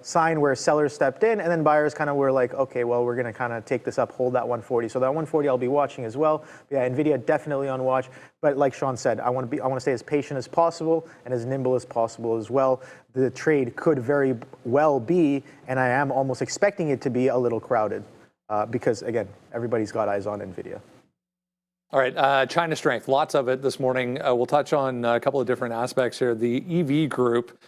sign where sellers stepped in, and then buyers kind of were like, okay, well, we're going to kind of take this up, hold that 140. So that 140 I'll be watching as well. But yeah, Nvidia definitely on watch. But like Sean said, I want to stay as patient as possible and as nimble as possible as well. The trade could very well be, and I am almost expecting it to be, a little crowded because again, everybody's got eyes on Nvidia. All right, China strength, lots of it this morning. We'll touch on a couple of different aspects here. The EV group,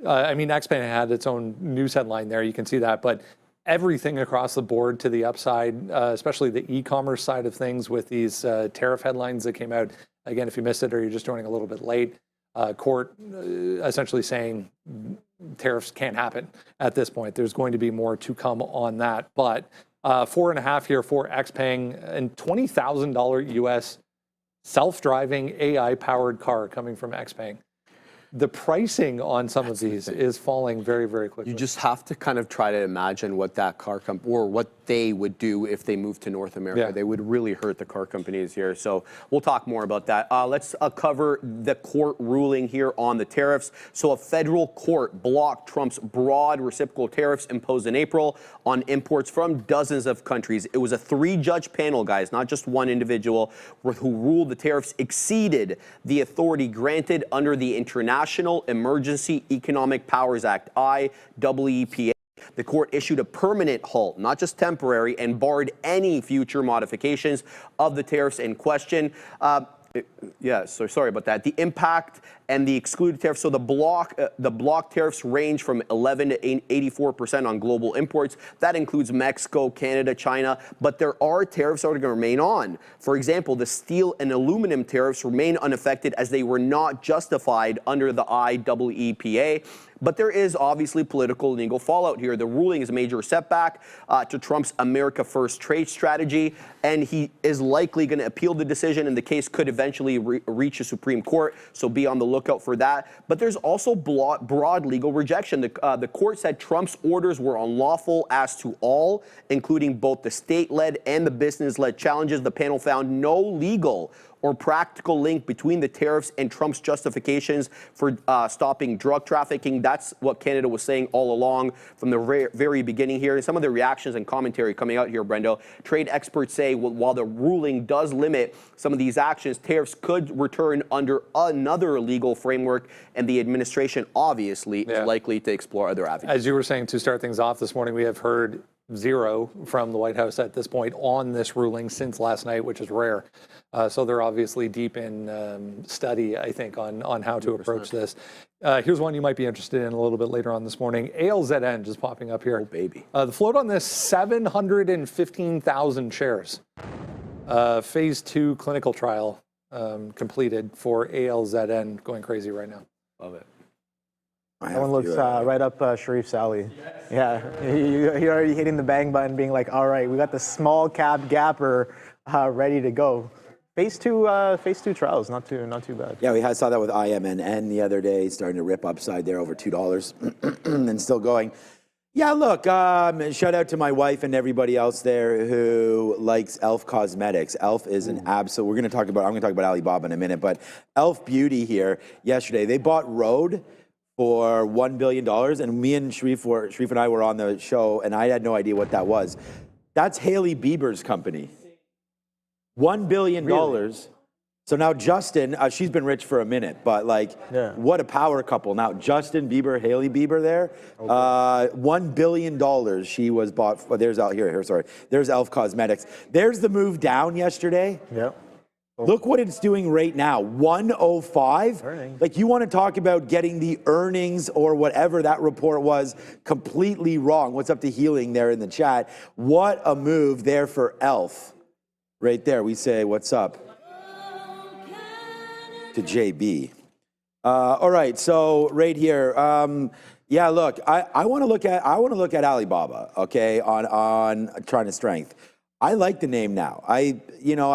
I mean, XPeng had its own news headline there, you can see that, but everything across the board to the upside, especially the e-commerce side of things with these tariff headlines that came out. Again, if you missed it or you're just joining a little bit late, court essentially saying tariffs can't happen at this point. There's going to be more to come on that, but 4.5 here for XPeng and $20,000 US self-driving AI-powered car coming from XPeng. The pricing on some of these is falling very, very quickly. You just have to kind of try to imagine what that car company, or what they would do if they moved to North America. Yeah. They would really hurt the car companies here. So we'll talk more about that. Let's cover the court ruling here on the tariffs. So a federal court blocked Trump's broad reciprocal tariffs imposed in April on imports from dozens of countries. It was a 3-judge panel, guys, not just one individual, who ruled the tariffs exceeded the authority granted under the International Emergency Economic Powers Act, IAAPL. The court issued a permanent halt, not just temporary, and barred any future modifications of the tariffs in question. Yeah, so sorry about that. The impact and the excluded tariffs. So the block tariffs range from 11 to 84% on global imports. That includes Mexico, Canada, China. But there are tariffs that are going to remain on. For example, the steel and aluminum tariffs remain unaffected as they were not justified under the IAAPL. But there is obviously political and legal fallout here. The ruling is a major setback to Trump's America First trade strategy, and he is likely going to appeal the decision, and the case could eventually reach a Supreme Court, so be on the lookout for that. But there's also broad legal rejection. The court said Trump's orders were unlawful as to all, including both the state-led and the business-led challenges. The panel found no legal or practical link between the tariffs and Trump's justifications for stopping drug trafficking. That's what Canada was saying all along from the very beginning here. And some of the reactions and commentary coming out here, Brendo, trade experts say, well, while the ruling does limit some of these actions, tariffs could return under another legal framework, and the administration obviously is likely to explore other avenues. As you were saying, to start things off this morning, we have heard zero from the White House at this point on this ruling since last night, which is rare. So they're obviously deep in study, I think, on how to approach this. Here's one you might be interested in a little bit later on this morning. ALZN just popping up here. Oh, baby. The float on this, 715,000 shares. Phase 2 clinical trial completed for ALZN, going crazy right now. Love it. That one looks right up Sharif's alley. Yes. Yeah, you're already hitting the bang button, being like, all right, we got the small cap gapper ready to go. Phase two trials, not too bad. Yeah, we saw that with IMNN the other day, starting to rip upside there over $2 and still going. Yeah, look, shout out to my wife and everybody else there who likes e.l.f. Cosmetics. e.l.f. is an absolute, I'm going to talk about Alibaba in a minute, but e.l.f. Beauty here yesterday, they bought Rhode for $1 billion, and me and Sharif and I were on the show, and I had no idea what that was. That's Hailey Bieber's company. $1 billion. Really? So now Justin, she's been rich for a minute, but like, what a power couple. Now Justin Bieber, Hailey Bieber there, okay. $1 billion she was bought for. There's e.l.f. Cosmetics. There's the move down yesterday. Yep. Look what it's doing right now, 105. Earnings. Like, you want to talk about getting the earnings or whatever that report was completely wrong. What's up to Healing there in the chat? What a move there for e.l.f. Right there, we say, what's up to JB. All right, so right here, yeah, look, I want to look at Alibaba, okay, on trying to strength. I like the name now. I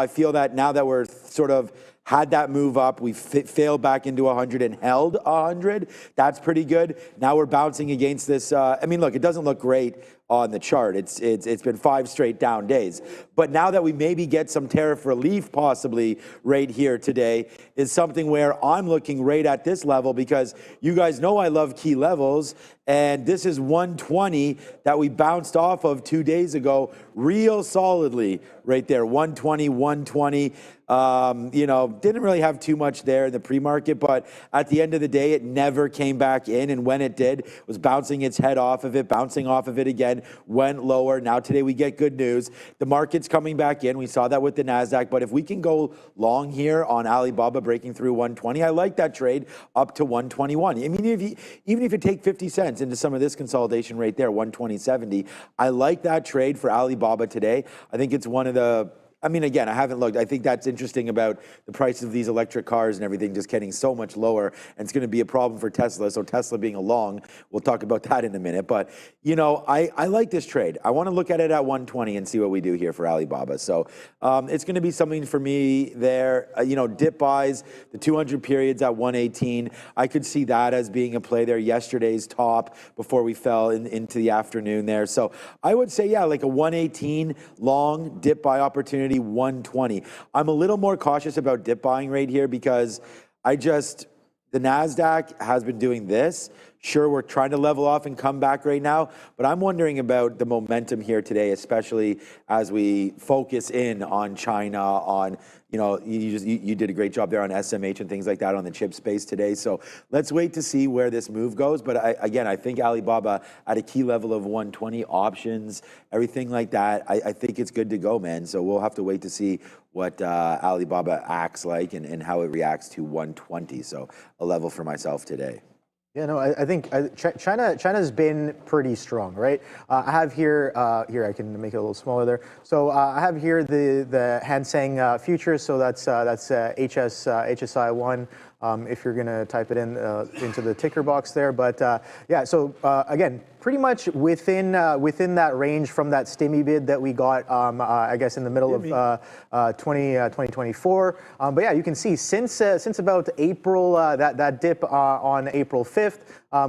feel that now that we're sort of had that move up, we failed back into 100 and held 100. That's pretty good. Now we're bouncing against this. I mean, look, it doesn't look great on the chart. It's been 5 straight down days. But now that we maybe get some tariff relief possibly right here today is something where I'm looking right at this level, because you guys know I love key levels, and this is 120 that we bounced off of 2 days ago real solidly right there. 120, 120. Didn't really have too much there in the pre-market, but at the end of the day, it never came back in. And when it did, it was bouncing its head off of it, bouncing off of it again, went lower. Now today we get good news. The market's coming back in. We saw that with the NASDAQ, but if we can go long here on Alibaba breaking through 120, I like that trade up to 121. I mean, even if you take 50 cents into some of this consolidation right there, 120.70, I like that trade for Alibaba today. I think it's one of the, again, I haven't looked. I think that's interesting about the price of these electric cars and everything just getting so much lower, and it's going to be a problem for Tesla. So Tesla being a long, we'll talk about that in a minute. But, I like this trade. I want to look at it at 120 and see what we do here for Alibaba. So it's going to be something for me there. Dip buys, the 200 periods at 118. I could see that as being a play there. Yesterday's top before we fell into the afternoon there. So I would say, yeah, like a 118 long dip buy opportunity, 120. I'm a little more cautious about dip buying right here because the NASDAQ has been doing this. Sure, we're trying to level off and come back right now, but I'm wondering about the momentum here today, especially as we focus in on China, on, you did a great job there on SMH and things like that on the chip space today. So let's wait to see where this move goes. But I think Alibaba at a key level of 120 options, everything like that, I think it's good to go, man. So we'll have to wait to see what Alibaba acts like and how it reacts to 120. So a level for myself today. Yeah, no, I think China's been pretty strong, right? I have here I can make it a little smaller there. So I have here the Hang Seng futures. So that's HSI 1. If you're gonna type it into the ticker box there, but yeah. So again, pretty much within that range from that stimmy bid that we got, I guess in the middle of 2024. But yeah, you can see since about April, that dip on April 5th,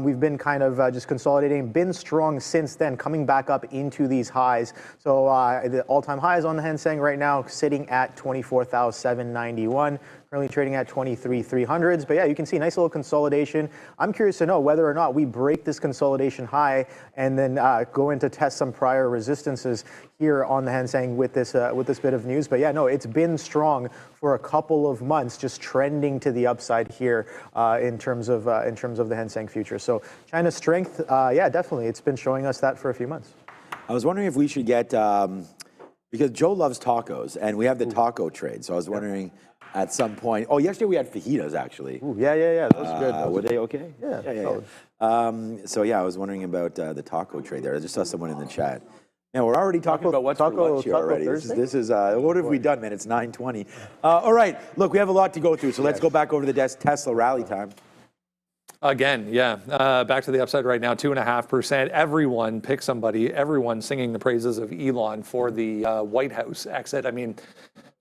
we've been kind of just consolidating, been strong since then, coming back up into these highs. So the all-time highs on the Hang Seng right now sitting at 24,791. Currently trading at 23,300s. But yeah, you can see nice little consolidation. I'm curious to know whether or not we break this consolidation high and then go in to test some prior resistances here on the Hang Seng with this bit of news. But yeah, no, it's been strong for a couple of months, just trending to the upside here in terms of the Hang Seng future. So China's strength, yeah, definitely, it's been showing us that for a few months. I was wondering if we should get because Joe loves tacos and we have the taco trade. So I was wondering. At some point, yesterday we had fajitas actually. Ooh, yeah, those are good. Were they okay? Yeah. So yeah, I was wondering about the taco trade there. I just saw someone in the chat. Man, we're already talking about what's for lunch here already. This is what have we done, man? It's 9:20. All right, look, we have a lot to go through, so let's go back over to the desk. Tesla rally time. Again, yeah, back to the upside right now, 2.5%. Everyone pick somebody. Everyone singing the praises of Elon for the White House exit. I mean,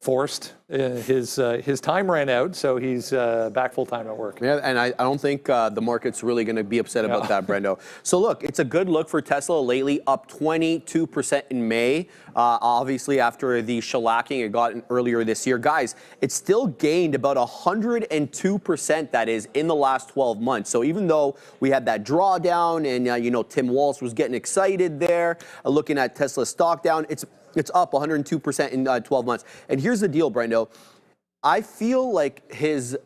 forced. His time ran out, so he's back full time at work. Yeah, and I don't think the market's really going to be upset about that, Brendo. So look, it's a good look for Tesla lately, up 22% in May. Obviously, after the shellacking it got earlier this year, guys, it's still gained about 102%. That is in the last 12 months. So even though we had that drawdown, and Tim Walsh was getting excited there, looking at Tesla stock down, it's up 102% in 12 months. And here's the deal, Brendo. I feel like his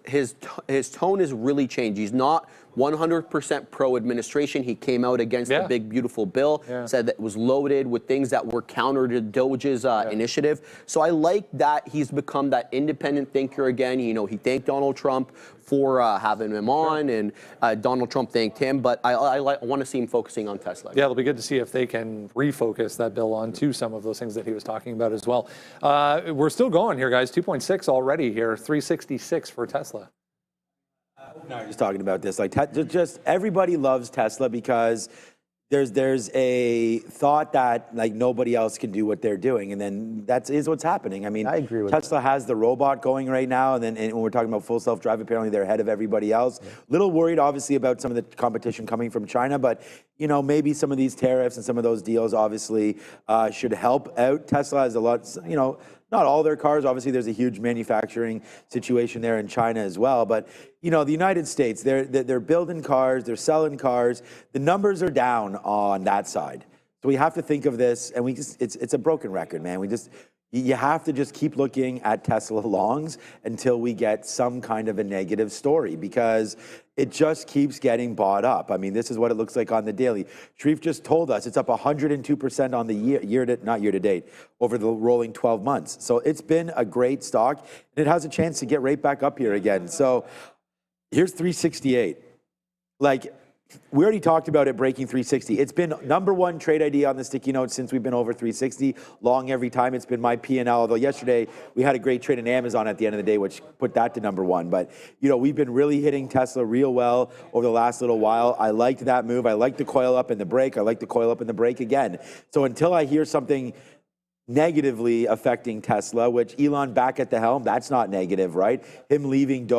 tone has really changed. He's not 100% pro-administration. He came out against the big, beautiful bill, said that it was loaded with things that were counter to Doge's initiative. So I like that he's become that independent thinker again. He thanked Donald Trump for having him on, and Donald Trump thanked him. But I want to see him focusing on Tesla. Yeah, it'll be good to see if they can refocus that bill onto some of those things that he was talking about as well. We're still going here, guys. 2.6 already here, 366 for Tesla. No, just talking about this, like just everybody loves Tesla because there's a thought that like nobody else can do what they're doing, and then that is what's happening. I mean, I agree with Tesla has the robot going right now, and when we're talking about full self-drive, apparently they're ahead of everybody else. Little worried, obviously, about some of the competition coming from China, but maybe some of these tariffs and some of those deals obviously should help out. Tesla has a lot, not all their cars. Obviously, there's a huge manufacturing situation there in China as well. But the United States, they're building cars, they're selling cars. The numbers are down on that side. So we have to think of this, and it's a broken record, man. You have to just keep looking at Tesla longs until we get some kind of a negative story, because it just keeps getting bought up. I mean, this is what it looks like on the daily. Sharif just told us it's up 102% on the not year to date, over the rolling 12 months. So it's been a great stock, and it has a chance to get right back up here again. So here's 368. Like, we already talked about it breaking 360. It's been number one trade idea on the sticky notes since we've been over 360. Long every time. It's been my P&L, although yesterday we had a great trade in Amazon at the end of the day, which put that to number one. But, we've been really hitting Tesla real well over the last little while. I liked that move. I like the coil up and the break. I like the coil up and the break again. So until I hear something negatively affecting Tesla, which Elon back at the helm, that's not negative, right? Him leaving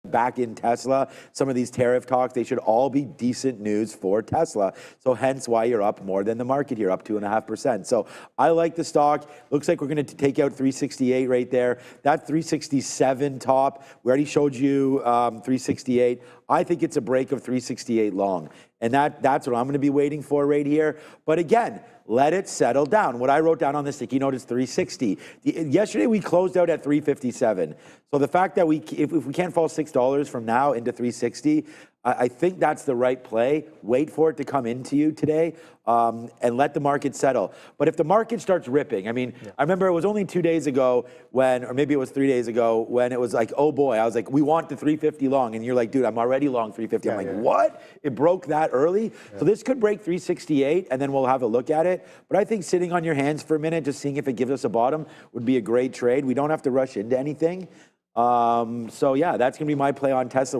back in Tesla, some of these tariff talks, they should all be decent news for Tesla. So hence why you're up more than the market here, up 2.5%. So I like the stock. Looks like we're going to take out 368 right there. That 367 top, we already showed you 368. I think it's a break of 368 long. And that's what I'm going to be waiting for right here. But again, let it settle down. What I wrote down on the sticky note is 360. Yesterday we closed out at 357. So the fact that if we can't fall $6 from now into 360, I think that's the right play. Wait for it to come into you today and let the market settle. But if the market starts ripping, I mean, I remember it was only 2 days ago or maybe it was 3 days ago, when it was like, oh boy, I was like, we want the 350 long. And you're like, dude, I'm already long 350. I'm like, what? It broke that early? So this could break 368 and then we'll have a look at it. But I think sitting on your hands for a minute, just seeing if it gives us a bottom would be a great trade. We don't have to rush into anything. So yeah, that's gonna be my play on Tesla.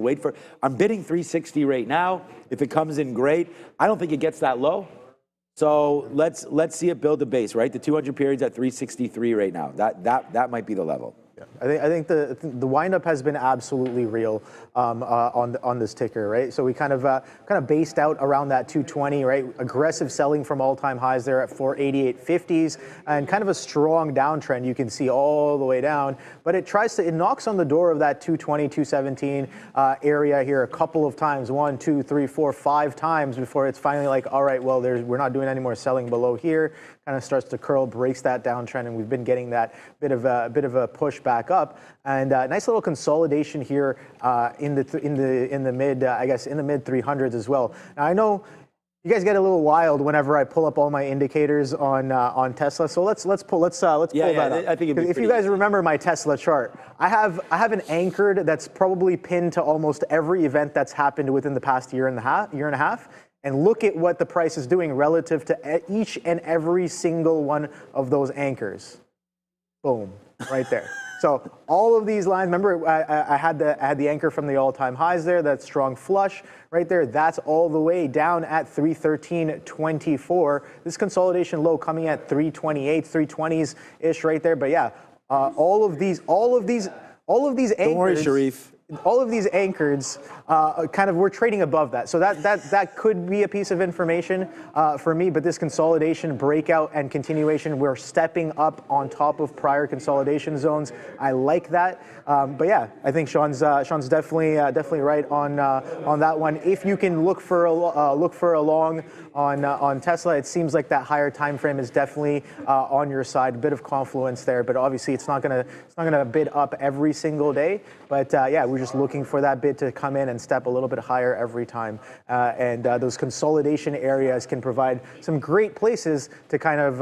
I'm bidding 360 right now. If it comes in, great. I don't think it gets that low. So let's see it build a base, right? The 200 period's at 363 right now. That might be the level. Yeah. I think the windup has been absolutely real on this ticker, right? So we kind of based out around that 220, right? Aggressive selling from all-time highs there at 488.50s, and kind of a strong downtrend you can see all the way down. But it knocks on the door of that 220, 217 area here a couple of times, 1, 2, 3, 4, 5 times before it's finally like, all right, well, we're not doing any more selling below here. Kind of starts to curl, breaks that downtrend, and we've been getting that bit of a push back up, and nice little consolidation here in the mid, I guess in the mid 300s as well. Now I know you guys get a little wild whenever I pull up all my indicators on Tesla, so let's pull that up. I think if you guys remember my Tesla chart, I have an anchored that's probably pinned to almost every event that's happened within the past year and a half. And look at what the price is doing relative to each and every single one of those anchors. Boom, right there. So all of these lines, remember I had the anchor from the all-time highs there, that strong flush right there. That's all the way down at 313.24. This consolidation low coming at 328, 320s-ish right there. But yeah, all of these anchors. Don't worry, Sharif. All of these anchors we're trading above that. So that could be a piece of information for me, but this consolidation, breakout, and continuation, we're stepping up on top of prior consolidation zones. I like that. But yeah, I think Sean's definitely right on that one. If you can look for a long on Tesla, it seems like that higher time frame is definitely on your side. A bit of confluence there, but obviously it's not gonna bid up every single day. But yeah, we're just looking for that bid to come in and step a little bit higher every time. And those consolidation areas can provide some great places to kind of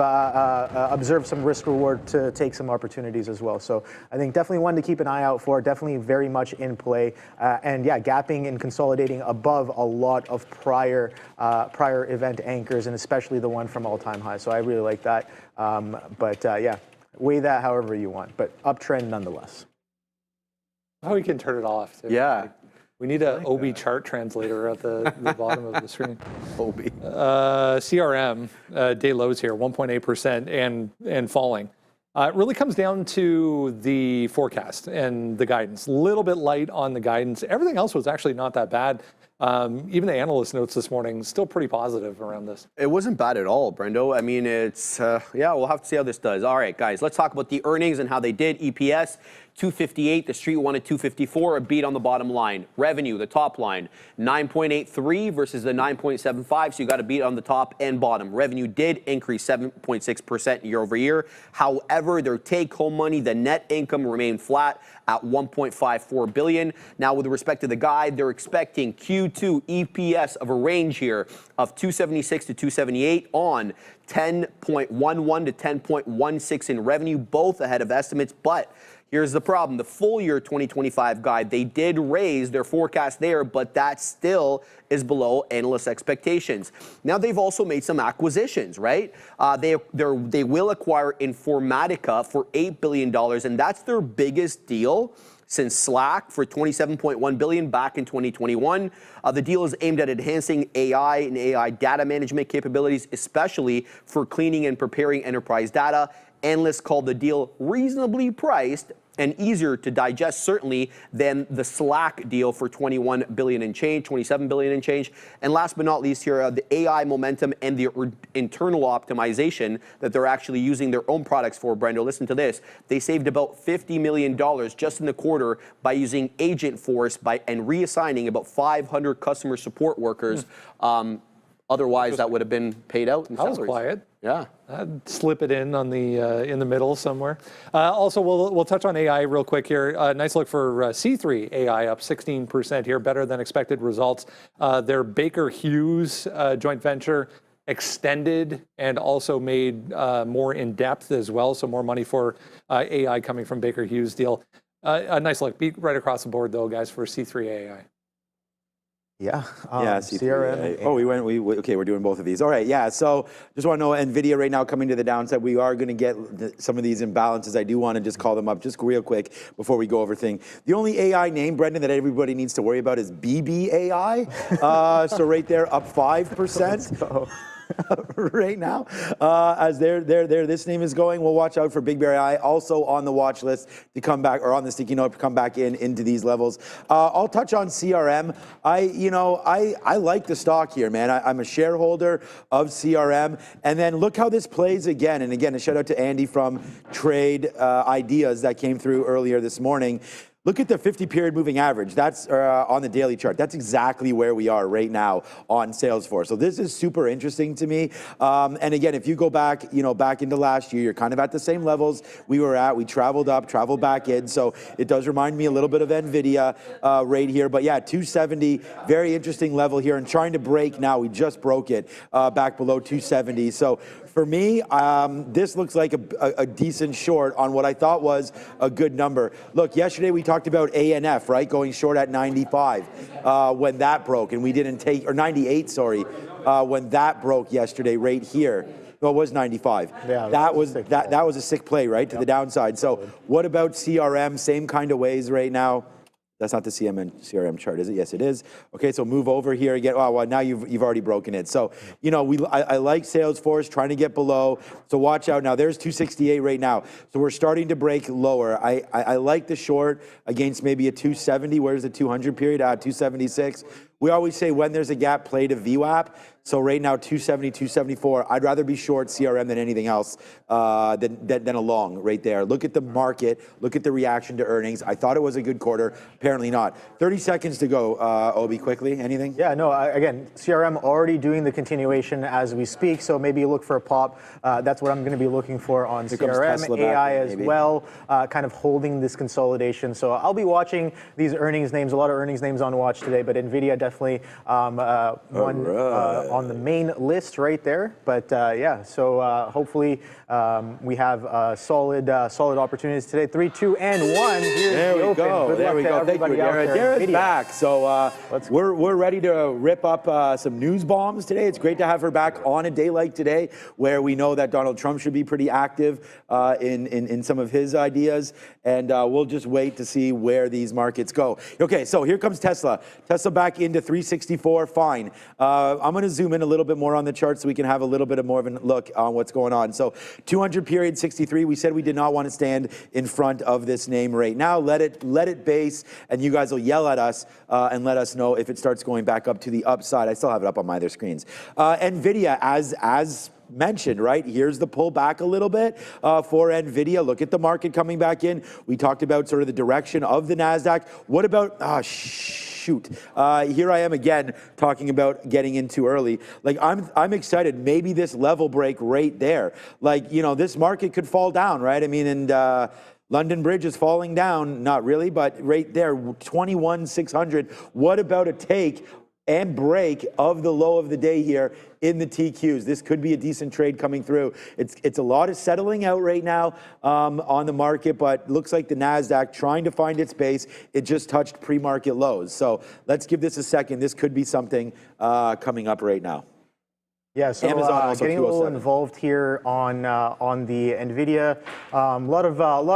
observe some risk reward to take some opportunities as well. So I think definitely one to keep an eye out for, definitely very much in play. And yeah, gapping and consolidating above a lot of prior event anchors, and especially the one from all-time high. So I really like that. But yeah, weigh that however you want, but uptrend nonetheless. Oh, we can turn it off too. Yeah. We need a OB chart translator at the bottom of the screen. OB. CRM, day lows here, 1.8% and falling. It really comes down to the forecast and the guidance. A little bit light on the guidance. Everything else was actually not that bad. Even the analyst notes this morning, still pretty positive around this. It wasn't bad at all, Brendo. I mean, it's, yeah, we'll have to see how this does. All right, guys, let's talk about the earnings and how they did. EPS, 258. The street wanted 254, a beat on the bottom line. Revenue, the top line, 9.83 versus the 9.75, so you got a beat on the top and bottom. Revenue did increase 7.6% year over year. However, their take-home money, the net income remained flat at 1.54 billion. Now, with respect to the guide, they're expecting Q2 EPS of a range here of 276 to 278 on 10.11 to 10.16 in revenue, both ahead of estimates, but here's the problem. The full year 2025 guide, they did raise their forecast there, but that still is below analyst expectations. Now, they've also made some acquisitions, right? They will acquire Informatica for $8 billion, and that's their biggest deal since Slack for $27.1 billion back in 2021. The deal is aimed at enhancing AI and AI data management capabilities, especially for cleaning and preparing enterprise data. Analysts called the deal reasonably priced and easier to digest, certainly, than the Slack deal for $21 billion and change, $27 billion and change. And last but not least here, the AI momentum and the internal optimization that they're actually using their own products for, Brendo. Listen to this. They saved about $50 million just in the quarter by using Agentforce and reassigning about 500 customer support workers. Otherwise, that would have been paid out in salaries. That was quiet. Yeah. I'd slip it in on the in the middle somewhere. Also, we'll touch on AI real quick here. Nice look for C3 AI, up 16% here, better than expected results. Their Baker Hughes joint venture extended and also made more in depth as well. So more money for AI coming from Baker Hughes deal. A nice look, beat right across the board though, guys, for C3 AI. Yeah. Yeah, CRM. Oh, okay, we're doing both of these. All right, yeah. So just want to know, Nvidia right now coming to the downside. We are going to get some of these imbalances. I do want to just call them up just real quick before we go over things. The only AI name, Brendan, that everybody needs to worry about is BBAI. So right there, up 5%. Right now, as this name is going, we'll watch out for Big Bear AI, also on the watch list to come back, or on the sticky note to come back into these levels. I'll touch on CRM. I like the stock here, man. I'm a shareholder of CRM, and then look how this plays again. And again, a shout out to Andy from Trade Ideas that came through earlier this morning. Look at the 50-period moving average. That's on the daily chart. That's exactly where we are right now on Salesforce. So this is super interesting to me. And again, if you go back, back into last year, you're kind of at the same levels we were at. We traveled up, traveled back in. So it does remind me a little bit of Nvidia right here. But yeah, 270, very interesting level here, and trying to break now. We just broke it back below 270. So for me, this looks like a decent short on what I thought was a good number. Look, yesterday we talked about ANF, right? Going short at 95 when that broke, and we didn't take, or 98, sorry, when that broke yesterday right here. Well, it was 95. Yeah, that was a sick play, right, to the downside. So what about CRM? Same kind of ways right now. That's not the CRM chart, is it? Yes, it is. Okay, so move over here again. Oh, well, now you've already broken it. So, I like Salesforce trying to get below. So watch out now. There's 268 right now. So we're starting to break lower. I like the short against maybe a 270. Where's the 200 period? 276. We always say when there's a gap, play to VWAP. So right now, 270, 274. I'd rather be short CRM than anything else than a long right there. Look at the market. Look at the reaction to earnings. I thought it was a good quarter. Apparently not. 30 seconds to go, Obi, quickly. Anything? Yeah, no, again, CRM already doing the continuation as we speak. So maybe you look for a pop. That's what I'm going to be looking for on CRM. AI as well, kind of holding this consolidation. So I'll be watching these earnings names, a lot of earnings names on watch today, but Nvidia definitely one on the main list right there. But yeah, so hopefully we have solid opportunities today. 3, 2, and 1. Here's There the we open. go. Good There luck we to go. Thank you, everybody out Dara. there. Dara's Nvidia. back. So we're ready to rip up some news bombs today. It's great to have her back on a day like today, where we know that Donald Trump should be pretty active in some of his ideas. And we'll just wait to see where these markets go. Okay, so here comes Tesla. Tesla back into 364. Fine. I'm going to zoom in a little bit more on the chart so we can have a little bit of more of a look on what's going on. So 200 period 63. We said we did not want to stand in front of this name right now. Let it base, and you guys will yell at us and let us know if it starts going back up to the upside. I still have it up on my other screens. Nvidia, as mentioned, right? Here's the pull back a little bit for Nvidia. Look at the market coming back in. We talked about sort of the direction of the NASDAQ. What about, shoot. Here I am again talking about getting in too early. Like I'm excited. Maybe this level break right there. Like, you know, this market could fall down, right? I mean, and London Bridge is falling down, not really, but right there, 21,600. What about a take and break of the low of the day here in the TQs? This could be a decent trade coming through. It's a lot of settling out right now on the market, but looks like the NASDAQ trying to find its base. It just touched pre-market lows. So let's give this a second. This could be something coming up right now. Yeah, so Amazon also getting a little 207. involved here on the Nvidia. A lot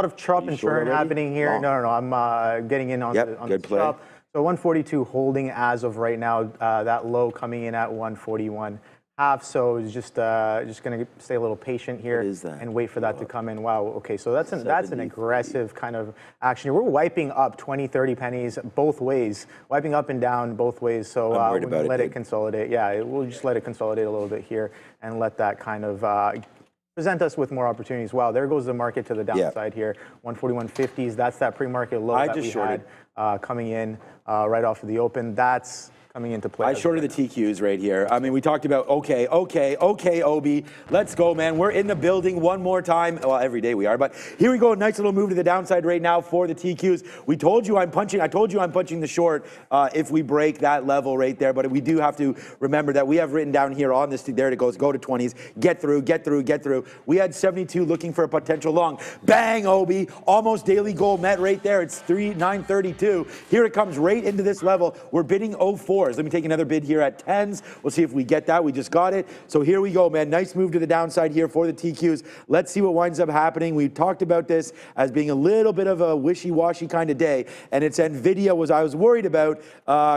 of chop and short churn already? happening here. Long. No, I'm getting in on Yep, good the play. chop. So 142 holding as of right now. That low coming in at 141.5. So it's just going to stay a little patient here What is that? and wait for that to come in. Wow. Okay, so that's an 73. aggressive kind of action. We're wiping up 20, 30 pennies both ways, wiping up and down both ways. So I'm worried we'll about it, let it Dave. consolidate. Yeah, we'll just let it consolidate a little bit here and let that kind of present us with more opportunities. Wow, there goes the market to the downside here. 141.50s. That's that pre-market low that just we shorted. had coming in right off of the open. That's coming into play. I shorted the TQs right here. I mean, we talked about, okay, Obi, let's go, man. We're in the building one more time. Well, every day we are, but here we go. Nice little move to the downside right now for the TQs. I told you I'm punching the short if we break that level right there, but we do have to remember that we have written down here on this, there it goes, go to 20s, get through. We had 72 looking for a potential long. Bang, Obi, almost daily goal met right there. It's 932. Here it comes right into this level. We're bidding 04s. Let me take another bid here at 10s. We'll see if we get that. We just got it. So here we go, man. Nice move to the downside here for the TQs. Let's see what winds up happening. We talked about this as being a little bit of a wishy-washy kind of day, and it's Nvidia I was worried about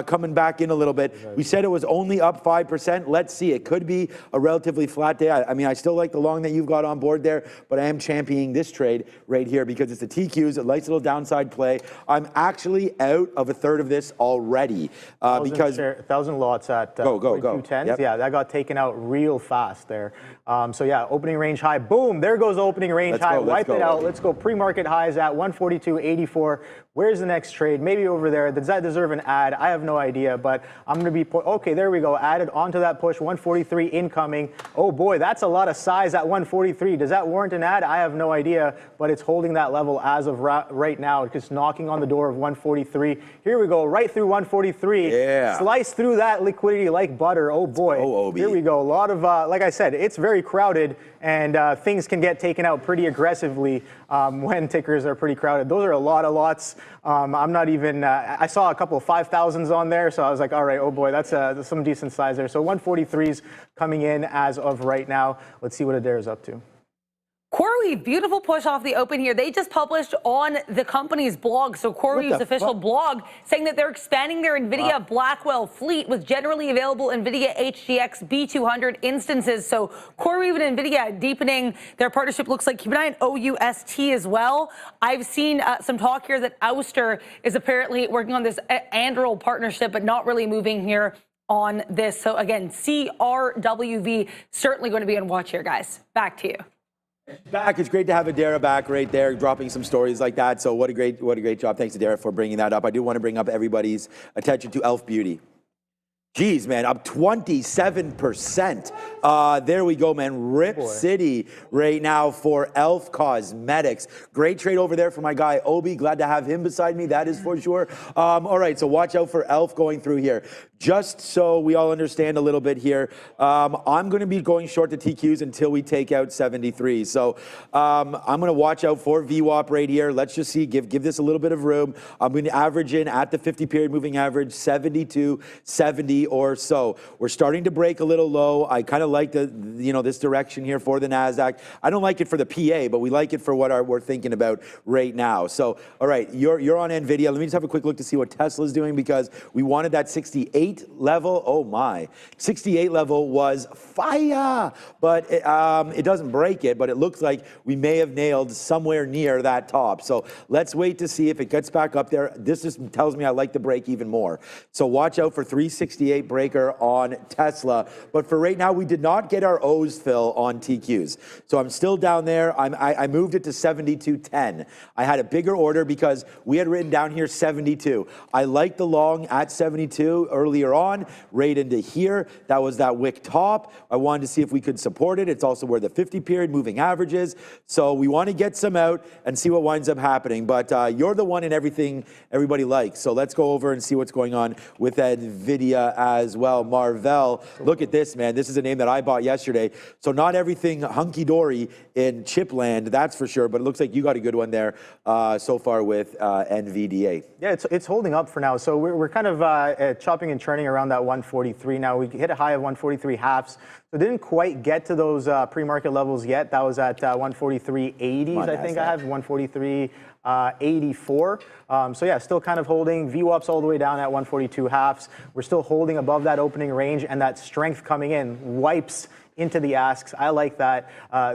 coming back in a little bit. We said it was only up 5%. Let's see. It could be a relatively flat day. I mean, I still like the long that you've got on board there, but I am championing this trade right here because it's the TQs, a nice little downside play. I'm actually out of a third of this already because 1,000 lots at Go. 210s. Yep. Yeah, that got taken out real fast there. So yeah, opening range high. Boom, there goes opening range high. Wipe it out. Let's go pre-market highs at 142.84. Where's the next trade? Maybe over there. Does that deserve an add? I have no idea, but I'm going to be, okay, there we go. Added onto that push, 143 incoming. Oh boy, that's a lot of size at 143. Does that warrant an add? I have no idea, but it's holding that level as of right now. It's just knocking on the door of 143. Here we go, right through 143. Yeah. Slice through that liquidity like butter. Oh boy. Obi. Here we go. A lot of, like I said, it's very crowded, and things can get taken out pretty aggressively when tickers are pretty crowded. Those are a lot of lots. I'm not even, I saw a couple of 5,000s on there, so I was like, all right, oh boy, that's some decent size there. So 143s coming in as of right now. Let's see what Adair is up to. CoreWeave, beautiful push off the open here. They just published on the company's blog, so CoreWeave's official blog, saying that they're expanding their NVIDIA Blackwell fleet with generally available NVIDIA HGX B200 instances. So CoreWeave and NVIDIA deepening their partnership. Looks like keep an eye on OUST as well. I've seen some talk here that Ouster is apparently working on this Anduril partnership, but not really moving here on this. So again, CRWV certainly going to be on watch here, guys. Back to you. Back. It's great to have Adara back right there, dropping some stories like that. So what a great job. Thanks, Adara, for bringing that up. I do want to bring up everybody's attention to Elf Beauty. Geez, man, up 27%. There we go, man. Rip City right now for Elf Cosmetics. Great trade over there for my guy, Obi. Glad to have him beside me, that is for sure. All right, so watch out for Elf going through here. Just so we all understand a little bit here, I'm going to be going short the TQs until we take out 73. So I'm going to watch out for VWAP right here. Let's just see, give this a little bit of room. I'm going to average in at the 50-period moving average, 72.70 or so. We're starting to break a little low. I kind of like this direction here for the NASDAQ. I don't like it for the PA, but we like it for what we're thinking about right now. So, all right, you're on Nvidia. Let me just have a quick look to see what Tesla's doing because we wanted that 68 level. Oh my, 68 level was fire, but it doesn't break it, but it looks like we may have nailed somewhere near that top. So let's wait to see if it gets back up there. This just tells me I like the break even more. So watch out for 368 breaker on Tesla. But for right now, we did not get our O's fill on TQs. So I'm still down there. I moved it to 72.10. I had a bigger order because we had written down here 72. I liked the long at 72 earlier on, right into here. That was that wick top. I wanted to see if we could support it. It's also where the 50-period moving average is. So we want to get some out and see what winds up happening. But you're the one in everything everybody likes. So let's go over and see what's going on with Nvidia as well. Marvell, look at this, man. This is a name that I bought yesterday. So not everything hunky-dory in chipland, that's for sure. But it looks like you got a good one there so far with NVDA. Yeah, it's holding up for now. So we're kind of chopping and turning around that 143 now. We hit a high of 143 halves. So didn't quite get to those pre-market levels yet. That was at 143.80s, I think I have, 143.84. So yeah, still kind of holding. VWAP's all the way down at 142 halves. We're still holding above that opening range, and that strength coming in wipes into the asks. I like that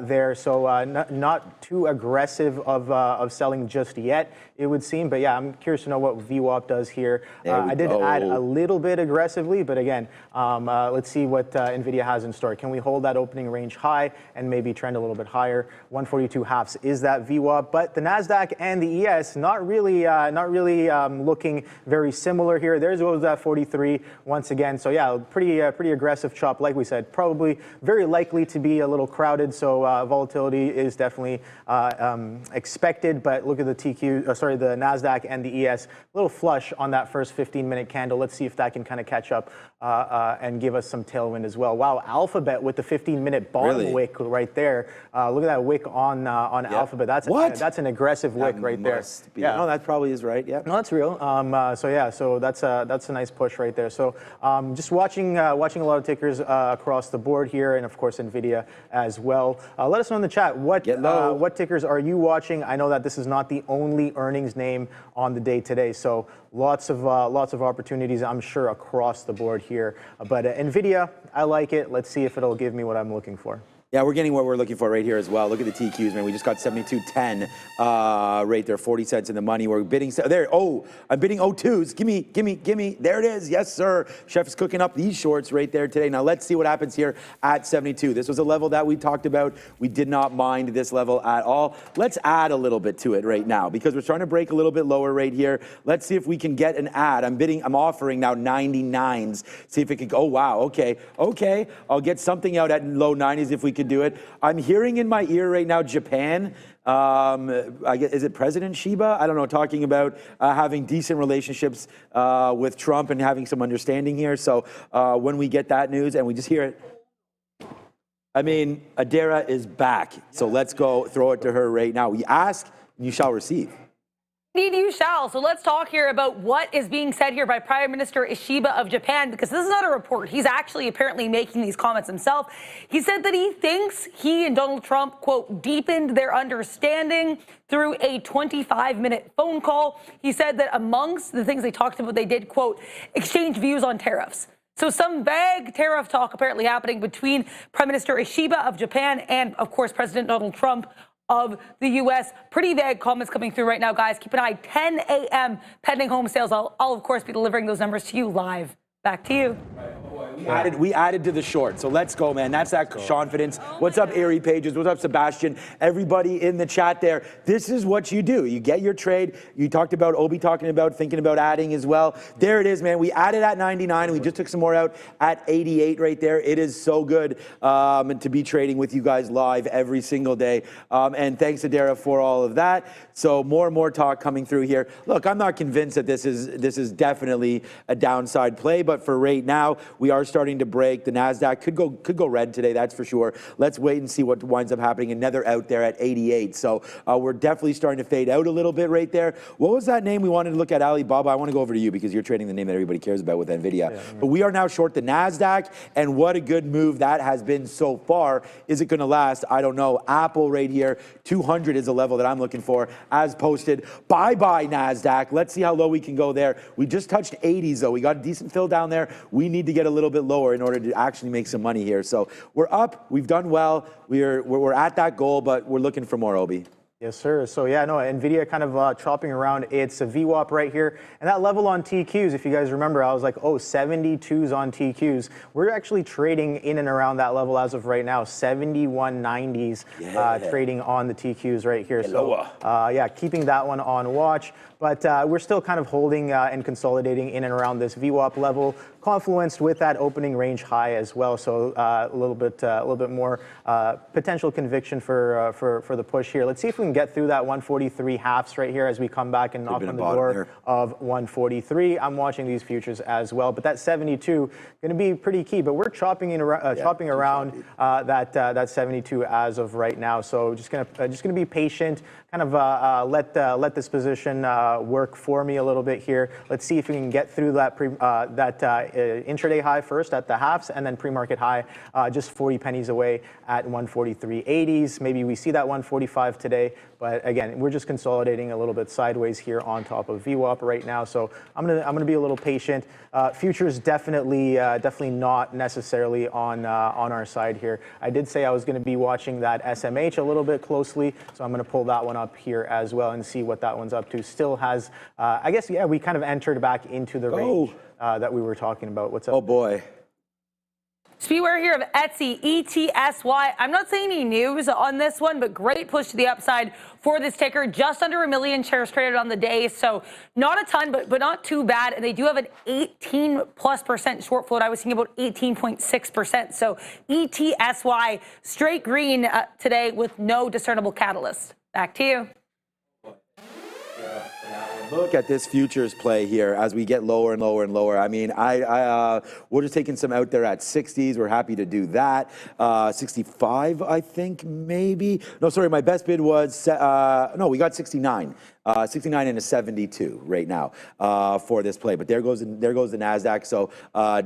there. So not too aggressive of selling just yet, it would seem. But yeah, I'm curious to know what VWAP does here. I did add a little bit aggressively, but again, let's see what NVIDIA has in store. Can we hold that opening range high and maybe trend a little bit higher? 142 halves is that VWAP, but the NASDAQ and the ES not really looking very similar here. There's was that 43 once again. So yeah, pretty aggressive chop. Like we said, probably very likely to be a little crowded. So volatility is definitely expected. But look at the the NASDAQ and the ES, a little flush on that first 15-minute candle. Let's see if that can kind of catch up and give us some tailwind as well. Wow, Alphabet with the 15-minute bottom wick right there. Look at that wick on Alphabet. That's an aggressive wick right there. Yeah, no, that probably is right. Yeah, no, that's real. So that's a nice push right there. So just watching a lot of tickers across the board here, and of course NVIDIA as well. Let us know in the chat what tickers are you watching. I know that this is not the only earnings name on the day today, so lots of opportunities, I'm sure, across the board here. But NVIDIA, I like it. Let's see if it'll give me what I'm looking for. Yeah, we're getting what we're looking for right here as well. Look at the TQs, man. We just got 72.10 right there, 40 cents in the money. We're bidding there. Oh, I'm bidding O2s. Gimme. There it is. Yes, sir. Chef is cooking up these shorts right there today. Now let's see what happens here at 72. This was a level that we talked about. We did not mind this level at all. Let's add a little bit to it right now because we're trying to break a little bit lower right here. Let's see if we can get an add. I'm offering now 99s. See if it could go. Oh, wow. Okay. I'll get something out at low 90s if we could do it. I'm hearing in my ear right now Japan. Is it President Shiba? I don't know, talking about having decent relationships with Trump and having some understanding here. So when we get that news and we just hear it, I mean, Adara is back. So let's go throw it to her right now. We ask, you shall receive. Indeed, you shall. So let's talk here about what is being said here by Prime Minister Ishiba of Japan, because this is not a report. He's actually apparently making these comments himself. He said that he thinks he and Donald Trump, quote, deepened their understanding through a 25-minute phone call. He said that amongst the things they talked about, they did, quote, exchange views on tariffs. So some vague tariff talk apparently happening between Prime Minister Ishiba of Japan and, of course, President Donald Trump of the U.S. Pretty vague comments coming through right now, guys. Keep an eye. 10 a.m. pending home sales. I'll of course, be delivering those numbers to you live. Back to you. We added to the short, so let's go, man. That's that confidence. What's up, Airy Pages? What's up, Sebastian? Everybody in the chat there. This is what you do. You get your trade. You talked about Obi talking about thinking about adding as well. There it is, man. We added at 99. We just took some more out at 88 right there. It is so good to be trading with you guys live every single day. And thanks to Dara for all of that. So more and more talk coming through here. Look, I'm not convinced that this is definitely a downside play, but for right now, we are starting to break. The NASDAQ could go red today, that's for sure. Let's wait and see what winds up happening. Another out there at 88. So we're definitely starting to fade out a little bit right there. What was that name we wanted to look at? Alibaba. I want to go over to you because you're trading the name that everybody cares about with Nvidia. Yeah. But we are now short the NASDAQ, and what a good move that has been so far. Is it going to last? I don't know. Apple right here, 200 is a level that I'm looking for as posted. Bye-bye NASDAQ. Let's see how low we can go there. We just touched 80s though. We got a decent fill down there. We need to get a little bit lower in order to actually make some money here. So we're up. We've done well. We're at that goal, but we're looking for more, Obi. Yes, sir. So yeah, no, Nvidia kind of chopping around. It's a VWAP right here. And that level on TQs, if you guys remember, I was like, oh, 72s on TQs. We're actually trading in and around that level as of right now, 7190s trading on the TQs right here. So yeah, keeping that one on watch. But we're still kind of holding and consolidating in and around this VWAP level, confluenced with that opening range high as well. So a little bit more potential conviction for the push here. Let's see if we can get through that 143 halves right here as we come back and knock on the door of 143. I'm watching these futures as well, but that 72 going to be pretty key. But we're chopping around that 72 as of right now. So just gonna be patient. Kind of let this position work for me a little bit here. Let's see if we can get through that intraday high first at the halves, and then pre-market high just 40 pennies away at 143.80s. Maybe we see that 145 today, but again, we're just consolidating a little bit sideways here on top of VWAP right now. So I'm gonna be a little patient. Futures definitely not necessarily on our side here. I did say I was going to be watching that SMH a little bit closely, so I'm going to pull that one up here as well and see what that one's up to. Still has, I guess, yeah, we kind of entered back into the range that we were talking about. What's up? Oh boy. So beware here of Etsy, ETSY. I'm not seeing any news on this one, but great push to the upside for this ticker. Just under 1 million shares traded on the day. So not a ton, but not too bad. And they do have an 18+% short float. I was thinking about 18.6%. So ETSY, straight green today with no discernible catalyst. Back to you. Look at this futures play here as we get lower and lower and lower. I mean, we're just taking some out there at 60s. We're happy to do that. 65, I think, maybe. No, sorry, my best bid was, no, we got 69. 69 and a 72 right now for this play. But there goes the NASDAQ. So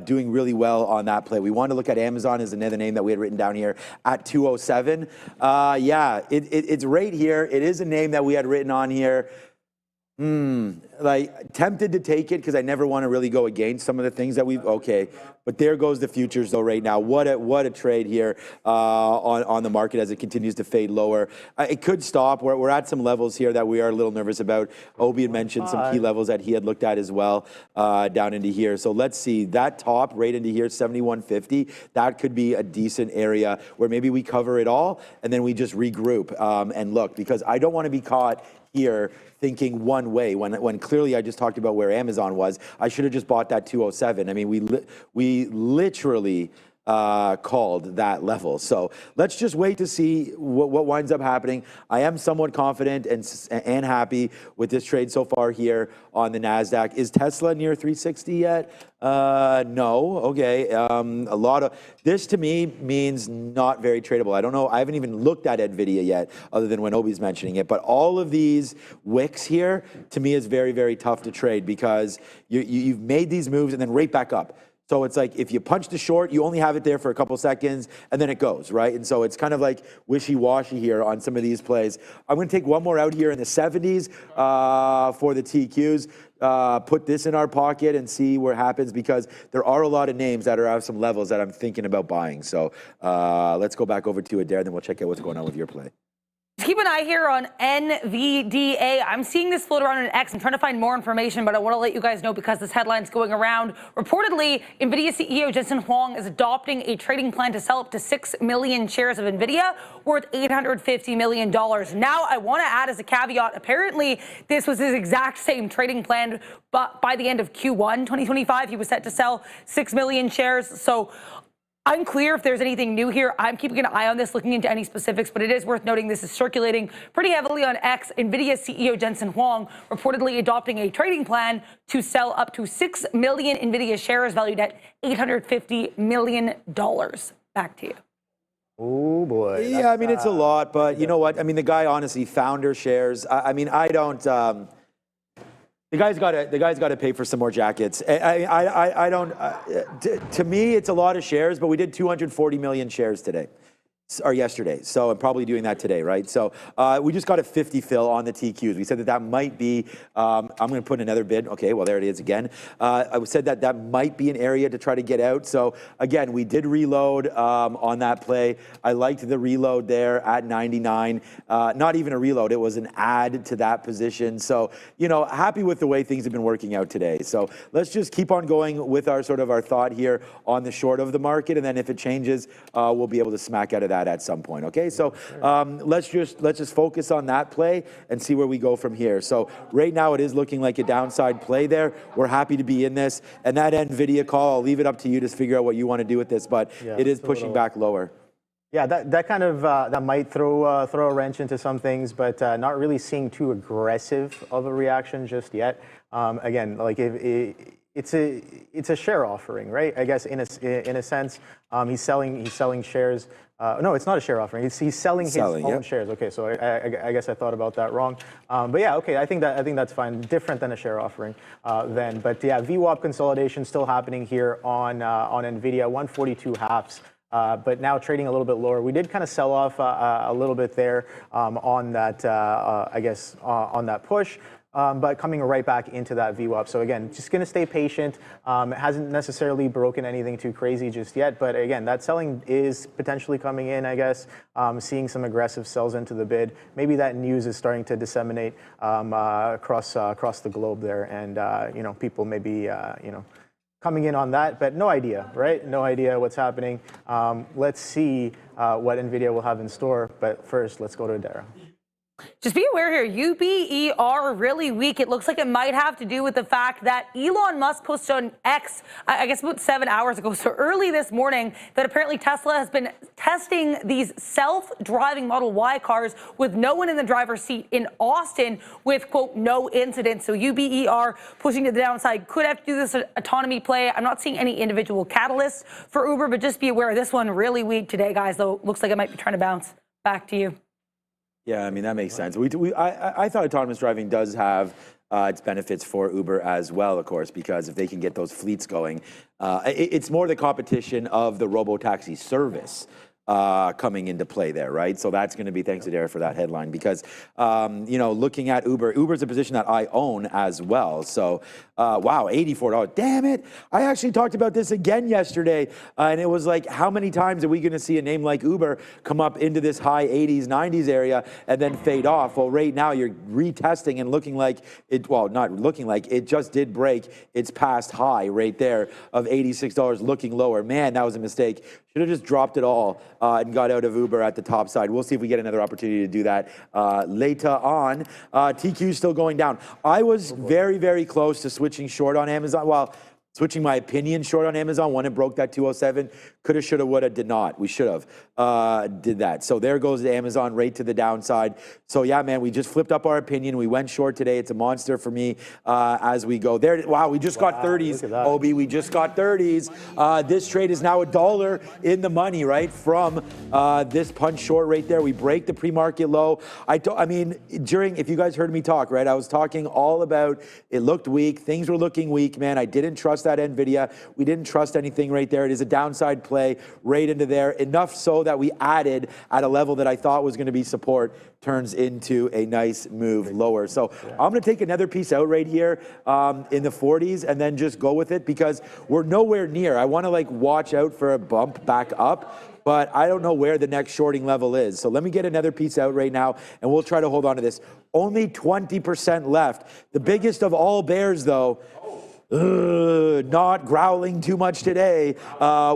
doing really well on that play. We want to look at Amazon as another name that we had written down here at 207. Yeah, it's right here. It is a name that we had written on here. Like tempted to take it because I never want to really go against some of the things that but there goes the futures though right now. What a trade here on the market as it continues to fade lower. It could stop. We're at some levels here that we are a little nervous about. Obi had mentioned some key levels that he had looked at as well down into here. So let's see that top right into here, 7150. That could be a decent area where maybe we cover it all and then we just regroup and look, because I don't want to be caught here thinking one way when clearly I just talked about where Amazon was. I should have just bought that 207. I mean, we literally called that level. So let's just wait to see what winds up happening. I am somewhat confident and happy with this trade so far here on the NASDAQ. Is Tesla near 360 yet? No. Okay. A lot of this to me means not very tradable. I don't know. I haven't even looked at Nvidia yet, other than when Obi's mentioning it. But all of these wicks here to me is very, very tough to trade because you've made these moves and then right back up. So it's like if you punch the short, you only have it there for a couple seconds and then it goes, right? And so it's kind of like wishy-washy here on some of these plays. I'm going to take one more out here in the 70s for the TQs. Put this in our pocket and see what happens because there are a lot of names that are at some levels that I'm thinking about buying. So let's go back over to Adair and then we'll check out what's going on with your play. Just keep an eye here on NVDA. I'm seeing this float around in X. I'm trying to find more information, but I want to let you guys know because this headline's going around. Reportedly, Nvidia CEO Jensen Huang is adopting a trading plan to sell up to 6 million shares of Nvidia worth $850 million. Now, I want to add as a caveat, apparently this was his exact same trading plan, but by the end of Q1 2025, he was set to sell 6 million shares. So unclear if there's anything new here. I'm keeping an eye on this, looking into any specifics, but it is worth noting this is circulating pretty heavily on X. Nvidia CEO Jensen Huang reportedly adopting a trading plan to sell up to 6 million Nvidia shares valued at $850 million. Back to you. Oh boy. Yeah, I mean, it's a lot, but you know what? I mean, the guy honestly, founder shares. I mean, I don't. The guy's got to pay for some more jackets. I don't. To me, it's a lot of shares, but we did 240 million shares today. Or yesterday, so I'm probably doing that today, right? So we just got a 50 fill on the TQs. We said that might be, I'm going to put another bid. Okay, well, there it is again. I said that might be an area to try to get out. So again, we did reload on that play. I liked the reload there at 99. Not even a reload, it was an add to that position. So, you know, happy with the way things have been working out today. So let's just keep on going with our sort of our thought here on the short of the market. And then if it changes, we'll be able to smack out of that at some point. Okay, so let's just focus on that play and see where we go from here. So right now it is looking like a downside play there. We're happy to be in this, and that Nvidia call, I'll leave it up to you to figure out what you want to do with this, but it is pushing back lower. Yeah, that kind of that might throw a wrench into some things, but not really seeing too aggressive of a reaction just yet. Again, like it's a share offering, right? I guess in a sense, he's selling shares. No, it's not a share offering. He's selling his own shares. Okay, so I guess I thought about that wrong. But yeah, okay, I think that's fine. Different than a share offering then. But yeah, VWAP consolidation still happening here on Nvidia, 142 halves. But now trading a little bit lower. We did kind of sell off a little bit there on that, I guess, on that push. But coming right back into that VWAP. So again, just going to stay patient. It hasn't necessarily broken anything too crazy just yet. But again, that selling is potentially coming in, I guess, seeing some aggressive sells into the bid. Maybe that news is starting to disseminate across the globe there. And, you know, people may be, you know, coming in on that, but no idea, right? No idea what's happening. Let's see what NVIDIA will have in store. But first, let's go to Dara. Just be aware here, UBER really weak. It looks like it might have to do with the fact that Elon Musk posted on X, I guess about 7 hours ago, so early this morning, that apparently Tesla has been testing these self-driving Model Y cars with no one in the driver's seat in Austin with, quote, no incidents. So UBER pushing to the downside could have to do this autonomy play. I'm not seeing any individual catalysts for Uber, but just be aware, this one really weak today, guys, though. Looks like it might be trying to bounce. Back to you. Yeah, I mean, that makes sense. I thought autonomous driving does have its benefits for Uber as well, of course, because if they can get those fleets going, it's more the competition of the robo-taxi service coming into play there, right? So that's going to be thanks to Dara for that headline because, you know, looking at Uber's a position that I own as well. So, wow, $84. Damn it. I actually talked about this again yesterday. And it was like, how many times are we going to see a name like Uber come up into this high 80s, 90s area and then fade off? Well, right now you're retesting and looking like it, well, not looking like it just did break its past high right there of $86 looking lower. Man, that was a mistake. Should have just dropped it all and got out of Uber at the top side. We'll see if we get another opportunity to do that later on. TQ is still going down. I was very, very close to switching short on Amazon. Well, switching my opinion short on Amazon when it broke that 207. Coulda, shoulda, woulda, did not. We should have did that. So there goes the Amazon right to the downside. So yeah, man, we just flipped up our opinion. We went short today. It's a monster for me as we go there. Wow, we just got 30s. Obi, we just got 30s. This trade is now $1 in the money, right? From this punch short right there. We break the pre-market low. I mean, if you guys heard me talk, right? I was talking all about it looked weak. Things were looking weak, man. I didn't trust that Nvidia. We didn't trust anything right there. It is a downside play right into there. Enough so that we added at a level that I thought was going to be support turns into a nice move lower. So I'm going to take another piece out right here in the 40s and then just go with it because we're nowhere near. I want to like watch out for a bump back up. but I don't know where the next shorting level is. So let me get another piece out right now, and we'll try to hold on to this. Only 20% left. The biggest of all bears, though, not growling too much today.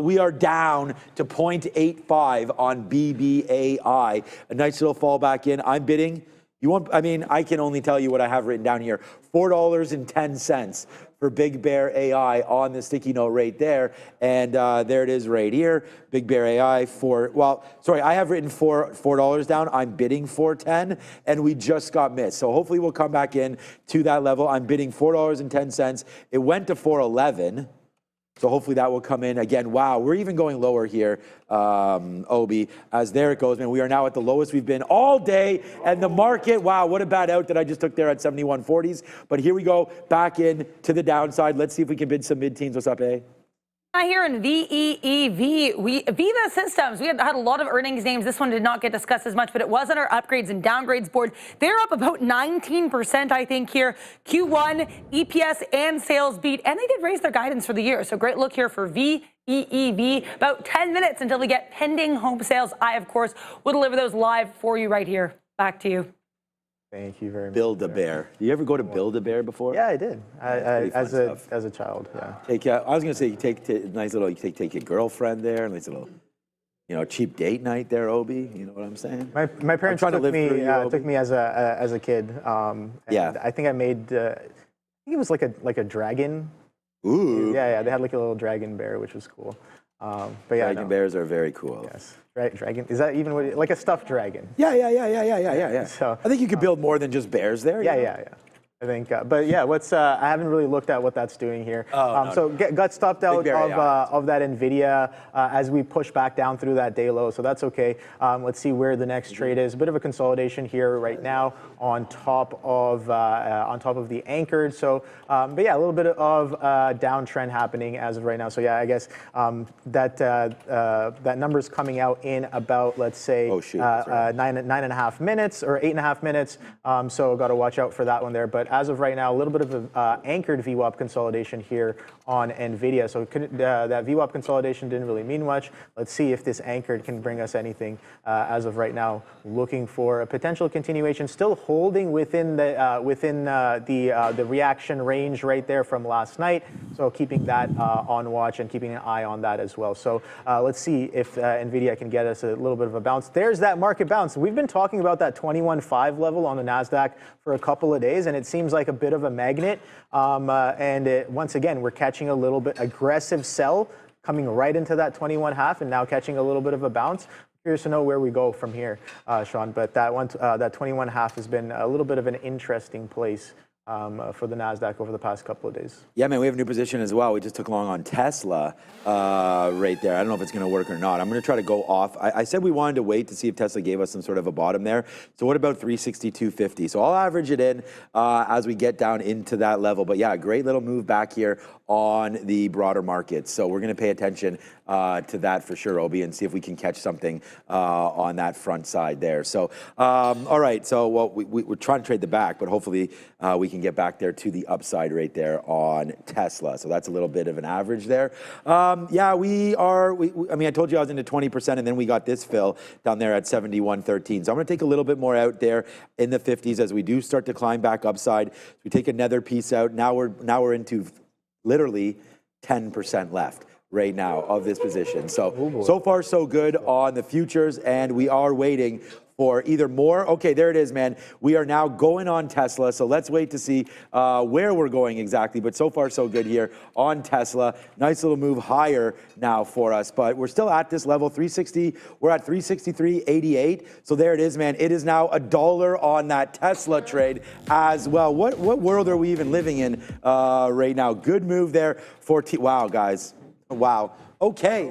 We are down to 0.85 on BBAI. A nice little fall back in. I'm bidding. You want? I mean, I can only tell you what I have written down here. $4.10 for Big Bear AI on the sticky note right there. And there it is right here. Big Bear AI I have written $4 down. I'm bidding $4.10, and we just got missed. So hopefully we'll come back in to that level. I'm bidding $4.10. It went to $4.11. So hopefully that will come in again. Wow, we're even going lower here, Obi, as there it goes, man. We are now at the lowest we've been all day, and the market, wow, what a bad out that I just took there at 71.40s. But here we go, back in to the downside. Let's see if we can bid some mid-teens. What's up, A? Here in VEEV, Viva Systems, we had a lot of earnings names. This one did not get discussed as much, but it was on our upgrades and downgrades board. They're up about 19%, I think, here. Q1, EPS and sales beat, and they did raise their guidance for the year. So great look here for VEEV. About 10 minutes until we get pending home sales. I, of course, will deliver those live for you right here. Back to you. Thank you very much. Build-A-Bear. Do you ever go to Build-A-Bear before? Yeah, I did. As a child, yeah. I was going to say, you take your girlfriend there, nice little, cheap date night there, Obi. You know what I'm saying? My parents took me as a kid. And I think I made, I think it was like a dragon. Ooh. Yeah, they had like a little dragon bear, which was cool. But yeah, dragon bears are very cool. Yes. Dragon, is that even like a stuffed dragon? Yeah. So I think you could build more than just bears there. Yeah. I think, but yeah, I haven't really looked at what that's doing here. So got stopped out of that Nvidia as we push back down through that day low. So that's okay. Let's see where the next trade is. A bit of a consolidation here right now on top of the anchored. So, but yeah, a little bit of downtrend happening as of right now. So yeah, I guess that number's coming out in about, let's say, 9.5 minutes or 8.5 minutes. So got to watch out for that one there. But as of right now, a little bit of an anchored VWAP consolidation here on Nvidia. So that VWAP consolidation didn't really mean much. Let's see if this anchored can bring us anything. As of right now, looking for a potential continuation, still holding within the reaction range right there from last night. So keeping that on watch and keeping an eye on that as well. So let's see if Nvidia can get us a little bit of a bounce. There's that market bounce. We've been talking about that 21.5 level on the NASDAQ for a couple of days, and it seems like a bit of a magnet. Once again, we're catching a little bit aggressive sell coming right into that 21.5 and now catching a little bit of a bounce. Curious to know where we go from here, Sean. But that 21.5 has been a little bit of an interesting place for the NASDAQ over the past couple of days. Yeah, man, we have a new position as well. We just took long on Tesla right there. I don't know if it's going to work or not. I'm going to try to go off. I said we wanted to wait to see if Tesla gave us some sort of a bottom there. So what about 362.50? So I'll average it in as we get down into that level. But yeah, great little move back here on the broader market. So we're going to pay attention to that for sure, Obi, and see if we can catch something on that front side there. So, all right. So we're trying to trade the back, but hopefully we can get back there to the upside right there on Tesla. So that's a little bit of an average there. Yeah, we are. I mean, I told you I was into 20%, and then we got this fill down there at 71.13. So I'm going to take a little bit more out there in the 50s as we do start to climb back upside. We take another piece out. Now we're into literally 10% left right now of this position. So far so good on the futures, and we are waiting for either more. Okay, there it is, man. We are now going on Tesla, so let's wait to see where we're going exactly. But so far so good here on Tesla. Nice little move higher now for us, but we're still at this level, 360. We're at 363.88. So there it is, man. It is now $1 on that Tesla trade as well. What world are we even living in right now? Good move there for wow, guys. Wow. Okay.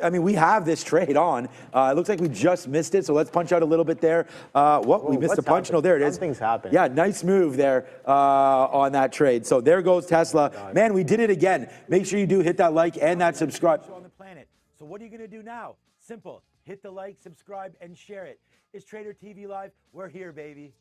I mean, we have this trade on. It looks like we just missed it, so let's punch out a little bit there. We missed a punch? No, there it is. Something's happened. Yeah, nice move there on that trade. So there goes Tesla. Man, we did it again. Make sure you do hit that like and that subscribe. On the planet. So what are you going to do now? Simple. Hit the like, subscribe, and share it. It's Trader TV Live. We're here, baby.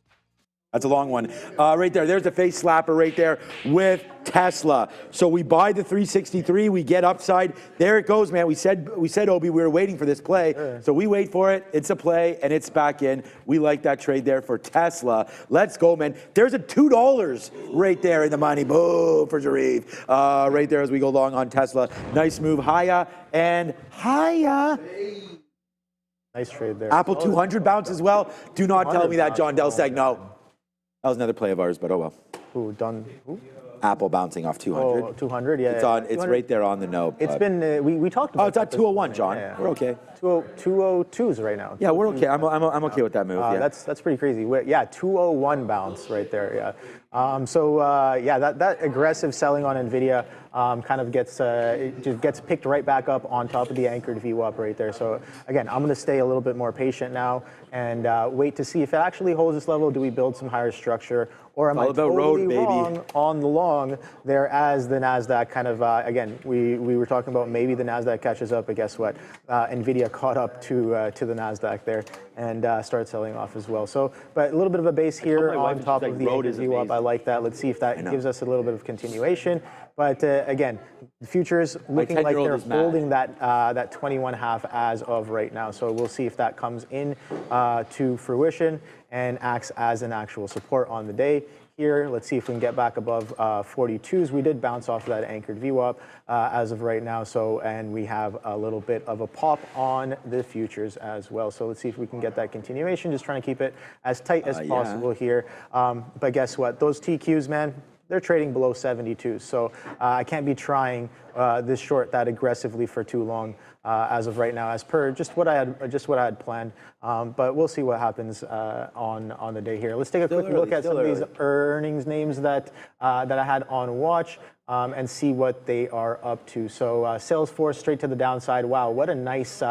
That's a long one. Right there. There's the face slapper right there with Tesla. So we buy the 363. We get upside. There it goes, man. We said, Obi, we were waiting for this play. So we wait for it. It's a play, and it's back in. We like that trade there for Tesla. Let's go, man. There's a $2 right there in the money. Boom for Sharif. Right there as we go long on Tesla. Nice move. Higher and higher. Nice trade there. Apple 200 bounce as well. Do not tell me that, John Delseg. No. That was another play of ours, but oh well. Who? Apple bouncing off 200. Oh, 200, yeah. It's on. It's right there on the note. It's been, we talked about it's at 201, John. Yeah. We're okay. 202s right now. Yeah, we're okay. I'm okay with that move. Yeah. That's pretty crazy. Yeah, 201 bounce right there. Yeah. That aggressive selling on Nvidia kind of gets it just gets picked right back up on top of the anchored VWAP right there. So again, I'm going to stay a little bit more patient now and wait to see if it actually holds this level. Do we build some higher structure, or am I totally wrong on the long there as the Nasdaq kind of again? We were talking about maybe the Nasdaq catches up, but guess what? Nvidia caught up to the Nasdaq there and started selling off as well. So, but a little bit of a base here on top of the anchored VWAP. I like that. Let's see if that gives us a little bit of continuation. But again, the futures looking like they're holding that 21.5 as of right now. So we'll see if that comes in to fruition and acts as an actual support on the day. Here, let's see if we can get back above 42s. We did bounce off of that anchored VWAP as of right now. So, and we have a little bit of a pop on the futures as well. So let's see if we can get that continuation. Just trying to keep it as tight as possible here. But guess what? Those TQs, man, they're trading below 72. So I can't be trying this short that aggressively for too long as of right now, as per just what I had planned. But we'll see what happens on the day here. Let's take a quick look at some of these earnings names that I had on watch and see what they are up to. So Salesforce straight to the downside. Wow, what a nice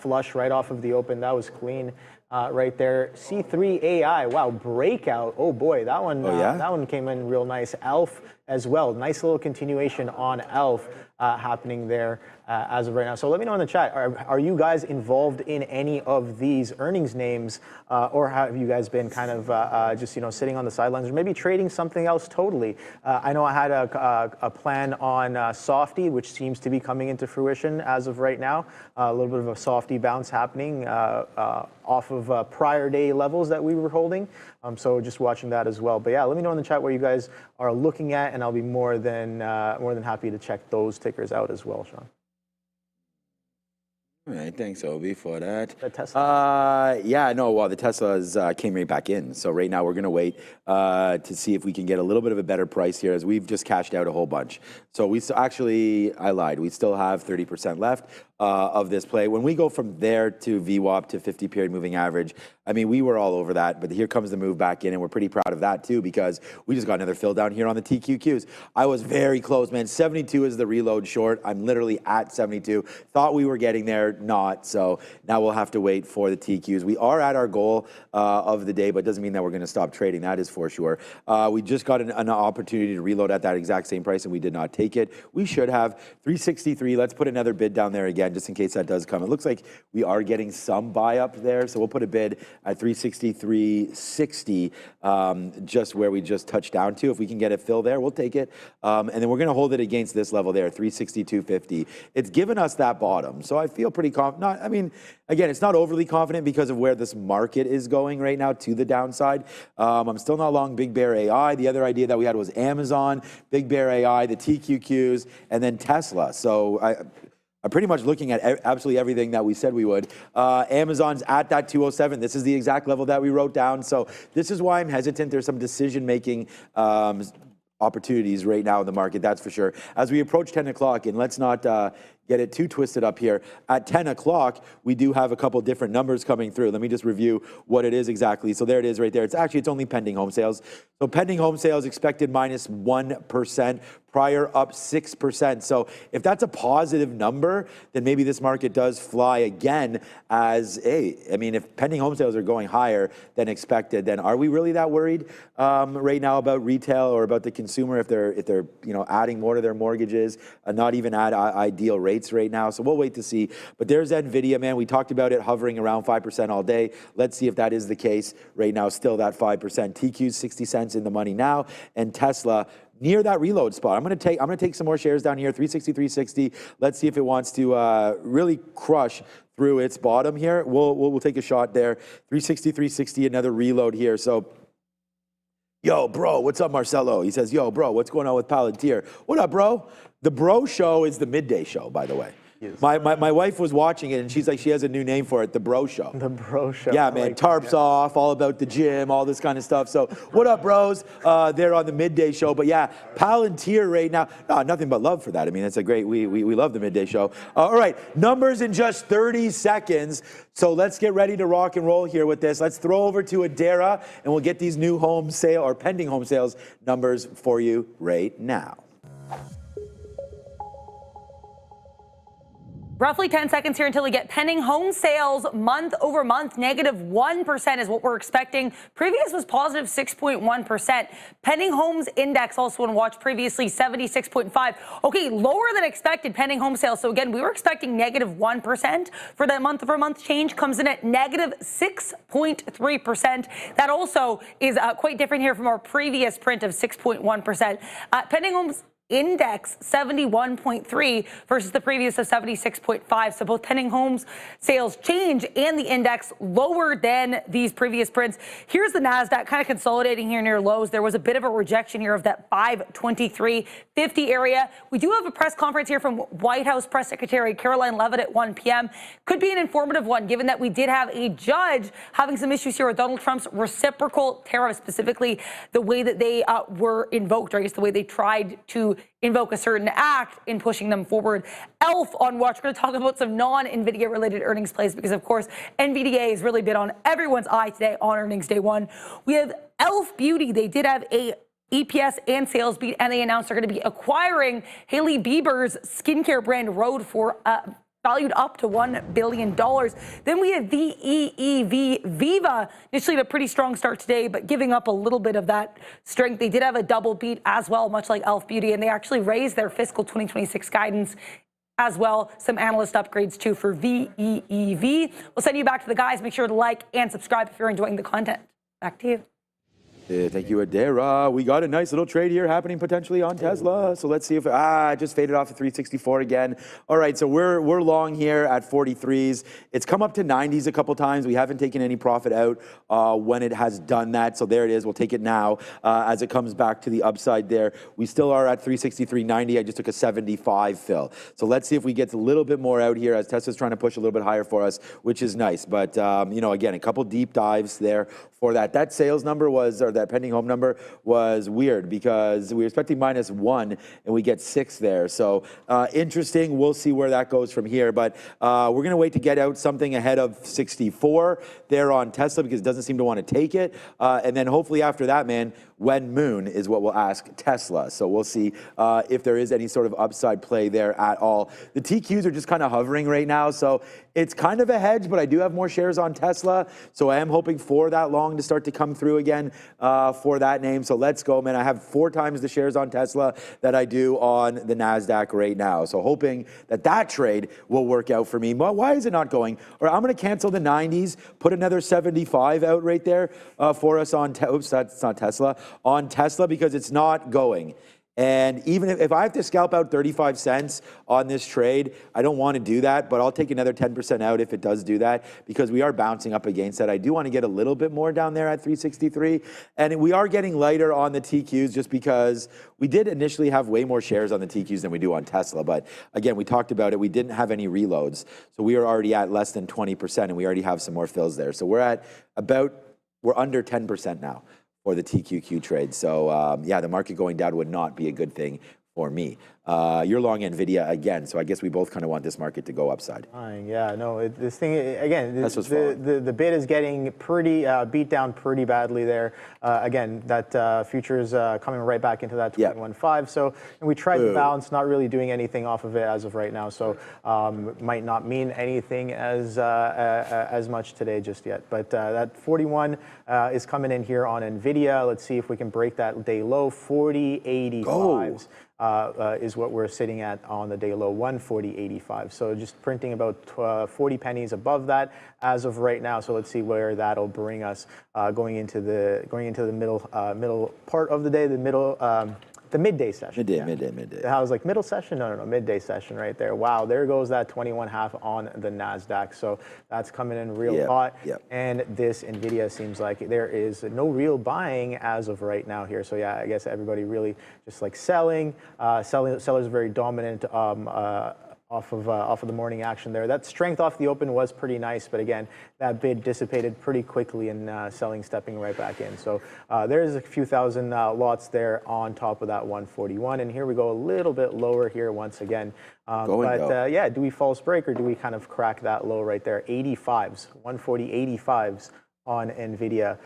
flush right off of the open. That was clean. Right there, C3 AI. Wow, breakout. Oh boy, that one. That one came in real nice. ELF as well. Nice little continuation on ELF happening there as of right now. So let me know in the chat. Are you guys involved in any of these earnings names, or have you guys been kind of just sitting on the sidelines, or maybe trading something else totally? I know I had a plan on Softy, which seems to be coming into fruition as of right now. A little bit of a Softy bounce happening off of prior day levels that we were holding. So just watching that as well. But yeah, let me know in the chat where you guys are looking at, and I'll be more than happy to check those tickers out as well, Sean. All right, thanks, Obi, for that. The Tesla. The Teslas came right back in. So right now we're going to wait to see if we can get a little bit of a better price here, as we've just cashed out a whole bunch. So we I lied. We still have 30% left of this play. When we go from there to VWAP to 50 period moving average, I mean, we were all over that, but here comes the move back in, and we're pretty proud of that too, because we just got another fill down here on the TQQs. I was very close, man. 72 is the reload short. I'm literally at 72. Thought we were getting there, not. So now we'll have to wait for the TQs. We are at our goal of the day, but it doesn't mean that we're going to stop trading. That is for sure. We just got an opportunity to reload at that exact same price, and we did not take it. We should have 363. Let's put another bid down there again, just in case that does come. It looks like we are getting some buy up there, so we'll put a bid at 363.60, just where we just touched down to. If we can get a fill there, we'll take it. And then we're going to hold it against this level there, 362.50. It's given us that bottom, so I feel pretty confident. I mean, again, it's not overly confident because of where this market is going right now to the downside. I'm still not long Big Bear AI. The other idea that we had was Amazon, Big Bear AI, the TQQs, and then Tesla. So I'm pretty much looking at absolutely everything that we said we would. Amazon's at that 207. This is the exact level that we wrote down. So this is why I'm hesitant. There's some decision-making opportunities right now in the market, that's for sure. As we approach 10 o'clock, and let's not get it too twisted up here. At 10 o'clock, we do have a couple different numbers coming through. Let me just review what it is exactly. So there it is right there. It's only pending home sales. So pending home sales expected minus 1%, prior up 6%. So if that's a positive number, then maybe this market does fly again as if pending home sales are going higher than expected, then are we really that worried right now about retail or about the consumer if they're adding more to their mortgages, not even at ideal rates? rates right now, so we'll wait to see. But there's Nvidia, man. We talked about it hovering around 5% all day. Let's see if that is the case right now. Still that 5%. TQ's 60 cents in the money now, and Tesla near that reload spot. I'm gonna take some more shares down here, 360, 360. Let's see if it wants to really crush through its bottom here. We'll take a shot there. 360, 360, another reload here. So, yo, bro, what's up, Marcelo? He says, yo, bro, what's going on with Palantir? What up, bro? The bro show is the midday show, by the way. Yes. My wife was watching it, and she's like, she has a new name for it, the bro show. The bro show. Yeah, man, tarps off, all about the gym, all this kind of stuff. So what up, bros? They're on the midday show. But yeah, Palantir right now, no, nothing but love for that. I mean, it's a great, we love the midday show. All right, numbers in just 30 seconds. So let's get ready to rock and roll here with this. Let's throw over to Adara, and we'll get these new home sale or pending home sales numbers for you right now. Roughly 10 seconds here until we get pending home sales month over month. -1% is what we're expecting. Previous was positive 6.1%. Pending homes index also want to watch previously 76.5. Okay, lower than expected pending home sales. So again, we were expecting -1% for that month over month change. Comes in at -6.3%. That also is quite different here from our previous print of 6.1%. Pending homes index 71.3 versus the previous of 76.5. So both pending homes sales change and the index lower than these previous prints. Here's the NASDAQ kind of consolidating here near lows. There was a bit of a rejection here of that 523.50 area. We do have a press conference here from White House Press Secretary Caroline Leavitt at 1 p.m. Could be an informative one, given that we did have a judge having some issues here with Donald Trump's reciprocal tariffs, specifically the way that they were invoked, or I guess the way they tried to invoke a certain act in pushing them forward. ELF on watch. We're going to talk about some non-NVIDIA related earnings plays because, of course, NVIDIA has really been on everyone's eye today on earnings day one. We have ELF Beauty. They did have a EPS and sales beat, and they announced they're going to be acquiring Hailey Bieber's skincare brand Rhode for valued up to $1 billion. Then we have VEEV Viva, initially had a pretty strong start today, but giving up a little bit of that strength. They did have a double beat as well, much like ELF Beauty, and they actually raised their fiscal 2026 guidance as well. Some analyst upgrades too for VEEV. We'll send you back to the guys. Make sure to like and subscribe if you're enjoying the content. Back to you. Thank you, Adara. We got a nice little trade here happening potentially on Tesla. So let's see if it just faded off to 364 again. All right, so we're long here at 43s. It's come up to 90s a couple times. We haven't taken any profit out when it has done that. So there it is. We'll take it now as it comes back to the upside there. We still are at 363.90. I just took a 75 fill. So let's see if we get a little bit more out here as Tesla's trying to push a little bit higher for us, which is nice. But you know, again, a couple deep dives there for that. That sales number was, or that pending home number was weird because we were expecting -1 and we get 6 there. So interesting. We'll see where that goes from here. But we're going to wait to get out something ahead of 64 there on Tesla because it doesn't seem to want to take it. And then hopefully after that, man, when moon is what we'll ask Tesla. So we'll see if there is any sort of upside play there at all. The TQs are just kind of hovering right now. So it's kind of a hedge, but I do have more shares on Tesla. So I am hoping for that long to start to come through again for that name. So let's go, man. I have 4 times the shares on Tesla that I do on the NASDAQ right now. So hoping that that trade will work out for me. Well, why is it not going? All right, I'm going to cancel the 90s, put another 75 out right there for us on, oops, that's not Tesla, on Tesla because it's not going. And even if I have to scalp out 35 cents on this trade, I don't want to do that, but I'll take another 10% out if it does do that because we are bouncing up against that. I do want to get a little bit more down there at 363. And we are getting lighter on the TQs just because we did initially have way more shares on the TQs than we do on Tesla. But again, we talked about it. We didn't have any reloads. So we are already at less than 20% and we already have some more fills there. So we're at we're under 10% now for the TQQ trade. So yeah, the market going down would not be a good thing for me. You're long Nvidia again, so I guess we both kind of want this market to go upside. Yeah, no, this thing again. The bid is getting pretty beat down pretty badly there. Again, that future is coming right back into that 21.5. So and we tried to balance, not really doing anything off of it as of right now. So might not mean anything as much today just yet. But that 41 is coming in here on Nvidia. Let's see if we can break that day low 40.85s. is what we're sitting at on the day low, 140.85. So just printing about 40 pennies above that as of right now. So let's see where that'll bring us going into the middle part of the day, the midday session. Midday. I was like, middle session? No, midday session right there. Wow, there goes that 21.5 on the NASDAQ. So that's coming in real hot. And this Nvidia seems like there is no real buying as of right now here. So yeah, I guess everybody really just like selling. Sellers are very dominant off of the morning action there. That strength off the open was pretty nice, but again, that bid dissipated pretty quickly and selling stepping right back in. So there's a few thousand lots there on top of that 141. And here we go a little bit lower here once again. Yeah, do we false break or do we kind of crack that low right there? 85s, 140.85s on Nvidia.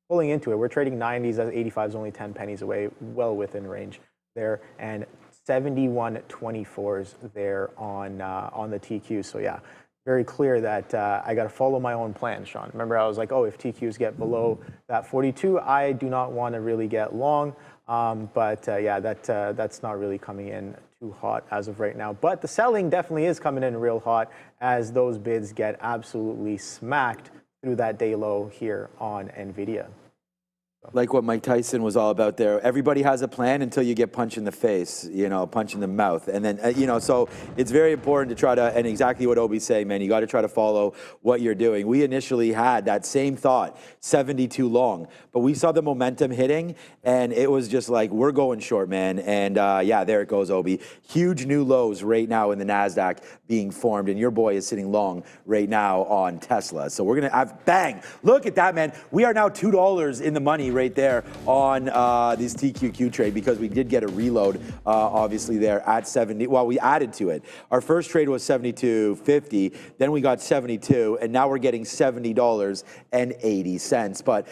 Pulling into it, we're trading 90s, that 85s only 10 pennies away, well within range there. And 71.24s there on the TQ. So yeah, very clear that I got to follow my own plan, Sean. Remember, I was like, oh, if TQs get below that 42, I do not want to really get long. Yeah, that's not really coming in too hot as of right now. But the selling definitely is coming in real hot as those bids get absolutely smacked through that day low here on Nvidia. Like what Mike Tyson was all about there. Everybody has a plan until you get punched in the face, punch in the mouth. And then, so it's very important to try to, and exactly what Obi's saying, man, you got to try to follow what you're doing. We initially had that same thought, 72 long, but we saw the momentum hitting and it was just like, we're going short, man. And yeah, there it goes, Obi. Huge new lows right now in the NASDAQ being formed. And your boy is sitting long right now on Tesla. So we're going to have, bang, look at that, man. We are now $2 in the money right there on this TQQ trade because we did get a reload, obviously there at 70. Well, we added to it. Our first trade was 72.50, then we got 72, and now we're getting $70.80. But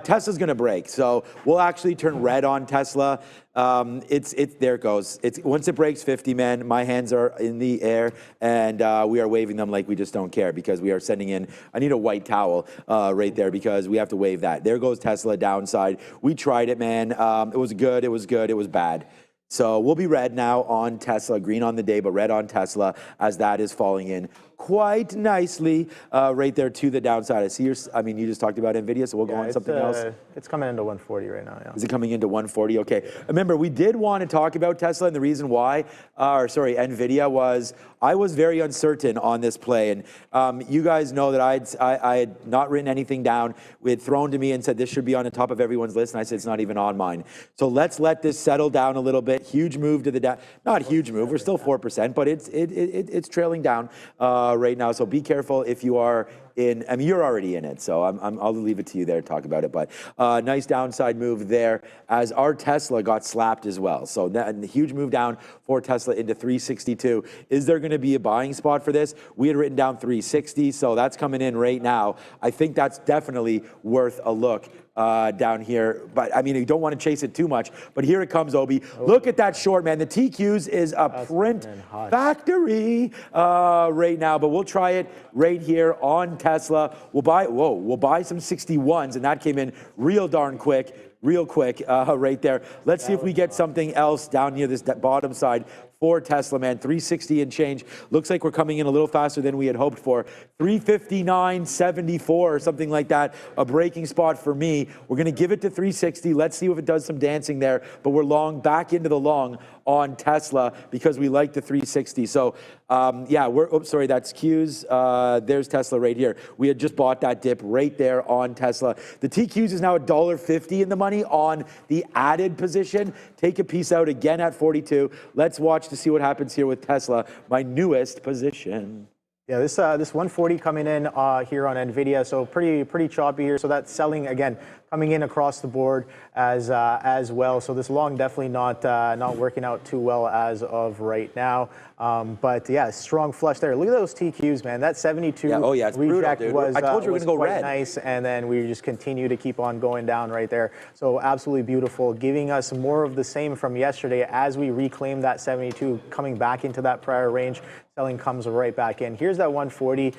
Tesla's going to break, so we'll actually turn red on Tesla. There it goes. Once it breaks 50, man, my hands are in the air and we are waving them like we just don't care because we are sending in, I need a white towel right there because we have to wave that. There goes Tesla downside. We tried it, man. It was good. It was good. It was bad. So we'll be red now on Tesla, green on the day, but red on Tesla as that is falling in quite nicely right there to the downside. I see you just talked about Nvidia, so we'll go on something else. It's coming into 140 right now, yeah. Is it coming into 140? Okay. Remember, we did want to talk about Tesla, and the reason why, Nvidia was, I was very uncertain on this play, and you guys know that I had not written anything down. We had thrown to me and said this should be on the top of everyone's list, and I said it's not even on mine. So let's let this settle down a little bit. Huge move to the down, not huge move. We're still 4%, but it's trailing down right now. So be careful if you are in. I mean, you're already in it, so I'll leave it to you there to talk about it. But nice downside move there as our Tesla got slapped as well. So a huge move down for Tesla into 362. Is there going to be a buying spot for this? We had written down 360, so that's coming in right now. I think that's definitely worth a look. Down here, but I mean, you don't want to chase it too much, but here it comes, Obi. Look at that short, man. The TQs is a print factory right now, but we'll try it right here on Tesla. We'll buy some 61s, and that came in real darn quick, right there. Let's see if we get something else down near this bottom side for Tesla, man. 360 and change. Looks like we're coming in a little faster than we had hoped for. 359.74 or something like that. A breaking spot for me. We're going to give it to 360. Let's see if it does some dancing there. But we're long, back into the long on Tesla because we like the 360. So yeah, that's Qs. There's Tesla right here. We had just bought that dip right there on Tesla. The TQs is now $1.50 in the money on the added position. Take a piece out again at 42. Let's watch to see what happens here with Tesla, my newest position. Yeah, this 140 coming in here on Nvidia, so pretty choppy here. So that's selling again, coming in across the board as well. So this long definitely not working out too well as of right now. But yeah, strong flush there. Look at those TQs, man. That 72 it's reject brutal, was I told you we're gonna go quite red. nice, and then we just continue to keep on going down right there. So absolutely beautiful, giving us more of the same from yesterday as we reclaim that 72, coming back into that prior range. Selling comes right back in. Here's that 140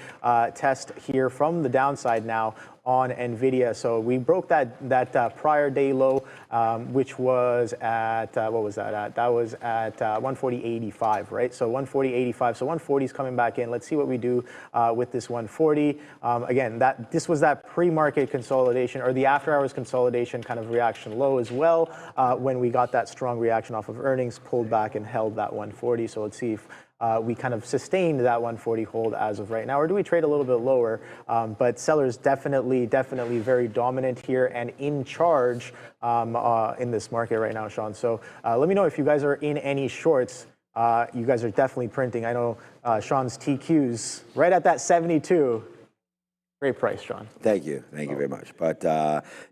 test here from the downside now on Nvidia. So we broke that prior day low, which was at what was that at? That was at 140.85, right? So 140.85. So 140 is coming back in. Let's see what we do with this 140. Again, this was that pre-market consolidation or the after-hours consolidation kind of reaction low as well. When we got that strong reaction off of earnings, pulled back and held that 140. So let's see if we kind of sustained that 140 hold as of right now, or do we trade a little bit lower? But sellers definitely very dominant here and in charge in this market right now, Sean. So let me know if you guys are in any shorts. You guys are definitely printing. I know Sean's TQs right at that 72. Great price, Sean. Thank you very much. But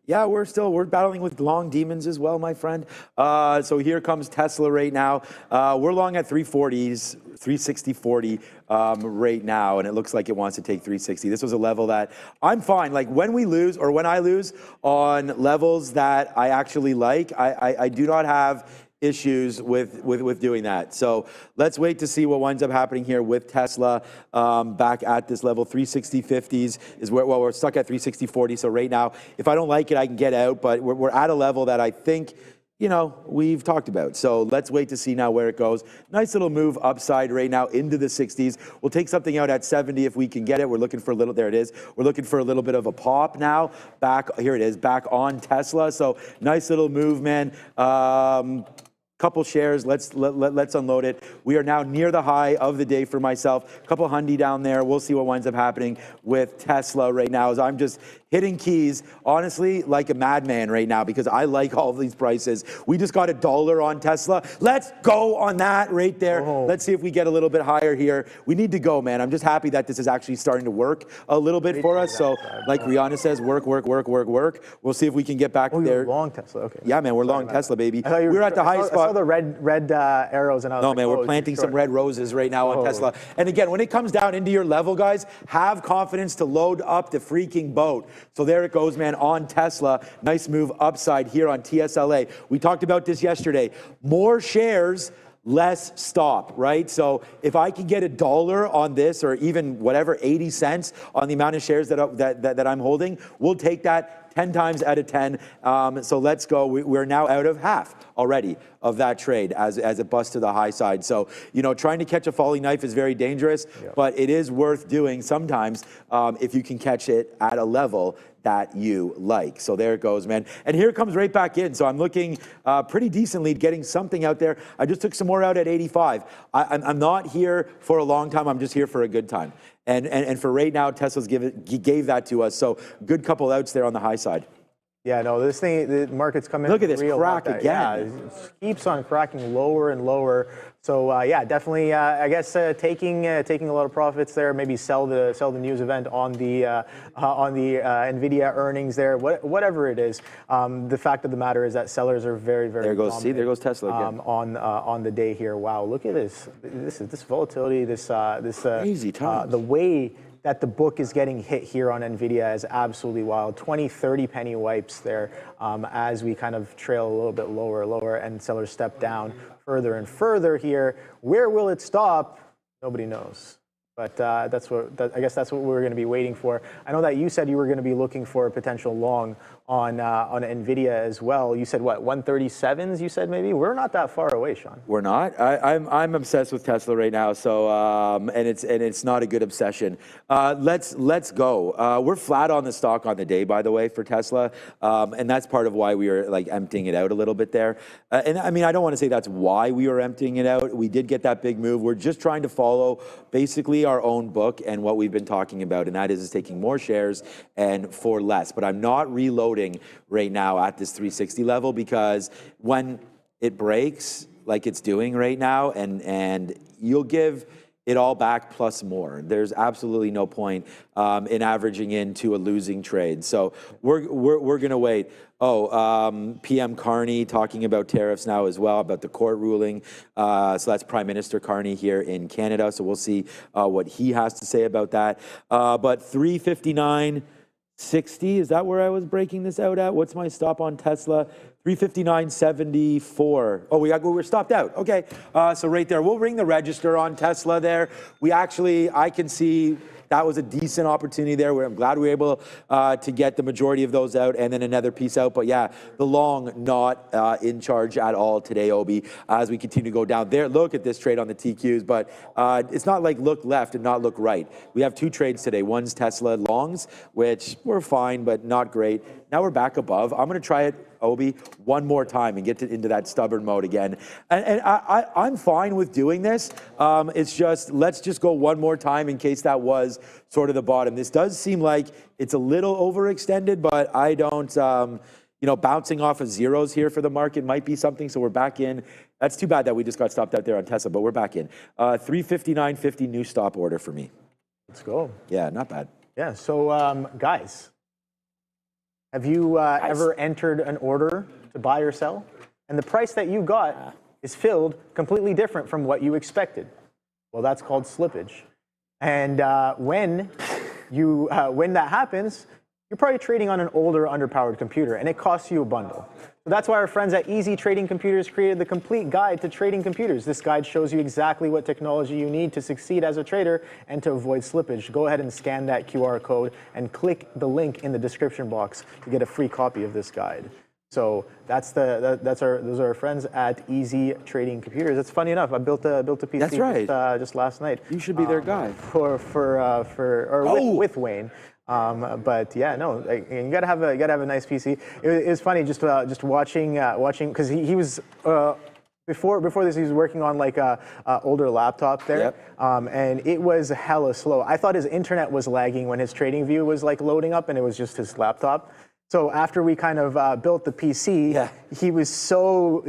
yeah, we're battling with long demons as well, my friend. So here comes Tesla right now. We're long at 340s, 360.40 right now, and it looks like it wants to take 360. This was a level that I'm fine. Like when we lose or when I lose on levels that I actually like, I do not have issues with doing that. So let's wait to see what winds up happening here with Tesla back at this level. 360.50s is where, well, we're stuck at 360.40. So right now, if I don't like it, I can get out, but we're at a level that I think, you know, we've talked about. So let's wait to see now where it goes. Nice little move upside right now into the 60s. We'll take something out at 70 if we can get it. We're looking for a little, there it is. We're looking for a little bit of a pop now. Back, here it is, back on Tesla. So nice little move, man. Couple shares, let's unload it. We are now near the high of the day for myself. Couple hundy down there. We'll see what winds up happening with Tesla right now as I'm just hitting keys, honestly, like a madman right now because I like all of these prices. We just got $1 on Tesla. Let's go on that right there. Oh. Let's see if we get a little bit higher here. We need to go, man. I'm just happy that this is actually starting to work a little bit for us. So like Rihanna says, work. We'll see if we can get back there. You're long Tesla, okay. Yeah, man, we're long Tesla, baby. We're at the high spot. I saw the red arrows and I was no, like, man, we're planting some red roses right now on Tesla. And again, when it comes down into your level, guys, have confidence to load up the freaking boat. So there it goes, man, on Tesla. Nice move upside here on TSLA. We talked about this yesterday. More shares, less stop, right? So if I can get $1 on this or even whatever, 80 cents on the amount of shares that I'm holding, we'll take that 10 times out of 10. So let's go. We're now out of half already of that trade as it busts to the high side. So, you know, trying to catch a falling knife is very dangerous, but it is worth doing sometimes if you can catch it at a level that you like. So there it goes, man. And here it comes right back in. So I'm looking pretty decently, getting something out there. I just took some more out at 85. I'm not here for a long time. I'm just here for a good time. And for right now, Tesla's gave that to us. So good couple outs there on the high side. Yeah, no, this thing, the market's coming. Look at this crack again. Yeah, it keeps on cracking lower and lower. So yeah, definitely, I guess taking a lot of profits there. Maybe sell the news event on the Nvidia earnings there. Whatever it is, the fact of the matter is that sellers are very there goes. See, there goes Tesla again. On the day here. Wow, look at this. This volatility. This crazy times. The way that the book is getting hit here on Nvidia is absolutely wild. 20-30 penny wipes there as we kind of trail a little bit lower, and sellers step down further and further here. Where will it stop? Nobody knows. But I guess that's what we're going to be waiting for. I know that you said you were going to be looking for a potential long on Nvidia as well. You said what, 137s? You said maybe we're not that far away, Sean. We're not. I'm obsessed with Tesla right now. So and it's not a good obsession. Let's go. We're flat on the stock on the day, by the way, for Tesla, and that's part of why we are like emptying it out a little bit there. And I mean, I don't want to say that's why we are emptying it out. We did get that big move. We're just trying to follow basically our own book and what we've been talking about, and that is taking more shares and for less. But I'm not reloading right now at this 360 level because when it breaks like it's doing right now, and you'll give it all back plus more. There's absolutely no point in averaging into a losing trade. So we're gonna wait. PM Carney talking about tariffs now as well, about the court ruling. So that's Prime Minister Carney here in Canada. So we'll see what he has to say about that. But 359.60, is that where I was breaking this out at? What's my stop on Tesla? 359.74. Oh, we're stopped out. Okay, so right there. We'll ring the register on Tesla there. I can see that was a decent opportunity there where I'm glad we were able to get the majority of those out and then another piece out. But yeah, the long not in charge at all today, Obi, as we continue to go down there. Look at this trade on the TQs, but it's not like look left and not look right. We have two trades today. One's Tesla longs, which were fine, but not great. Now we're back above. I'm going to try it, Obi, one more time and get into that stubborn mode again. And I'm fine with doing this. It's just, let's just go one more time in case that was sort of the bottom. This does seem like it's a little overextended, but I don't, you know, bouncing off of zeros here for the market might be something. So we're back in. That's too bad that we just got stopped out there on Tesla, but we're back in. 359.50 new stop order for me. Let's go. Yeah, not bad. Yeah, so guys, have you ever entered an order to buy or sell? And the price that you got is filled completely different from what you expected. Well, that's called slippage. And when that happens, you're probably trading on an older, underpowered computer, and it costs you a bundle. So that's why our friends at Easy Trading Computers created the complete guide to trading computers. This guide shows you exactly what technology you need to succeed as a trader and to avoid slippage. Go ahead and scan that QR code and click the link in the description box to get a free copy of this guide. So those are our friends at Easy Trading Computers. It's funny enough, I built a PC. That's right. Just last night. You should be their guy. With Wayne. But yeah, no, you gotta have a nice PC. It was funny just watching because he was before this he was working on like a older laptop there, and it was hella slow. I thought his internet was lagging when his trading view was like loading up, and it was just his laptop. So after we kind of built the PC, he was so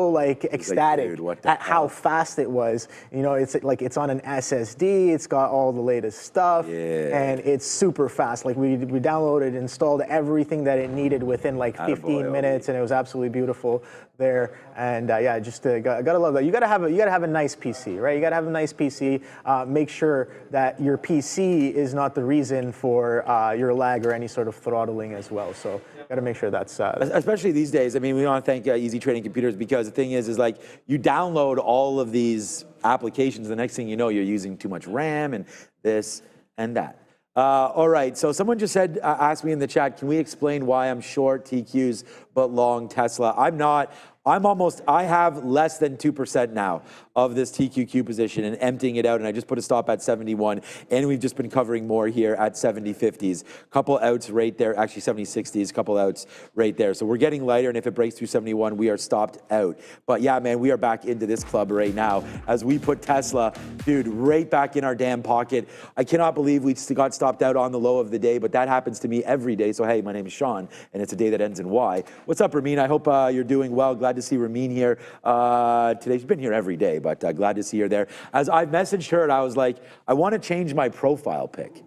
like ecstatic at how fast it was. You know, it's like it's on an SSD. It's got all the latest stuff, and it's super fast. Like we downloaded, installed everything that it needed within like 15 minutes, and it was absolutely beautiful there. And yeah, just gotta love that. You gotta have a nice PC, right? You gotta have a nice PC. Make sure that your PC is not the reason for your lag or any sort of throttling as well. So got to make sure that's especially these days. I mean, we want to thank Easy Trading Computers because the thing is like you download all of these applications. The next thing you know, you're using too much RAM and this and that. All right. So someone just said, asked me in the chat, can we explain why I'm short TQs but long Tesla? I'm not. I have less than 2% now of this TQQ position and emptying it out. And I just put a stop at 71. And we've just been covering more here at 70.50s. Couple outs right there, actually 70.60s, couple outs right there. So we're getting lighter. And if it breaks through 71, we are stopped out. But yeah, man, we are back into this club right now as we put Tesla, dude, right back in our damn pocket. I cannot believe we got stopped out on the low of the day, but that happens to me every day. So hey, my name is Sean, and it's a day that ends in Y. What's up, Ramin? I hope you're doing well. Glad to see Ramin here today. She's been here every day, but glad to see her there. As I messaged her, and I was like, I want to change my profile pic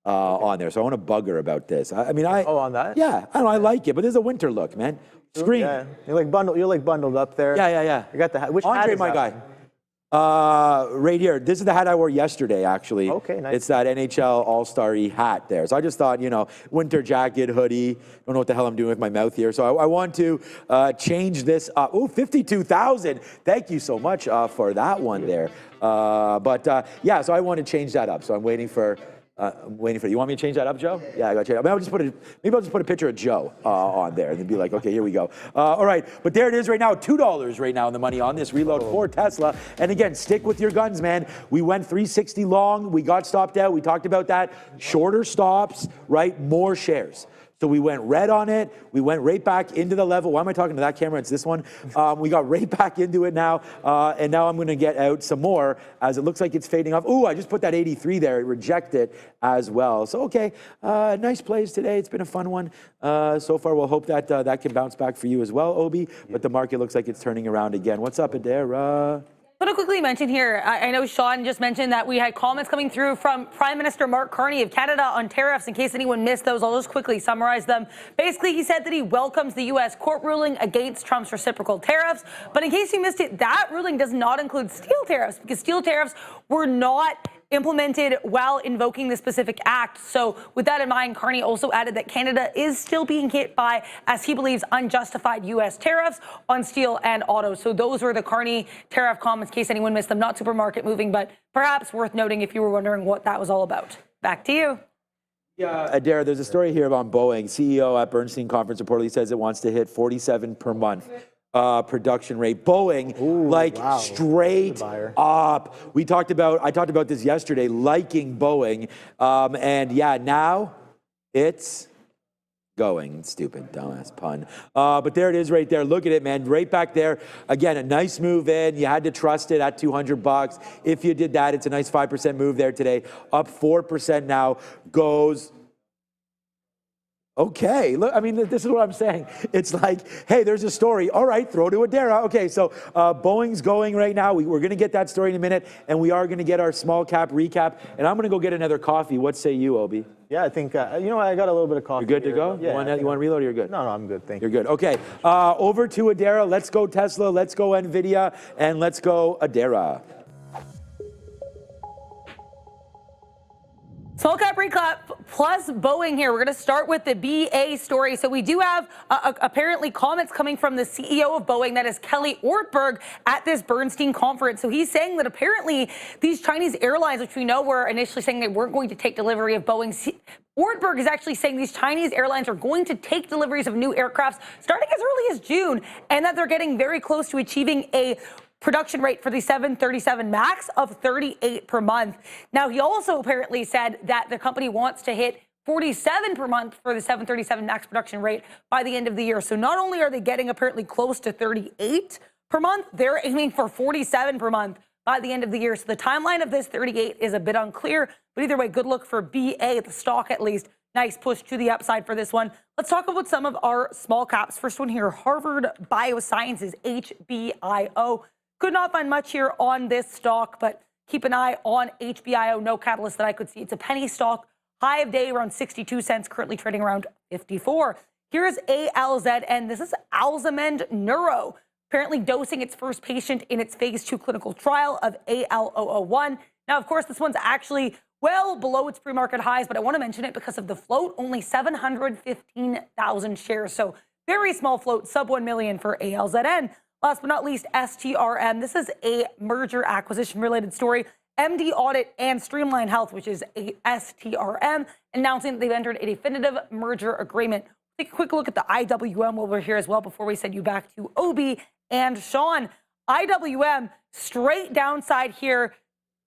on there, so I want to bug her about this. I mean, on that? Yeah, I don't know, I like it, but there's a winter look, man. Screen. Yeah, you're like bundled up there. Yeah. You got the hat. Which Andre, hat is my that guy. one? Right here. This is the hat I wore yesterday, actually. Okay, nice. It's that NHL All-Star-y hat there. So I just thought, you know, winter jacket, hoodie. Don't know what the hell I'm doing with my mouth here. So I want to change this up. Ooh, 52,000. Thank you so much for that one there. Yeah, so I want to change that up. So I'm waiting for... You want me to change that up, Joe? Yeah, I got to change it up. Maybe I'll just put a picture of Joe on there and then be like, okay, here we go. All right, but there it is right now, $2 right now in the money on this reload for Tesla. And again, stick with your guns, man. We went 360 long. We got stopped out. We talked about that. Shorter stops, right? More shares. So we went red on it. We went right back into the level. Why am I talking to that camera? It's this one. We got right back into it now. And now I'm going to get out some more as it looks like it's fading off. Ooh, I just put that 83 there. It rejected as well. So, okay, nice plays today. It's been a fun one. So far, we'll hope that that can bounce back for you as well, Obi. But the market looks like it's turning around again. What's up, Adara? I want to quickly mention here, I know Sean just mentioned that we had comments coming through from Prime Minister Mark Carney of Canada on tariffs. In case anyone missed those, I'll just quickly summarize them. Basically, he said that he welcomes the U.S. court ruling against Trump's reciprocal tariffs. But in case you missed it, that ruling does not include steel tariffs because steel tariffs were not implemented while invoking the specific act. So with that in mind, Carney also added that Canada is still being hit by, as he believes, unjustified U.S. tariffs on steel and auto. So those were the Carney tariff comments, in case anyone missed them. Not super market moving, but perhaps worth noting if you were wondering what that was all about. Back to you. Yeah, Adara, there's a story here about Boeing. CEO at Bernstein conference reportedly says it wants to hit 47 per month production rate. Boeing, straight up. I talked about this yesterday, liking Boeing. And yeah, now it's going. Stupid, dumbass pun. But there it is right there. Look at it, man. Right back there. Again, a nice move in. You had to trust it at $200. If you did that, it's a nice 5% move there today. Up 4% now. Goes. Okay, look, I mean, this is what I'm saying. It's like, hey, there's a story. All right, throw to Adara. Okay, so Boeing's going right now. We're going to get that story in a minute, and we are going to get our small cap recap. And I'm going to go get another coffee. What say you, Obi? Yeah, I think, I got a little bit of coffee. You're good to go? Yeah. You want to reload or you're good? No, I'm good, thank you. You're good. Okay, over to Adara. Let's go Tesla, let's go Nvidia, and let's go Adara. Small cap recap plus Boeing here. We're going to start with the BA story. So we do have apparently comments coming from the CEO of Boeing, that is Kelly Ortberg, at this Bernstein conference. So he's saying that apparently these Chinese airlines, which we know were initially saying they weren't going to take delivery of Boeing, Ortberg is actually saying these Chinese airlines are going to take deliveries of new aircrafts starting as early as June, and that they're getting very close to achieving a production rate for the 737 MAX of 38 per month. Now, he also apparently said that the company wants to hit 47 per month for the 737 MAX production rate by the end of the year. So not only are they getting apparently close to 38 per month, they're aiming for 47 per month by the end of the year. So the timeline of this 38 is a bit unclear, but either way, good look for BA, the stock at least. Nice push to the upside for this one. Let's talk about some of our small caps. First one here, Harvard Biosciences, HBIO. Could not find much here on this stock, but keep an eye on HBIO. No catalyst that I could see. It's a penny stock. High of day around 62 cents, currently trading around 54. Here's ALZ, and this is Alzamend Neuro, apparently dosing its first patient in its phase 2 clinical trial of AL001. Now, of course, this one's actually well below its pre-market highs, but I want to mention it because of the float, only 715,000 shares. So very small float, sub 1 million for ALZN. Last but not least, STRM. This is a merger acquisition related story. MD Audit and Streamline Health, which is a STRM, announcing that they've entered a definitive merger agreement. Take a quick look at the IWM while we're here as well before we send you back to Obi and Sean. IWM, straight downside here.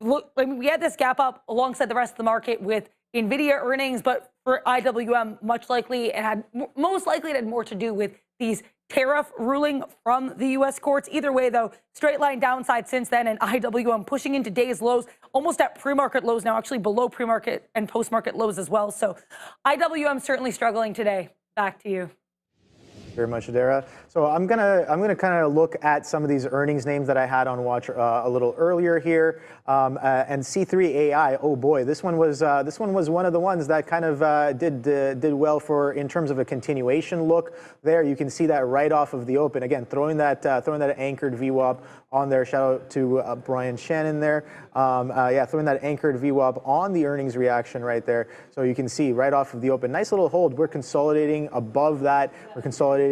Look, I mean, we had this gap up alongside the rest of the market with Nvidia earnings, but for IWM, most likely it had more to do with these tariff ruling from the U.S. courts. Either way, though, straight line downside since then, and IWM pushing into day's lows, almost at pre-market lows now, actually below pre-market and post-market lows as well. So IWM certainly struggling today. Back to you. Very much, Adara. So I'm gonna kind of look at some of these earnings names that I had on watch a little earlier here, and C3 AI. Oh boy, this one was one of the ones that kind of did well for in terms of a continuation look. There, you can see that right off of the open. Again, throwing that anchored VWAP on there. Shout out to Brian Shannon there. Yeah, throwing that anchored VWAP on the earnings reaction right there. So you can see right off of the open, nice little hold. We're consolidating above that. We're consolidating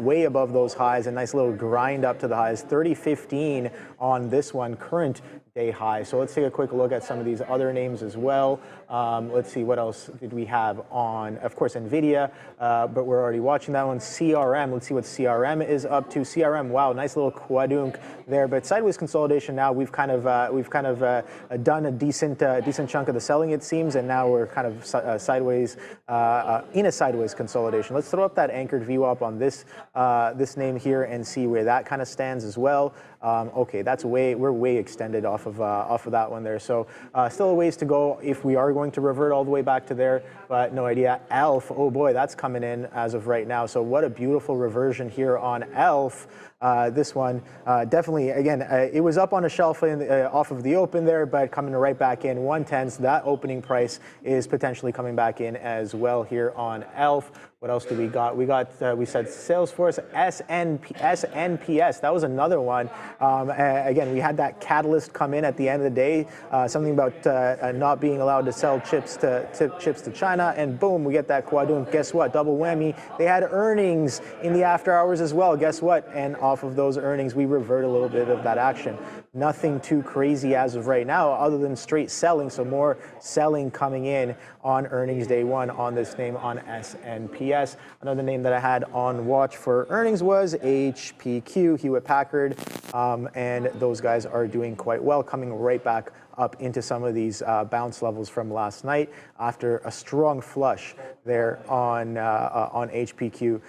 way above those highs. A nice little grind up to the highs. 30.15 on this one, current day high. So let's take a quick look at some of these other names as well. Let's see, what else did we have on? Of course, Nvidia, but we're already watching that one. CRM, let's see what CRM is up to. CRM, wow, nice little quadunk there, but sideways consolidation now. We've kind of done a decent chunk of the selling, it seems, and now we're kind of sideways in a sideways consolidation. Let's throw up that anchored VWAP on this name here and see where that kind of stands as well. Okay, we're way extended off of that one there. So still a ways to go if we are going to revert all the way back to there, but no idea. ELF, oh boy, that's coming in as of right now. So what a beautiful reversion here on ELF. This one definitely, again, it was up on a shelf off of the open there, but coming right back in 110. So that opening price is potentially coming back in as well here on ELF. What else do we got? We said Salesforce, SNPS. That was another one. Again, we had that catalyst come in at the end of the day, something about not being allowed to sell chips to China, and boom, we get that quadroon. Guess what? Double whammy. They had earnings in the after hours as well. Guess what? And off of those earnings, we revert a little bit of that action. Nothing too crazy as of right now, other than straight selling. So more selling coming in on earnings day one on this name on SNPS. Another name that I had on watch for earnings was HPQ, Hewlett Packard, and those guys are doing quite well, coming right back up into some of these bounce levels from last night after a strong flush there on HPQ.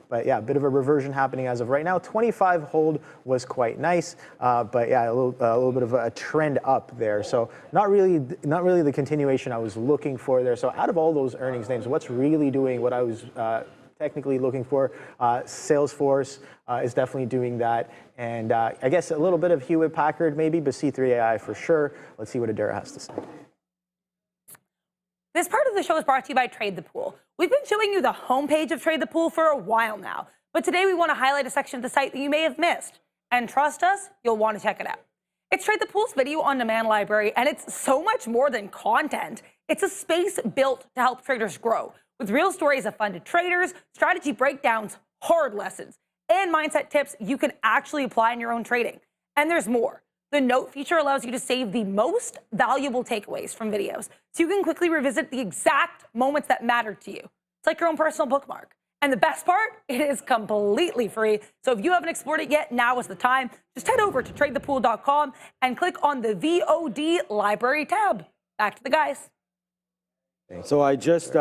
But yeah, a bit of a reversion happening as of right now. 25 hold was quite nice, but yeah, a little bit of a trend up there. So not really the continuation I was looking for there. So out of all those earnings names, what's really doing what I was technically looking for? Salesforce is definitely doing that. And I guess a little bit of Hewlett Packard maybe, but C3AI for sure. Let's see what Adara has to say. This part of the show is brought to you by Trade the Pool. We've been showing you the homepage of Trade the Pool for a while now, but today we want to highlight a section of the site that you may have missed. And trust us, you'll want to check it out. It's Trade the Pool's video on demand library, and it's so much more than content. It's a space built to help traders grow, with real stories of funded traders, strategy breakdowns, hard lessons, and mindset tips you can actually apply in your own trading. And there's more. The note feature allows you to save the most valuable takeaways from videos, so you can quickly revisit the exact moments that matter to you. It's like your own personal bookmark. And the best part, it is completely free. So if you haven't explored it yet, now is the time. Just head over to tradethepool.com and click on the VOD library tab. Back to the guys. So I just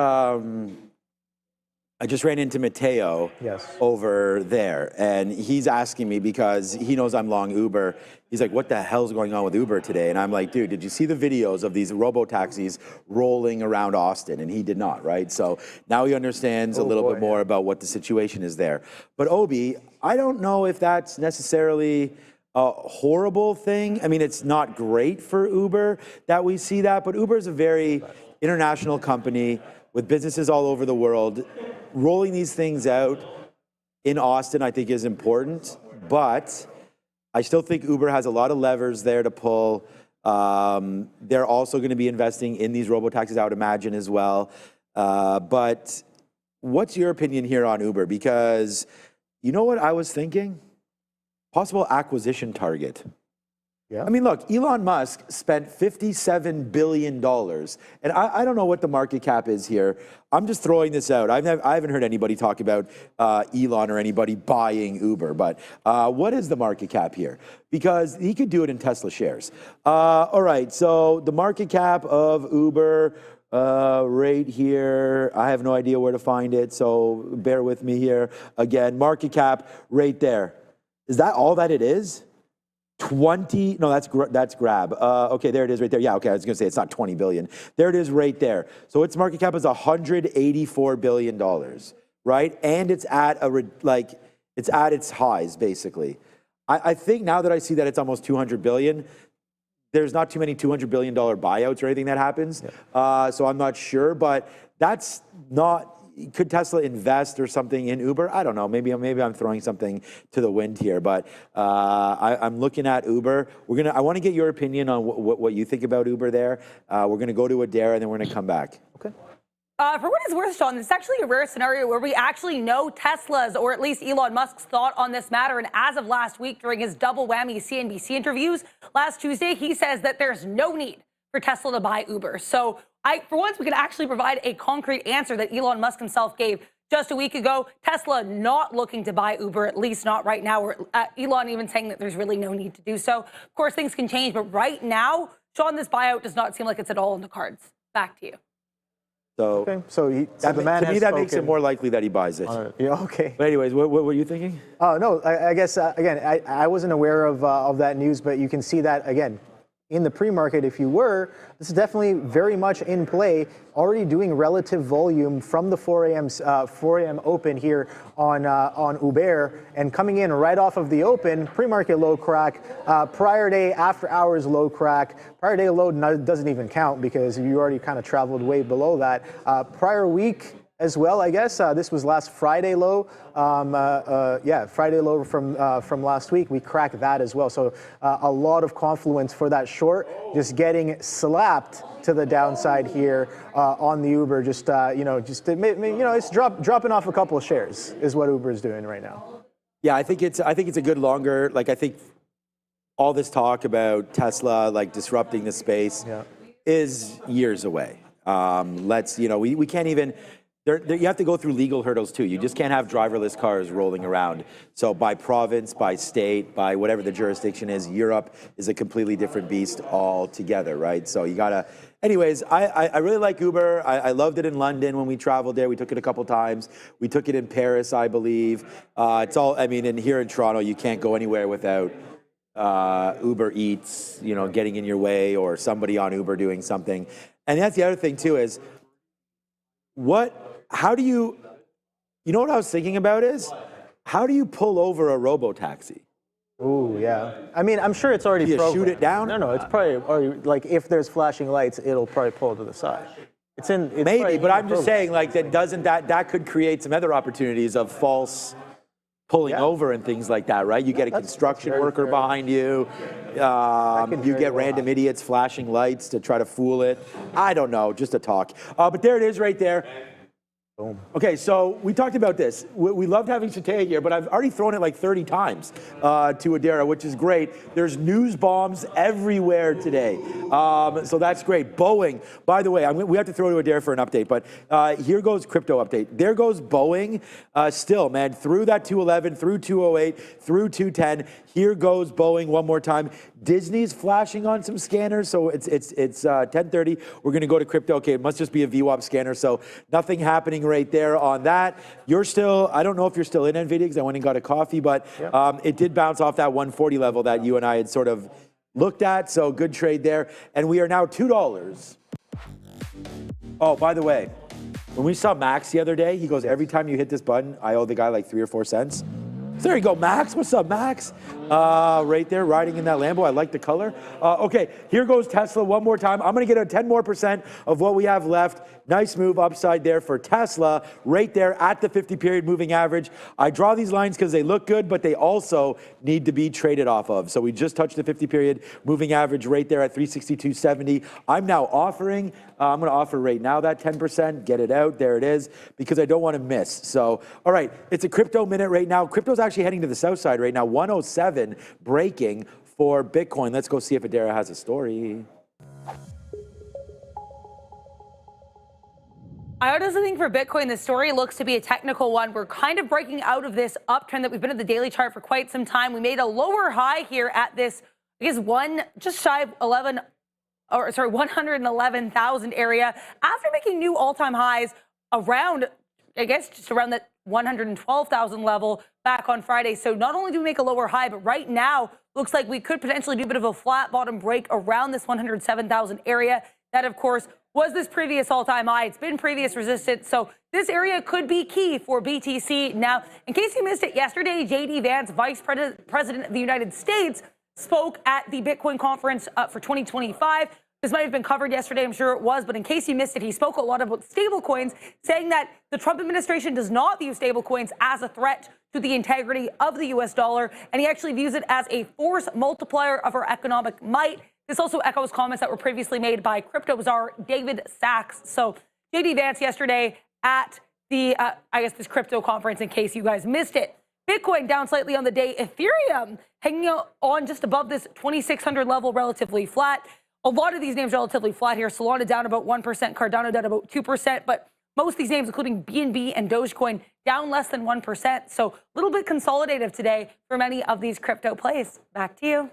ran into Matteo over there, and he's asking me because he knows I'm long Uber. He's like, what the hell's going on with Uber today? And I'm like, dude, did you see the videos of these robo-taxis rolling around Austin? And he did not, right? So now he understands a little bit more about what the situation is there. But Obi, I don't know if that's necessarily a horrible thing. I mean, it's not great for Uber that we see that, but Uber is a very international company with businesses all over the world. Rolling these things out in Austin, I think, is important, but I still think Uber has a lot of levers there to pull. They're also going to be investing in these robo-taxis, I would imagine, as well. But what's your opinion here on Uber? Because you know what I was thinking? Possible acquisition target. Yeah. I mean, look, Elon Musk spent $57 billion. And I don't know what the market cap is here. I'm just throwing this out. I haven't heard anybody talk about Elon or anybody buying Uber. But what is the market cap here? Because he could do it in Tesla shares. All right, so the market cap of Uber right here. I have no idea where to find it, so bear with me here. Again, market cap right there. Is that all that it is? 20, no, that's Grab. Okay, there it is right there. Yeah, okay, I was gonna say it's not 20 billion. There it is right there. So its market cap is $184 billion, right? And it's at it's at its highs, basically. I think now that I see that it's almost 200 billion, there's not too many $200 billion buyouts or anything that happens. Yeah. So I'm not sure, but that's not, could Tesla invest or something in Uber? I don't know. Maybe I'm throwing something to the wind here, but I'm looking at Uber. I want to get your opinion on what you think about Uber there. We're going to go to Adara and then we're going to come back. Okay. For what it's worth, Sean, this is actually a rare scenario where we actually know Tesla's, or at least Elon Musk's, thought on this matter. And as of last week, during his double whammy CNBC interviews last Tuesday, he says that there's no need for Tesla to buy Uber. So for once, we can actually provide a concrete answer that Elon Musk himself gave just a week ago. Tesla not looking to buy Uber, at least not right now. Or Elon even saying that there's really no need to do so. Of course, things can change, but right now, Sean, this buyout does not seem like it's at all in the cards. Back to you. So, okay. So the man to me, that makes it more likely that he buys it. Yeah, okay. But anyways, what were you thinking? Oh, no, I guess, again, I wasn't aware of that news, but you can see that, again, in the pre-market, if you were, this is definitely very much in play, already doing relative volume from the 4 a.m. open here on Uber, and coming in right off of the open, pre-market low crack, prior day, after hours low crack. Prior day low doesn't even count because you already kind of traveled way below that. Prior week as well, I guess. This was last Friday low. Friday low from last week. We cracked that as well. So a lot of confluence for that short, just getting slapped to the downside here on the Uber. It's dropping off a couple of shares is what Uber is doing right now. Yeah, I think it's a good longer, like I think all this talk about Tesla like disrupting the space is years away. We can't even, you have to go through legal hurdles too. You just can't have driverless cars rolling around. So by province, by state, by whatever the jurisdiction is, Europe is a completely different beast altogether, right? So you gotta, anyways, I really like Uber. I loved it in London when we traveled there. We took it a couple times. We took it in Paris, I believe. It's all, I mean, and here in Toronto, you can't go anywhere without Uber Eats, getting in your way, or somebody on Uber doing something. And that's the other thing too is, how do you know what I was thinking about is, how do you pull over a robo-taxi? Ooh, yeah. I mean, I'm sure it's already programmed. Shoot it down? No, it's probably already, like, if there's flashing lights, it'll probably pull to the side. It's maybe, but I'm just saying, like, that could create some other opportunities of false pulling over and things like that, right? You get a construction worker behind you. You get random idiots flashing lights to try to fool it. I don't know, just a talk. But there it is right there. Boom. Okay, so we talked about this. We loved having Satya here, but I've already thrown it like 30 times to Adara, which is great. There's news bombs everywhere today. So that's great. Boeing, by the way, we have to throw to Adara for an update, but here goes crypto update. There goes Boeing still, man, through that 211, through 208, through 210. Here goes Boeing one more time. Disney's flashing on some scanners, so it's 10:30. We're going to go to crypto. Okay, it must just be a VWAP scanner, so nothing happening right there on that. You're still, I don't know if you're still in Nvidia because I went and got a coffee, but it did bounce off that 140 level that you and I had sort of looked at, so good trade there. And we are now $2. Oh, by the way, when we saw Max the other day, he goes, every time you hit this button, I owe the guy like 3 or 4 cents. So there you go, Max. What's up, Max? Right there, riding in that Lambo. I like the color. Okay, here goes Tesla one more time. I'm going to get a 10% more of what we have left. Nice move upside there for Tesla, right there at the 50-period moving average. I draw these lines because they look good, but they also need to be traded off of. So we just touched the 50-period moving average right there at 362.70. I'm now offering, I'm going to offer right now that 10%. Get it out. There it is, because I don't want to miss. So, all right, it's a crypto minute right now. Crypto's actually heading to the south side right now. 107 breaking for Bitcoin. Let's go see if Adara has a story. I honestly think for Bitcoin, the story looks to be a technical one. We're kind of breaking out of this uptrend that we've been at the daily chart for quite some time. We made a lower high here at this, I guess, just shy of 111,000 area after making new all-time highs around, I guess, just around that 112,000 level back on Friday. So not only do we make a lower high, but right now looks like we could potentially do a bit of a flat bottom break around this 107,000 area. That, of course, was this previous all-time high. It's been previous resistance. So this area could be key for BTC. Now, in case you missed it yesterday, J.D. Vance, Vice President of the United States, spoke at the Bitcoin conference for 2025. This might have been covered yesterday, I'm sure it was, but in case you missed it, he spoke a lot about stablecoins, saying that the Trump administration does not view stablecoins as a threat to the integrity of the US dollar, and he actually views it as a force multiplier of our economic might. This also echoes comments that were previously made by crypto czar David Sachs. So J.D. Vance yesterday at the, this crypto conference, in case you guys missed it. Bitcoin down slightly on the day. Ethereum hanging on just above this 2,600 level, relatively flat. A lot of these names relatively flat here. Solana down about 1%, Cardano down about 2%, but most of these names, including BNB and Dogecoin, down less than 1%. So a little bit consolidative today for many of these crypto plays. Back to you.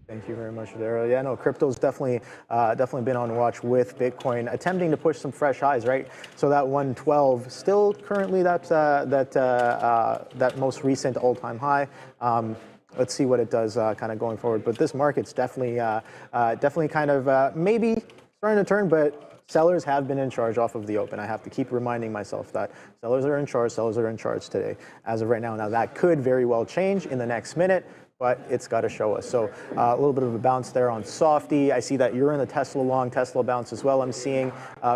Thank you very much, Adara. Yeah, no, crypto's definitely been on watch with Bitcoin, attempting to push some fresh highs, right? So that 112, still currently that most recent all-time high. Let's see what it does kind of going forward. But this market's definitely kind of maybe starting to turn, but sellers have been in charge off of the open. I have to keep reminding myself that sellers are in charge today as of right now. Now, that could very well change in the next minute, but it's got to show us. So a little bit of a bounce there on Softy. I see that you're in the Tesla long, Tesla bounce as well. I'm seeing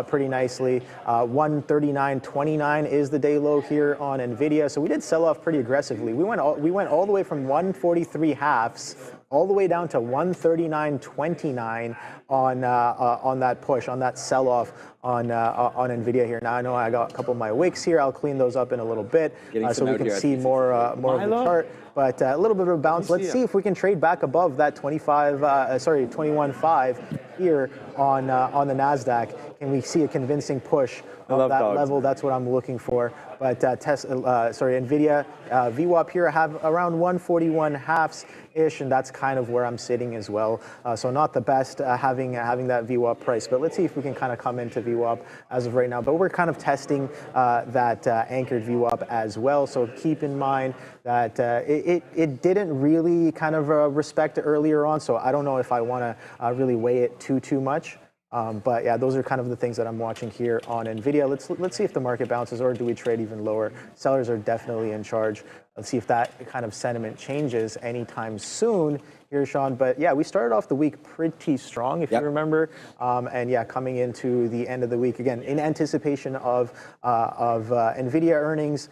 pretty nicely. 139.29 is the day low here on Nvidia. So we did sell off pretty aggressively. We went all the way from 143 halves all the way down to 139.29 on that push, on that sell-off on Nvidia here. Now I know I got a couple of my wicks here. I'll clean those up in a little bit so we can see more of the chart. But a little bit of a bounce. Let's see if we can trade back above that 21.5 here on the Nasdaq. Can we see a convincing push of that level? That's what I'm looking for. But Nvidia VWAP here I have around 141.5-ish, and that's kind of where I'm sitting as well. So not the best having that VWAP price, but let's see if we can kind of come into VWAP as of right now. But we're kind of testing that anchored VWAP as well. So keep in mind that it didn't really kind of respect it earlier on. So I don't know if I want to really weigh it too much. But yeah, those are kind of the things that I'm watching here on Nvidia. Let's see if the market bounces, or do we trade even lower? Sellers are definitely in charge. Let's see if that kind of sentiment changes anytime soon here, Sean. But yeah, we started off the week pretty strong, if you remember. And yeah, coming into the end of the week, again, in anticipation of Nvidia earnings,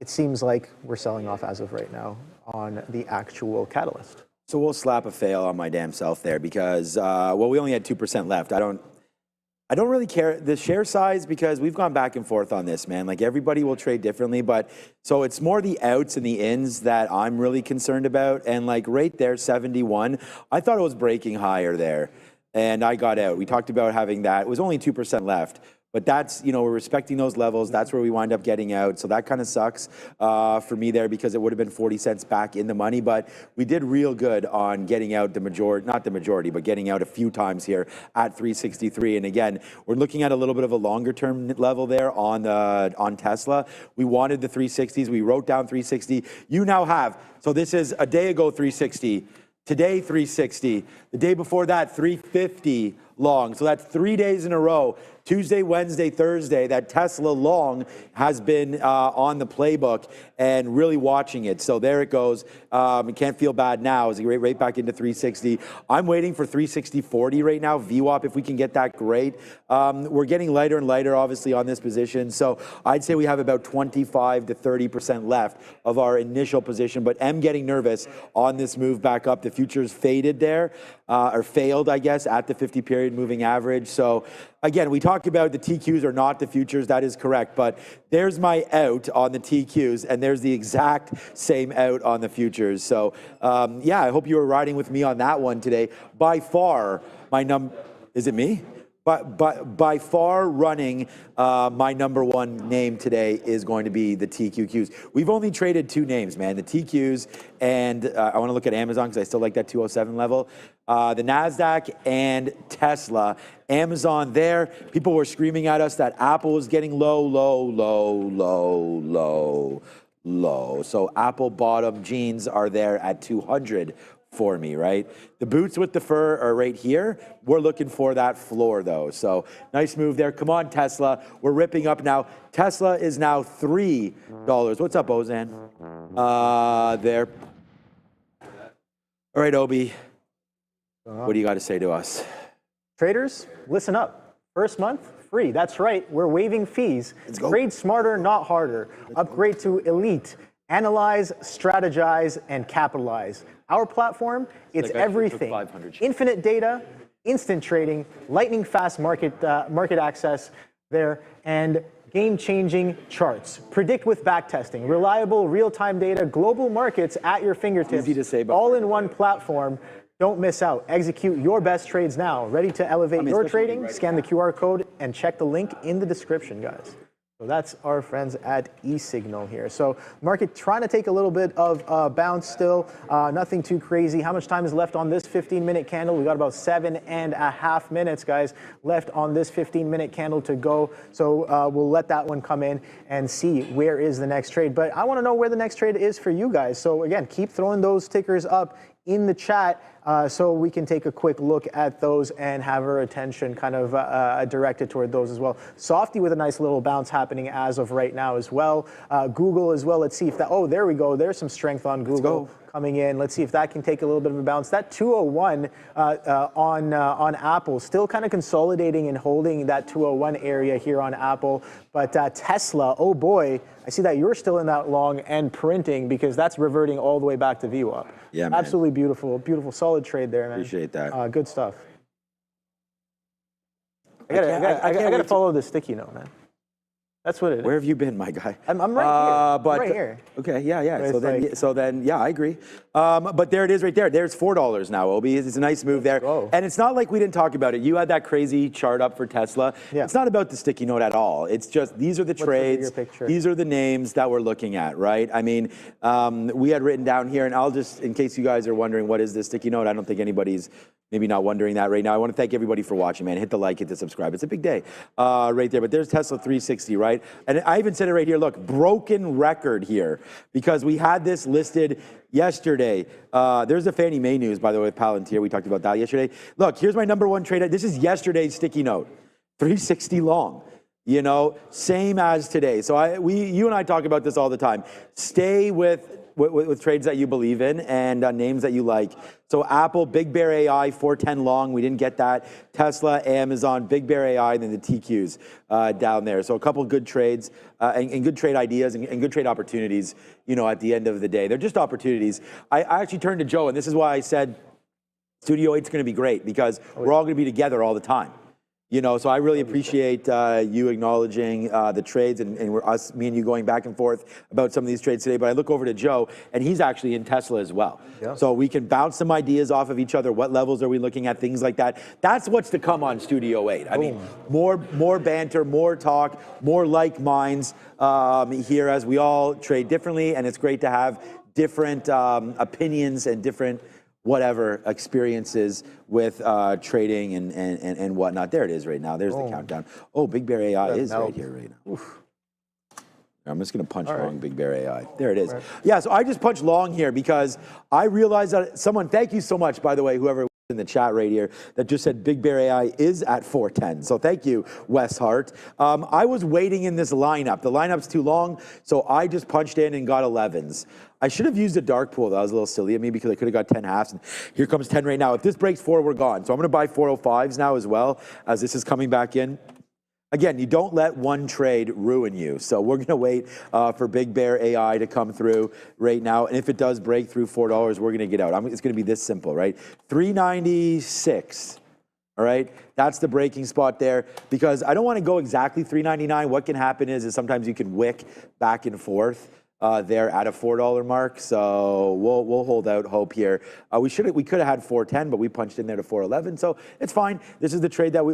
it seems like we're selling off as of right now on the actual catalyst. So we'll slap a fail on my damn self there because, well, we only had 2% left. I don't really care the share size because we've gone back and forth on this, man. Like everybody will trade differently, but so it's more the outs and the ins that I'm really concerned about. And like right there, 71, I thought it was breaking higher there and I got out. We talked about having that. It was only 2% left. But that's, you know, we're respecting those levels. That's where we wind up getting out. So that kind of sucks for me there because it would have been 40 cents back in the money. But we did real good on getting out the majority, not the majority, but getting out a few times here at 363. And again, we're looking at a little bit of a longer term level there on Tesla. We wanted the 360s. We wrote down 360. You now have, so this is a day ago 360. Today 360. The day before that 350 long. So that's 3 days in a row. Tuesday, Wednesday, Thursday, that Tesla long has been on the playbook and really watching it. So there it goes. It can't feel bad now as we right back into 360. I'm waiting for 360.40 right now. VWAP, if we can get that, great. We're getting lighter and lighter, obviously, on this position. So I'd say we have about 25 to 30% left of our initial position, but am getting nervous on this move back up. The futures faded there, or failed, I guess, at the 50-period moving average. So again, we talked about the TQs are not the futures. That is correct. But there's my out on the TQs, and there's the exact same out on the futures. So, yeah, I hope you were riding with me on that one today. By far, my is it me? But by far running, my number one name today is going to be the TQQs. We've only traded two names, man, the TQs, and I want to look at Amazon because I still like that 207 level. The NASDAQ and Tesla. Amazon there, people were screaming at us that Apple was getting low. So Apple bottom jeans are there at 200 for me, right? The boots with the fur are right here. We're looking for that floor though. So nice move there. Come on, Tesla. We're ripping up now. Tesla is now $3. What's up, Ozan? There. All right, Obi. What do you got to say to us? Traders, listen up. First month, free. That's right. We're waiving fees. Trade smarter, not harder. Upgrade to Elite. Analyze, strategize, and capitalize. Our platform, it's everything. Infinite data, instant trading, lightning fast market access there, and game-changing charts. Predict with backtesting. Reliable, real-time data, global markets at your fingertips. Easy to say, but all in one platform. Don't miss out. Execute your best trades now. Ready to elevate your trading? Scan the QR code and check the link in the description, guys. So that's our friends at eSignal here. So market trying to take a little bit of bounce still. Nothing too crazy. How much time is left on this 15-minute candle? We got about 7.5 minutes, guys, left on this 15-minute candle to go. So we'll let that one come in and see where is the next trade. But I want to know where the next trade is for you guys. So again, keep throwing those tickers up in the chat so we can take a quick look at those and have our attention kind of directed toward those as well. Softy with a nice little bounce happening as of right now as well. Google as well. Let's see if that, oh, there we go. There's some strength on Google coming in. Let's see if that can take a little bit of a bounce. That 201 on Apple, still kind of consolidating and holding that 201 area here on Apple. But Tesla, oh boy, I see that you're still in that long and printing because that's reverting all the way back to VWAP. Yeah, man. Absolutely beautiful, beautiful, solid trade there, man. Appreciate that. Good stuff. I gotta follow the sticky note, man. That's what it is. Where have you been, my guy? I'm right here. Right here. Okay, yeah. But So then, yeah, I agree. But there it is right there. There's $4 now, Obi. It's a nice move there. Go. And it's not like we didn't talk about it. You had that crazy chart up for Tesla. Yeah. It's not about the sticky note at all. It's just these are the trades. These are the names that we're looking at, right? I mean, we had written down here, and I'll just, in case you guys are wondering what is this sticky note, I don't think anybody's maybe not wondering that right now. I want to thank everybody for watching, man. Hit the like, hit the subscribe. It's a big day right there. But there's Tesla 360, right? And I even said it right here. Look, broken record here because we had this listed yesterday. There's the Fannie Mae news, by the way, with Palantir. We talked about that yesterday. Look, here's my number one trade. This is yesterday's sticky note, 360 long. You know, same as today. So you and I talk about this all the time. Stay with trades that you believe in and names that you like. So Apple, Big Bear AI, 410 long. We didn't get that. Tesla, Amazon, Big Bear AI, and then the TQs down there. So a couple good trades and good trade ideas and good trade opportunities, you know, at the end of the day. They're just opportunities. I actually turned to Joe, and this is why I said Studio 8's going to be great because we're all going to be together all the time. You know, so I really appreciate you acknowledging the trades and me and you going back and forth about some of these trades today. But I look over to Joe, and he's actually in Tesla as well. Yeah. So we can bounce some ideas off of each other. What levels are we looking at? Things like that. That's what's to come on Studio 8. I mean, more banter, more talk, more like minds here as we all trade differently. And it's great to have different opinions and different whatever experiences with trading and whatnot. There it is right now. There's the countdown. Oh, Big Bear AI is right here right now. Oof. I'm just going to punch long Big Bear AI. There it is. Right. Yeah, so I just punched long here because I realized that someone, thank you so much, by the way, whoever in the chat right here that just said Big Bear AI is at 410. So thank you, Wes Hart. I was waiting in this lineup. The lineup's too long, so I just punched in and got 11s. I should have used a dark pool. That was a little silly of me because I could have got 10 halves. And here comes 10 right now. If this breaks 4, we're gone. So I'm going to buy 405s now as well as this is coming back in. Again, you don't let one trade ruin you. So we're going to wait for Big Bear AI to come through right now. And if it does break through $4, we're going to get out. It's going to be this simple, right? 396. All right, that's the breaking spot there because I don't want to go exactly 399. What can happen is sometimes you can wick back and forth there at a $4 mark. So we'll hold out hope here. We could have had 410, but we punched in there to 411. So it's fine. This is the trade that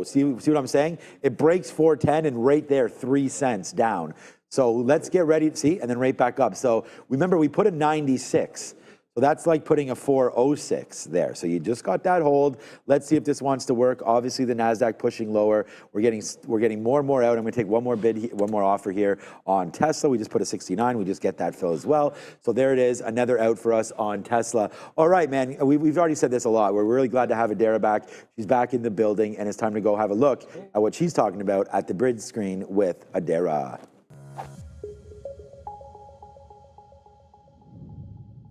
see what I'm saying? It breaks 410 and right there 3 cents down. So let's get ready to see and then right back up. So remember we put a 96. So that's like putting a 406 there. So you just got that hold. Let's see if this wants to work. Obviously, the Nasdaq pushing lower. We're getting more and more out. I'm going to take one more bid, one more offer here on Tesla. We just put a 69. We just get that fill as well. So there it is, another out for us on Tesla. All right, man. We've already said this a lot. We're really glad to have Adara back. She's back in the building, and it's time to go have a look at what she's talking about at the bridge screen with Adara.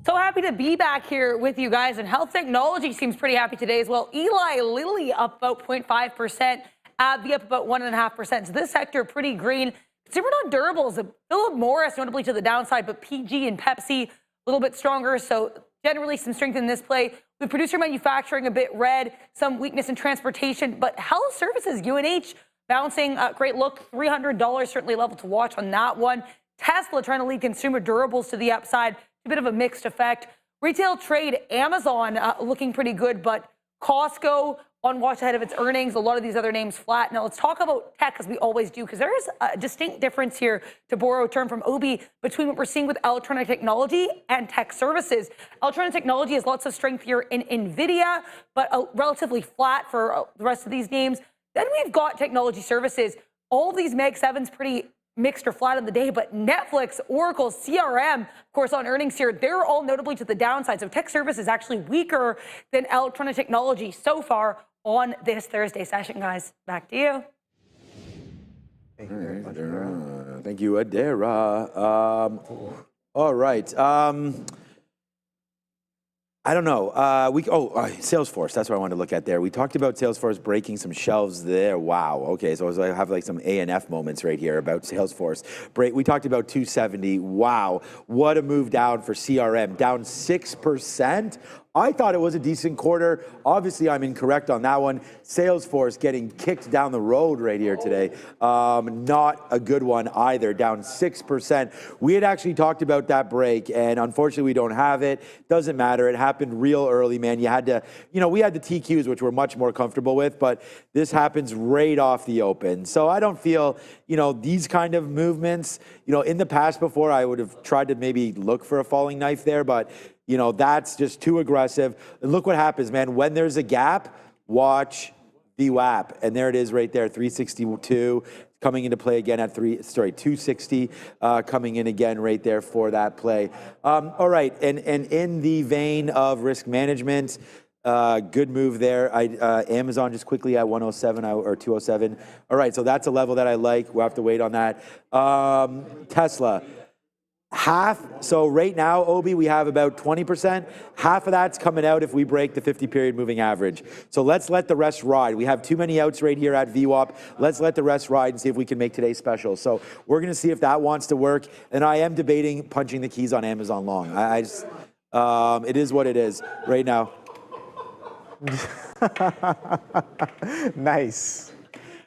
So happy to be back here with you guys. And health technology seems pretty happy today as well. Eli Lilly up about 0.5%, AbbVie up about 1.5%. So this sector pretty green. Consumer non-durables, Philip Morris notably to the downside, but PG and Pepsi a little bit stronger. So generally some strength in this play. With producer manufacturing a bit red, some weakness in transportation, but health services, UNH bouncing, great look, $300 certainly level to watch on that one. Tesla trying to lead consumer durables to the upside. A bit of a mixed effect. Retail trade, Amazon looking pretty good, but Costco on watch ahead of its earnings. A lot of these other names flat. Now let's talk about tech as we always do, because there is a distinct difference here, to borrow a term from Obi, between what we're seeing with electronic technology and tech services. Electronic technology has lots of strength here in Nvidia, but relatively flat for the rest of these names. Then we've got technology services. All of these Mag 7s pretty mixed or flat on the day, but Netflix, Oracle, CRM, of course, on earnings here, they're all notably to the downside. So tech service is actually weaker than electronic technology so far on this Thursday session, guys. Back to you. Thank you very much, Adara. Thank you, Adara. All right. I don't know. Salesforce. That's what I wanted to look at there. We talked about Salesforce breaking some shelves there. Wow. Okay, so I have like some A&F moments right here about Salesforce. We talked about 270. Wow, what a move down for CRM. Down 6%. I thought it was a decent quarter. Obviously, I'm incorrect on that one. Salesforce getting kicked down the road right here today. Not a good one either, down 6%. We had actually talked about that break, and unfortunately, we don't have it. Doesn't matter. It happened real early, man. You had to, we had the TQs, which we're much more comfortable with, but this happens right off the open. So I don't feel, these kind of movements, in the past before, I would have tried to maybe look for a falling knife there, but that's just too aggressive. And look what happens, man. When there's a gap, watch the WAP. And there it is right there, 362 coming into play again at 260 coming in again right there for that play. All right, and in the vein of risk management, good move there. Amazon just quickly at 107 or 207. All right, so that's a level that I like. We'll have to wait on that. Tesla. So right now, Obi, we have about 20%. Half of that's coming out if we break the 50-period moving average. So let's let the rest ride. We have too many outs right here at VWAP. Let's let the rest ride and see if we can make today special. So we're going to see if that wants to work. And I am debating punching the keys on Amazon long. It is what it is right now. Nice.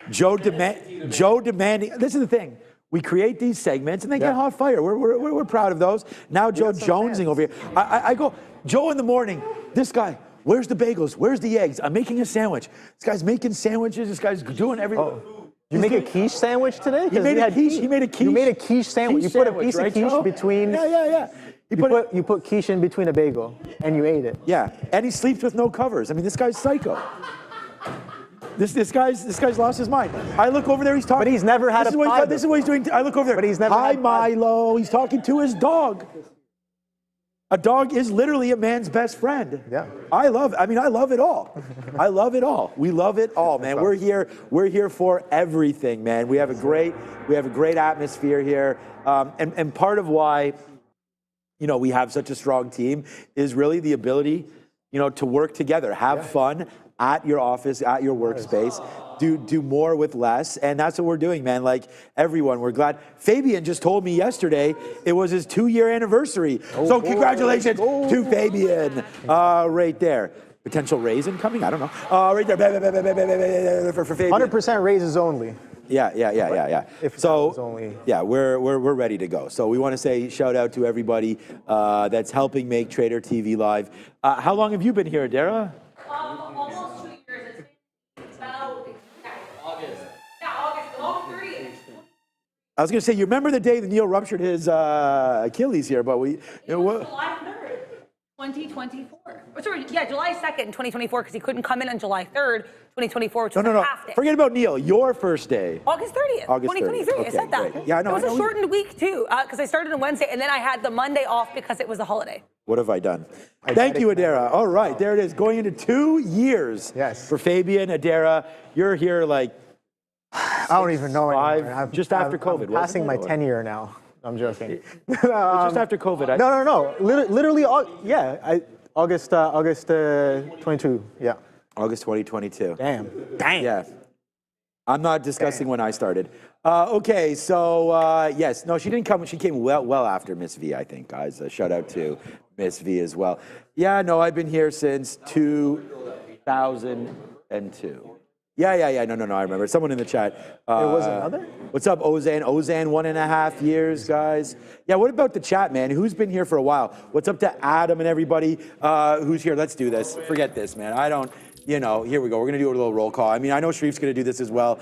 Joe demanding. This is the thing. We create these segments and they get hot fire. We're proud of those. Now Joe jonesing over here. I go, Joe in the morning, this guy, where's the bagels? Where's the eggs? I'm making a sandwich. This guy's making sandwiches. This guy's doing everything. Oh. You make a quiche sandwich today? He made a quiche. You made a quiche sandwich. You put a piece of quiche between. Yeah. You put quiche in between a bagel and you ate it. Yeah, and he sleeps with no covers. I mean, this guy's psycho. This guy's lost his mind. I look over there, he's talking. But he's never had a pie. This is what he's doing. I look over there. But he's never Hi, had pie. Milo. He's talking to his dog. A dog is literally a man's best friend. Yeah. I love it all. I love it all. We love it all, man. We're here for everything, man. We have a great atmosphere here. And part of why, we have such a strong team is really the ability, to work together, have fun at your office, at your workspace, do more with less. And that's what we're doing, man. Like everyone, we're glad. Fabian just told me yesterday it was his 2-year anniversary. So congratulations to Fabian right there. Potential raise incoming? I don't know. Right there for Fabian. 100% raises only. Yeah. We're ready to go. So we want to say shout out to everybody that's helping make Trader TV live. How long have you been here, Adara? Almost 2 years. It's about August. Yeah, August 30th. I was going to say, you remember the day that Neil ruptured his Achilles here, but July 3rd, 2024. Sorry, July 2nd, 2024, because he couldn't come in on July 3rd, 2024, which was a half day. Forget about Neil. Your first day. August 30th, 2023. Okay, I said that. great. Yeah, I know. It was a shortened week, too, because I started on Wednesday, and then I had the Monday off because it was a holiday. What have I done? Thank you, Adara. All right, there it is. Going into 2 years for Fabian, Adara. You're here like I don't even know anymore. Just after COVID. I'm passing my 10-year now. I'm joking. Just after COVID. No. Literally, August 22. Yeah. August 2022. Damn. Yeah. I'm not discussing when I started. Okay, so yes. No, she didn't come. She came well after Miss V, I think, guys. Shout out to Miss V as well. Yeah, no, I've been here since 2002. Yeah. No, I remember. Someone in the chat. There was another? What's up, Ozan? Ozan, 1.5 years, guys. Yeah, what about the chat, man? Who's been here for a while? What's up to Adam and everybody who's here? Let's do this. Forget this, man. Here we go. We're going to do a little roll call. I mean, I know Sharif's going to do this as well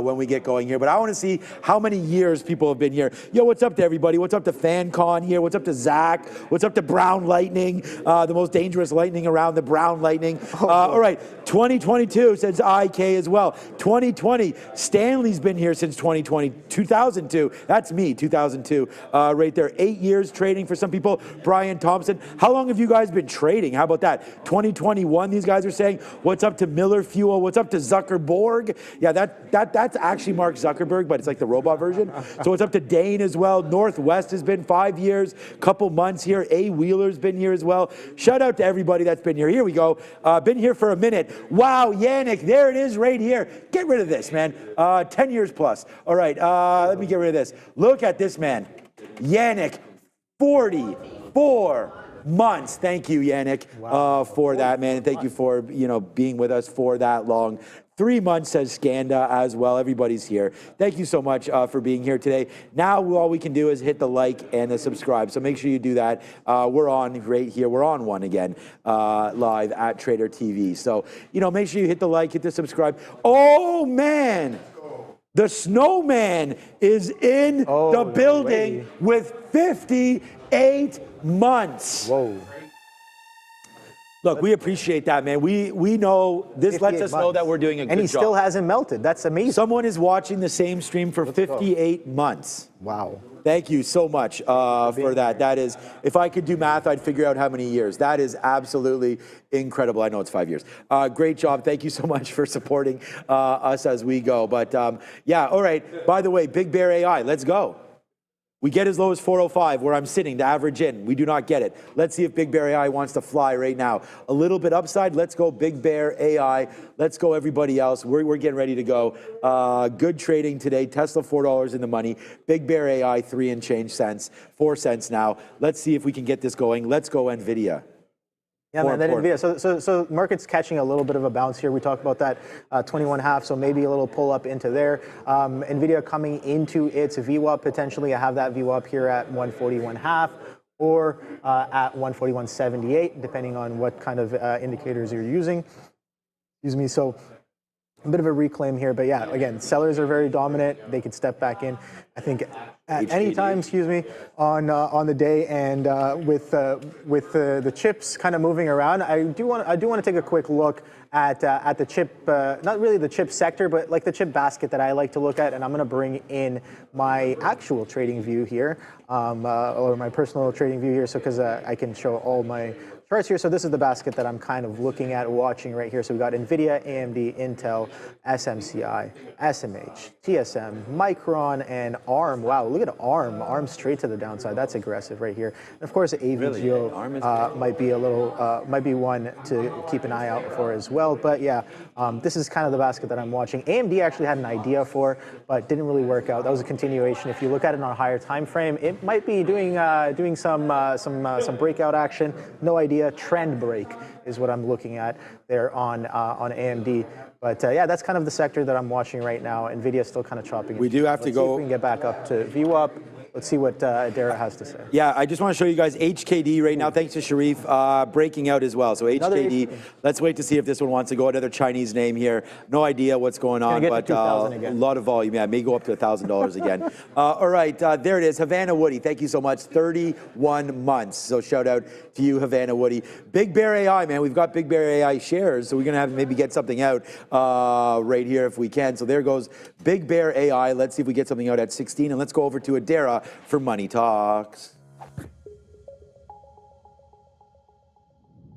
when we get going here, but I want to see how many years people have been here. Yo, what's up to everybody? What's up to FanCon here? What's up to Zach? What's up to Brown Lightning? The most dangerous lightning around, the Brown Lightning. All right, 2022 says IK as well. 2020, Stanley's been here since 2020. 2002, that's me, 2002, right there. 8 years trading for some people. Brian Thompson, how long have you guys been trading? How about that? 2021, these guys are saying. saying? What's up to Miller Fuel? What's up to Zuckerberg? Yeah, that's actually Mark Zuckerberg, but it's like the robot version. So what's up to Dane as well? Northwest has been 5 years, couple months here. A Wheeler's been here as well. Shout out to everybody that's been here. Here we go. Been here for a minute. Wow, Yannick, there it is right here. Get rid of this, man. 10 years plus. All right, let me get rid of this. Look at this, man. Yannick, 44 months. Thank you, Yannick, for that, man. And thank you for, being with us for that long. 3 months, says Skanda as well. Everybody's here. Thank you so much for being here today. Now, all we can do is hit the like and the subscribe. So make sure you do that. We're on right here. We're on one again, live at Trader TV. So, make sure you hit the like, hit the subscribe. Oh, man. The snowman is in the building with 58 months. Whoa. Look, we appreciate that, man. We know this lets us know that we're doing a good job. And he still hasn't melted. That's amazing. Someone is watching the same stream for 58 months. Wow. Thank you so much for that. That is, if I could do math, I'd figure out how many years. That is absolutely incredible. I know it's 5 years. Great job. Thank you so much for supporting us as we go. But yeah, all right. By the way, Big Bear AI, let's go. We get as low as 405 where I'm sitting to average in. We do not get it. Let's see if Big Bear AI wants to fly right now. A little bit upside. Let's go Big Bear AI. Let's go everybody else. We're getting ready to go. Good trading today. Tesla $4 in the money. Big Bear AI 3 and change cents. 4 cents now. Let's see if we can get this going. Let's go Nvidia. Yeah, man, that Nvidia. So market's catching a little bit of a bounce here. We talked about that 21.5, so maybe a little pull up into there. Nvidia coming into its VWAP potentially. I have that VWAP here at 141.5 or at 141.78, depending on what kind of indicators you're using. Excuse me. So a bit of a reclaim here, but yeah, again, sellers are very dominant. They could step back in. I think at any time, on the day, and with the chips kind of moving around, I do want to take a quick look at the chip, not really the chip sector, but like the chip basket that I like to look at, and I'm going to bring in my actual trading view here, or my personal trading view here, so because I can show all my charts here. So this is the basket that I'm kind of looking at, watching right here. So we've got Nvidia, AMD, Intel, SMCI, SMH, TSM, Micron, and ARM. Wow, look at ARM. ARM straight to the downside. That's aggressive right here. And of course, AVGO might be one to keep an eye out for as well. But yeah, this is kind of the basket that I'm watching. AMD actually had an idea for, but didn't really work out. That was a continuation. If you look at it on a higher time frame, it might be doing some breakout action. No idea. Trend break is what I'm looking at there on AMD. But yeah, that's kind of the sector that I'm watching right now. Nvidia still kind of chopping. We do have to go. See if we can get back up to VWAP. Let's see what Dara has to say. Yeah, I just want to show you guys HKD right now. Thanks to Sharif, breaking out as well. So HKD, let's wait to see if this one wants to go. Another Chinese name here. No idea what's going on, but a lot of volume. Yeah, may go up to $1,000 again. All right, there it is. Havana Woody, thank you so much. 31 months. So shout out to you, Havana Woody. Big Bear AI, man. We've got Big Bear AI shares, so we're going to have to maybe get something out right here if we can. So there goes Big Bear AI. Let's see if we get something out at 16. And let's go over to Adara for Money Talks.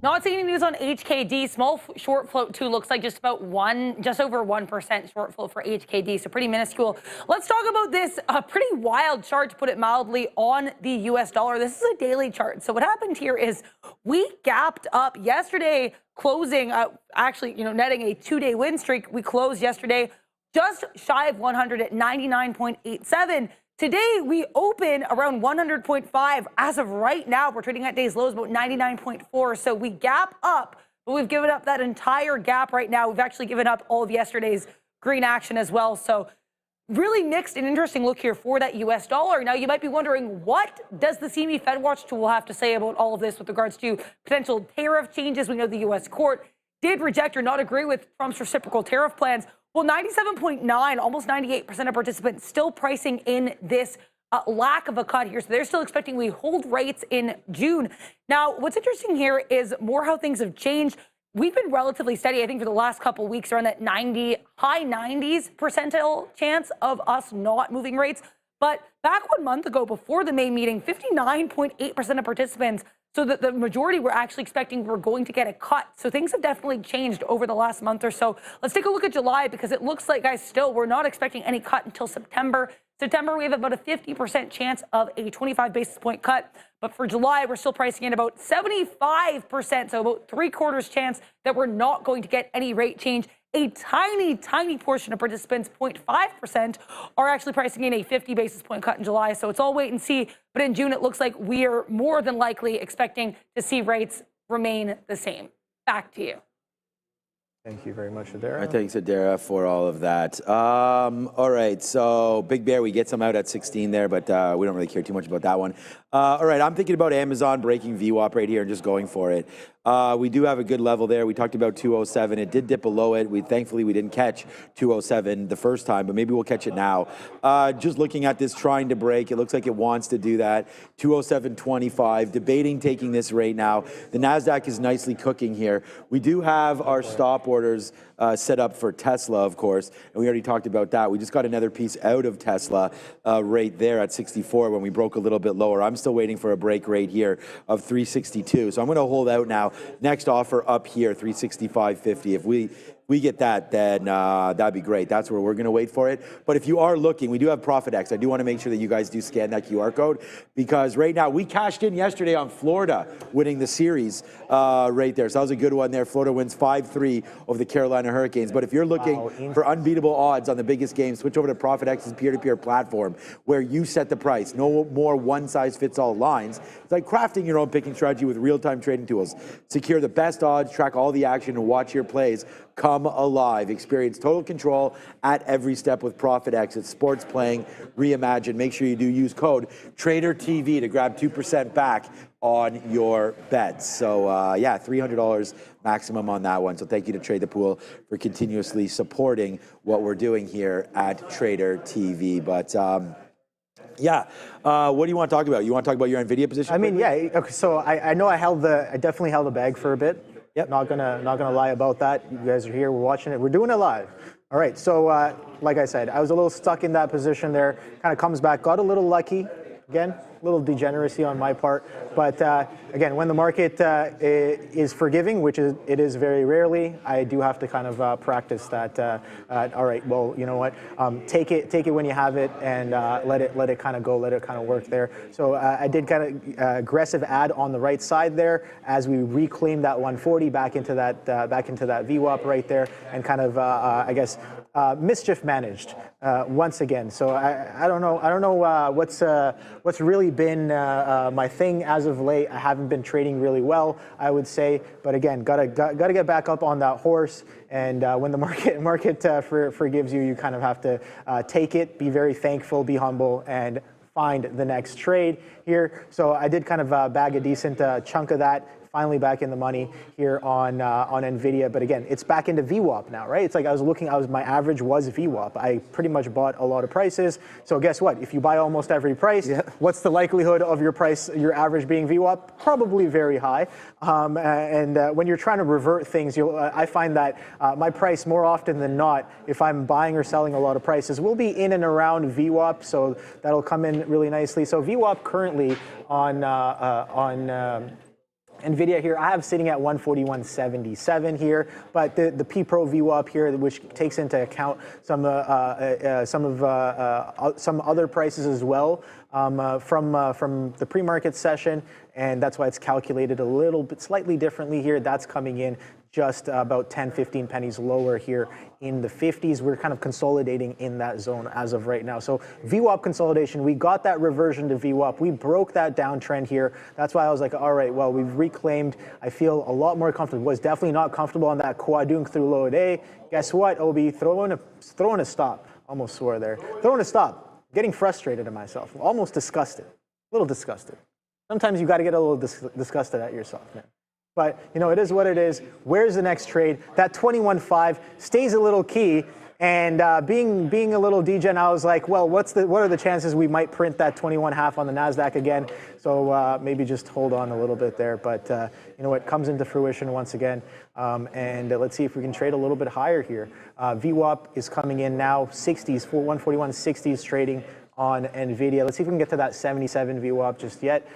Not seeing any news on HKD. Small short float too. Looks like just over 1% short float for HKD. So pretty minuscule. Let's talk about this pretty wild chart, to put it mildly, on the US dollar. This is a daily chart. So what happened here is we gapped up yesterday, closing actually, netting a 2-day win streak. We closed yesterday just shy of 100 at 99.87. Today, we open around 100.5. As of right now, we're trading at day's lows about 99.4. So we gap up, but we've given up that entire gap right now. We've actually given up all of yesterday's green action as well. So really mixed and interesting look here for that US dollar. Now, you might be wondering, what does the CME Fed Watch tool have to say about all of this with regards to potential tariff changes? We know the US court did reject or not agree with Trump's reciprocal tariff plans. Well, 97.9, almost 98% of participants still pricing in this lack of a cut here. So they're still expecting we hold rates in June. Now, what's interesting here is more how things have changed. We've been relatively steady, I think, for the last couple of weeks, around that high 90s percentile chance of us not moving rates. But back 1 month ago, before the May meeting, 59.8% of participants so that the majority were actually expecting we're going to get a cut. So things have definitely changed over the last month or so. Let's take a look at July, because it looks like, guys, still we're not expecting any cut until September. September, we have about a 50% chance of a 25 basis point cut. But for July, we're still pricing in about 75%, so about 3/4 chance that we're not going to get any rate change. A tiny, tiny portion of participants, 0.5%, are actually pricing in a 50 basis point cut in July. So it's all wait and see. But in June, it looks like we are more than likely expecting to see rates remain the same. Back to you. Thank you very much, Adara. Thanks, Adara, for all of that. All right, so Big Bear, we get some out at 16 there, but we don't really care too much about that one. All right, I'm thinking about Amazon breaking VWAP right here and just going for it. We do have a good level there. We talked about 207. It did dip below it. Thankfully, we didn't catch 207 the first time, but maybe we'll catch it now. Just looking at this, trying to break. It looks like it wants to do that. 207.25, debating taking this right now. The NASDAQ is nicely cooking here. We do have our stop orders set up for Tesla, of course, and we already talked about that. We just got another piece out of Tesla right there at 64 when we broke a little bit lower. I'm still waiting for a break right here of 362. So I'm going to hold out now. Next offer up here, 365.50. If we get that, then that'd be great. That's where we're going to wait for it. But if you are looking, we do have ProfitX. I do want to make sure that you guys do scan that QR code, because right now we cashed in yesterday on Florida winning the series right there. So that was a good one there. Florida wins 5-3 over the Carolina Hurricanes. But if you're looking for unbeatable odds on the biggest game, switch over to ProfitX's peer-to-peer platform where you set the price. No more one-size-fits-all lines. It's like crafting your own picking strategy with real-time trading tools. Secure the best odds, track all the action, and watch your plays come alive. Experience total control at every step with ProfitX. It's sports playing reimagined. Make sure you do use code TRADERTV to grab 2% back on your bets. So yeah, $300 maximum on that one. So thank you to Trade the Pool for continuously supporting what we're doing here at Trader TV. But yeah, what do you want to talk about? You want to talk about your Nvidia position? I mean, yeah. Okay, so I know I definitely held the bag for a bit. Yep. Not gonna lie about that. You guys are here. We're watching it. We're doing it live. All right. So like I said, I was a little stuck in that position there. Kind of comes back. Got a little lucky. Again, a little degeneracy on my part. But again, when the market is forgiving, which it is very rarely, I do have to kind of practice that. All right, well, you know what? Take it when you have it, and let it kind of go. Let it kind of work there. So I did kind of aggressive add on the right side there as we reclaimed that 140 back into that VWAP right there, and kind of I guess mischief managed once again. So I don't know what's really been my thing as of late. I haven't been trading really well, I would say, but again, gotta get back up on that horse. And when the market forgives you, you kind of have to take it, be very thankful, be humble, and find the next trade here. So I did kind of bag a decent chunk of that. Finally back in the money here on Nvidia, but again, it's back into VWAP now, right? It's like my average was VWAP. I pretty much bought a lot of prices. So guess what? If you buy almost every price, what's the likelihood of your average being VWAP? Probably very high. And when you're trying to revert things, I find that my price more often than not, if I'm buying or selling a lot of prices, will be in and around VWAP. So that'll come in really nicely. So VWAP currently on Nvidia here, I have sitting at 141.77 here, but the P Pro VWAP here, which takes into account some other prices as well from the pre-market session, and that's why it's calculated a little bit slightly differently here. That's coming in just about 10-15 pennies lower here in the 50s. We're kind of consolidating in that zone as of right now. So VWAP consolidation, we got that reversion to VWAP. We broke that downtrend here. That's why I was like, all right, well, we've reclaimed. I feel a lot more comfortable. Was definitely not comfortable on that Kwadung through low day. Guess what, OB? Throwing a stop. Almost swore there. Throwing a stop. Getting frustrated at myself. Almost disgusted. A little disgusted. Sometimes you got to get a little disgusted at yourself, man. But, you know, it is what it is. Where's the next trade? That 21.5 stays a little key. And being a little degen, I was like, well, what are the chances we might print that 21.5 on the NASDAQ again? So maybe just hold on a little bit there. But, you know what, comes into fruition once again. And let's see if we can trade a little bit higher here. VWAP is coming in now, 60s, 141.60s trading on Nvidia. Let's see if we can get to that 77 VWAP just yet.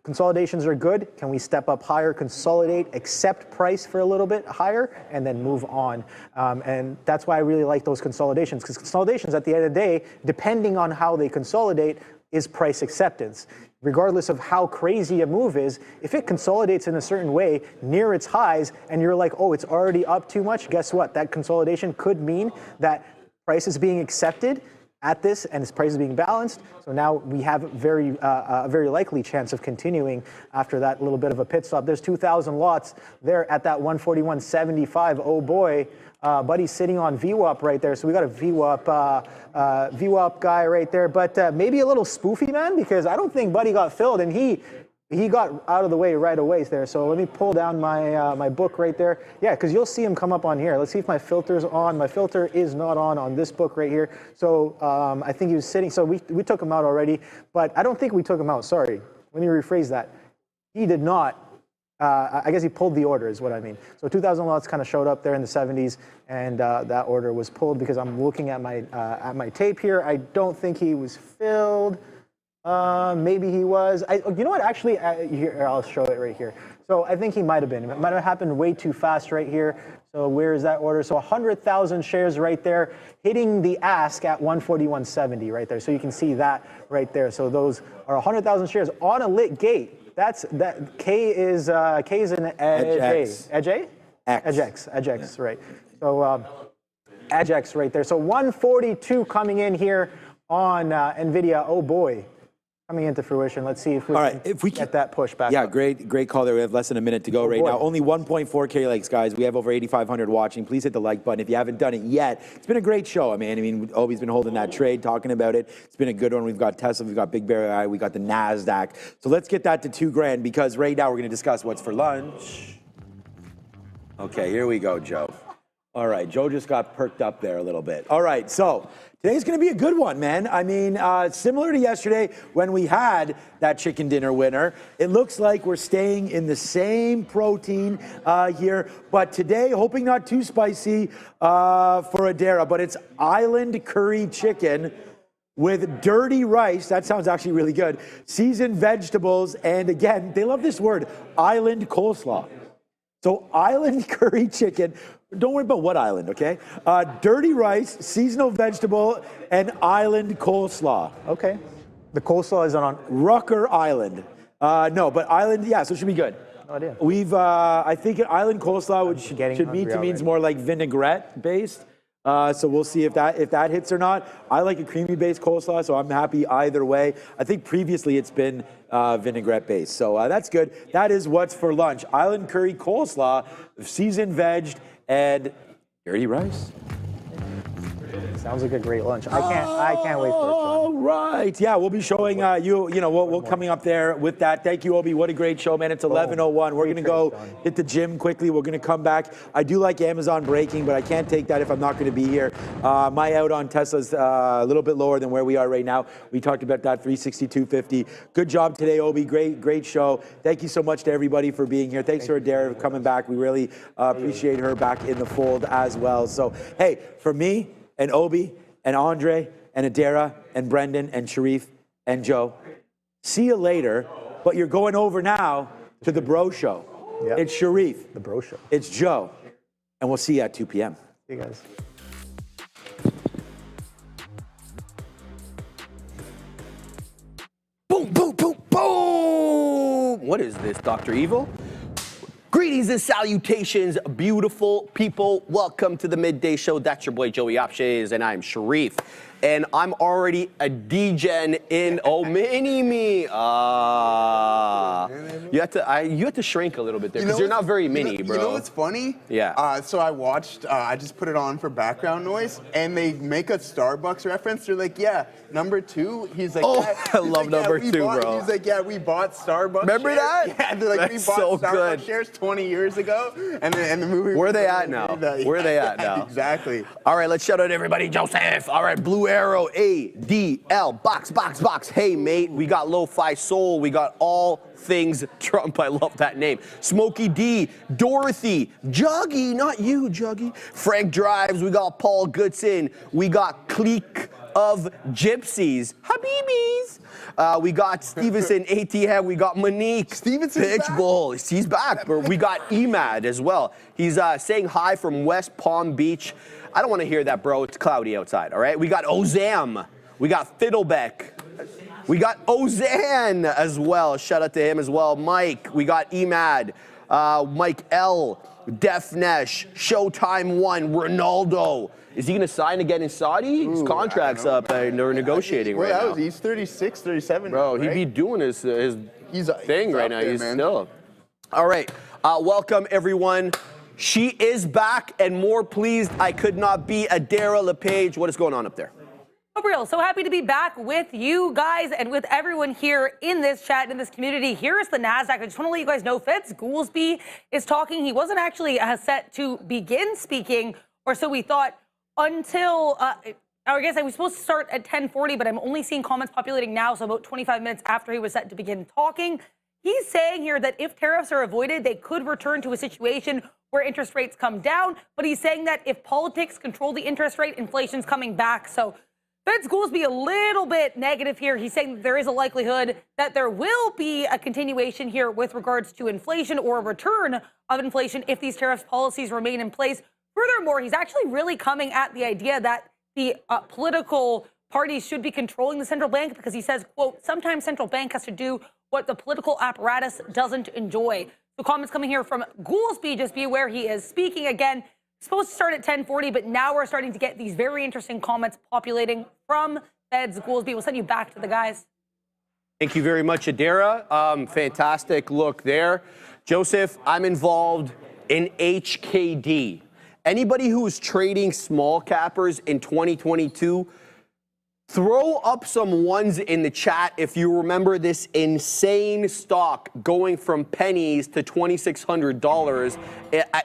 consolidations are good. Can we step up higher, consolidate, accept price for a little bit higher, and then move on? And that's why I really like those consolidations, because consolidations at the end of the day, depending on how they consolidate, is price acceptance. Regardless of how crazy a move is, if it consolidates in a certain way near its highs and you're like, oh, it's already up too much, guess what? That consolidation could mean that price is being accepted at this and its price is being balanced. So now we have a very likely chance of continuing after that little bit of a pit stop. There's 2,000 lots there at that 141.75. Oh boy. Buddy's sitting on VWAP right there. So we got a VWAP guy right there, but maybe a little spoofy, man, because I don't think Buddy got filled, and he got out of the way right away there. So let me pull down my book right there. Yeah, because you'll see him come up on here. Let's see if my filter's on. My filter is not on this book right here. So I think he was sitting. So we took him out already, but I don't think we took him out. Sorry. Let me rephrase that. He did not. I guess he pulled the order is what I mean. So 2,000 lots kind of showed up there in the 70s, and that order was pulled because I'm looking at my tape here. I don't think he was filled. Maybe he was. You know what? Actually, here, I'll show it right here. So I think he might have been. It might have happened way too fast right here. So where is that order? So 100,000 shares right there, hitting the ask at 141.70 right there. So you can see that right there. So those are 100,000 shares on a lit gate. K is an edge. Edge A? Edge, right. So Edge right there. So 142 coming in here on Nvidia. Oh boy, coming into fruition. Let's see if we can get that push back. Yeah, up. great call there. We have less than a minute to go now. Only 1.4K likes, guys. We have over 8,500 watching. Please hit the like button if you haven't done it yet. It's been a great show. I mean, Obi's been holding that trade, talking about it. It's been a good one. We've got Tesla, we've got Big Bear AI, we got the NASDAQ. So let's get that to $2,000 because right now we're going to discuss what's for lunch. Okay, here we go, Joe. All right, Joe just got perked up there a little bit. All right, so today's going to be a good one, man. I mean, similar to yesterday when we had that chicken dinner winner, it looks like we're staying in the same protein here. But today, hoping not too spicy for Adara, but it's island curry chicken with dirty rice. That sounds actually really good. Seasoned vegetables, and again, they love this word, island coleslaw. So island curry chicken. Don't worry about what island, okay? Dirty rice, seasonal vegetable, and island coleslaw. Okay. The coleslaw is on Rucker Island. No, but island, yeah, so it should be good. No idea. We've, I think an island coleslaw, which should means more like vinaigrette based. So we'll see if that hits or not. I like a creamy based coleslaw, so I'm happy either way. I think previously it's been vinaigrette based, so that's good. That is what's for lunch. Island curry coleslaw, seasoned veg, and dirty rice. Sounds like a great lunch. I can't wait for it, Sean. All right. Yeah, we'll be showing we'll coming up there with that. Thank you, Obi. What a great show, man. It's 11:01. We're going to go hit the gym quickly. We're going to come back. I do like Amazon breaking, but I can't take that if I'm not going to be here. My out on Tesla's a little bit lower than where we are right now. We talked about that 362.50. Good job today, Obi. Great show. Thank you so much to everybody for being here. Thanks for Adara for coming back. We really appreciate her back in the fold as well. So, hey, for me, and Obi, and Andre, and Adara, and Brendan, and Sharif, and Joe. See you later, but you're going over now to the Bro Show. Yep. It's Sharif. The Bro Show. It's Joe, and we'll see you at 2 p.m. See you guys. Boom, boom, boom, boom! What is this, Dr. Evil? Greetings and salutations, beautiful people. Welcome to the Midday Show. That's your boy Joey Opshays, and I'm Sharif. And I'm already a degen in mini-me. You have to shrink a little bit there because you're not very mini, bro. You know what's funny? Yeah. So I watched, I just put it on for background noise, and they make a Starbucks reference. They're like, yeah, number 2. He's like, oh, yeah. I love number 2, bro. He's like, yeah, we bought Starbucks Remember shares. that? Yeah, they're like, That's we bought so Starbucks good. shares 20 years ago, and the movie. Where are they at now? Where are they at now? Exactly. All right, let's shout out everybody. Joseph. All right, Blue Arrow, ADL, box. Hey, mate, we got Lo-Fi Soul. We got all things Trump. I love that name. Smokey D, Dorothy, Juggy, not you, Juggy. Frank Drives. We got Paul Goodson. We got Clique of Gypsies, Habibis. We got Stevenson, ATM. We got Monique. Stevenson's Pitchbull. He's back. But we got Emad as well. He's saying hi from West Palm Beach. I don't want to hear that, bro. It's cloudy outside, all right? We got Ozam. We got Fiddlebeck. We got Ozan as well. Shout out to him as well. Mike. We got Emad. Mike L. Defnesh. Showtime 1. Ronaldo. Is he going to sign again in Saudi? His contract's up and they're negotiating right now. He's 36, 37. Bro, right? he'd be doing his thing right now. There, He's man. still. All right. Welcome, everyone. She is back and more pleased I could not be. Adara LePage. What is going on up there? Gabriel, so happy to be back with you guys and with everyone here in this chat, in this community. Here is the NASDAQ. I just want to let you guys know Feds Goolsbee is talking. He wasn't actually set to begin speaking, or so we thought, until, I guess I was supposed to start at 10:40, but I'm only seeing comments populating now, so about 25 minutes after he was set to begin talking. He's saying here that if tariffs are avoided, they could return to a situation where interest rates come down, but he's saying that if politics control the interest rate, inflation's coming back. So Feds Goolsbee a little bit negative here. He's saying that there is a likelihood that there will be a continuation here with regards to inflation or a return of inflation if these tariffs policies remain in place. Furthermore, he's actually really coming at the idea that the political parties should be controlling the central bank because he says, quote, sometimes central bank has to do what the political apparatus doesn't enjoy. So comments coming here from Goolsbee, just be aware he is speaking again. Supposed to start at 10:40, but now we're starting to get these very interesting comments populating from Feds Goolsbee. We'll send you back to the guys. Thank you very much, Adara. Fantastic look there. Joseph, I'm involved in HKD. Anybody who is trading small cappers in 2022, throw up some ones in the chat if you remember this insane stock going from pennies to $2,600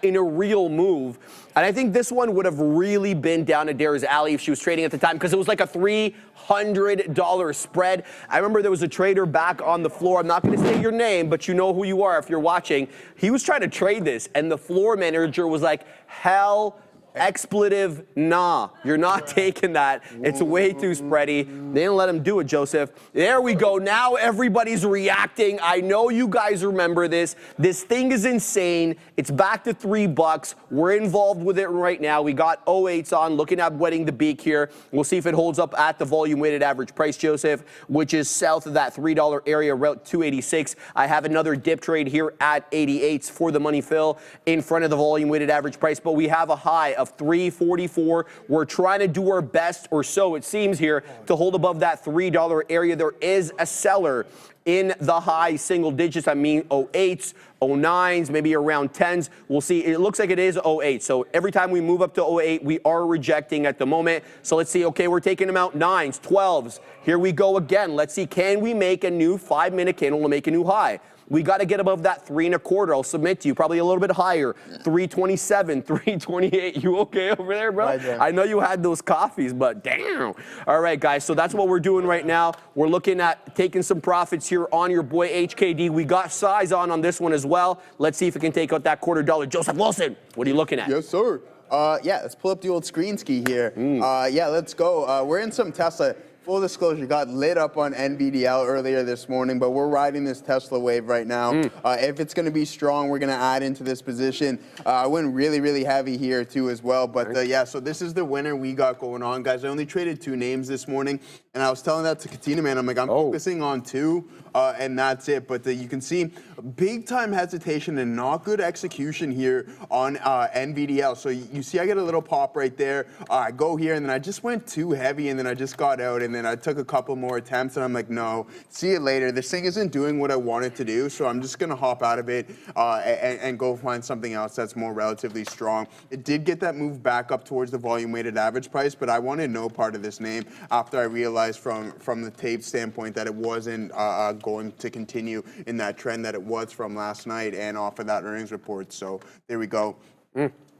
in a real move. And I think this one would have really been down Adara's alley if she was trading at the time because it was like a $300 spread. I remember there was a trader back on the floor. I'm not going to say your name, but you know who you are if you're watching. He was trying to trade this, and the floor manager was like, hell expletive, nah, you're not taking that. It's way too spready. They didn't let him do it, Joseph. There we go. Now everybody's reacting. I know you guys remember this. This thing is insane. It's back to $3. We're involved with it right now. We got 08s on, looking at wetting the beak here. We'll see if it holds up at the volume weighted average price, Joseph, which is south of that $3 area, route 286. I have another dip trade here at 88s for the money fill in front of the volume weighted average price, but we have a high of 344. We're trying to do our best, or so it seems here, to hold above that $3 area. There is a seller in the high single digits. I mean 08s, 09s, maybe around 10s. We'll see. It looks like it is 08. So every time we move up to 08, we are rejecting at the moment. So let's see. Okay, we're taking them out 9s, 12s. Here we go again. Let's see. Can we make a new 5-minute candle to make a new high? We got to get above that 3.25. I'll submit to you, probably a little bit higher. 327, 328. You okay over there, bro? Right there. I know you had those coffees, but damn. All right, guys. So that's what we're doing right now. We're looking at taking some profits here on your boy HKD. We got size on this one as well. Let's see if it can take out that $0.25. Joseph Wilson, what are you looking at? Yes, sir. Yeah, let's pull up the old screen ski here. Yeah, let's go. We're in some Tesla. Full disclosure, got lit up on NVDL earlier this morning, but we're riding this Tesla wave right now. If it's going to be strong, we're going to add into this position. I went really, really heavy here too as well. But yeah, so this is the winner we got going on, guys. I only traded 2 names this morning, and I was telling that to Katina, man. I'm like, I'm focusing on 2, and that's it. But you can see big time hesitation and not good execution here on NVDL. So you see I get a little pop right there. I go here, and then I just went too heavy, and then I just got out, and then I took a couple more attempts, and I'm like, no, see you later. This thing isn't doing what I want it to do, so I'm just going to hop out of it and go find something else that's more relatively strong. It did get that move back up towards the volume-weighted average price, but I wanted no part of this name after I realized from the tape standpoint that it wasn't going to continue in that trend that it was from last night and off of that earnings report. So there we go.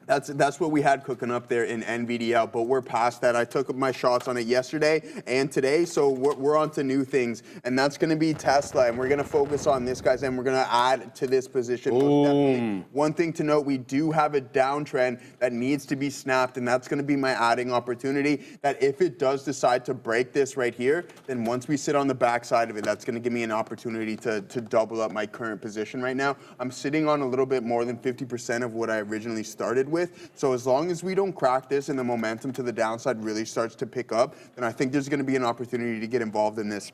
That's what we had cooking up there in NVDL, but we're past that. I took my shots on it yesterday and today, so we're on to new things, and that's going to be Tesla, and we're going to focus on this, guys, and we're going to add to this position. Most definitely. One thing to note, we do have a downtrend that needs to be snapped, and that's going to be my adding opportunity, that if it does decide to break this right here, then once we sit on the backside of it, that's going to give me an opportunity to double up my current position right now. I'm sitting on a little bit more than 50% of what I originally started with. So as long as we don't crack this and the momentum to the downside really starts to pick up, then I think there's going to be an opportunity to get involved in this.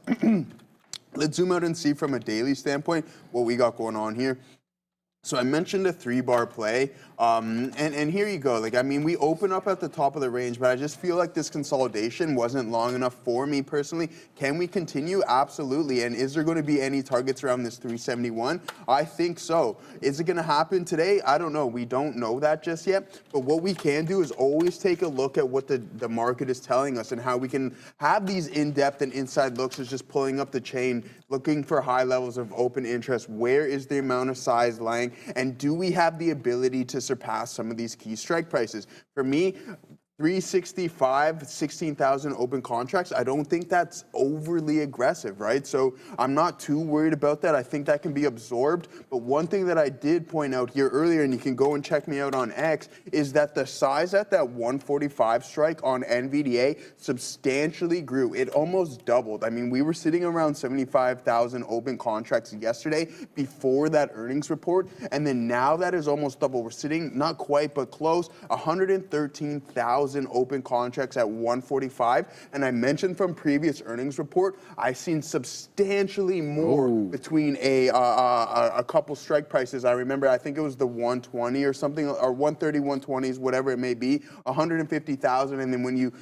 Let's zoom out and see from a daily standpoint what we got going on here. So I mentioned a 3-bar play, and here you go. Like, I mean, we open up at the top of the range, but I just feel like this consolidation wasn't long enough for me personally. Can we continue? Absolutely. And is there going to be any targets around this 371? I think so. Is it going to happen today? I don't know. We don't know that just yet. But what we can do is always take a look at what the market is telling us and how we can have these in-depth and inside looks as just pulling up the chain, looking for high levels of open interest. Where is the amount of size lying? And do we have the ability to surpass some of these key strike prices? For me, 365, 16,000 open contracts, I don't think that's overly aggressive, right? So I'm not too worried about that. I think that can be absorbed. But one thing that I did point out here earlier, and you can go and check me out on X, is that the size at that 145 strike on NVDA substantially grew. It almost doubled. I mean, we were sitting around 75,000 open contracts yesterday before that earnings report. And then now that is almost double. We're sitting, not quite, but close, 113,000 open contracts at 145, and I mentioned from previous earnings report, I've seen substantially more between a couple strike prices. I remember, I think it was the 120 or something, or 130, 120s, whatever it may be, 150,000, and then when you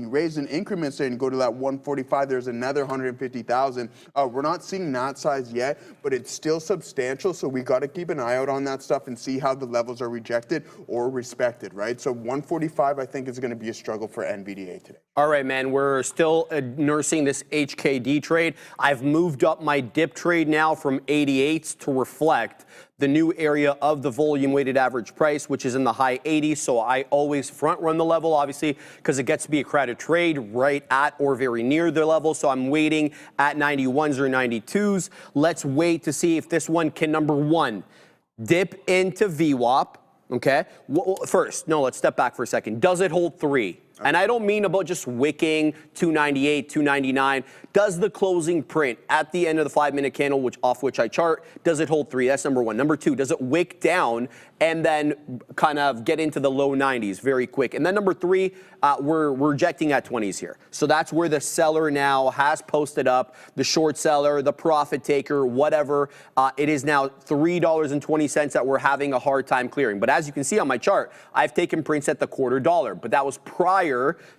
raise in increments there and you go to that 145, there's another 150,000. We're not seeing that size yet, but it's still substantial, so we got to keep an eye out on that stuff and see how the levels are rejected or respected, right? So 145, I think, is going to be a struggle for NVDA today. All right, man, we're still nursing this HKD trade. I've moved up my dip trade now from 88s to reflect the new area of the volume weighted average price, which is in the high 80s. So I always front run the level, obviously, because it gets to be a crowded trade right at or very near the level. So I'm waiting at 91s or 92s. Let's wait to see if this one can, number one, dip into VWAP. Okay. Well, first, no, let's step back for a second. Does it hold 3? And I don't mean about just wicking 298, 299. Does the closing print at the end of the 5-minute candle, off which I chart, does it hold 3? That's number one. Number two, does it wick down and then kind of get into the low 90s very quick? And then number three, we're rejecting at 20s here. So that's where the seller now has posted up, the short seller, the profit taker, whatever. It is now $3.20 that we're having a hard time clearing. But as you can see on my chart, I've taken prints at the $0.25, but that was prior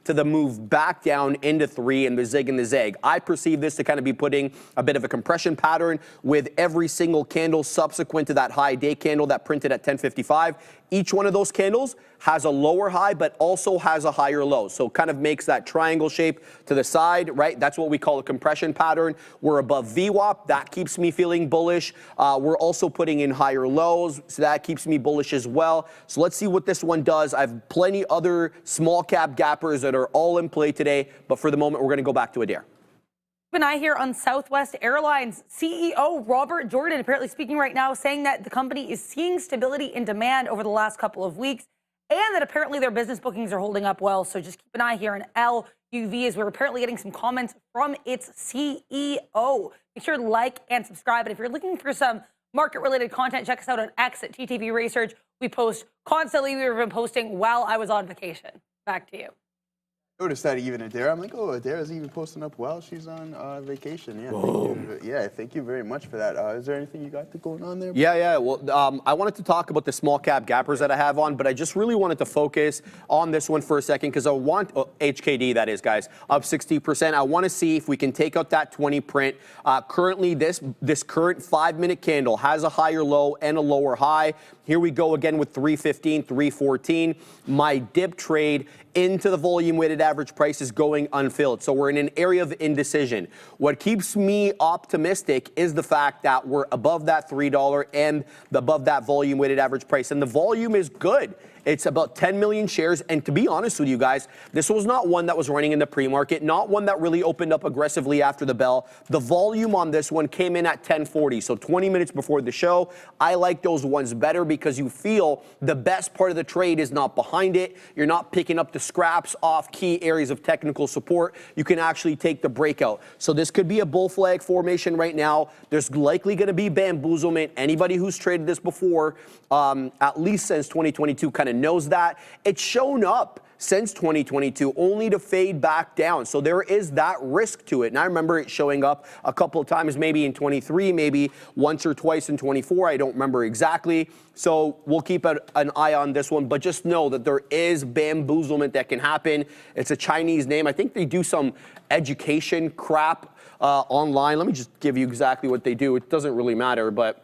to the move back down into 3 and the zig and the zag. I perceive this to kind of be putting a bit of a compression pattern with every single candle subsequent to that high day candle that printed at 1055. Each one of those candles has a lower high, but also has a higher low. So kind of makes that triangle shape to the side, right? That's what we call a compression pattern. We're above VWAP. That keeps me feeling bullish. We're also putting in higher lows, so that keeps me bullish as well. So let's see what this one does. I have plenty other small cap gappers that are all in play today, but for the moment, we're going to go back to Adair. Keep an eye here on Southwest Airlines. CEO Robert Jordan apparently speaking right now, saying that the company is seeing stability in demand over the last couple of weeks, and that apparently their business bookings are holding up well. So just keep an eye here on LUV as we're apparently getting some comments from its CEO. Make sure to like and subscribe. And if you're looking for some market-related content, check us out on X at TTV Research. We post constantly. We've been posting while I was on vacation. Back to you. Noticed that even Adair. I'm like, oh, Adair's even posting up while she's on vacation. Yeah, thank you very much for that. Is there anything you got going on there? Yeah. Well, I wanted to talk about the small cap gappers that I have on, but I just really wanted to focus on this one for a second because I want HKD, that is, guys, up 60%. I want to see if we can take out that 20 print. Currently, this current 5-minute candle has a higher low and a lower high. Here we go again with 315, 314. My dip trade into the volume weighted average price is going unfilled. So we're in an area of indecision. What keeps me optimistic is the fact that we're above that $3 and above that volume weighted average price. And the volume is good. It's about 10 million shares. And to be honest with you guys, this was not one that was running in the pre-market, not one that really opened up aggressively after the bell. The volume on this one came in at 10:40, so 20 minutes before the show. I like those ones better because you feel the best part of the trade is not behind it. You're not picking up the scraps off key areas of technical support. You can actually take the breakout. So this could be a bull flag formation right now. There's likely going to be bamboozlement. Anybody who's traded this before, at least since 2022, kind of knows that. It's shown up since 2022 only to fade back down. So there is that risk to it. And I remember it showing up a couple of times, maybe in 23, maybe once or twice in 24. I don't remember exactly. So we'll keep an eye on this one, but just know that there is bamboozlement that can happen. It's a Chinese name. I think they do some education crap online. Let me just give you exactly what they do. It doesn't really matter, but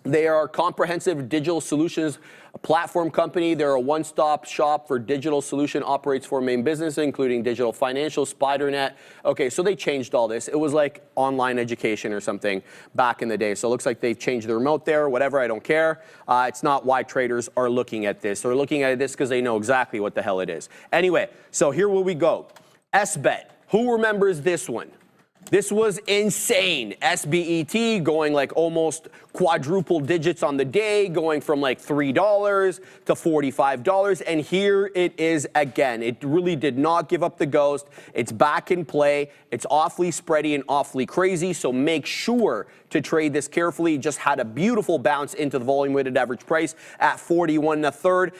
they are a comprehensive digital solutions platform company. They're a one-stop shop for digital solution, operates four main businesses, including digital financial, SpiderNet. Okay, so they changed all this. It was like online education or something back in the day. So it looks like they've changed the remote there, whatever, I don't care. It's not why traders are looking at this. They're looking at this because they know exactly what the hell it is. Anyway, so here will we go. SBET, who remembers this one? This was insane. SBET going like almost quadruple digits on the day, going from like $3 to $45. And here it is again. It really did not give up the ghost. It's back in play. It's awfully spready and awfully crazy. So make sure to trade this carefully. Just had a beautiful bounce into the volume weighted average price at 41 1/3.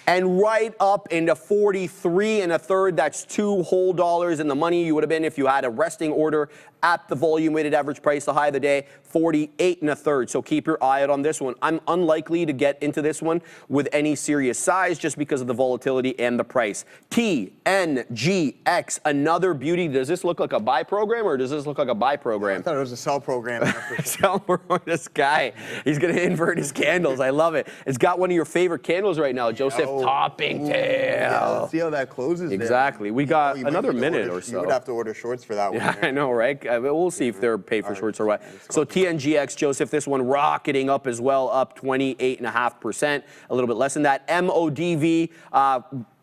And right up into 43 1/3. That's $2 whole in the money you would have been if you had a resting order at the volume weighted average price, the high of the day, 48 1/3. So keep your eye out on this one. I'm unlikely to get into this one with any serious size just because of the volatility and the price. TNGX, another beauty. Does this look like a buy program or does this look like a buy program? I thought it was a sell program. Sell program. This guy, he's going to invert his candles. I love it. It's got one of your favorite candles right now, Joseph. Topping tail. Yeah, let's see how that closes. Exactly. There. We got another minute or so. You would have to order shorts for that one. Yeah, I know, right? We'll see if they're paid for shorts or what. So TNGX, Joseph, this one rocketing up as well, up 28.5%, a little bit less than that. MODV,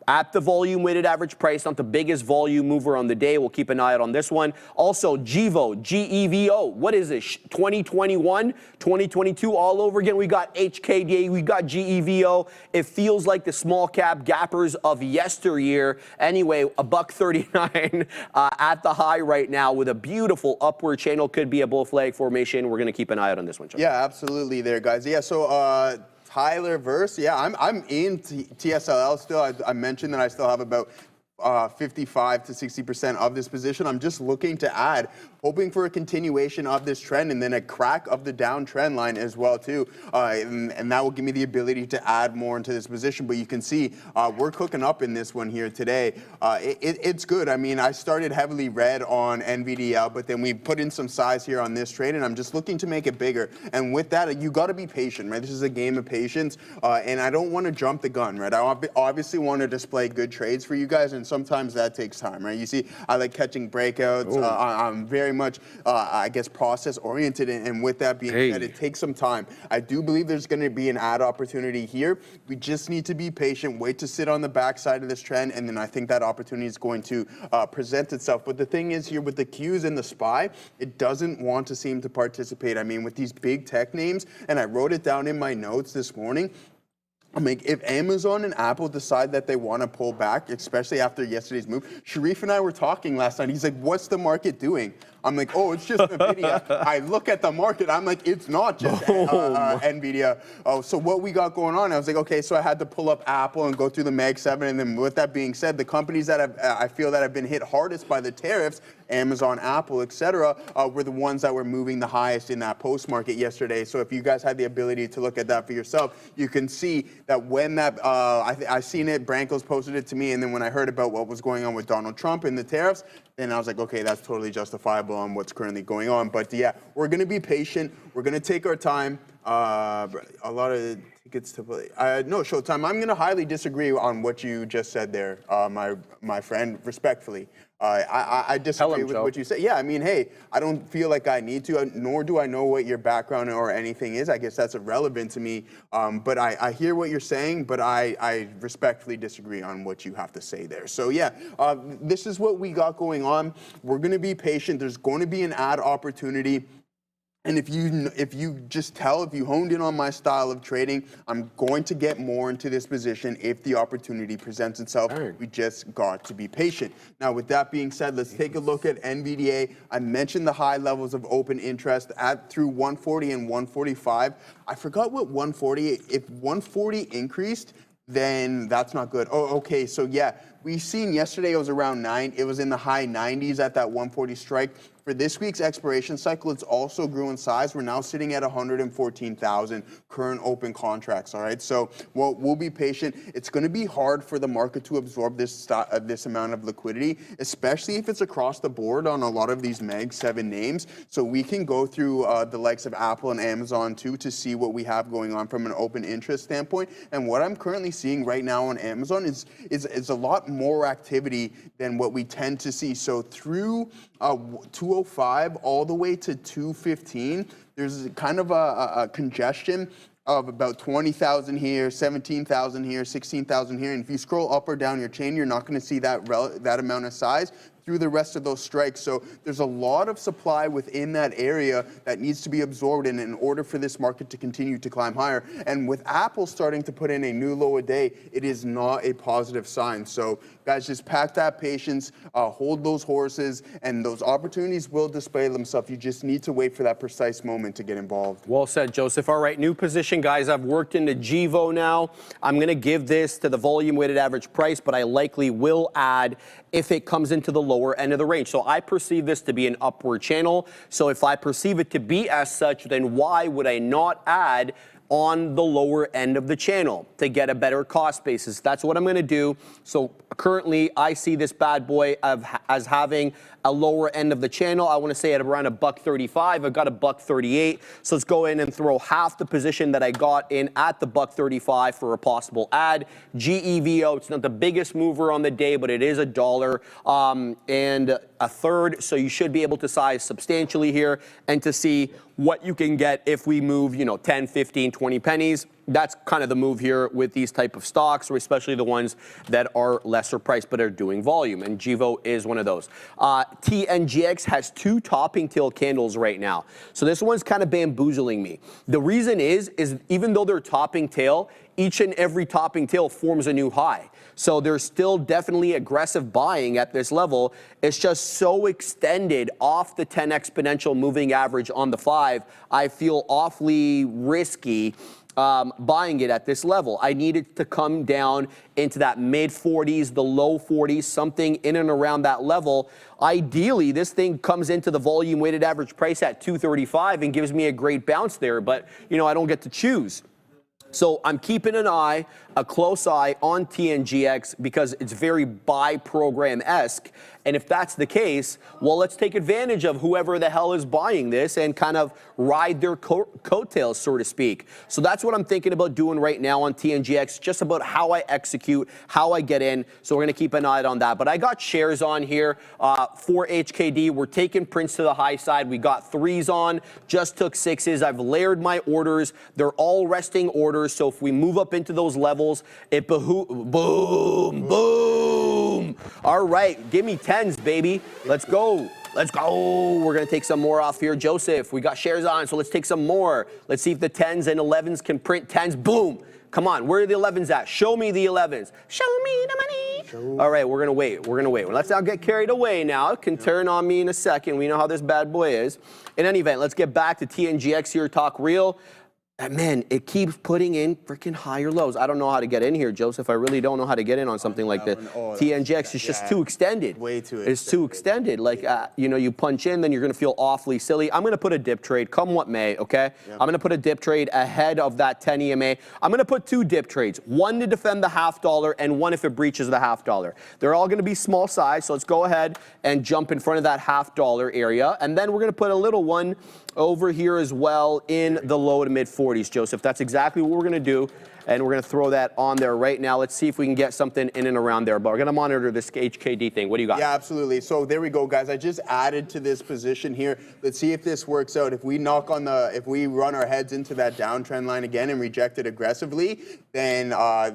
at the volume weighted average price, not the biggest volume mover on the day. We'll keep an eye out on this one. Also, GEVO, G-E-V-O. What is this? 2021, 2022 all over again. We got HKDA, we got GEVO. It feels like the small cap gappers of yesteryear. Anyway, $1.39 at the high right now with a beautiful upward channel. Could be a bull flag formation. We're going to keep an eye out on this one, Chuck. Yeah, absolutely there, guys. Yeah, so Tyler Verse, yeah, I'm in TSLL still. I mentioned that I still have about 55 to 60% of this position. I'm just looking to add, hoping for a continuation of this trend and then a crack of the downtrend line as well too. And that will give me the ability to add more into this position. But you can see we're cooking up in this one here today. It's good. I mean, I started heavily red on Nvidia, but then we put in some size here on this trade, and I'm just looking to make it bigger. And with that, you got to be patient, right? This is a game of patience, and I don't want to jump the gun, right? I obviously want to display good trades for you guys, and sometimes that takes time, right? You see, I like catching breakouts. I'm very much, I guess, process oriented, and with that being said, it takes some time. I do believe there's going to be an add opportunity here. We just need to be patient, wait to sit on the backside of this trend, and then I think that opportunity is going to present itself. But the thing is here with the Qs and the SPY, it doesn't want to seem to participate. I mean, with these big tech names, and I wrote it down in my notes this morning, I mean, if Amazon and Apple decide that they want to pull back, especially after yesterday's move, Sharif and I were talking last night. He's like, what's the market doing? I'm like, oh, it's just Nvidia. I look at the market. I'm like, it's not just Nvidia. Oh, so what we got going on? I was like, okay, so I had to pull up Apple and go through the Mag 7. And then with that being said, the companies that I feel that have been hit hardest by the tariffs, Amazon, Apple, et cetera, were the ones that were moving the highest in that post-market yesterday. So if you guys had the ability to look at that for yourself, you can see that when that, I seen it, Branko's posted it to me, and then when I heard about what was going on with Donald Trump and the tariffs, then I was like, okay, that's totally justifiable. level on what's currently going on. But yeah, we're going to be patient. We're going to take our time. A lot of tickets to play. No, Showtime, I'm going to highly disagree on what you just said there, my friend, respectfully. I disagree with what you said. Yeah, I mean, hey, I don't feel like I need to, nor do I know what your background or anything is. I guess that's irrelevant to me. But I hear what you're saying, but I respectfully disagree on what you have to say there. So yeah, this is what we got going on. We're going to be patient. There's going to be an ad opportunity. And if you honed in on my style of trading, I'm going to get more into this position if the opportunity presents itself. We just got to be patient. Now, with that being said, let's take a look at NVDA. I mentioned the high levels of open interest through 140 and 145. I forgot what 140, if 140 increased, then that's not good. Oh, okay, so yeah, we seen yesterday it was around 9. It was in the high 90s at that 140 strike. For this week's expiration cycle, it's also grew in size. We're now sitting at 114,000 current open contracts, all right? So we'll be patient. It's going to be hard for the market to absorb this amount of liquidity, especially if it's across the board on a lot of these Mag 7 names. So we can go through the likes of Apple and Amazon too to see what we have going on from an open interest standpoint. And what I'm currently seeing right now on Amazon is a lot more activity than what we tend to see. So through 205 all the way to 215, there's kind of a congestion of about 20,000 here, 17,000 here, 16,000 here. And if you scroll up or down your chain, you're not going to see that amount of size through the rest of those strikes. So there's a lot of supply within that area that needs to be absorbed in order for this market to continue to climb higher. And with Apple starting to put in a new low a day, it is not a positive sign. So guys, just pack that patience, hold those horses, and those opportunities will display themselves. You just need to wait for that precise moment to get involved. Well said, Joseph. All right, new position, guys. I've worked into GVO now. I'm going to give this to the volume weighted average price, but I likely will add if it comes into the lower end of the range. So I perceive this to be an upward channel. So if I perceive it to be as such, then why would I not add on the lower end of the channel to get a better cost basis? That's what I'm going to do. So currently, I see this bad boy as having a lower end of the channel. I want to say at around $1.35. I've got $1.38. So let's go in and throw half the position that I got in at the $1.35 for a possible add. GEVO, it's not the biggest mover on the day, but it is $1 and a third. So you should be able to size substantially here and to see what you can get if we move, 10, 15, 20 pennies. That's kind of the move here with these type of stocks, or especially the ones that are lesser priced but are doing volume, and GVO is one of those. TNGX has 2 topping tail candles right now, so this one's kind of bamboozling me. The reason is even though they're topping tail, each and every topping tail forms a new high. So there's still definitely aggressive buying at this level. It's just so extended off the 10 exponential moving average on the 5. I feel awfully risky buying it at this level. I need it to come down into that mid 40s, the low 40s, something in and around that level. Ideally, this thing comes into the volume weighted average price at 235 and gives me a great bounce there, but I don't get to choose. So I'm keeping an eye, a close eye on TNGX because it's very buy program-esque. And if that's the case, well, let's take advantage of whoever the hell is buying this and kind of ride their coattails, so to speak. So that's what I'm thinking about doing right now on TNGX, just about how I execute, how I get in. So we're going to keep an eye on that. But I got shares on here for HKD. We're taking prints to the high side. We got 3s on, just took 6s. I've layered my orders. They're all resting orders. So if we move up into those levels, it boom, boom. All right, give me 10s, baby. Let's go. Let's go. We're going to take some more off here. Joseph, we got shares on, so let's take some more. Let's see if the 10s and 11s can print 10s. Boom. Come on, where are the 11s at? Show me the 11s. Show me the money. All right, we're going to wait. We're going to wait. Let's not get carried away now. It can turn on me in a second. We know how this bad boy is. In any event, let's get back to TNGX here, talk real. man, it keeps putting in freaking higher lows. I don't know how to get in here, Joseph. I really don't know how to get in on something like this. TNGX is just too extended. Way too It's too extended. Like, you know, you punch in, then you're going to feel awfully silly. I'm going to put a dip trade, come what may, okay? I'm going to put a dip trade ahead of that 10 EMA. I'm going to put 2 dip trades, one to defend the $0.5 and one if it breaches the $0.5. They're all going to be small size, so let's go ahead and jump in front of that $0.5 area. And then we're going to put a little one over here as well in the low to mid 40s, Joseph. That's exactly what we're going to do. And we're going to throw that on there right now. Let's see if we can get something in and around there. But we're going to monitor this HKD thing. What do you got? Yeah, absolutely. So there we go, guys. I just added to this position here. Let's see if this works out. If we if we run our heads into that downtrend line again and reject it aggressively, then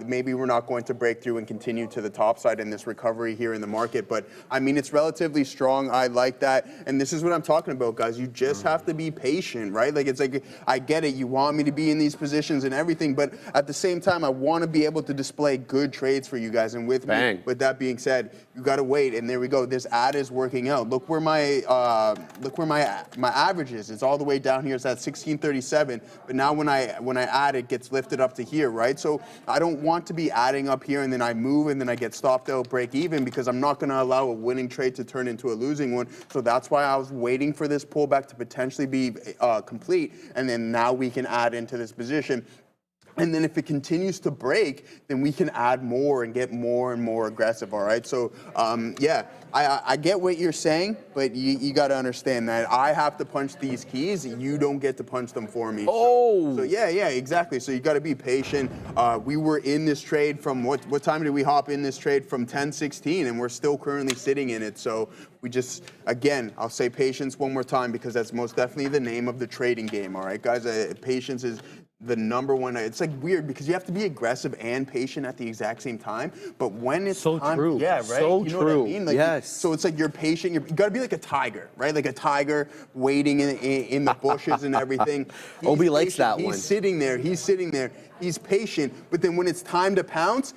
maybe we're not going to break through and continue to the top side in this recovery here in the market. But I mean, it's relatively strong. I like that. And this is what I'm talking about, guys. You just have to be patient, right? Like, it's like, I get it. You want me to be in these positions and everything, but at the same time, I want to be able to display good trades for you guys. And with me, with that being said, you got to wait. And there we go. This ad is working out. Look where my average is. It's all the way down here. It's at 1637. But now when I add, it gets lifted up to here, right? So I don't want to be adding up here and then I move and then I get stopped out, break even, because I'm not going to allow a winning trade to turn into a losing one. So that's why I was waiting for this pullback to potentially be complete. And then now we can add into this position. And then if it continues to break, then we can add more and get more and more aggressive, all right? So, yeah, I get what you're saying, but you got to understand that I have to punch these keys. You don't get to punch them for me. Oh! So yeah, exactly. So you got to be patient. We were in this trade from, what time did we hop in this trade? From 10:16, and we're still currently sitting in it. So we just, again, I'll say patience one more time because that's most definitely the name of the trading game, all right, guys? Patience is the number one. It's like weird because you have to be aggressive and patient at the exact same time. But when it's so time, true. yeah, right. So you know true. what I mean? Like, yes. So it's like you're patient. You got to be like a tiger, right? Like a tiger waiting in the bushes and everything. Obi likes that one. He's sitting there. He's patient. But then when it's time to pounce,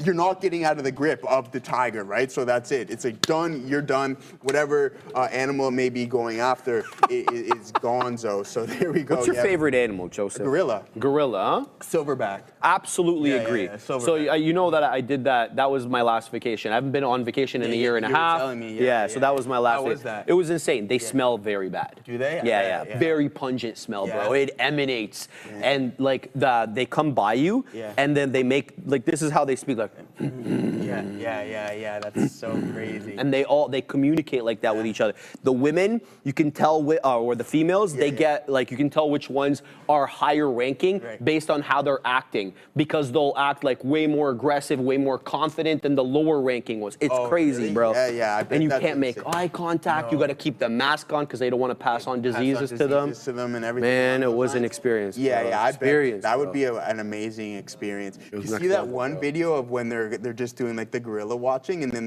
you're not getting out of the grip of the tiger, right? So that's it. It's like done, you're done. Whatever animal it may be going after is gonzo. So there we go. What's your favorite animal, Joseph? Gorilla. Gorilla, huh? Silverback. Absolutely agree. So you know that I did that. That was my last vacation. I haven't been on vacation in a year and a half. Telling me, so that was my last. How was that? It was insane. They smell very bad. Do they? Yeah. Very pungent smell, bro. It emanates, and like they come by you, and then they make like this is how they speak, like. Yeah. That's so crazy. And they communicate like that with each other. The women, you can tell, or the females, they get like you can tell which ones are higher ranking based on how they're acting, because they'll act like way more aggressive, way more confident than the lower ranking was. It's crazy, really? bro. Yeah. I bet And you that's can't make insane. eye contact. No. You got to keep the mask on because they don't want to pass on diseases to them. And everything. Man, it was an experience. I bet that would be bro. An amazing experience. You see that one video of when they're just doing like the gorilla watching, and then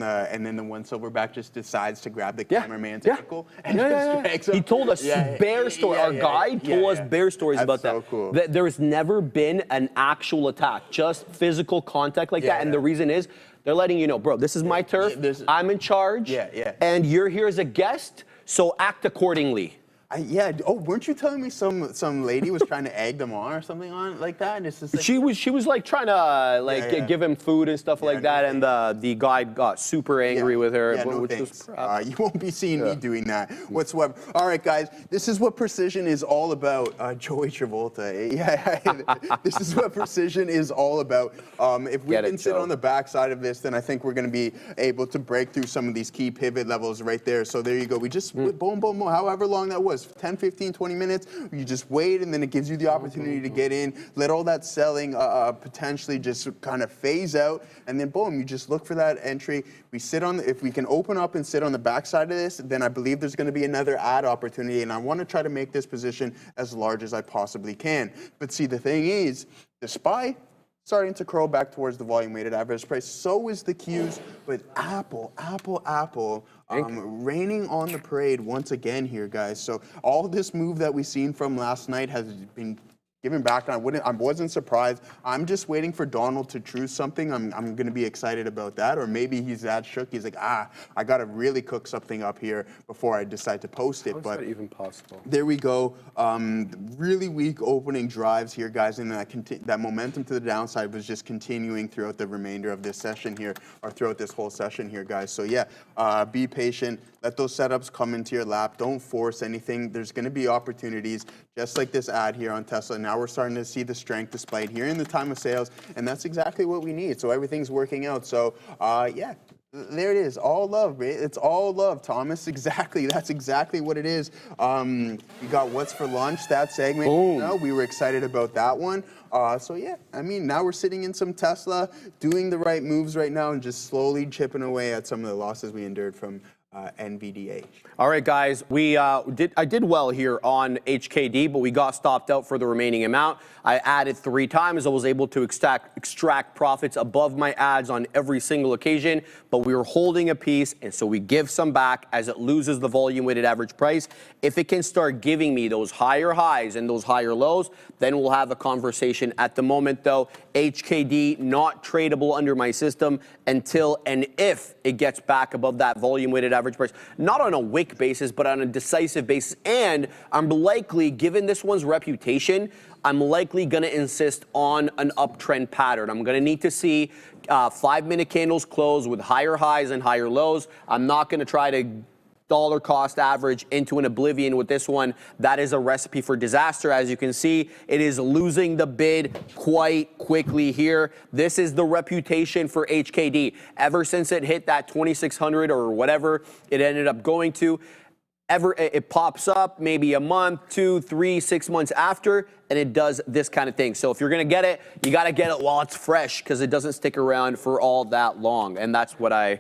the one silverback just decides to grab the cameraman's ankle and just drags him. He told us bear story. Our guide told us bear stories about that. Cool. There's never been an actual attack, just physical contact like that. And the reason is they're letting you know, bro, this is my turf. I'm in charge. And you're here as a guest, so act accordingly. Oh, weren't you telling me some lady was trying to egg them on or something on like that? And it's just like, she was like trying to give him food and stuff like that, and the guide got super angry with her, which was crap. You won't be seeing me doing that whatsoever. All right, guys, this is what precision is all about. Joey Travolta. This is what precision is all about. If we can sit on the backside of this, then I think we're going to be able to break through some of these key pivot levels right there. So there you go. We just boom, however long that was. 10, 15, 20 minutes, you just wait, and then it gives you the opportunity to get in, let all that selling potentially just kind of phase out, and then boom, you just look for that entry. We sit on, if we can open up and sit on the backside of this, then I believe there's going to be another add opportunity, and I want to try to make this position as large as I possibly can. But see, the thing is, the SPY starting to curl back towards the volume-weighted average price. So is the Qs, but Apple, raining on the parade once again here, guys. So all this move that we've seen from last night has been giving back. I wasn't surprised. I'm just waiting for Donald to choose something. I'm going to be excited about that. Or maybe he's that shook. He's like, I got to really cook something up here before I decide to post it. How is but that even possible? There we go. Really weak opening drives here, guys, and that momentum to the downside was just continuing throughout the remainder of this session here, or throughout this whole session here, guys. So yeah, be patient. Let those setups come into your lap. Don't force anything. There's going to be opportunities, just like this ad here on Tesla. Now we're starting to see the strength displayed here in the time of sales, and that's exactly what we need. So everything's working out. So yeah, there it is. All love, right? It's all love, Thomas. Exactly. That's exactly what it is. You got What's for Lunch, that segment. Boom. You know, we were excited about that one. So yeah, I mean, now we're sitting in some Tesla, doing the right moves right now, and just slowly chipping away at some of the losses we endured from NVDA. All right, guys, I did well here on HKD, but we got stopped out for the remaining amount. I added 3 times. I was able to extract profits above my ads on every single occasion, but we were holding a piece, and so we give some back as it loses the volume weighted average price. If it can start giving me those higher highs and those higher lows, then we'll have a conversation. At the moment, though, HKD not tradable under my system until and if it gets back above that volume weighted average price, not on a wick basis, but on a decisive basis. And I'm likely, given this one's reputation, I'm likely going to insist on an uptrend pattern. I'm going to need to see 5-minute candles close with higher highs and higher lows. I'm not going to try to dollar cost average into an oblivion with this one. That is a recipe for disaster. As you can see, it is losing the bid quite quickly here. This is the reputation for HKD. Ever since it hit that 2,600 or whatever it ended up going to, it pops up maybe a month, 2, 3, 6 months after, and it does this kind of thing. So if you're going to get it, you got to get it while it's fresh, because it doesn't stick around for all that long. And that's my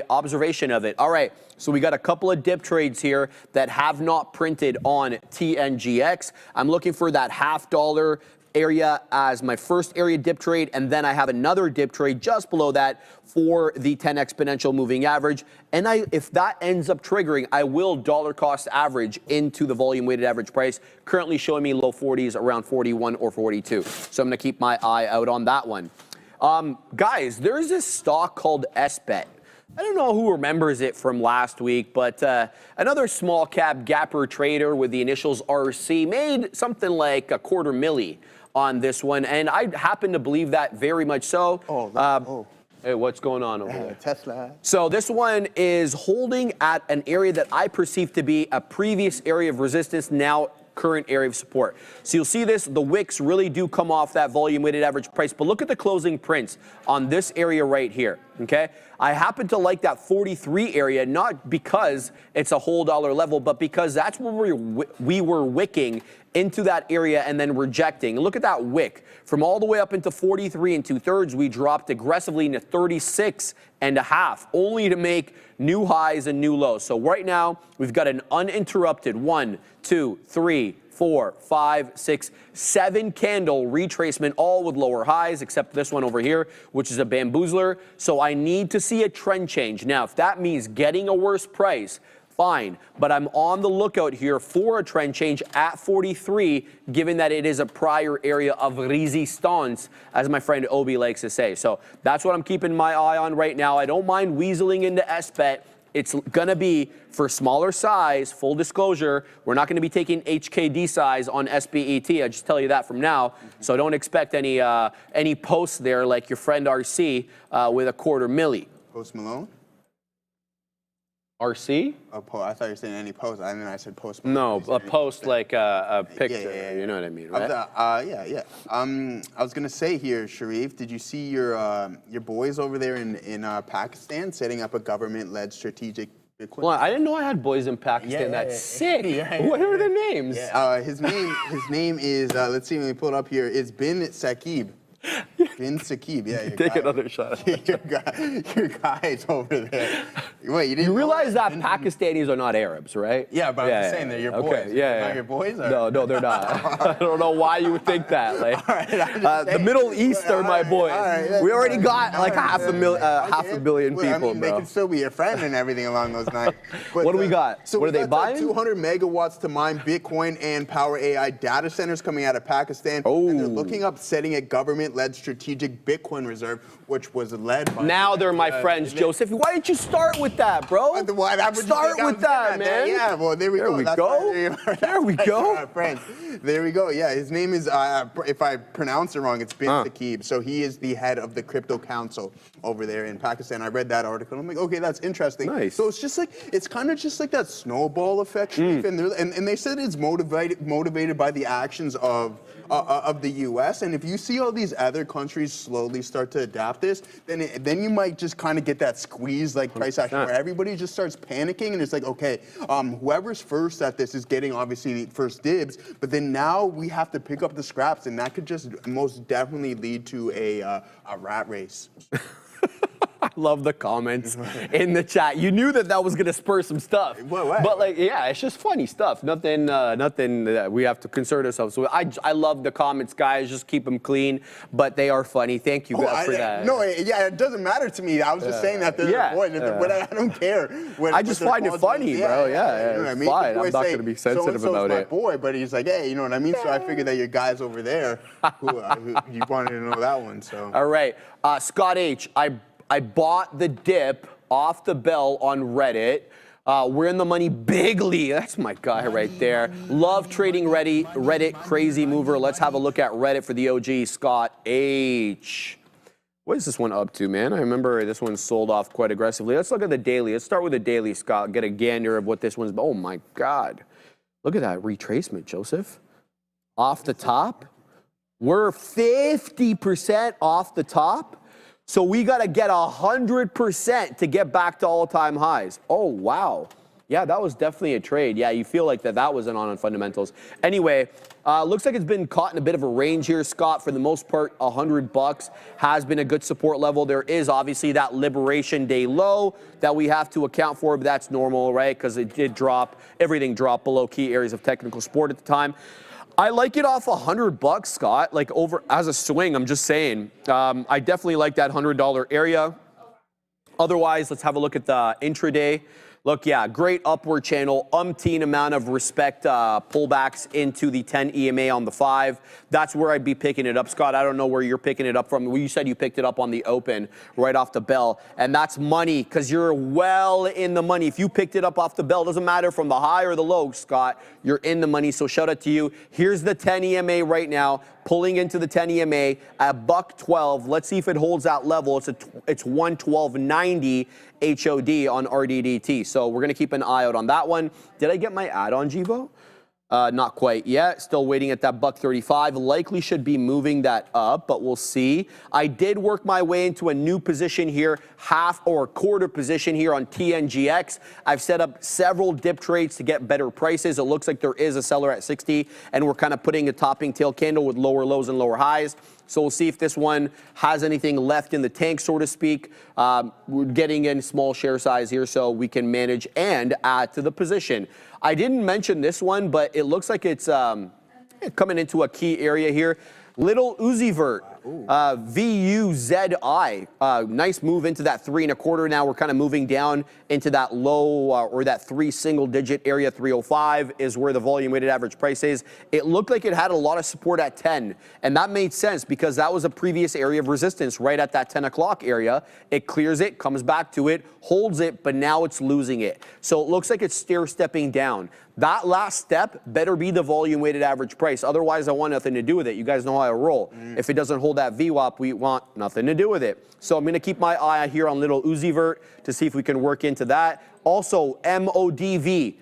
observation of it. All right, so we got a couple of dip trades here that have not printed on TNGX. I'm looking for that $0.50 area as my first area dip trade, and then I have another dip trade just below that for the 10 exponential moving average. And if that ends up triggering, I will dollar cost average into the volume weighted average price, currently showing me low 40s, around 41 or 42. So I'm going to keep my eye out on that one. Guys, there's this stock called SBET. I don't know who remembers it from last week, but another small cap gapper trader with the initials RC made something like $250,000 on this one, and I happen to believe that very much so. Hey, what's going on over there? Tesla. So this one is holding at an area that I perceive to be a previous area of resistance, now current area of support. So you'll see this, the wicks really do come off that volume weighted average price, but look at the closing prints on this area right here, okay? I happen to like that 43 area, not because it's a whole dollar level, but because that's where we were wicking into that area and then rejecting. Look at that wick. From all the way up into 43 2/3, we dropped aggressively into 36.5, only to make new highs and new lows. So right now, we've got an uninterrupted 1, 2, 3, 4, 5, 6, 7 candle retracement, all with lower highs, except this one over here, which is a bamboozler. So I need to see a trend change. Now, if that means getting a worse price, fine, but I'm on the lookout here for a trend change at 43, given that it is a prior area of resistance, as my friend Obi likes to say. So that's what I'm keeping my eye on right now. I don't mind weaseling into SBET. It's gonna be for smaller size, full disclosure. We're not gonna be taking HKD size on SPET. I just tell you that from now. So don't expect any posts there like your friend RC with $250,000. Post Malone? RC? I thought you were saying any post. I mean, I said Post Malone. No, a post like a picture. Yeah. You know what I mean, right? Yeah. I was gonna say here, Sharif, did you see your boys over there in Pakistan setting up a government-led strategic Bitcoin? Well, I didn't know I had boys in Pakistan. That's sick. What are their names? His name is let's see, let me pull it up here. It's Bin Saqib. Bin Saqib, yeah. Take another shot. Your guy's over there. Wait, you didn't You realize that Bin- Pakistanis are not Arabs, right? Yeah, but I'm just saying they're your boys. Okay, yeah, Not your boys? Or? No, they're not. I don't know why you would think that. Like, the saying. Middle East are my boys. We already got like half a billion Well, people, they bro. can still be your friend and everything along those lines. But, What do we got? So What are they buying? 200 megawatts to mine Bitcoin and power AI data centers coming out of Pakistan. And they're looking up setting a government-led strategic Bitcoin reserve, which was led by... Now they're my friends, Joseph. Why didn't you start with that, bro? Start with that, man. Yeah, well, there we go. There we go. Friends. There we go. Yeah, his name is, if I pronounce it wrong, it's Bin Saqib. So he is the head of the Crypto Council over there in Pakistan. I read that article. I'm like, okay, that's interesting. Nice. So it's just like, it's kind of just like that snowball effect. And they said it's motivated by the actions of the U.S. And if you see all these other countries slowly start to adapt this, then you might just kind of get that squeeze like price action where everybody just starts panicking and it's like, okay, whoever's first at this is getting obviously first dibs, but then now we have to pick up the scraps, and that could just most definitely lead to a rat race. I love the comments in the chat. You knew that was gonna spur some stuff. What? But like, yeah, it's just funny stuff. Nothing that we have to concern ourselves with. I love the comments, guys. Just keep them clean, but they are funny. Thank you guys for that. No, yeah, it doesn't matter to me. I was just saying that they're the boys. I don't care. I just find it funny, bro. Yeah, you know what I mean? Fine. I'm not gonna be sensitive about my it. boy, but he's like, hey, you know what I mean? So I figured that your guys over there, who you wanted to know that one. So. All right, Scott H. I bought the dip off the bell on Reddit. We're in the money bigly. That's my guy right there. Love trading Reddit, crazy mover. Let's have a look at Reddit for the OG, Scott H. What is this one up to, man? I remember this one sold off quite aggressively. Let's look at the daily. Let's start with the daily, Scott. Get a gander of what this one's. Oh my God. Look at that retracement, Joseph. Off the top. We're 50% off the top. So we got to get 100% to get back to all-time highs. Oh, wow. Yeah, that was definitely a trade. Yeah, you feel like that wasn't on fundamentals. Anyway, looks like it's been caught in a bit of a range here, Scott. For the most part, $100 has been a good support level. There is obviously that Liberation Day low that we have to account for, but that's normal, right? Because it did drop, everything dropped below key areas of technical support at the time. I like it off $100, Scott, like over as a swing, I'm just saying. I definitely like that $100 area. Otherwise, let's have a look at the intraday. Look, yeah, great upward channel, umpteen amount of respect pullbacks into the 10 EMA on the 5. That's where I'd be picking it up, Scott. I don't know where you're picking it up from. Well, you said you picked it up on the open right off the bell, and that's money because you're well in the money. If you picked it up off the bell, doesn't matter from the high or the low, Scott, you're in the money, so shout out to you. Here's the 10 EMA right now, pulling into the 10 EMA at $112. Let's see if it holds that level. It's 112.90 HOD on RDDT. So we're going to keep an eye out on that one. Did I get my ad on Givo? Not quite yet. Still waiting at that $135. Likely should be moving that up, but we'll see. I did work my way into a new position here, half or quarter position here on TNGX. I've set up several dip trades to get better prices. It looks like there is a seller at 60, and we're kind of putting a topping tail candle with lower lows and lower highs. So we'll see if this one has anything left in the tank, so to speak. We're getting in small share size here so we can manage and add to the position. I didn't mention this one, but it looks like it's coming into a key area here. Little Uzivert, VUZI, nice move into that 3.25. Now we're kind of moving down into that low or that 3 single-digit area. 305 is where the volume weighted average price is. It looked like it had a lot of support at 10, and that made sense because that was a previous area of resistance right at that 10 o'clock area. It clears it, comes back to it, holds it, but now it's losing it. So it looks like it's stair-stepping down. That last step better be the volume weighted average price. Otherwise, I want nothing to do with it. You guys know how I roll. If it doesn't hold that VWAP, we want nothing to do with it. So I'm going to keep my eye here on little Uzivert to see if we can work into that. Also, MODV.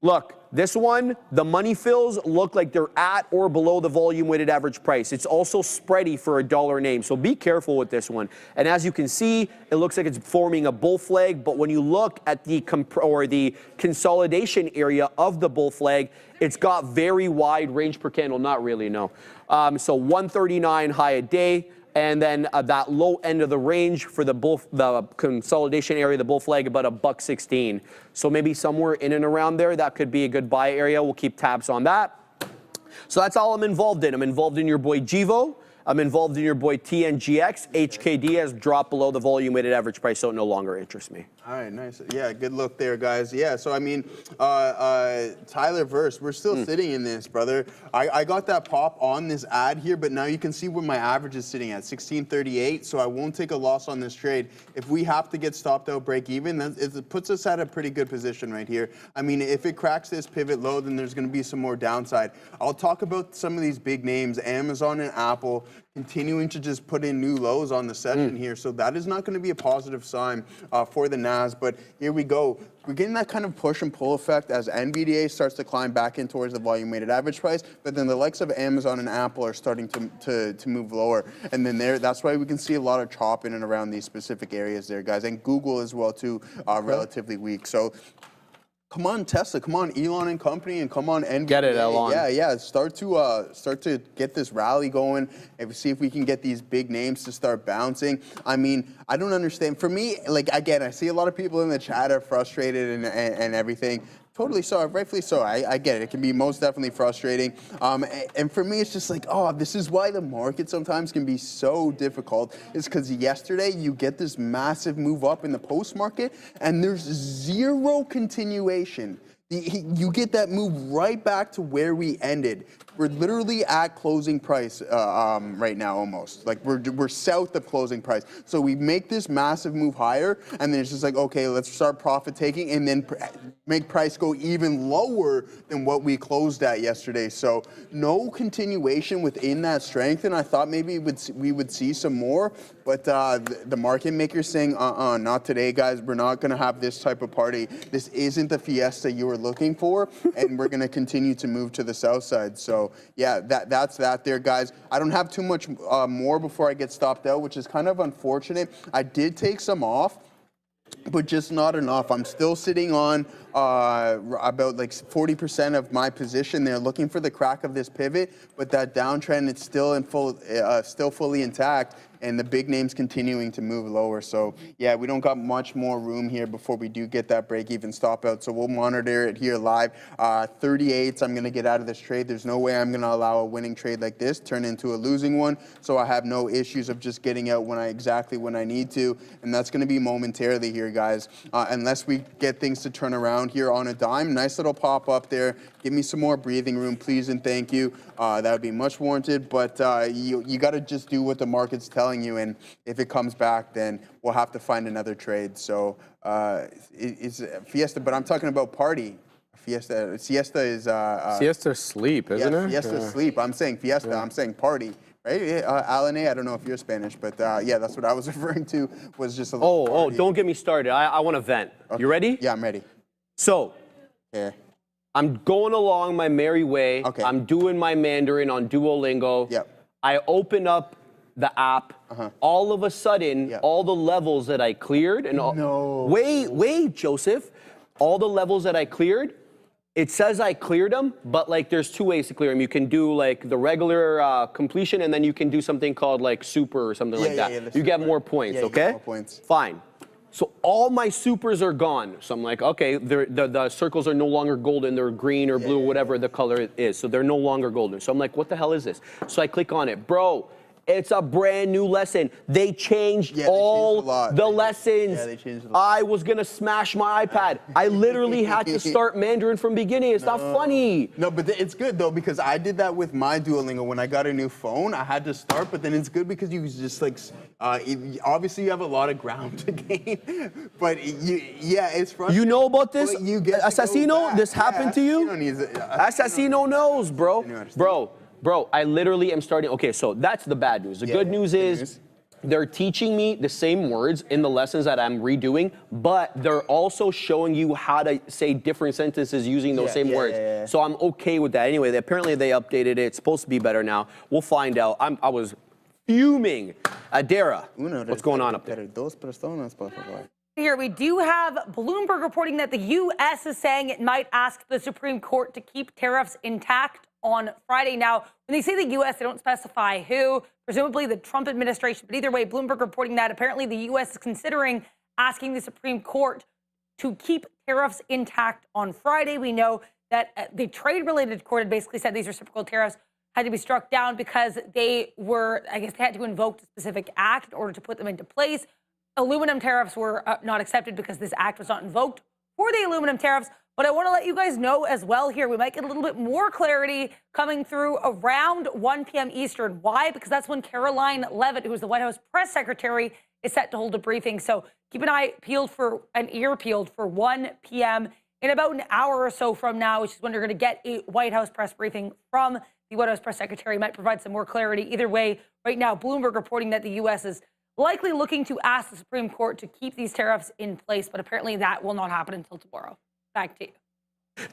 Look, this one, the money fills look like they're at or below the volume weighted average price. It's also spready for a dollar name, so be careful with this one. And as you can see, it looks like it's forming a bull flag, but when you look at the consolidation area of the bull flag, it's got very wide range per candle. Not really, no. So 139 high a day. And then that low end of the range for the consolidation area, the bull flag, about $1.16. So maybe somewhere in and around there, that could be a good buy area. We'll keep tabs on that. So that's all I'm involved in. I'm involved in your boy Givo. I'm involved in your boy TNGX. HKD has dropped below the volume weighted average price, so it no longer interests me. All right, nice. Yeah, good look there, guys. Yeah, so I mean, Tyler Verse, we're still sitting in this, brother. I got that pop on this ad here, but now you can see where my average is sitting at, 1638, so I won't take a loss on this trade. If we have to get stopped out break even, it puts us at a pretty good position right here. I mean, if it cracks this pivot low, then there's going to be some more downside. I'll talk about some of these big names, Amazon and Apple, continuing to just put in new lows on the session here. So that is not going to be a positive sign for the NAS. But here we go. We're getting that kind of push and pull effect as NVDA starts to climb back in towards the volume weighted average price. But then the likes of Amazon and Apple are starting to move lower. And then that's why we can see a lot of chop in and around these specific areas there, guys. And Google as well, too, relatively weak. So come on, Tesla. Come on, Elon and company, and come on, NVIDIA. Get it, Elon. Yeah. Start to get this rally going, and see if we can get these big names to start bouncing. I mean, I don't understand. For me, like again, I see a lot of people in the chat are frustrated and everything. Totally so, rightfully so. I get it. It can be most definitely frustrating. And for me, it's just like, oh, this is why the market sometimes can be so difficult. It's because yesterday you get this massive move up in the post market, and there's zero continuation. You get that move right back to where we ended. We're literally at closing price right now, almost. Like we're south of closing price. So we make this massive move higher, and then it's just like, okay, let's start profit taking, and then make price go even lower than what we closed at yesterday. So no continuation within that strength, and I thought maybe we would see some more, but the market maker's saying, not today, guys. We're not going to have this type of party. This isn't the fiesta you were looking for, and we're going to continue to move to the south side. So yeah, that's that there, guys. I don't have too much more before I get stopped out, which is kind of unfortunate. I did take some off, but just not enough. I'm still sitting on about like 40% of my position there, looking for the crack of this pivot, but that downtrend, it's still fully intact, and the big names continuing to move lower. So yeah, we don't got much more room here before we do get that break-even stop out. So we'll monitor it here live. 38s, I'm going to get out of this trade. There's no way I'm going to allow a winning trade like this turn into a losing one. So I have no issues of just getting out exactly when I need to, and that's going to be momentarily here, guys. Unless we get things to turn around here on a dime. Nice little pop up there. Give me some more breathing room, please and thank you. That would be much warranted, but you got to just do what the market's telling you, and if it comes back, then we'll have to find another trade. So it's Fiesta, but I'm talking about party. Siesta is Siesta sleep, isn't it? Siesta sleep. I'm saying fiesta. Yeah. I'm saying party. Right, Alan A. I don't know if you're Spanish, but yeah, that's what I was referring to. Was just a little party. Don't get me started. I want to vent. Okay. You ready? Yeah, I'm ready. So, I'm going along my merry way. Okay. I'm doing my Mandarin on Duolingo. Yep. I open up the app. All of a sudden, all the levels that I cleared and wait, Joseph. All the levels that I cleared, it says I cleared them, but like there's two ways to clear them. You can do like the regular completion, and then you can do something called like super or something like that. Yeah, you get more points, okay? You get more points. Fine. So all my supers are gone. So I'm like, okay, the circles are no longer golden. They're green or blue, whatever the color is. So they're no longer golden. So I'm like, what the hell is this? So I click on it. Bro, it's a brand new lesson. They changed all the lessons. Yeah, they changed a lot. I was going to smash my iPad. I literally had to start Mandarin from beginning. It's not funny. No, but it's good, though, because I did that with my Duolingo. When I got a new phone, I had to start, but then it's good because you just, like, obviously you have a lot of ground to gain, but it's frustrating. You know about this? You get Assassino? This happened to you? Assassino knows, bro. Bro, I literally am starting. Okay, so that's the bad news. The good news is they're teaching me the same words in the lessons that I'm redoing, but they're also showing you how to say different sentences using those same words. So I'm okay with that. Anyway, apparently they updated it. It's supposed to be better now. We'll find out. I was fuming. Adara, what's going on up there? Here we do have Bloomberg reporting that the U.S. is saying it might ask the Supreme Court to keep tariffs intact on Friday. Now, when they say the U.S., they don't specify who, presumably the Trump administration. But either way, Bloomberg reporting that apparently the U.S. is considering asking the Supreme Court to keep tariffs intact on Friday. We know that the trade-related court had basically said these reciprocal tariffs had to be struck down because they were, I guess, they had to invoke a specific act in order to put them into place. Aluminum tariffs were not accepted because this act was not invoked for the aluminum tariffs. But I want to let you guys know as well here, we might get a little bit more clarity coming through around 1 p.m. Eastern. Why? Because that's when Caroline Leavitt, who is the White House press secretary, is set to hold a briefing. So keep an ear peeled for 1 p.m. in about an hour or so from now, which is when you're going to get a White House press briefing from the White House press secretary. Might provide some more clarity. Either way, right now, Bloomberg reporting that the U.S. is likely looking to ask the Supreme Court to keep these tariffs in place, but apparently that will not happen until tomorrow. Back to you.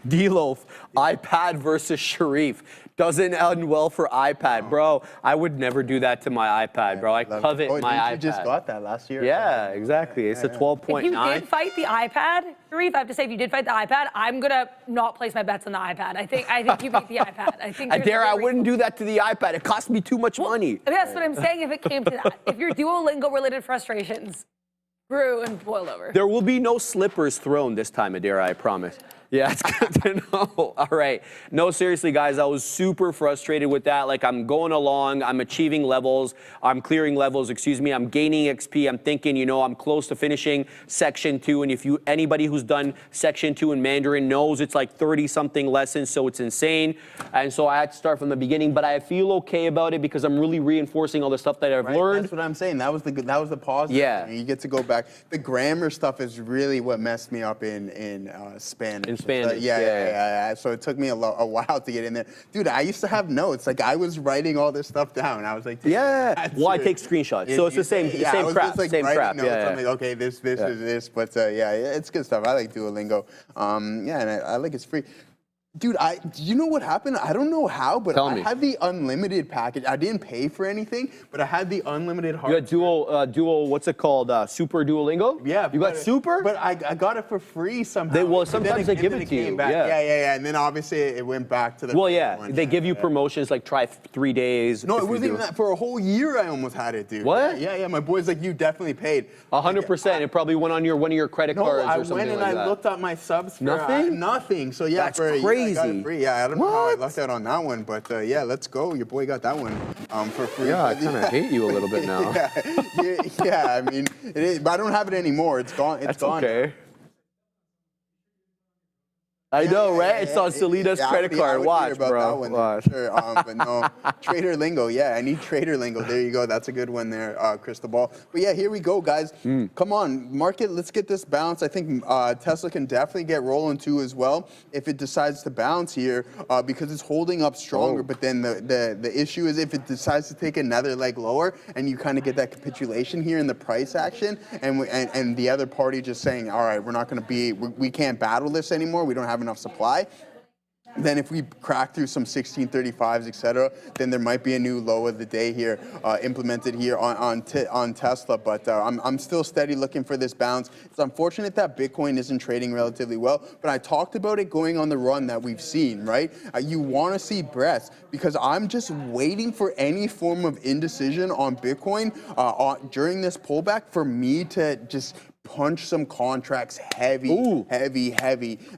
D-Loaf, iPad versus Sharif. Doesn't end well for iPad. Bro, I would never do that to my iPad, bro. I covet my iPad. You just got that last year. Yeah, exactly. It's a 12.9. If you did fight the iPad, Sharif, I have to say, if you did fight the iPad, I'm going to not place my bets on the iPad. I think you beat the iPad. I wouldn't do that to the iPad. It cost me too much money. That's what I'm saying if it came to that. If your Duolingo-related frustrations grew and boiled over. There will be no slippers thrown this time, Adira, I promise. Yeah, it's good to know. All right. No, seriously, guys, I was super frustrated with that. Like, I'm going along, I'm achieving levels, I'm clearing levels, I'm gaining XP. I'm thinking, I'm close to finishing Section 2. And if anybody who's done Section 2 in Mandarin knows it's like 30-something lessons, so it's insane. And so I had to start from the beginning, but I feel okay about it because I'm really reinforcing all the stuff that I've learned. That's what I'm saying. That was the positive. Yeah. You get to go back. The grammar stuff is really what messed me up in Spanish. Spanish. Yeah. So it took me a while to get in there. Dude, I used to have notes. Like, I was writing all this stuff down. I was like, yeah. Well, I take screenshots. So it's the same crap. Just, same crap. Notes. I'm like, okay, this is this. But it's good stuff. I like Duolingo. And I like it's free. Dude, you know what happened? I don't know how, but I had the unlimited package. I didn't pay for anything, but I had the unlimited hard. You had dual, what's it called? Super Duolingo? Yeah. You got Super? But I got it for free somehow. Sometimes they give it to you. Yeah. And then obviously it went back to the one. They give you promotions like try 3 days. No, it wasn't even that. For a whole year, I almost had it, dude. What? Yeah. My boy's like, you definitely paid. 100%. It probably went on one of your credit cards or something like that. I went and I looked at my subs for nothing. Nothing. So yeah, that's for crazy. I got it free. Yeah, I don't know how I lucked out on that one, but let's go. Your boy got that one for free. Yeah, I kind of hate you a little bit now. yeah. I mean, it is, but I don't have it anymore. It's gone. It's gone. Okay. I know, right? It's on Selena's credit card. Watch, bro. Watch. Sure. But no, Trader Lingo. Yeah, I need Trader Lingo. There you go. That's a good one there, Crystal Ball. But yeah, here we go, guys. Come on, market. Let's get this bounce. I think Tesla can definitely get rolling too as well if it decides to bounce here because it's holding up stronger. But then the issue is if it decides to take another leg lower and you kind of get that capitulation here in the price action and the other party just saying, all right, we're not going to we can't battle this anymore. We don't have enough supply. Then if we crack through some 1635s, et cetera, then there might be a new low of the day here implemented here on Tesla. But I'm still steady looking for this bounce. It's unfortunate that Bitcoin isn't trading relatively well, but I talked about it going on the run that we've seen, right? You want to see breadth because I'm just waiting for any form of indecision on Bitcoin during this pullback for me to just punch some contracts heavy,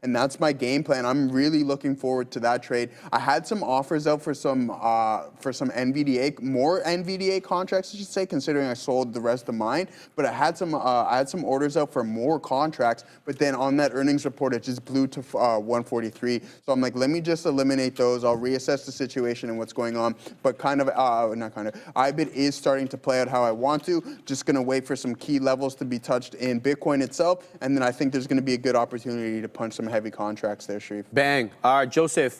and that's my game plan. I'm really looking forward to that trade. I had some offers out for some NVDA, more NVDA contracts, I should say, considering I sold the rest of mine. But I had some orders out for more contracts. But then on that earnings report, it just blew to 143. So I'm like, let me just eliminate those. I'll reassess the situation and what's going on. But IBIT is starting to play out how I want to. Just gonna wait for some key levels to be touched in Bitcoin itself, and then I think there's going to be a good opportunity to punch some heavy contracts there, Sharif. Bang. All right, Joseph,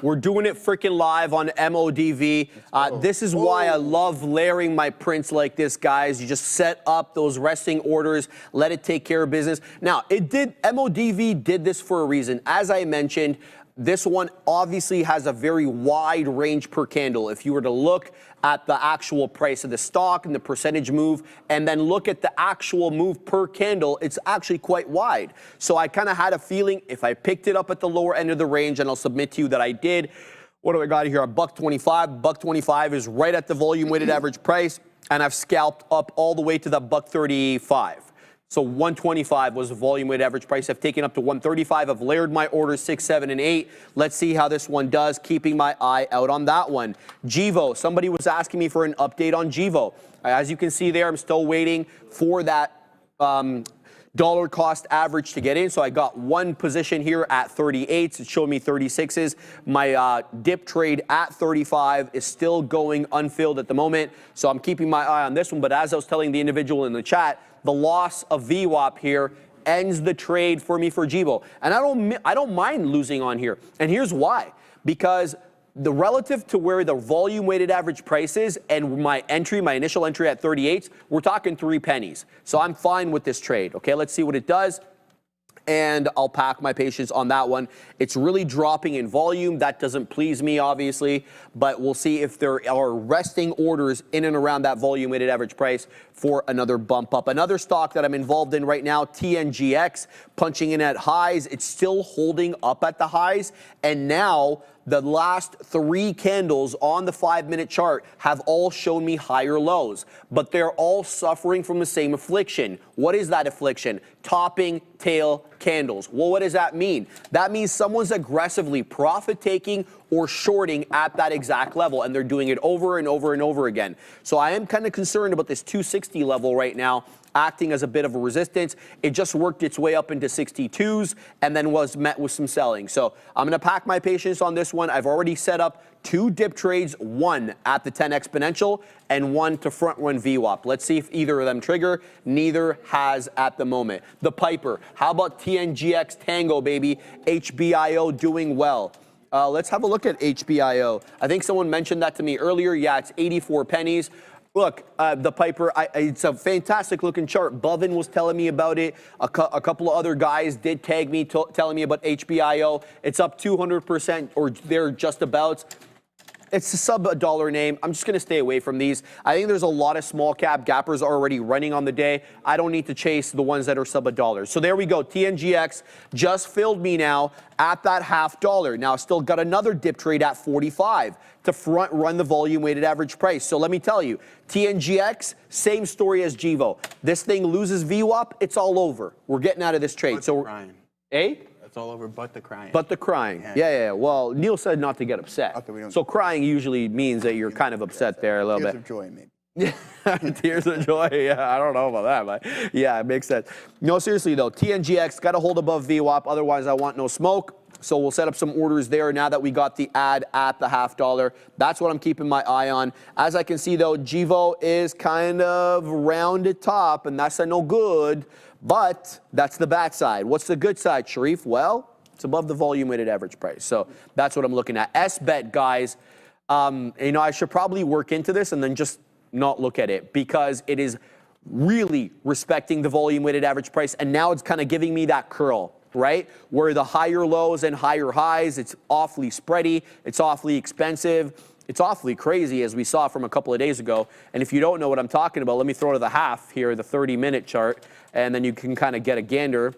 we're doing it freaking live on MODV. This is why I love layering my prints like this, guys. You just set up those resting orders, let it take care of business. Now, MODV did this for a reason. As I mentioned, this one obviously has a very wide range per candle. If you were to look at the actual price of the stock and the percentage move, and then look at the actual move per candle, it's actually quite wide. So I kind of had a feeling if I picked it up at the lower end of the range, and I'll submit to you that I did, What do I got here? A $1.25. $1.25 is right at the volume weighted average price, and I've scalped up all the way to the $1.35. So 125 was the volume weighted average price. I've taken up to 135. I've layered my orders 6, 7, and 8. Let's see how this one does, keeping my eye out on that one. Gevo. Somebody was asking me for an update on Gevo. As you can see there, I'm still waiting for that dollar cost average to get in. So I got one position here at 38. It showed me 36s. My dip trade at 35 is still going unfilled at the moment. So I'm keeping my eye on this one. But as I was telling the individual in the chat, the loss of VWAP here ends the trade for me for Gevo. And I don't mind losing on here. And here's why. Because the relative to where the volume weighted average price is and my initial entry at 38, we're talking 3 pennies. So I'm fine with this trade. Okay, let's see what it does. And I'll pack my patience on that one. It's really dropping in volume. That doesn't please me, obviously, but we'll see if there are resting orders in and around that volume weighted average price for another bump up. Another stock that I'm involved in right now, TNGX, punching in at highs. It's still holding up at the highs. And now the last 3 candles on the 5-minute chart have all shown me higher lows, but they're all suffering from the same affliction. What is that affliction? Topping tail candles. Well, what does that mean? That means someone's aggressively profit taking or shorting at that exact level, and they're doing it over and over and over again. So I am kind of concerned about this 260 level right now, acting as a bit of a resistance. It just worked its way up into 62s and then was met with some selling. So I'm going to pack my patience on this one. I've already set up 2 dip trades, one at the 10 exponential and one to front run VWAP. Let's see if either of them trigger. Neither has at the moment. The Piper. How about TNGX Tango, baby? HBIO doing well. Let's have a look at HBIO. I think someone mentioned that to me earlier. Yeah, it's 84 pennies. Look, the Piper, it's a fantastic looking chart. Bovin was telling me about it. A couple of other guys did tag me telling me about HBIO. It's up 200% or they're just about. It's a sub $1 name. I'm just going to stay away from these. I think there's a lot of small cap gappers already running on the day. I don't need to chase the ones that are sub $1. So there we go. TNGX just filled me now at that $0.50. Now still got another dip trade at 45 to front run the volume weighted average price. So let me tell you, TNGX, same story as Gevo. This thing loses VWAP, it's all over. We're getting out of this trade. So crying. It's all over but the crying. But the crying. Yeah. Well, Neil said not to get upset. Okay, we don't. So crying usually means that you're kind of upset there a little bit. Tears of joy, maybe. Tears of joy. Yeah, I don't know about that, but yeah, it makes sense. No, seriously though, TNGX got to hold above VWAP. Otherwise, I want no smoke. So we'll set up some orders there now that we got the ad at the $0.50. That's what I'm keeping my eye on. As I can see though, Gevo is kind of rounded top, and that's a no good. But that's the bad side. What's the good side, Sharif? Well, it's above the volume weighted average price. So that's what I'm looking at. SBET, guys, I should probably work into this and then just not look at it because it is really respecting the volume weighted average price. And now it's kind of giving me that curl, right? Where the higher lows and higher highs, it's awfully spready. It's awfully expensive. It's awfully crazy, as we saw from a couple of days ago. And if you don't know what I'm talking about, let me throw to the half here, the 30-minute chart, and then you can kind of get a gander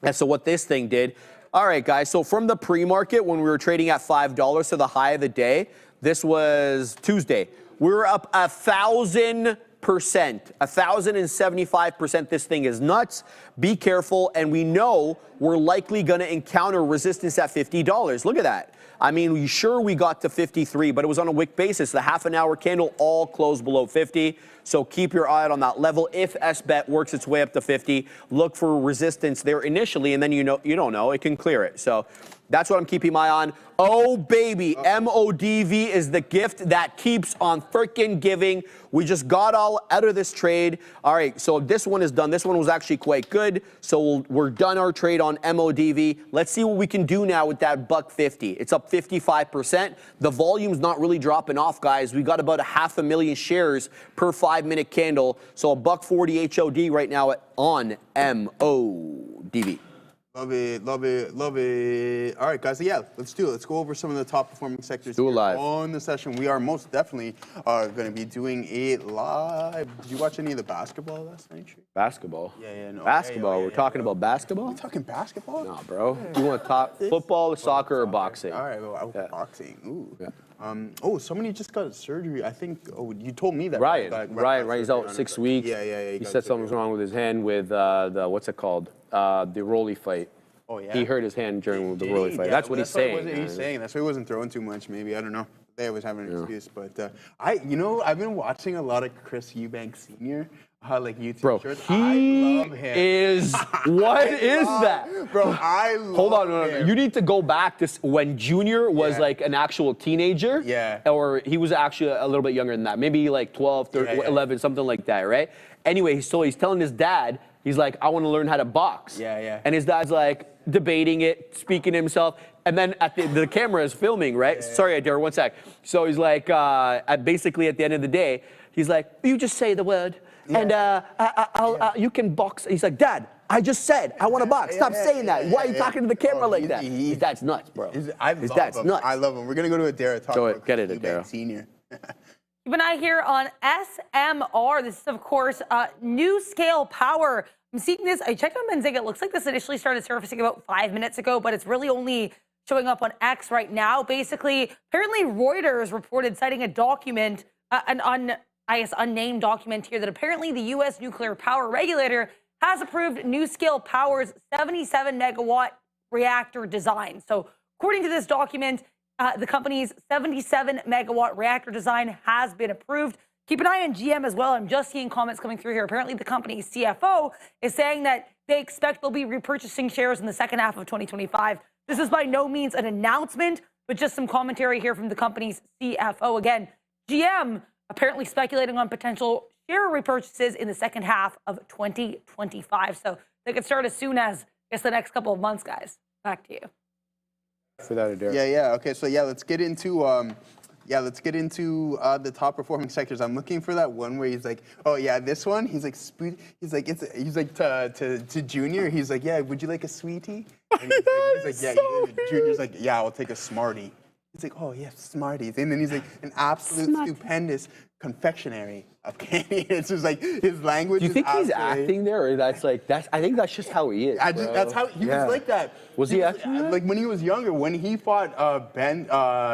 as to what this thing did. All right, guys, so from the pre-market, when we were trading at $5 to the high of the day, this was Tuesday. We were up 1,000%, 1,075%. This thing is nuts. Be careful, and we know we're likely going to encounter resistance at $50. Look at that. I mean, we got to 53, but it was on a wick basis. The half-an-hour candle all closed below 50. So keep your eye out on that level. If SBET works its way up to 50, look for resistance there initially, and then you don't know, it can clear it. So that's what I'm keeping my eye on. Oh, baby, MODV is the gift that keeps on freaking giving. We just got all out of this trade. All right, so this one is done. This one was actually quite good. So we're done our trade on MODV. Let's see what we can do now with that $1.50. It's up 55%. The volume's not really dropping off, guys. We got about 500,000 shares per 5-minute candle. So $1.40 HOD right now on MODV. Love it, love it, love it. All right, guys, yeah, let's do it. Let's go over some of the top performing sectors do it here live. on the session. We are most definitely going to be doing it live. Did you watch any of the basketball last night? Basketball? Yeah, no. Basketball? We're talking about basketball? We're talking basketball? Nah, bro. You want to talk football, soccer, or boxing? All right, well, boxing. Ooh. Yeah. Somebody just got surgery. I think, you told me that. Ryan, he's out 6 weeks. Yeah. He said something was wrong with his hand with what's it called? The Rolly fight. Oh, yeah? He hurt his hand during the Rolly fight. That's what he's saying. He's saying. That's why he wasn't throwing too much, maybe. I don't know. They was having an excuse. But I've been watching a lot of Chris Eubanks Sr., like YouTube Bro, shorts. he I love him. is, what is that? Bro, I love Hold on, him. you need to go back to when Junior was like an actual teenager. Yeah. Or he was actually a little bit younger than that. Maybe like 12, 13, 11, something like that, right? Anyway, he's telling his dad, he's like, I want to learn how to box. Yeah. And his dad's like debating it, speaking to himself. And then at the camera is filming, right? Sorry, Adair, 1 sec. So he's like, basically at the end of the day, he's like, you just say the word. And you can box. He's like, Dad, I just said I want to box. Stop saying that. Why are you talking to the camera like that? His dad's nuts, bro. His dad's nuts. I love him. We're gonna go to Adair. Go ahead, get it, Adair. Senior. Keep an eye here on SMR. This is, of course, New Scale Power. I'm seeing this. I checked on Benzinga. It looks like this initially started surfacing about 5 minutes ago, but it's really only showing up on X right now. Basically, apparently Reuters reported citing a document, unnamed document here, that apparently the U.S. nuclear power regulator has approved New Scale Power's 77-megawatt reactor design. So according to this document, the company's 77-megawatt reactor design has been approved. Keep an eye on GM as well. I'm just seeing comments coming through here. Apparently, the company's CFO is saying that they expect they'll be repurchasing shares in the second half of 2025. This is by no means an announcement, but just some commentary here from the company's CFO. Again, GM apparently speculating on potential share repurchases in the second half of 2025. So they could start as soon as, I guess, the next couple of months, guys. Back to you. For that, Adair. Yeah. Okay, so let's get into the top performing sectors. I'm looking for that one where he's like, oh yeah, this one. He's like to Junior. He's like, yeah, would you like a sweetie? And he's like, yeah. So Junior's like, yeah, I'll take a Smartie. He's like, oh yeah, Smarties. And then he's like, an absolute stupendous confectionery of candy. It's just like his language. Do you think he's acting there, or that's? I think that's just how he is. That's how he was like that. Was he acting? Like when he was younger, when he fought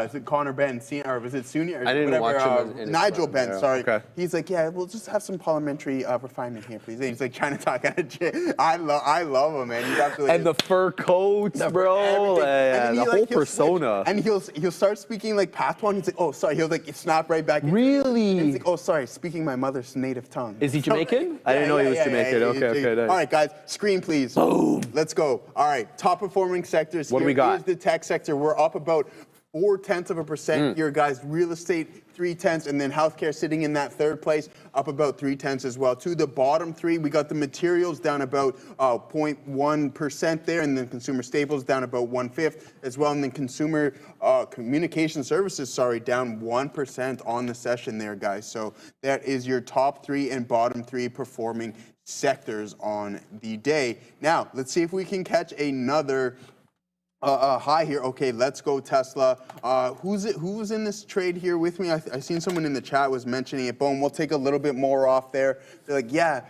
is it Connor Ben, or was it Senior? I didn't watch him. Nigel Ben, yeah. sorry. Okay. He's like, yeah, we'll just have some parliamentary refinement here, please. And he's like trying to talk out of jail. I love him, man. He's absolutely. And the fur coats, bro. And the whole persona. And he'll start speaking like patois. He's like, oh, sorry. He'll like snap right back. Really? And he's like, oh, sorry. Speaking my mother's native tongue. Is he Jamaican? I didn't know he was Jamaican. Okay. Nice. All right, guys. Screen, please. Boom. Let's go. All right. Top performing sectors. What do we got? Here's the tech sector. We're up about 0.4% here, guys. Real estate, 0.3, and then healthcare sitting in that third place, up about 0.3 as well. To the bottom three, we got the materials down about 0.1% there, and then consumer staples down about 1/5 as well, and then consumer communication services, down 1% on the session there, guys. So that is your top three and bottom three performing sectors on the day. Now, let's see if we can catch another high here. Okay, let's go Tesla. Who was in this trade here with me? I seen someone in the chat was mentioning it. Boom, we'll take a little bit more off there. They're like, yeah,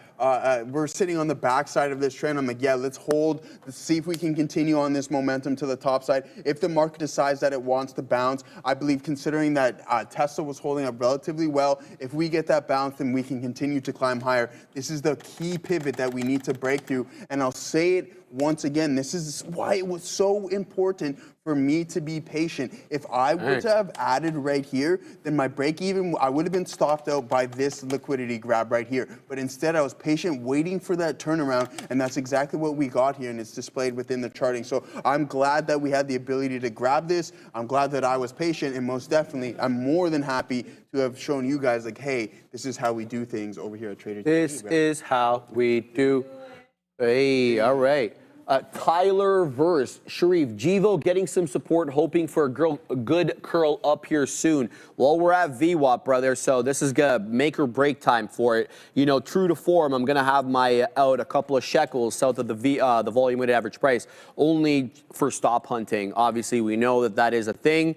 we're sitting on the backside of this trend. I'm like, yeah, let's hold, let's see if we can continue on this momentum to the top side. If the market decides that it wants to bounce, I believe considering that Tesla was holding up relatively well, if we get that bounce, then we can continue to climb higher. This is the key pivot that we need to break through. And I'll say it once again, this is why it was so important for me to be patient. If I were to have added right here, then my break even, I would have been stopped out by this liquidity grab right here. But instead, I was patient, waiting for that turnaround, and that's exactly what we got here, and it's displayed within the charting. So I'm glad that we had the ability to grab this. I'm glad that I was patient, and most definitely, I'm more than happy to have shown you guys, like, hey, this is how we do things over here at Trader TV. This is how we do. Hey, all right. Tyler Verse, Sharif, Jivo getting some support, hoping for a good curl up here soon. Well, we're at VWAP, brother, so this is gonna make or break time for it. You know, true to form, I'm gonna have my out a couple of shekels south of the volume weighted average price, only for stop hunting. Obviously, we know that that is a thing.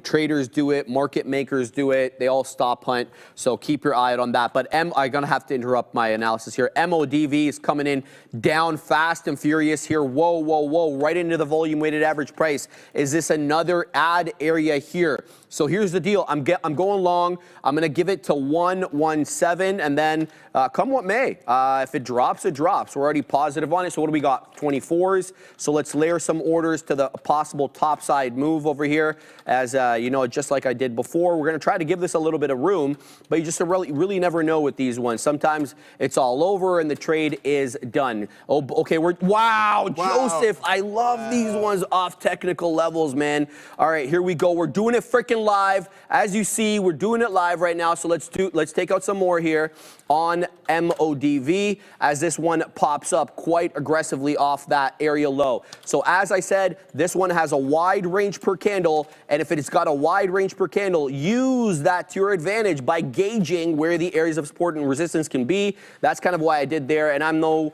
Traders do it, market makers do it. They all stop hunt, so keep your eye out on that. But I'm gonna have to interrupt my analysis here. MODV is coming in down fast and furious here. Whoa, whoa, whoa, right into the volume weighted average price. Is this another add area here? So here's the deal. I'm going long. I'm going to give it to 117, and then come what may. If it drops, it drops. We're already positive on it. So what do we got? 24s. So let's layer some orders to the possible top side move over here. As you know, just like I did before, we're going to try to give this a little bit of room, but you just really never know with these ones. Sometimes it's all over and the trade is done. Oh, okay. Wow, Joseph, I love these ones off technical levels, man. All right, here we go. We're doing it freaking live. As you see, we're doing it live right now. So let's take out some more here on MODV as this one pops up quite aggressively off that area low. So as I said, this one has a wide range per candle, and if it's got a wide range per candle, use that to your advantage by gauging where the areas of support and resistance can be. That's kind of why I did there, and I'm no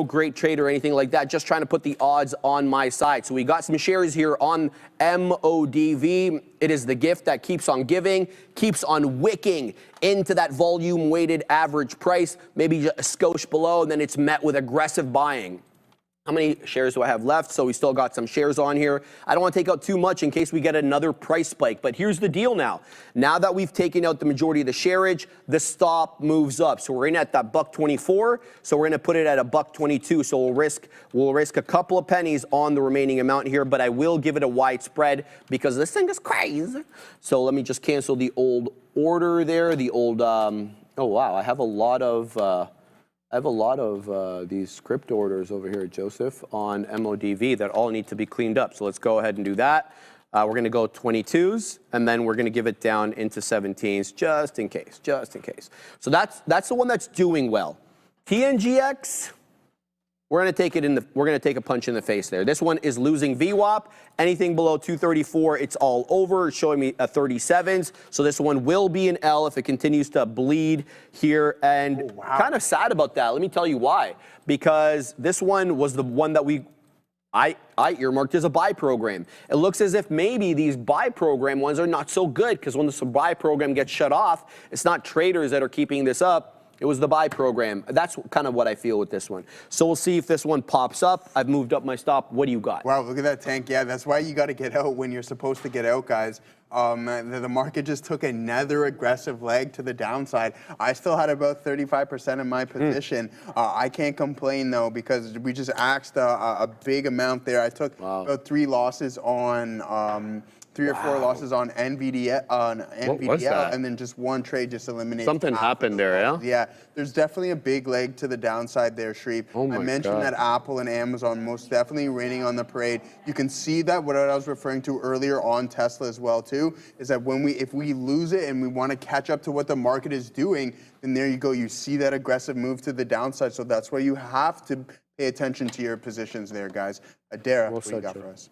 great trader or anything like that, just trying to put the odds on my side. So we got some shares here on MODV. It is the gift that keeps on giving, keeps on wicking into that volume weighted average price, maybe a skosh below, and then it's met with aggressive buying. How many shares do I have left? So we still got some shares on here. I don't want to take out too much in case we get another price spike, but here's the deal now. Now that we've taken out the majority of the shareage, the stop moves up. So we're in at that $1.24, so we're going to put it at $1.22. So we'll risk a couple of pennies on the remaining amount here, but I will give it a wide spread because this thing is crazy. So let me just cancel the old order there, the old, oh wow, I have a lot of these script orders over here, Joseph, on MODV that all need to be cleaned up. So let's go ahead and do that. We're going to go 22s, and then we're going to give it down into 17s just in case, So that's the one that's doing well. TNGX, we're going to take a punch in the face there. This one is losing VWAP. Anything below 234, it's all over. It's showing me a 37s. So this one will be an L if it continues to bleed here. And kind of sad about that. Let me tell you why. Because this one was the one that I earmarked as a buy program. It looks as if maybe these buy program ones are not so good because when the buy program gets shut off, it's not traders that are keeping this up. It was the buy program. That's kind of what I feel with this one. So we'll see if this one pops up. I've moved up my stop. What do you got? Wow, look at that tank. Yeah, that's why you got to get out when you're supposed to get out, guys. The market just took another aggressive leg to the downside. I still had about 35% in my position. I can't complain, though, because we just axed a big amount there. I took about 3 losses on 3 or 4 losses on Nvidia, and then just one trade just eliminated. Something happened there, yeah? Yeah, there's definitely a big leg to the downside there, Shreve. Oh my I mentioned that Apple and Amazon most definitely raining on the parade. You can see that what I was referring to earlier on Tesla as well too, is that if we lose it and we want to catch up to what the market is doing, then there you go. You see that aggressive move to the downside. So that's why you have to pay attention to your positions there, guys. Adara, what do you got for us?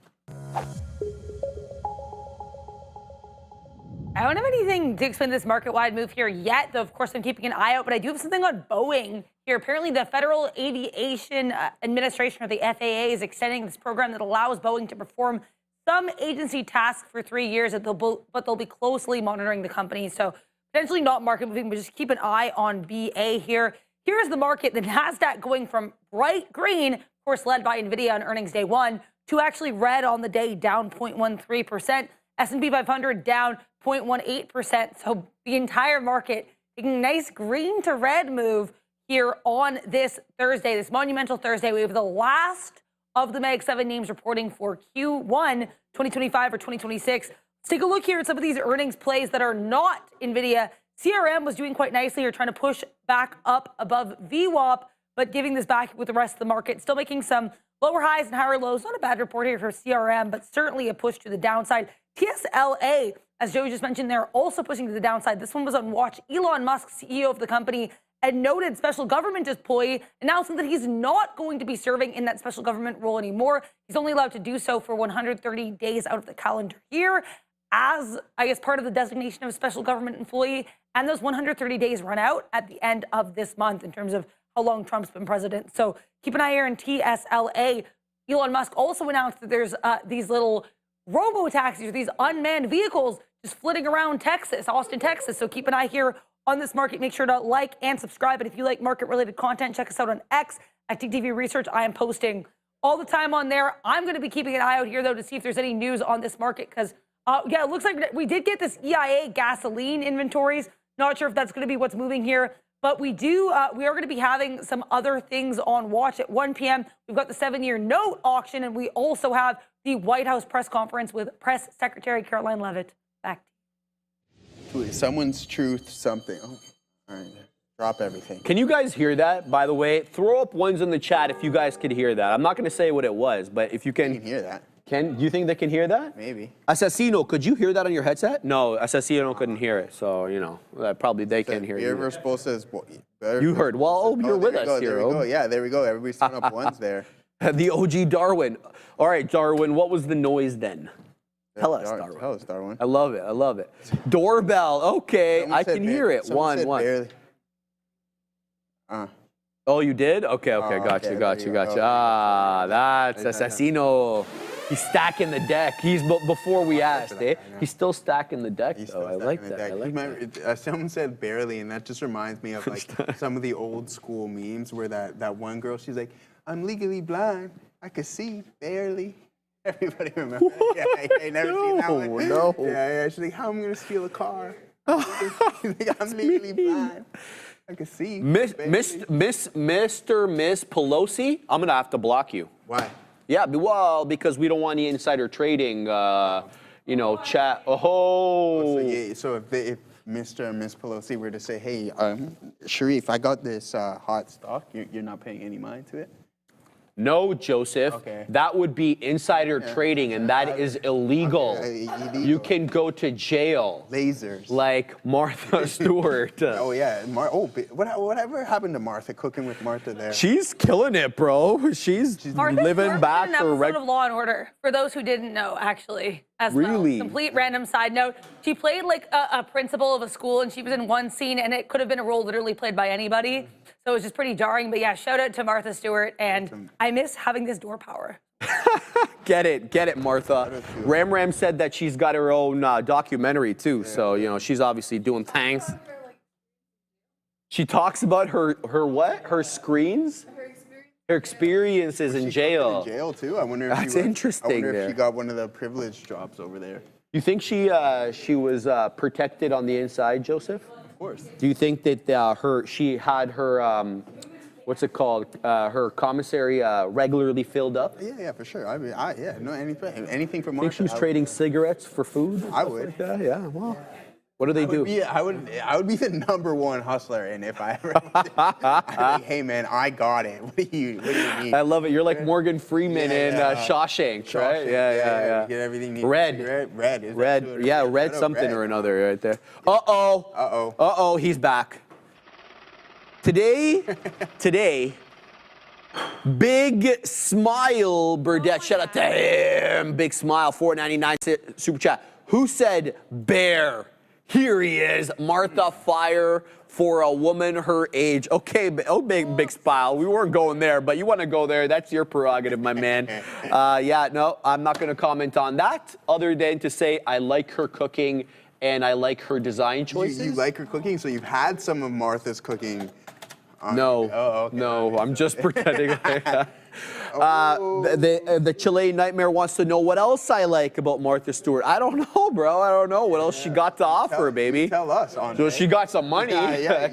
I don't have anything to explain this market-wide move here yet, though of course I'm keeping an eye out, but I do have something on Boeing here. Apparently the Federal Aviation Administration, or the FAA, is extending this program that allows Boeing to perform some agency tasks for 3 years, but they'll be closely monitoring the company. So potentially not market moving, but just keep an eye on BA here. Here's the market, the NASDAQ going from bright green, of course led by Nvidia on earnings day 1, to actually red on the day, down 0.13%. S&P 500 down 0.18%. So the entire market taking a nice green to red move here on this Thursday, this monumental Thursday. We have the last of the Mag 7 names reporting for Q1 2025 or 2026. Let's take a look here at some of these earnings plays that are not Nvidia. CRM was doing quite nicely. You're trying to push back up above VWAP, but giving this back with the rest of the market. Still making some lower highs and higher lows. Not a bad report here for CRM, but certainly a push to the downside. TSLA, as Joey just mentioned, they're also pushing to the downside. This one was on watch. Elon Musk, CEO of the company, and noted special government employee, announcing that he's not going to be serving in that special government role anymore. He's only allowed to do so for 130 days out of the calendar year as, I guess, part of the designation of a special government employee. And those 130 days run out at the end of this month in terms of how long Trump's been president. So keep an eye here in TSLA. Elon Musk also announced that there's these little robo-taxis, these unmanned vehicles just flitting around Texas, Austin, Texas. So keep an eye here on this market. Make sure to like and subscribe. And if you like market-related content, check us out on X at TTV Research. I am posting all the time on there. I'm going to be keeping an eye out here, though, to see if there's any news on this market because, yeah, it looks like we did get this EIA gasoline inventories. Not sure if that's going to be what's moving here. But we are going to be having some other things on watch at 1 p.m. We've got the 7-year note auction, and we also have the White House press conference with Press Secretary Caroline Leavitt. Back to you. Someone's truth, something. Oh, all right. Drop everything. Can you guys hear that, by the way? Throw up ones in the chat if you guys could hear that. I'm not going to say what it was, but if you can. You can hear that. Do you think they can hear that? Maybe. Assassino, could you hear that on your headset? No, Assassino couldn't hear it, so, you know, probably they can hear You're it. supposed to. You heard. Well, you're with us here. There we go. Yeah, there we go. Everybody's throwing up ones there. The OG Darwin. All right, Darwin, what was the noise then? Tell us, Darwin. Tell us, Darwin. I love it. I love it. Doorbell. Okay, Someone I said can hear it. someone said One. barely. Oh, you did? Okay, Oh, gotcha, okay, gotcha, there you go. gotcha. Ah, that's Assassino. He's stacking the deck. He's before we asked, eh? He's still stacking the deck, though. I like that. I like that. Someone said barely, and that just reminds me of like some of the old school memes where that one girl, she's like, "I'm legally blind. I could see barely." Everybody remember that? Yeah, I never seen that one. No. Yeah. She's like, "How am I gonna steal a car?" She's like, "I'm legally blind. I can see." Miss Pelosi, I'm gonna have to block you. Why? Yeah, well, because we don't want any insider trading, you know, chat. Oh. So if Mr. and Miss Pelosi were to say, "Hey, Sharif, I got this hot stock. You're not paying any mind to it." No, Joseph. Okay. That would be insider trading, and that is illegal. Okay, illegal. You can go to jail. Lasers. Like Martha Stewart. Oh yeah, whatever happened to Martha? Cooking with Martha there. She's killing it, bro. She's Martha living Stewart back did an for episode of Law and Order. For those who didn't know, actually, as Really? well. Complete random side note. She played like a principal of a school, and she was in one scene, and it could have been a role literally played by anybody. So it was just pretty jarring. But yeah, shout out to Martha Stewart, and I miss having this door power. Get it, Martha. Ram said that she's got her own documentary too, so you know she's obviously doing things. She talks about her what? Her screens? Her experiences in jail. In jail too. I wonder if That's she was, interesting I wonder there. if she got one of the privileged jobs over there. You think she was protected on the inside, Joseph? Of course. Do you think that she had her what's it called? Her commissary regularly filled up? Yeah, for sure. I mean, anything for Martha. Think she was trading cigarets for food? I would. Like that? Yeah. Well, what do they do? I would be the #1 hustler, and if I ever, I'd be like, "Hey man, I got it. What do you need?" I love it. You're like Morgan Freeman in Shawshank, right? Yeah. Get everything needed. Red. Red. Yeah, red something or another right there. Uh-oh, he's back. Today, big smile, Burdette. Shout out to him. Big smile, $4.99 super chat. Who said bear? Here he is. Martha Fire for a woman her age. Okay, big smile. We weren't going there, but you want to go there. That's your prerogative, my man. Yeah, no, I'm not going to comment on that other than to say I like her cooking and I like her design choices. You like her cooking, so you've had some of Martha's cooking. No, okay. No, I'm just pretending. The Chilean Nightmare wants to know what else I like about Martha Stewart. I don't know, bro. I don't know what else she got to offer, baby. Tell us, Andre. So she got some money.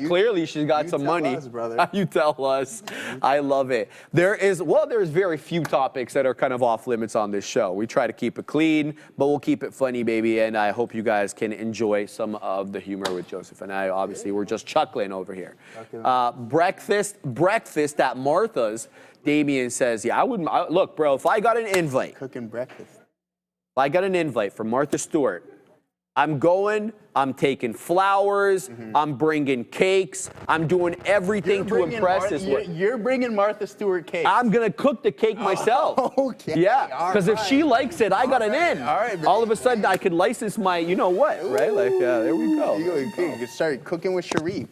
Clearly, she's got some money. Us, brother. You tell us. I love it. There's very few topics that are kind of off limits on this show. We try to keep it clean, but we'll keep it funny, baby. And I hope you guys can enjoy some of the humor with Joseph and I. Obviously, we're just chuckling over here. Breakfast at Martha's. Damien says, yeah, look, bro, if I got an invite. Cooking breakfast. If I got an invite from Martha Stewart, I'm going, I'm taking flowers, I'm bringing cakes, I'm doing everything to impress this one. You're bringing Martha Stewart cake. I'm going to cook the cake myself. Okay. Yeah, because if she likes it, I got an in. All right, all of a sudden, I could license my, you know what, right? Like, there we go. You can start cooking with Sharif.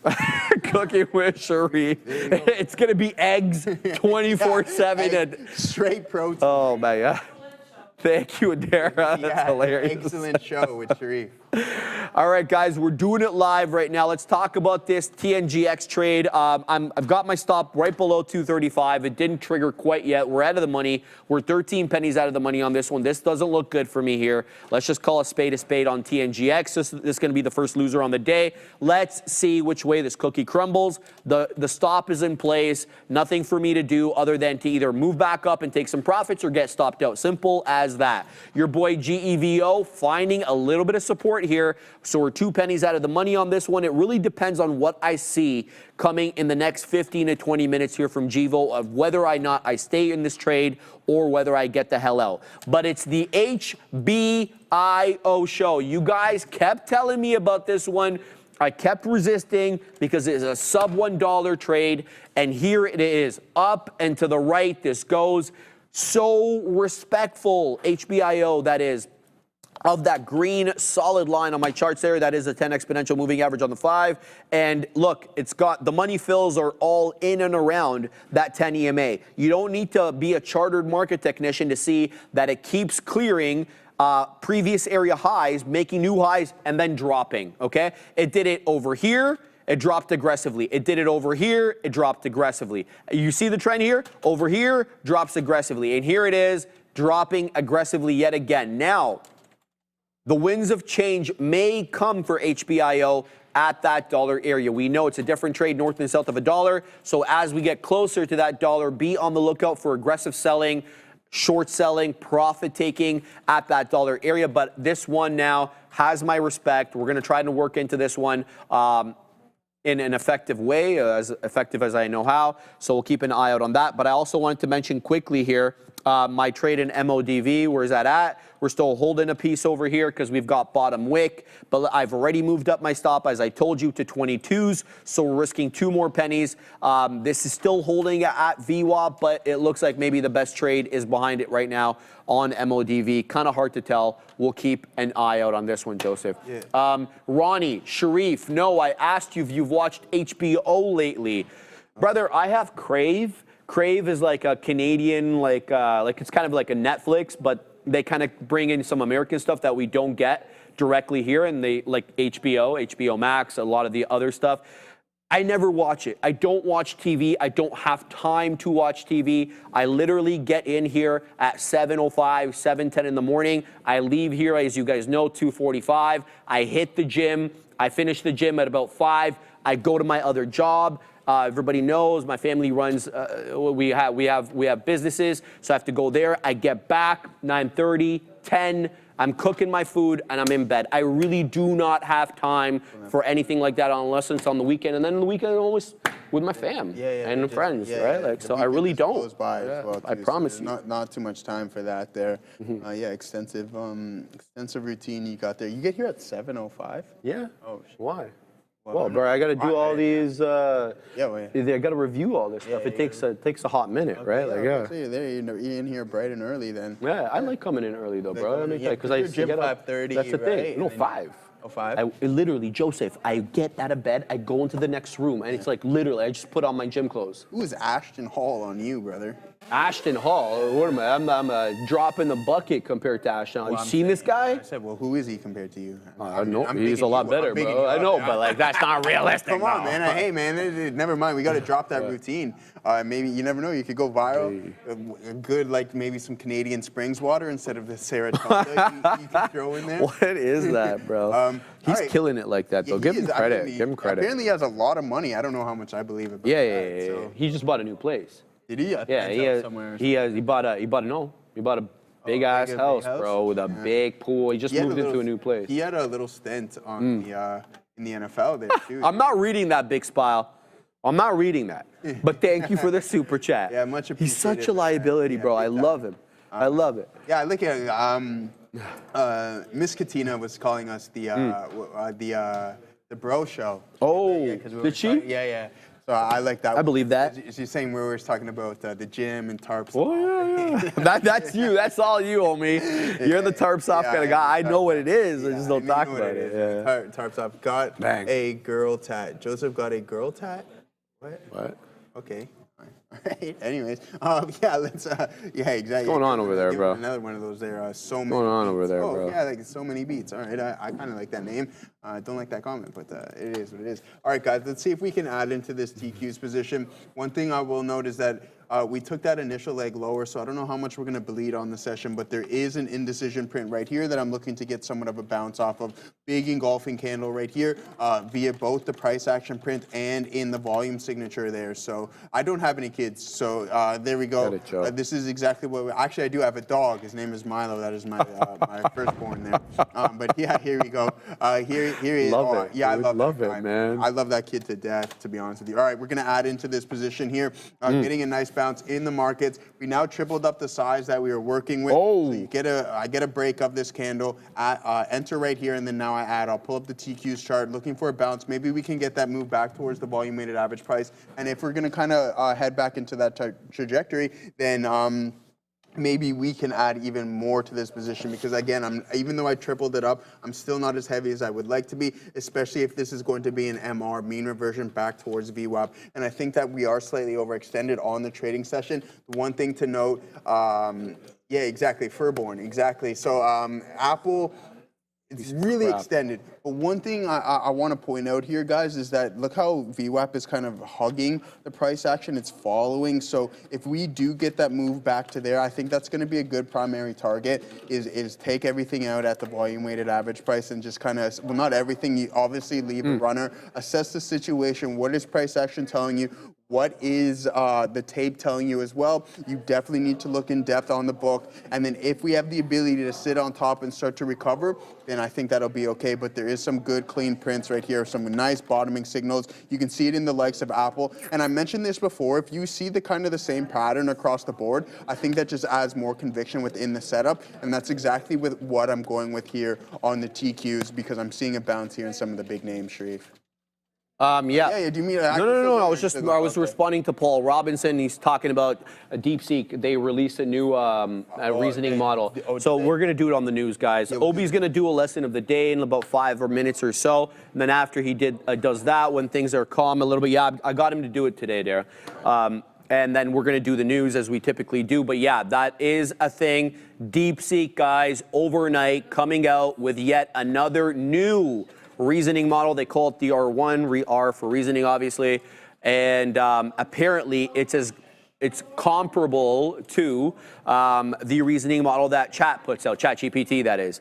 Cooking with Sharif. It's going to be eggs 24/7. and Straight protein. Oh, my God. Thank you, Adara. That's hilarious. Excellent show with Sharif. All right, guys, we're doing it live right now. Let's talk about this TNGX trade. I've got my stop right below 235. It didn't trigger quite yet. We're out of the money. We're 13 pennies out of the money on this one. This doesn't look good for me here. Let's just call a spade on TNGX. This is going to be the first loser on the day. Let's see which way this cookie crumbles. The stop is in place. Nothing for me to do other than to either move back up and take some profits or get stopped out. Simple as that. Your boy GEVO finding a little bit of support here. So we're 2 pennies out of the money on this one. It really depends on what I see coming in the next 15 to 20 minutes here from GEVO of whether or not I stay in this trade or whether I get the hell out. But it's the HBIO show. You guys kept telling me about this one. I kept resisting because it's a sub $1 trade. And here it is, up and to the right this goes. So respectful, HBIO, that is, of that green solid line on my charts there. That is a 10 exponential moving average on the 5. And look, it's got the money fills are all in and around that 10 EMA. You don't need to be a chartered market technician to see that it keeps clearing previous area highs, making new highs, and then dropping, okay? It did it over here. It dropped aggressively. It did it over here. It dropped aggressively. You see the trend here? Over here, drops aggressively. And here it is, dropping aggressively yet again. Now, the winds of change may come for HBIO at that dollar area. We know it's a different trade north and south of $1. So as we get closer to that dollar, be on the lookout for aggressive selling, short selling, profit taking at that dollar area. But this one now has my respect. We're going to try to work into this one in an effective way, as effective as I know how. So we'll keep an eye out on that. But I also wanted to mention quickly here, my trade in MODV, where's that at? We're still holding a piece over here because we've got bottom wick, but I've already moved up my stop, as I told you, to 22s, so we're risking 2 more pennies. This is still holding at VWAP, but it looks like maybe the best trade is behind it right now on MODV. Kind of hard to tell. We'll keep an eye out on this one, Joseph. Yeah. Ronnie, Sharif, no, I asked you if you've watched HBO lately. Brother, I have Crave. Crave is like a Canadian, like it's kind of like a Netflix, but they kind of bring in some American stuff that we don't get directly here, and they like HBO Max, a lot of the other stuff. I never watch it. I don't watch TV. I don't have time to watch TV. I literally get in here at 7:05, 7:10 in the morning. I leave here, as you guys know, 2:45. I hit the gym. I finish the gym at about 5. I go to my other job. Everybody knows my family runs. We have businesses, so I have to go there. I get back 9:30, 10. I'm cooking my food and I'm in bed. I really do not have time for anything like that unless it's on the weekend. And then on the weekend, I'm always with my fam and friends, right? Like, so I really don't. I promise you. Not too much time for that there. Extensive routine you got there. You get here at 7:05. Yeah. Oh, why? Well, bro, I got to do all these. I got to review all this stuff. It takes a hot minute, right? Like, So you're there. You're in here bright and early then. Yeah, I like coming in early though, bro. Because I gym get up 5:30. That's the thing. Right? No, 5. Oh, 5? I literally, Joseph, I get out of bed, I go into the next room, and it's like literally, I just put on my gym clothes. Who is Ashton Hall on you, brother? Ashton Hall, or what am I? I'm a drop in the bucket compared to Ashton Hall. You seen this guy? I said, well, who is he compared to you? I know, he's a lot better, bro. I know, but like, that's not realistic. Come on, man. Hey, man, never mind. We got to drop that routine. Maybe, you never know, you could go viral. A good, like, maybe some Canadian Springs water instead of the Saratoga you can throw in there. What is that, bro? He's killing it like that, though. Give him credit. Give him credit. Apparently, he has a lot of money. I don't know how much I believe about that. Yeah. He just bought a new place. Did he? He bought a big ass house, bro, with a big pool. He just moved into a new place. He had a little stint on in the NFL there too. I'm not reading that, Big Spile. I'm not reading that. But thank you for the super chat. Yeah, much appreciated. He's such a liability, bro. I love him. I love it. Yeah, look at Miss Katina was calling us the bro show. Oh, did she? Yeah. So I like that. I believe that. She's saying we were talking about the gym and tarps. Oh, yeah. That's you. That's all you, homie. You're the tarps off kind of guy. I know what it is. I just don't talk about it. Yeah. Tarps off. Got a girl tat. Joseph got a girl tat. What? Okay. All right. Anyways, let's. Yeah, exactly. What's going on over there, bro? Another one of those there. So many. What's going on over there, bro? bro? Yeah, like so many beats. All right, I kind of like that name. Don't like that comment, but it is what it is. All right, guys, let's see if we can add into this TQ's position. One thing I will note is that we took that initial leg lower, so I don't know how much we're going to bleed on the session, but there is an indecision print right here that I'm looking to get somewhat of a bounce off of. Big engulfing candle right here via both the price action print and in the volume signature there. So I don't have any kids, so there we go. This is exactly what actually, I do have a dog. His name is Milo. That is my my firstborn there. But yeah, here we go. Here is. Love it. Yeah, I love it, man. I love that kid to death, to be honest with you. All right, we're going to add into this position here, getting a nice bounce in the markets. We now tripled up the size that we were working with. Oh. So I get a break of this candle, enter right here, and then now I'll pull up the TQs chart, looking for a bounce. Maybe we can get that move back towards the volume weighted average price. And if we're going to kind of head back into that trajectory, then maybe we can add even more to this position, because again, even though I tripled it up, I'm still not as heavy as I would like to be, especially if this is going to be an MR, mean reversion back towards VWAP. And I think that we are slightly overextended on the trading session. The one thing to note, yeah, exactly, Firborn, exactly. So Apple, it's really extended. But one thing I want to point out here, guys, is that look how VWAP is kind of hugging the price action. It's following. So if we do get that move back to there, I think that's going to be a good primary target, is take everything out at the volume weighted average price and just kind of, well, not everything, you obviously leave a runner, assess the situation. What is price action telling you? What is the tape telling you as well? You definitely need to look in depth on the book. And then if we have the ability to sit on top and start to recover, then I think that'll be okay. But there is some good clean prints right here, some nice bottoming signals. You can see it in the likes of Apple. And I mentioned this before, if you see the kind of the same pattern across the board, I think that just adds more conviction within the setup. And that's exactly with what I'm going with here on the TQs, because I'm seeing a bounce here in some of the big names, Sharif. Yeah. Yeah, do you mean No. I was responding to Paul Robinson. He's talking about DeepSeek. They released a new reasoning model. So we're going to do it on the news, guys. Obi's going to do a lesson of the day in about 5 minutes or so. And then after he does that, when things are calm a little bit, yeah, I got him to do it today, Dara. And then we're going to do the news as we typically do. But yeah, that is a thing. DeepSeek, guys, overnight coming out with yet another new reasoning model. They call it the R1, R for reasoning, obviously. And apparently it's comparable to the reasoning model that Chat puts out, ChatGPT, that is.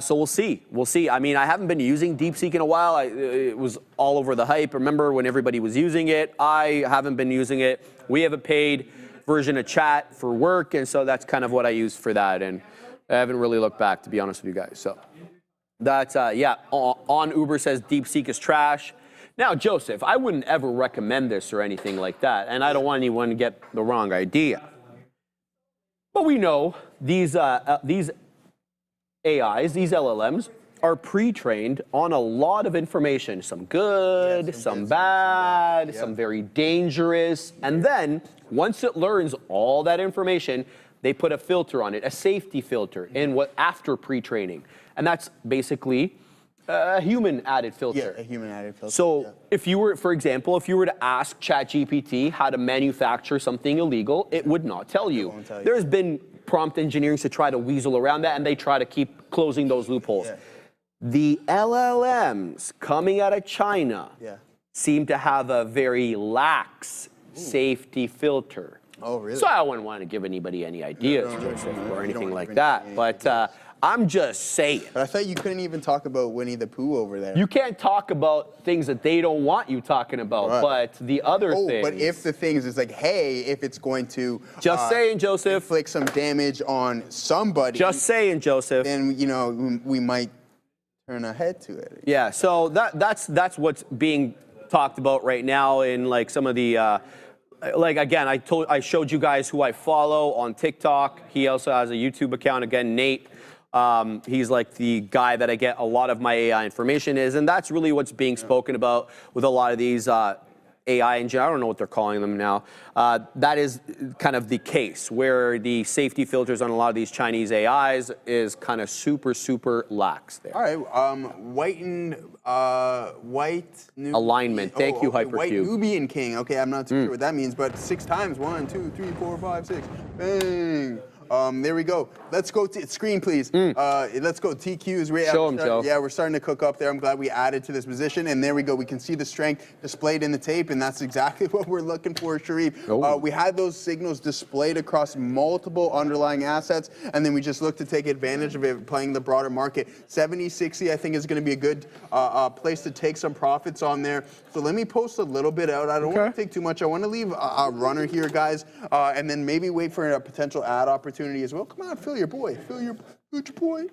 So we'll see. I mean, I haven't been using DeepSeek in a while. It was all over the hype. Remember when everybody was using it? I haven't been using it. We have a paid version of Chat for work, and so that's kind of what I use for that. And I haven't really looked back, to be honest with you guys. So that's, yeah, on Uber says DeepSeek is trash. Now, Joseph, I wouldn't ever recommend this or anything like that, and I don't want anyone to get the wrong idea. But we know these AIs, these LLMs, are pre-trained on a lot of information. Some good, some bad, some very dangerous. And then, once it learns all that information, they put a filter on it, a safety filter, after pre-training. And that's basically a human added filter. Yeah, a human added filter. So if you were, for example, if you were to ask ChatGPT how to manufacture something illegal, it would not tell you. won't tell you. There's been prompt engineering to try to weasel around that, and they try to keep closing those loopholes. Yeah. The LLMs coming out of China seem to have a very lax safety filter. Oh, really? So I wouldn't want to give anybody any ideas, Joseph, or anything like that. But I'm just saying. But I thought you couldn't even talk about Winnie the Pooh over there. You can't talk about things that they don't want you talking about, but the other things. But if the things is like, hey, if it's going to just saying, Joseph, inflict some damage on somebody. Just saying, Joseph. Then we might turn our head to it. Yeah. So that's what's being talked about right now in like some of the. Like again, I showed you guys who I follow on TikTok. He also has a YouTube account. Again, Nate. He's like the guy that I get a lot of my AI information is, and that's really what's being spoken about with a lot of these AI engine. I don't know what they're calling them now. That is kind of the case where the safety filters on a lot of these Chinese AIs is kind of super lax there. All right, white alignment. Thank you, Hypercube. White Nubian King. Okay, I'm not too sure what that means, but 6 times. 1, 2, 3, 4, 5, 6. Bang. There we go. Let's go to screen, please. Let's go. TQs. Show them, Joe. Yeah, we're starting to cook up there. I'm glad we added to this position. And there we go. We can see the strength displayed in the tape, and that's exactly what we're looking for, Sharif. We had those signals displayed across multiple underlying assets, and then we just looked to take advantage of it, playing the broader market. 70-60, I think, is going to be a good place to take some profits on there. So let me post a little bit out. I don't want to take too much. I want to leave a runner here, guys, and then maybe wait for a potential ad opportunity as well. Come on, fill your boy. Fill your boy.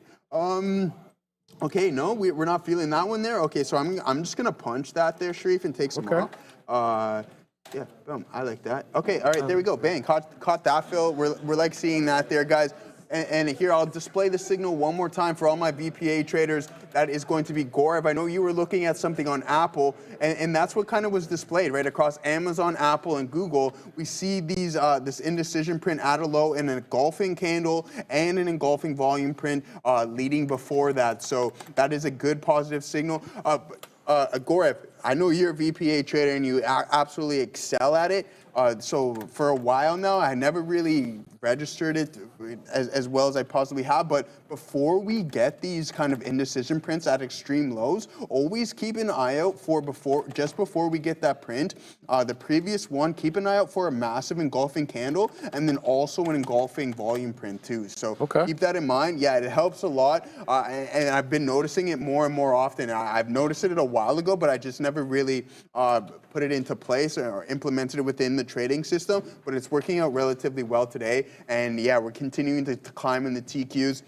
Okay, no, we're not feeling that one there. Okay, so I'm just gonna punch that there, Sharif, and take some off. Yeah, boom. I like that. Okay, all right, there we go. Bang, caught that, Phil. We're like seeing that there, guys. And here, I'll display the signal one more time for all my VPA traders. That is going to be Gorev. I know you were looking at something on Apple, and that's what kind of was displayed, right? Across Amazon, Apple, and Google, we see these this indecision print at a low and an engulfing candle and an engulfing volume print leading before that. So that is a good positive signal. Gorev, I know you're a VPA trader and you absolutely excel at it. So for a while now, I never really registered it as well as I possibly have. But before we get these kind of indecision prints at extreme lows, always keep an eye out for just before we get that print. The previous one, keep an eye out for a massive engulfing candle and then also an engulfing volume print too. So keep that in mind. Yeah, it helps a lot. And I've been noticing it more and more often. I've noticed it a while ago, but I just never really put it into place or implemented it within the trading system. But it's working out relatively well today. And yeah, we're continuing to climb in the TQs.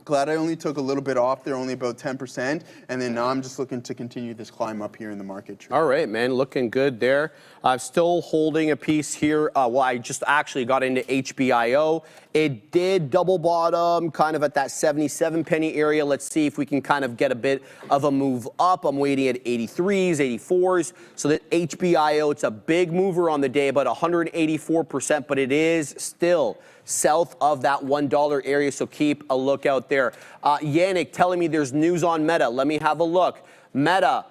Glad I only took a little bit off there, only about 10%. And then now I'm just looking to continue this climb up here in the market. All right, man, looking good there. I'm still holding a piece here. Well, I just actually got into HBIO. It did double bottom kind of at that 77 penny area. Let's see if we can kind of get a bit of a move up. I'm waiting at 83s, 84s. So that HBIO, it's a big mover on the day, about 184%, but it is still south of that $1 area, so keep a look out there. Yannick telling me there's news on Meta. Let me have a look. Meta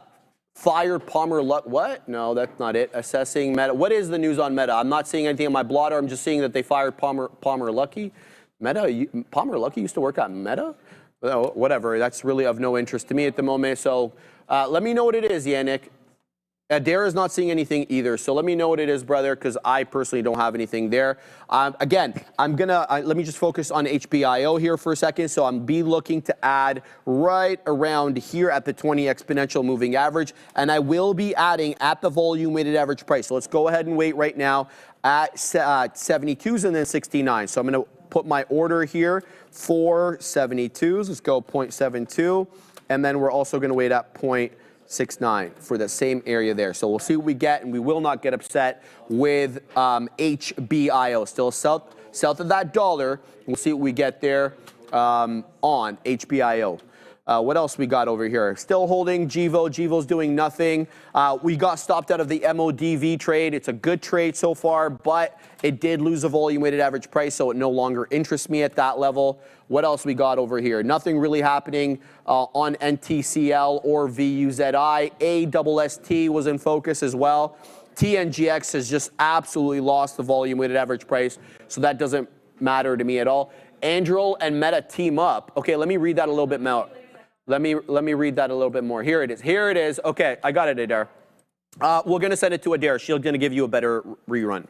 fired Palmer Luckey. What? No, that's not it. Assessing Meta. What is the news on Meta? I'm not seeing anything in my blotter. I'm just seeing that they fired Palmer Luckey. Meta, Palmer Luckey used to work at Meta? Well, whatever. That's really of no interest to me at the moment. So let me know what it is, Yannick. Adair is not seeing anything either, so let me know what it is, brother, because I personally don't have anything there. Again, let me just focus on HBIO here for a second. So I'm looking to add right around here at the 20 exponential moving average, and I will be adding at the volume weighted average price. So let's go ahead and wait right now at 72s and then 69. So I'm going to put my order here for 72s. Let's go 0.72, and then we're also going to wait at 0.69 for the same area there. So we'll see what we get, and we will not get upset with HBIO. Still south of that dollar. We'll see what we get there on HBIO. What else we got over here? Still holding GVO. GVO's doing nothing. We got stopped out of the MODV trade. It's a good trade so far, but it did lose a volume weighted average price, so it no longer interests me at that level. What else we got over here? Nothing really happening on NTCL or VUZI. ASST was in focus as well. TNGX has just absolutely lost the volume weighted average price, so that doesn't matter to me at all. Andril and Meta team up. Okay, let me read that a little bit more. Let me read that a little bit more. Here it is. Here it is. Okay, I got it, Adair. We're going to send it to Adair. She's going to give you a better rerun.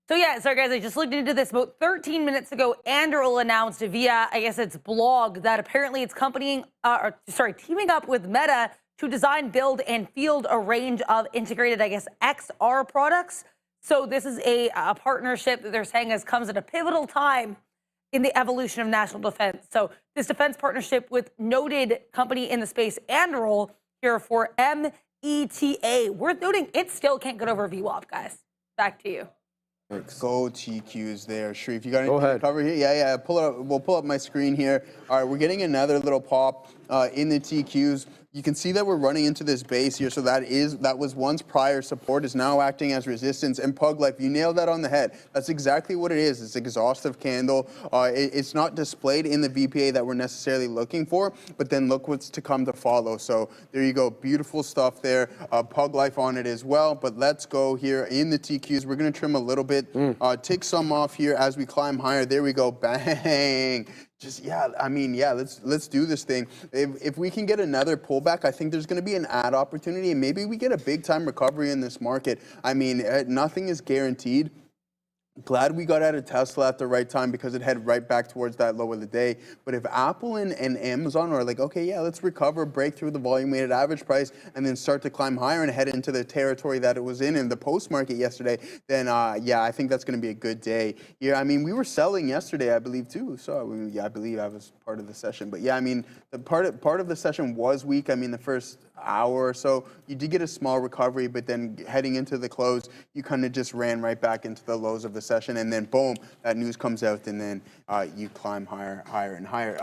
So yeah, sorry guys, I just looked into this about 13 minutes ago. Andril announced via, I guess it's blog, that apparently it's teaming up with Meta to design, build, and field a range of integrated, I guess, XR products. So this is a partnership that they're saying comes at a pivotal time in the evolution of national defense. So this defense partnership with noted company in the space, Andril, here for META. Worth noting, it still can't get over VWAP, guys. Back to you. Go TQs there. Sharif, you got anything ahead. to cover here? Yeah. Pull it up. We'll pull up my screen here. All right, we're getting another little pop in the TQs. You can see that we're running into this base here. So that was once prior support, is now acting as resistance. And Pug Life, you nailed that on the head. That's exactly what it is. It's an exhaustive candle. It's not displayed in the VPA that we're necessarily looking for, but then look what's to come to follow. So there you go. Beautiful stuff there. Pug Life on it as well. But let's go here in the TQs. We're going to trim a little bit. Take some off here as we climb higher. There we go. Bang. Let's do this thing. If we can get another pullback, I think there's going to be an ad opportunity, and maybe we get a big time recovery in this market. I mean, nothing is guaranteed. Glad we got out of Tesla at the right time because it headed right back towards that low of the day. But if Apple and Amazon are like, okay, yeah, let's recover, break through the volume weighted average price, and then start to climb higher and head into the territory that it was in the post market yesterday, then I think that's going to be a good day. Yeah, I mean, we were selling yesterday, I believe too. So I believe I was part of the session. But yeah, I mean, the part of the session was weak. I mean, the first hour or so, you did get a small recovery, but then heading into the close, you kind of just ran right back into the lows of the session, and then boom, that news comes out, and then you climb higher and higher.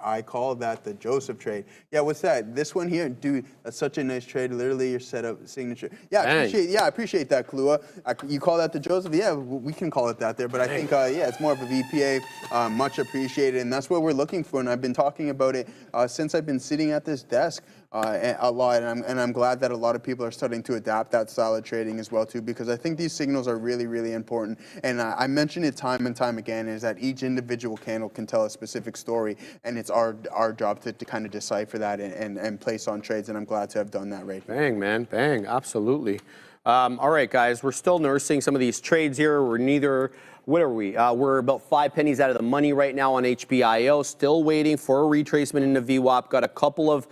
I call that the Joseph trade. Yeah, what's that? This one here, dude, that's such a nice trade. Literally your setup signature. Yeah, I appreciate that, Klua. You call that the Joseph? Yeah, we can call it that there, but I think it's more of a VPA. Much appreciated, and that's what we're looking for. And I've been talking about it since I've been sitting at this desk. A lot, and I'm glad that a lot of people are starting to adapt that style of trading as well too, because I think these signals are really, really important. And I mention it time and time again, is that each individual candle can tell a specific story, and it's our job to kind of decipher that and place on trades. And I'm glad to have done that right here. Bang, man, bang, absolutely. All right, guys, we're still nursing some of these trades here. What are we? We're about 5 pennies out of the money right now on HBIO. Still waiting for a retracement into VWAP. Got a couple of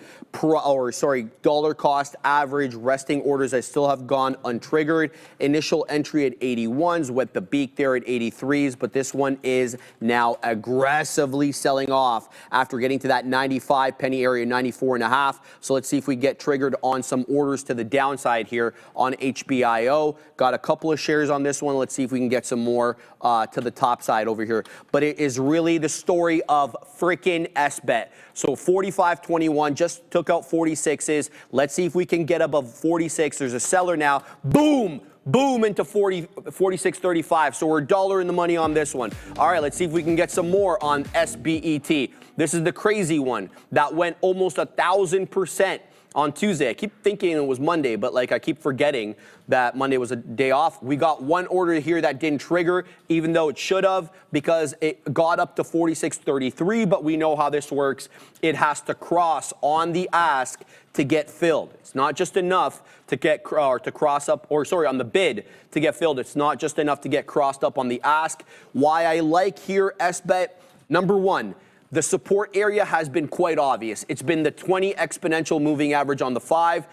dollar cost average resting orders that still have gone untriggered. Initial entry at 81s with the beak there at 83s, but this one is now aggressively selling off after getting to that 95 penny area, 94.5. So let's see if we get triggered on some orders to the downside here on HBIO. Got a couple of shares on this one. Let's see if we can get some more to the top side over here. But it is really the story of freaking SBET. So 45.21 just took out 46s. Let's see if we can get above 46. There's a seller now. Boom! Boom into 46.35. So we're $1 in the money on this one. All right, let's see if we can get some more on SBET. This is the crazy one that went almost 1,000% on Tuesday. I keep thinking it was Monday, but I keep forgetting that Monday was a day off. We got one order here that didn't trigger, even though it should have, because it got up to 46.33, but we know how this works. It has to cross on the ask to get filled. It's not just enough to get on the bid to get filled. It's not just enough to get crossed up on the ask. Why I like here SBET, number one, the support area has been quite obvious. It's been the 20 exponential moving average on the 5.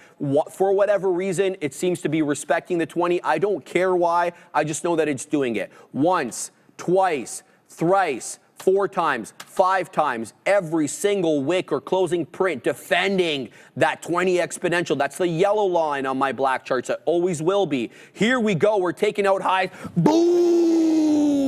For whatever reason, it seems to be respecting the 20. I don't care why. I just know that it's doing it. Once, twice, thrice, 4 times, 5 times, every single wick or closing print defending that 20 exponential. That's the yellow line on my black charts. That always will be. Here we go. We're taking out highs. Boom!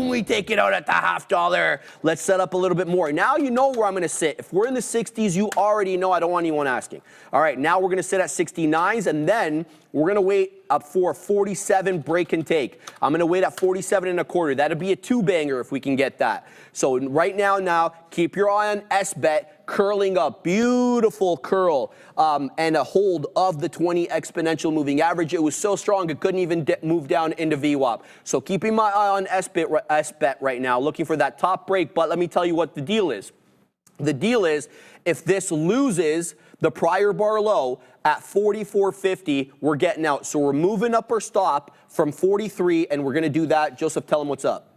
We take it out at the $0.50. Let's set up a little bit more. Now you know where I'm going to sit. If we're in the 60s, you already know. I don't want anyone asking. All right, now we're going to sit at 69s, and then we're going to wait up for a 47 break and take. I'm going to wait at 47.25. That'll be a 2-banger if we can get that. So right now, keep your eye on SBET curling up. Beautiful curl and a hold of the 20 exponential moving average. It was so strong it couldn't even move down into VWAP. So keeping my eye on SBET right now, looking for that top break. But let me tell you what the deal is. The deal is if this loses the prior bar low at 44.50, we're getting out. So we're moving up our stop from 43, and we're going to do that. Joseph, tell them what's up.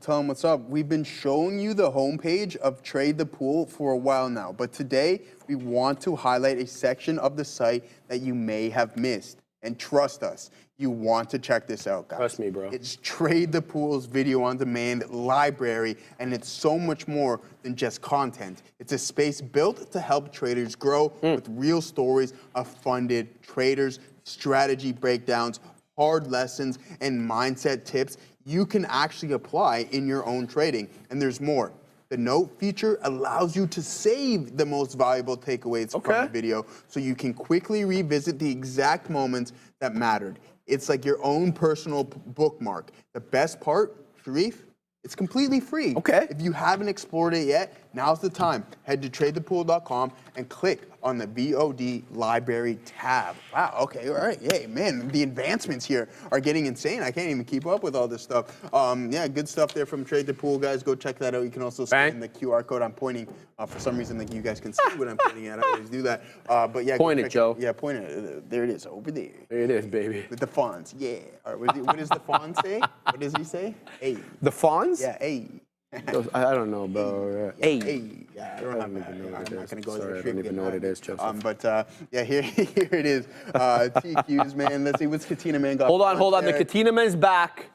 Tell them what's up. We've been showing you the homepage of Trade the Pool for a while now, but today we want to highlight a section of the site that you may have missed. And trust us, you want to check this out, guys. Trust me, bro. It's Trade the Pool's video on demand library, and it's so much more than just content. It's a space built to help traders grow with real stories of funded traders, strategy breakdowns, hard lessons, and mindset tips. you can actually apply in your own trading. And there's more. The note feature allows you to save the most valuable takeaways from the video so you can quickly revisit the exact moments that mattered. It's like your own personal bookmark. The best part, Sharif, it's completely free. Okay. If you haven't explored it yet, now's the time. Head to tradethepool.com and click on the VOD library tab. Wow, okay, all right. Hey, man, the advancements here are getting insane. I can't even keep up with all this stuff. Yeah, good stuff there from Trade the Pool, guys. Go check that out. You can also scan the QR code. I'm pointing. For some reason, like you guys can see what I'm pointing at. I always do that. But yeah, point it, Joe. Yeah, point it. There it is, over there. There it is, baby. With the fawns, yeah. All right, what does the fawn say? What does he say? Hey. The fawns? Yeah, hey. I don't know, bro. Hey. Yeah, I don't even know what it is. I'm not going to go there. I don't even know what it is, Joseph. But yeah, here it is. TQs, man. Let's see what's Katina Man got. Hold on. The Katina Man's back.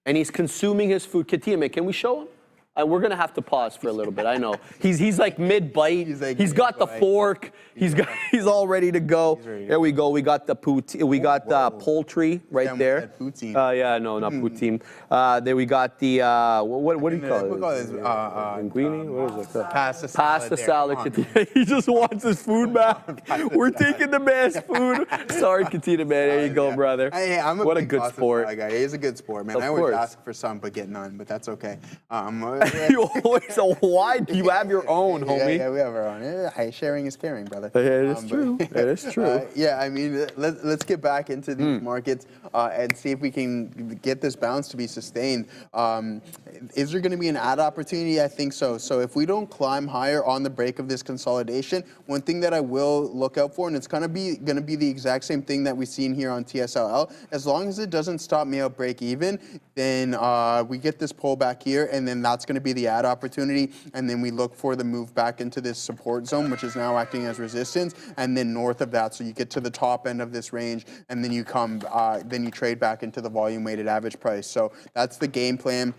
And he's consuming his food. Katina Man, can we show him? We're gonna have to pause for a little bit. I know he's like mid-bite. He's got the fork. He's all ready to go. There we go. We got the poutine. We got the poultry right there. Yeah, no, not poutine. There we got the what do you call it? Linguine. What is it? Pasta salad. He just wants his food back. We're taking the man's food. Sorry, Katina Man. There you go, brother. Hey, I'm what a good sport. Guy. He's a good sport, man. I always ask for some, but get none. But that's okay. You always, so why do you have your own, homie? Yeah, we have our own. Yeah, sharing is caring, brother. It is true. It is true. Yeah, I mean, let's get back into these markets and see if we can get this bounce to be sustained. Is there going to be an add opportunity? I think so. So if we don't climb higher on the break of this consolidation, one thing that I will look out for, and it's going to be the exact same thing that we've seen here on TSLL, as long as it doesn't stop me out break even, then we get this pullback here, and then that's going to be the add opportunity, and then we look for the move back into this support zone, which is now acting as resistance, and then north of that, so you get to the top end of this range, and then you come, then you trade back into the volume weighted average price. So that's the game plan.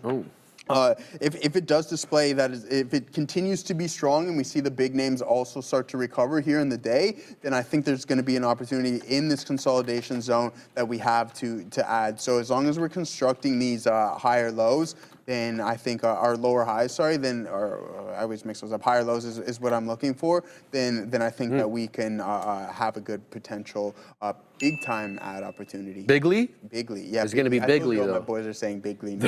If it does display that, if it continues to be strong and we see the big names also start to recover here in the day, then I think there's going to be an opportunity in this consolidation zone that we have to add. So as long as we're constructing these higher lows, then I think our lower highs, then, or I always mix those up, higher lows is what I'm looking for, then I think that we can have a good potential big time ad opportunity. Bigly? Bigly, yeah. It's going to be bigly, though. My boys are saying bigly.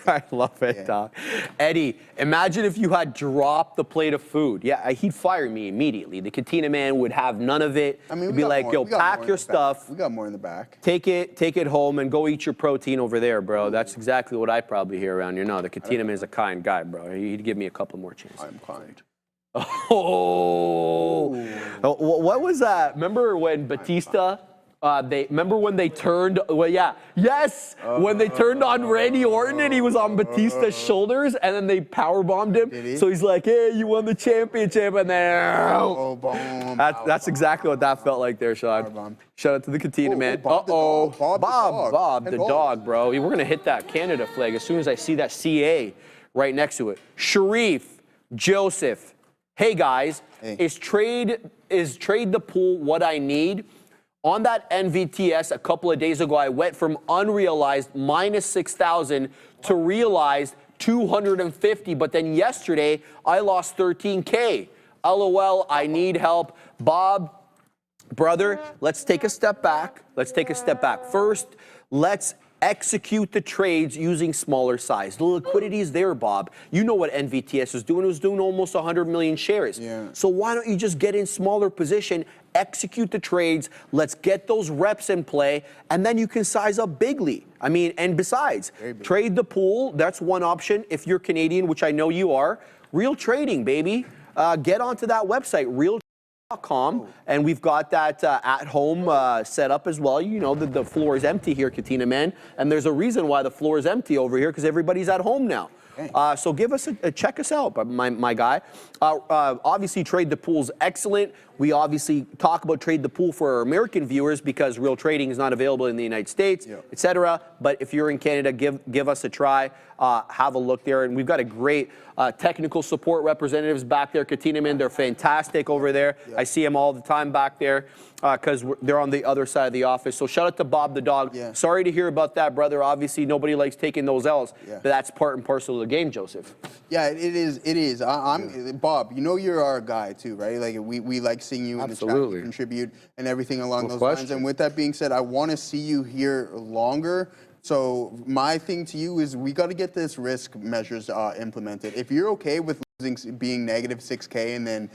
I love it, dog. Eddie, imagine if you had dropped the plate of food. Yeah, he'd fire me immediately. The Katina Man would have none of it. I mean, he'd be like, yo, pack your stuff. We got more in the back. Take it home and go eat your protein over there, bro. That's exactly what I probably hear around here. No, the Katina Man is a kind guy, bro. He'd give me a couple more chances. I'm kind. Oh, what was that? Remember when Batista? Remember when they turned? Well, yeah, yes. When they turned on Randy Orton and he was on Batista's shoulders, and then they powerbombed him. So he's like, "Hey, you won the championship," and then that's exactly what that felt like there, Sean. Shout out to the Katina Man. Bob, the dog, bro. We're gonna hit that Canada flag as soon as I see that CA right next to it. Sharif, Joseph. Hey guys, is trade the pool what I need? On that NVTS a couple of days ago, I went from unrealized minus 6,000 to realized 250. But then yesterday, I lost 13K. LOL, I need help. Bob, brother, let's take a step back. First, let's execute the trades using smaller size. The liquidity is there, Bob. You know what NVTS is doing. It was doing almost 100 million shares. Yeah. So why don't you just get in smaller position, execute the trades, let's get those reps in play, and then you can size up bigly. I mean, and besides, trade the pool. That's one option. If you're Canadian, which I know you are, Real Trading, baby. Get onto that website, realtrading.com, and we've got that at home set up as well. You know, the floor is empty here, Katina Man, and there's a reason why the floor is empty over here, because everybody's at home now. So give us check us out, my guy. Obviously, Trade the Pool's excellent. We obviously talk about Trade the Pool for our American viewers because real trading is not available in the United States, etc. But if you're in Canada, give us a try. Have a look there. And we've got a great technical support representatives back there. Katinaman, they're fantastic over there. I see them all the time back there because they're on the other side of the office. So shout out to Bob the dog. Sorry to hear about that, brother. Obviously, nobody likes taking those L's, but that's part and parcel of the game, Joseph. Yeah, it is. It is. I'm Bob. You know, you're our guy too, right? Like we like seeing you in the chat, you contribute and everything along those lines. And with that being said, I want to see you here longer. So my thing to you is we got to get this risk measures implemented. If you're okay with being negative 6K and then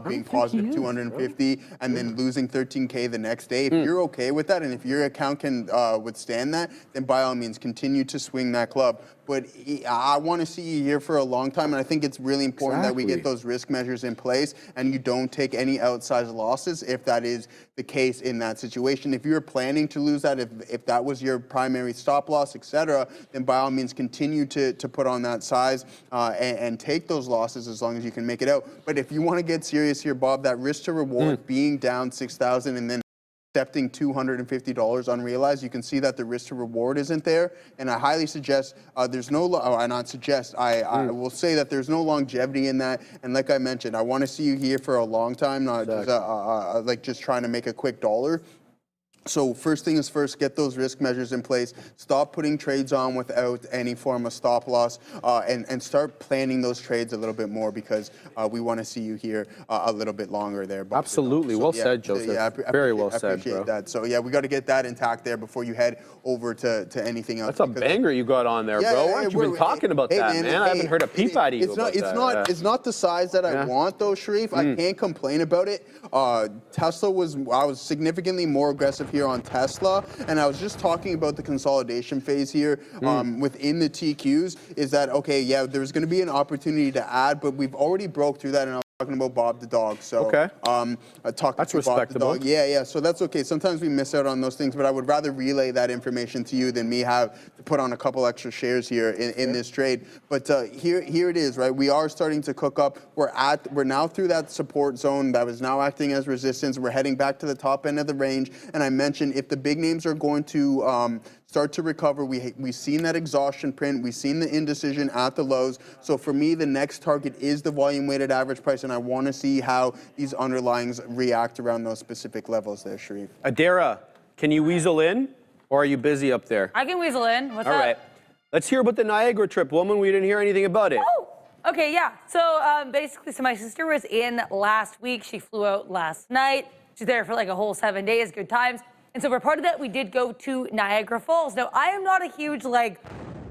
being positive 250 and then losing 13K the next day, if you're okay with that and if your account can withstand that, then by all means continue to swing that club. But I want to see you here for a long time, and I think it's really important that we get those risk measures in place and you don't take any outsized losses if that is the case in that situation. If you're planning to lose that, if that was your primary stop loss, etc., then by all means continue to put on that size and take those losses as long as you can make it out. But if you want to get serious here, Bob, that risk to reward being down 6,000 and then accepting $250 unrealized, you can see that the risk to reward isn't there. And I highly suggest there's no, I will say that there's no longevity in that. And like I mentioned, I want to see you here for a long time, not just, like just trying to make a quick dollar. So first thing is first, get those risk measures in place. Stop putting trades on without any form of stop loss, and start planning those trades a little bit more because we want to see you here a little bit longer there. Bob. Absolutely. So, well said, Joseph. Very well said, bro. That. So yeah, we got to get that intact there before you head over to anything else. That's a banger you got on there, bro. Why aren't you been talking about that, man? I haven't heard a peep out of you about that. It's not the size that I want, though, Sharif. I can't complain about it. Tesla I was significantly more aggressive here on Tesla, and I was just talking about the consolidation phase here within the TQs. Is that okay? Yeah, there's going to be an opportunity to add, but we've already broke through that, and talking about Bob the dog. So that's respectable. Bob the dog. Yeah, so that's okay. Sometimes we miss out on those things, but I would rather relay that information to you than me have to put on a couple extra shares here in this trade. But here it is, right? We are starting to cook up. We're now through that support zone that was now acting as resistance. We're heading back to the top end of the range. And I mentioned if the big names are going to start to recover. We've seen that exhaustion print. We've seen the indecision at the lows. So for me, the next target is the volume-weighted average price, and I want to see how these underlyings react around those specific levels there, Sharif. Adara, can you weasel in, or are you busy up there? I can weasel in. What's up? All right. Let's hear about the Niagara trip, woman. We didn't hear anything about it. Oh, okay, yeah. So basically, my sister was in last week. She flew out last night. She's there for like a whole 7 days, good times. And so for part of that, we did go to Niagara Falls. Now, I am not a huge,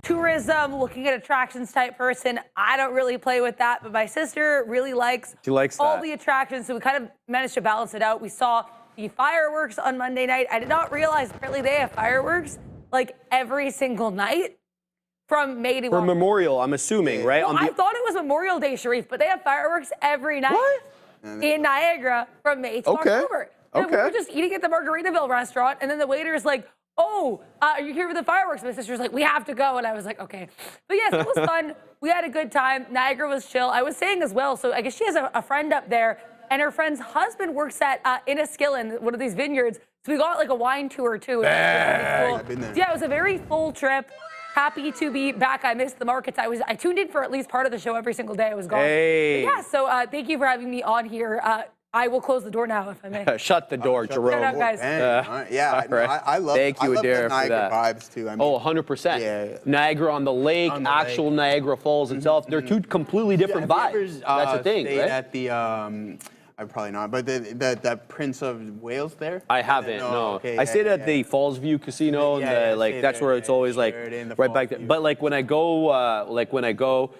tourism, looking at attractions type person. I don't really play with that, but my sister really likes all the attractions. So we kind of managed to balance it out. We saw the fireworks on Monday night. I did not realize apparently they have fireworks every single night from May to For Memorial, I'm assuming, right? No, I thought it was Memorial Day, Sharif, but they have fireworks every night in Niagara from May to October. And we were just eating at the Margaritaville restaurant, and then the waiter's like, oh, are you here for the fireworks? My sister's like, we have to go. And I was like, okay. But yes, it was fun. We had a good time. Niagara was chill. I was saying as well, so I guess she has a friend up there, and her friend's husband works at Inniskillen, one of these vineyards. So we got a wine tour too. Really cool. Yeah, it was a very full trip. Happy to be back. I missed the markets. I tuned in for at least part of the show every single day I was gone. Hey. But yeah, so thank you for having me on here. I will close the door now, if I may. Shut the door, Jerome. Shut up, guys. I love Thank you, Adara, the Niagara vibes, too. I mean, 100%. Yeah. Niagara on the lake, actual Niagara Falls itself. They're two completely different vibes. That's the thing, right? At the, I'm probably not, but that Prince of Wales there? I haven't, no. Okay, I stayed at the Falls View Casino, and that's where it's always right back there. But when I go,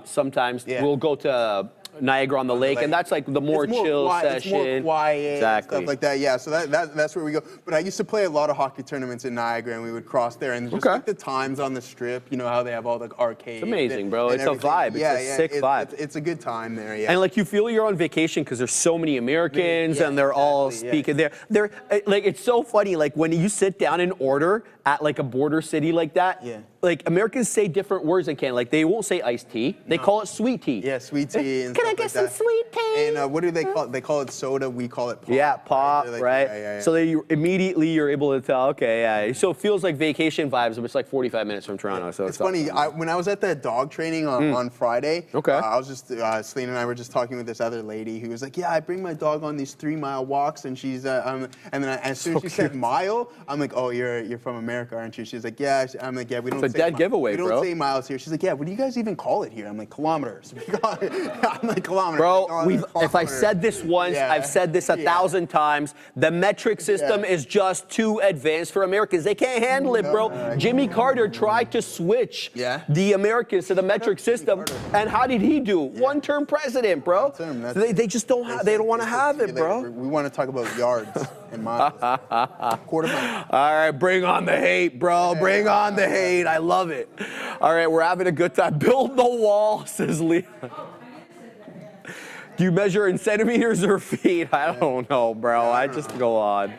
sometimes we'll go to Niagara on the lake, and that's the more chill session. It's more quiet, stuff like that. Yeah, so that's where we go. But I used to play a lot of hockey tournaments in Niagara, and we would cross there, and just the times on the strip, you know how they have all the arcades. It's amazing, bro. It's a vibe. It's a sick vibe. It's a good time there. Yeah. And you feel you're on vacation because there's so many Americans, and they're all speaking there. They're it's so funny. When you sit down and order at a border city like that. like Americans say different words in Canada. Like they won't say iced tea. They call it sweet tea. Yeah, sweet tea. And Can I stuff get like some that. sweet tea? And what do they call it? They call it soda. We call it pop. Yeah, pop, They're like, right? yeah. So you immediately you're able to tell, okay, yeah. So it feels like vacation vibes, but it's like 45 minutes from Toronto. So It's funny. When I was at that dog training on Friday, Okay. I was just Selena and I were just talking with this other lady who was like, "Yeah, I bring my dog on these 3-mile walks," and she's and then as soon as she said mile, I'm like, "Oh, you're from America, aren't you?" She's like, "Yeah." I'm like, "Yeah, we don't." It's a say dead giveaway, we bro. don't say miles here. She's like, "Yeah, what do you guys even call it here?" I'm like, "Kilometers." I'm like, "Kilometers." Bro, if I said this once, Yeah. I've said this 1,000 times. The metric system is just too advanced for Americans. They can't handle it, bro. Jimmy Carter tried to switch the Americans to the metric system, and how did he do? One-term president, bro. So they just don't have. They don't want to have it, bro. We want to talk about yards and miles. Quarter mile. All right, bring on the hate, bro. Bring on the hate. I love it. All right, we're having a good time. Build the wall, says Lee. Do you measure in centimeters or feet? I don't know, bro. I just go on.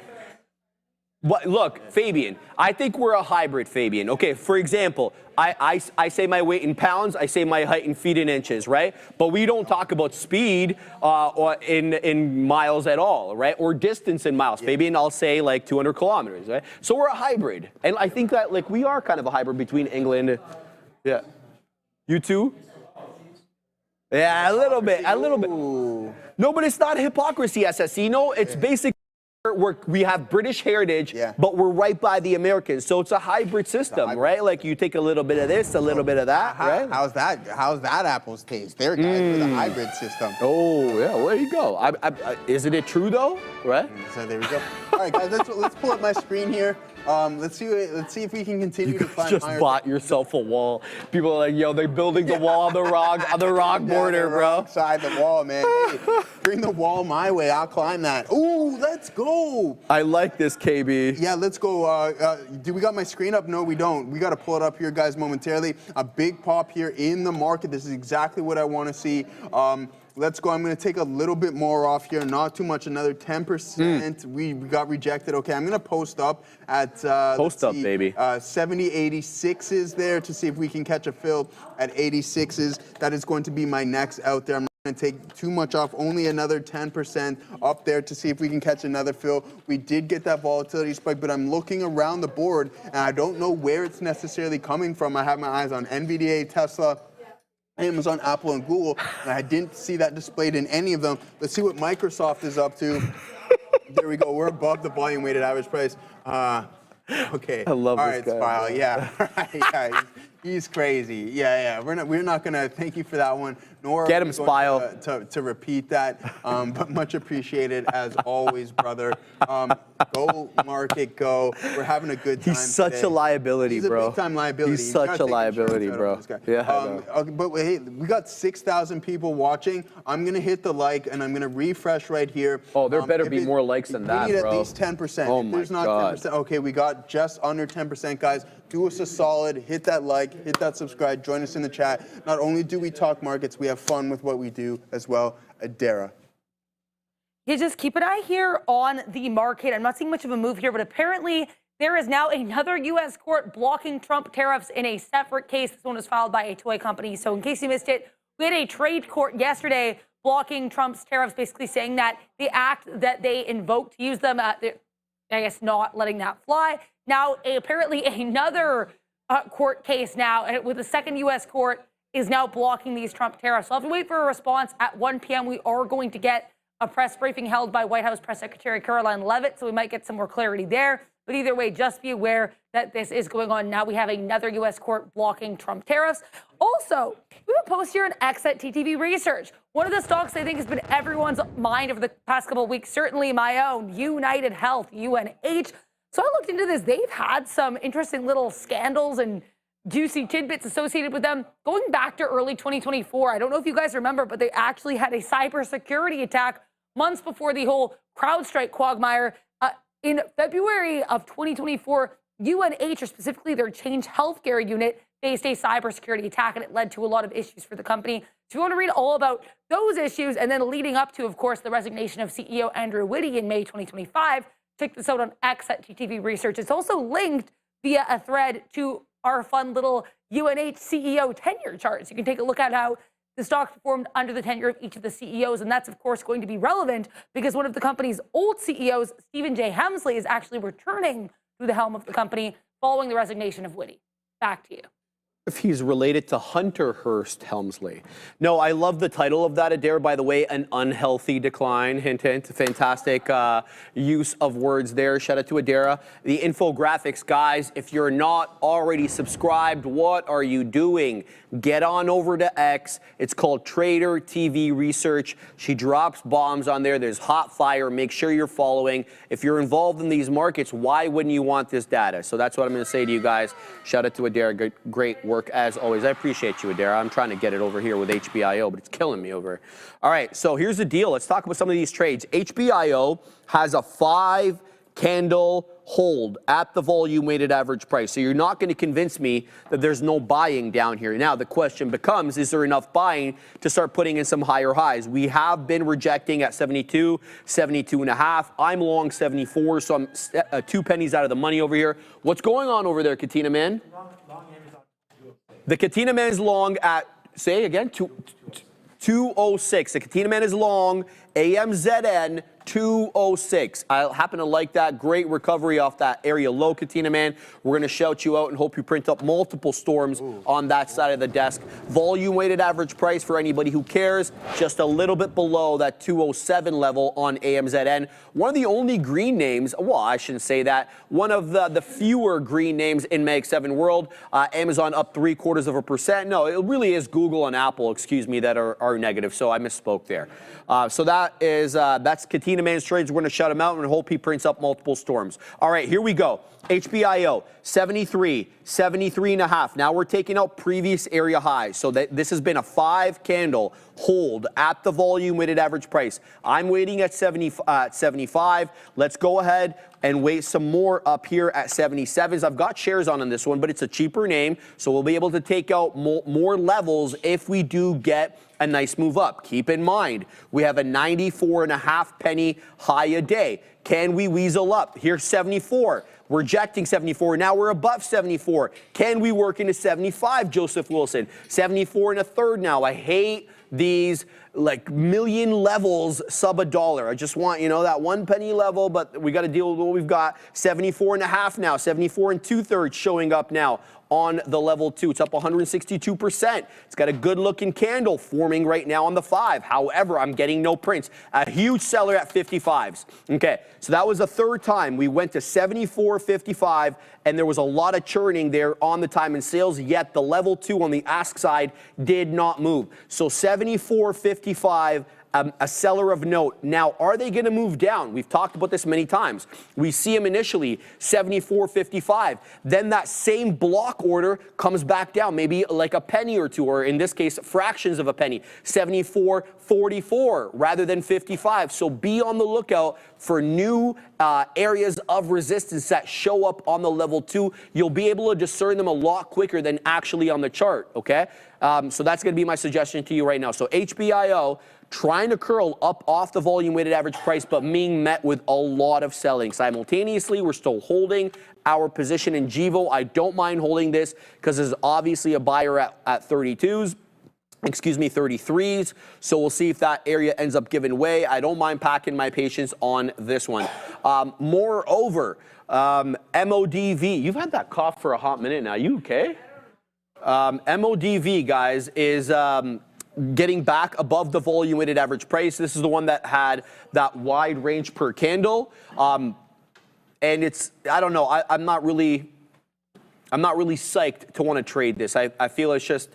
But look, Fabian, I think we're a hybrid, Fabian. Okay, for example, I say my weight in pounds, I say my height in feet and inches, right? But we don't talk about speed or in miles at all, right? Or distance in miles. Fabian, I'll say like 200 kilometers, right? So we're a hybrid. And I think that like we are kind of a hybrid between England. Yeah. You too? Yeah, a little bit. No, but it's not hypocrisy, SSC. No, it's basically we have British heritage, but we're right by the Americans. So it's a hybrid system, right? Like you take a little bit of this, a little bit of that, right? How's that apples taste? They're guys for the hybrid system. Oh, yeah, well, there you go. Isn't it true though, right? So there we go. All right, guys, let's pull up my screen here. Let's see if we can continue to climb Just higher. bought yourself a wall. People are like, yo, they're building the wall on the wrong border, bro. Wrong side the wall, man. Hey, bring the wall my way. I'll climb that. Ooh, let's go. I like this, KB. Yeah, let's go. Do we got my screen up? No, we don't. We got to pull it up here, guys, momentarily. A big pop here in the market. This is exactly what I want to see. Let's go. I'm going to take a little bit more off here. Not too much. Another 10%. We got rejected. Okay, I'm going to post up at Post up, baby. 70, 86s there to see if we can catch a fill at 86s. That is going to be my next out there. I'm not going to take too much off. Only another 10% up there to see if we can catch another fill. We did get that volatility spike, but I'm looking around the board, and I don't know where it's necessarily coming from. I have my eyes on Nvidia, Tesla, Amazon, Apple, and Google, and I didn't see that displayed in any of them. Let's see what Microsoft is up to. There we go. We're above the volume weighted average price. Okay. I love this guy. All right, Spile. Yeah. Yeah. He's crazy. Yeah. We're not gonna thank you for that one. Nor get are him, we Spile. going to repeat that. But much appreciated as always, brother. Go market, go. We're having a good time. He's such today. a liability, He's bro. a big time liability. He's such a liability, bro. Yeah. Okay, but hey, we got 6,000 people watching. I'm gonna hit the like and I'm gonna refresh right here. Oh, there better be more likes than that, We need bro. at least 10%. Oh If there's my not God. 10%, okay, we got just under 10%, guys. Do us a solid, hit that like, hit that subscribe, join us in the chat. Not only do we talk markets, we have fun with what we do as well. Adara. You just keep an eye here on the market. I'm not seeing much of a move here, but apparently there is now another U.S. court blocking Trump tariffs in a separate case. This one was filed by a toy company. So in case you missed it, we had a trade court yesterday blocking Trump's tariffs, basically saying that the act that they invoked to use them, I guess not letting that fly. Now, apparently another court case now with the second U.S. court is now blocking these Trump tariffs. So I'll have to wait for a response at 1 p.m. We are going to get a press briefing held by White House Press Secretary Caroline Leavitt, so we might get some more clarity there. But either way, just be aware that this is going on. Now we have another U.S. court blocking Trump tariffs. Also, we have a post here on X at TTV Research. One of the stocks I think has been everyone's mind over the past couple of weeks, certainly my own, United Health, UNH. So I looked into this. They've had some interesting little scandals and juicy tidbits associated with them going back to early 2024. I don't know if you guys remember, but they actually had a cybersecurity attack months before the whole CrowdStrike quagmire. In February of 2024, UNH, or specifically their Change Healthcare unit, faced a cybersecurity attack, and it led to a lot of issues for the company. So if you want to read all about those issues, and then leading up to, of course, the resignation of CEO Andrew Whitty in May 2025, check this out on X at TTV Research. It's also linked via a thread to our fun little UNH CEO tenure charts. You can take a look at how the stock performed under the tenure of each of the CEOs. And that's, of course, going to be relevant because one of the company's old CEOs, Stephen J. Hemsley, is actually returning to the helm of the company following the resignation of Whitty. Back to you. If he's related to Hunter Hearst Helmsley. No, I love the title of that, Adair, by the way, An Unhealthy Decline, hint, hint, fantastic use of words there. Shout out to Adair. The infographics, guys, if you're not already subscribed, what are you doing? Get on over to X. It's called Trader TV Research. She drops bombs on there. There's hot fire. Make sure you're following. If you're involved in these markets, why wouldn't you want this data? So that's what I'm going to say to you guys. Shout out to Adair. Great work as always. I appreciate you, Adair. I'm trying to get it over here with HBIO, but it's killing me over. All right, so here's the deal. Let's talk about some of these trades. HBIO has a 5-candle hold at the volume weighted average price. So you're not going to convince me that there's no buying down here. Now the question becomes, is there enough buying to start putting in some higher highs? We have been rejecting at 72, 72.5. I'm long 74, so I'm 2 pennies out of the money over here. What's going on over there, Katina Man? The Katina Man is long at, say again, 206. The Katina Man is long, AMZN 206. I happen to like that. Great recovery off that area low, Katina Man. We're going to shout you out and hope you print up multiple storms on that side of the desk. Volume weighted average price for anybody who cares, just a little bit below that 207 level on AMZN. One of the only green names, well, I shouldn't say that, one of the fewer green names in Mag 7 world. Amazon up 0.75%. No, it really is Google and Apple, excuse me, that are negative. So I misspoke there. So that's Katina Man's trades. We're going to shut him out and hope he prints up multiple storms. All right, here we go. HBIO, 73, 73.5. Now we're taking out previous area highs. So this has been a 5-candle hold at the volume weighted average price. I'm waiting at 75. Let's go ahead and wait some more up here at 77s. I've got shares on this one, but it's a cheaper name. So we'll be able to take out more levels if we do get a nice move up. Keep in mind, we have a 94.5 penny high a day. Can we weasel up? Here's 74. We're rejecting 74. Now we're above 74. Can we work into 75, Joseph Wilson? 74 and a third now. I hate these like million levels sub $1. I just want, that 1 penny level, but we got to deal with what we've got. 74.5 now, 74 and 2/3 showing up now on the level 2. It's up 162%. It's got a good looking candle forming right now on the 5. However, I'm getting no prints. A huge seller at 55s. Okay, so that was the third time. We went to 74.55 and there was a lot of churning there on the time and sales, yet the level 2 on the ask side did not move. So 74.55, a seller of note. Now, are they going to move down? We've talked about this many times. We see them initially 74.55. Then that same block order comes back down, maybe like a penny or two, or in this case, fractions of a penny, 74.44 rather than 55. So be on the lookout for new areas of resistance that show up on the level 2. You'll be able to discern them a lot quicker than actually on the chart, okay? So that's going to be my suggestion to you right now. So HBIO, trying to curl up off the volume weighted average price, but being met with a lot of selling. Simultaneously, we're still holding our position in Gevo. I don't mind holding this because there's obviously a buyer at 32s. Excuse me, 33s. So we'll see if that area ends up giving way. I don't mind packing my patience on this one. Moreover, MODV, you've had that cough for a hot minute now. You okay? MODV, guys, is getting back above the volume weighted average price. This is the one that had that wide range per candle. And it's, I don't know, I'm not really psyched to want to trade this. I feel it's just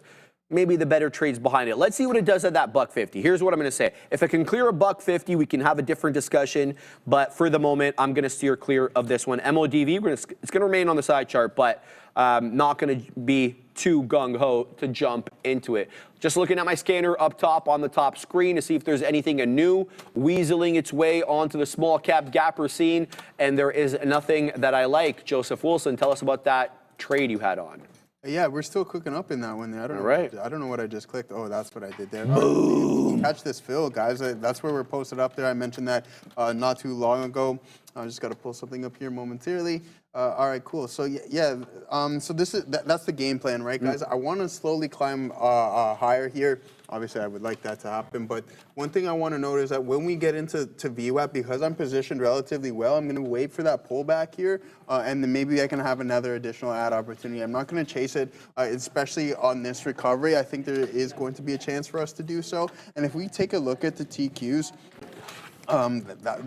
maybe the better trades behind it. Let's see what it does at that $1.50. Here's what I'm going to say. If it can clear a $1.50, we can have a different discussion. But for the moment, I'm going to steer clear of this one. MODV, it's going to remain on the side chart, but not going to be too gung-ho to jump into it. Just looking at my scanner up top on the top screen to see if there's anything new weaseling its way onto the small cap gapper scene. And there is nothing that I like. Joseph Wilson, tell us about that trade you had on. Yeah, we're still cooking up in that one there. I don't know. Right. I don't know what I just clicked. Oh, that's what I did there. Boom. Catch this fill, guys. That's where we're posted up there. I mentioned that not too long ago. I just got to pull something up here momentarily. All right, cool. So so that's the game plan, right, guys? I want to slowly climb higher here. Obviously, I would like that to happen. But one thing I want to note is that when we get into VWAP, because I'm positioned relatively well, I'm going to wait for that pullback here, and then maybe I can have another additional add opportunity. I'm not going to chase it, especially on this recovery. I think there is going to be a chance for us to do so. And if we take a look at the TQs,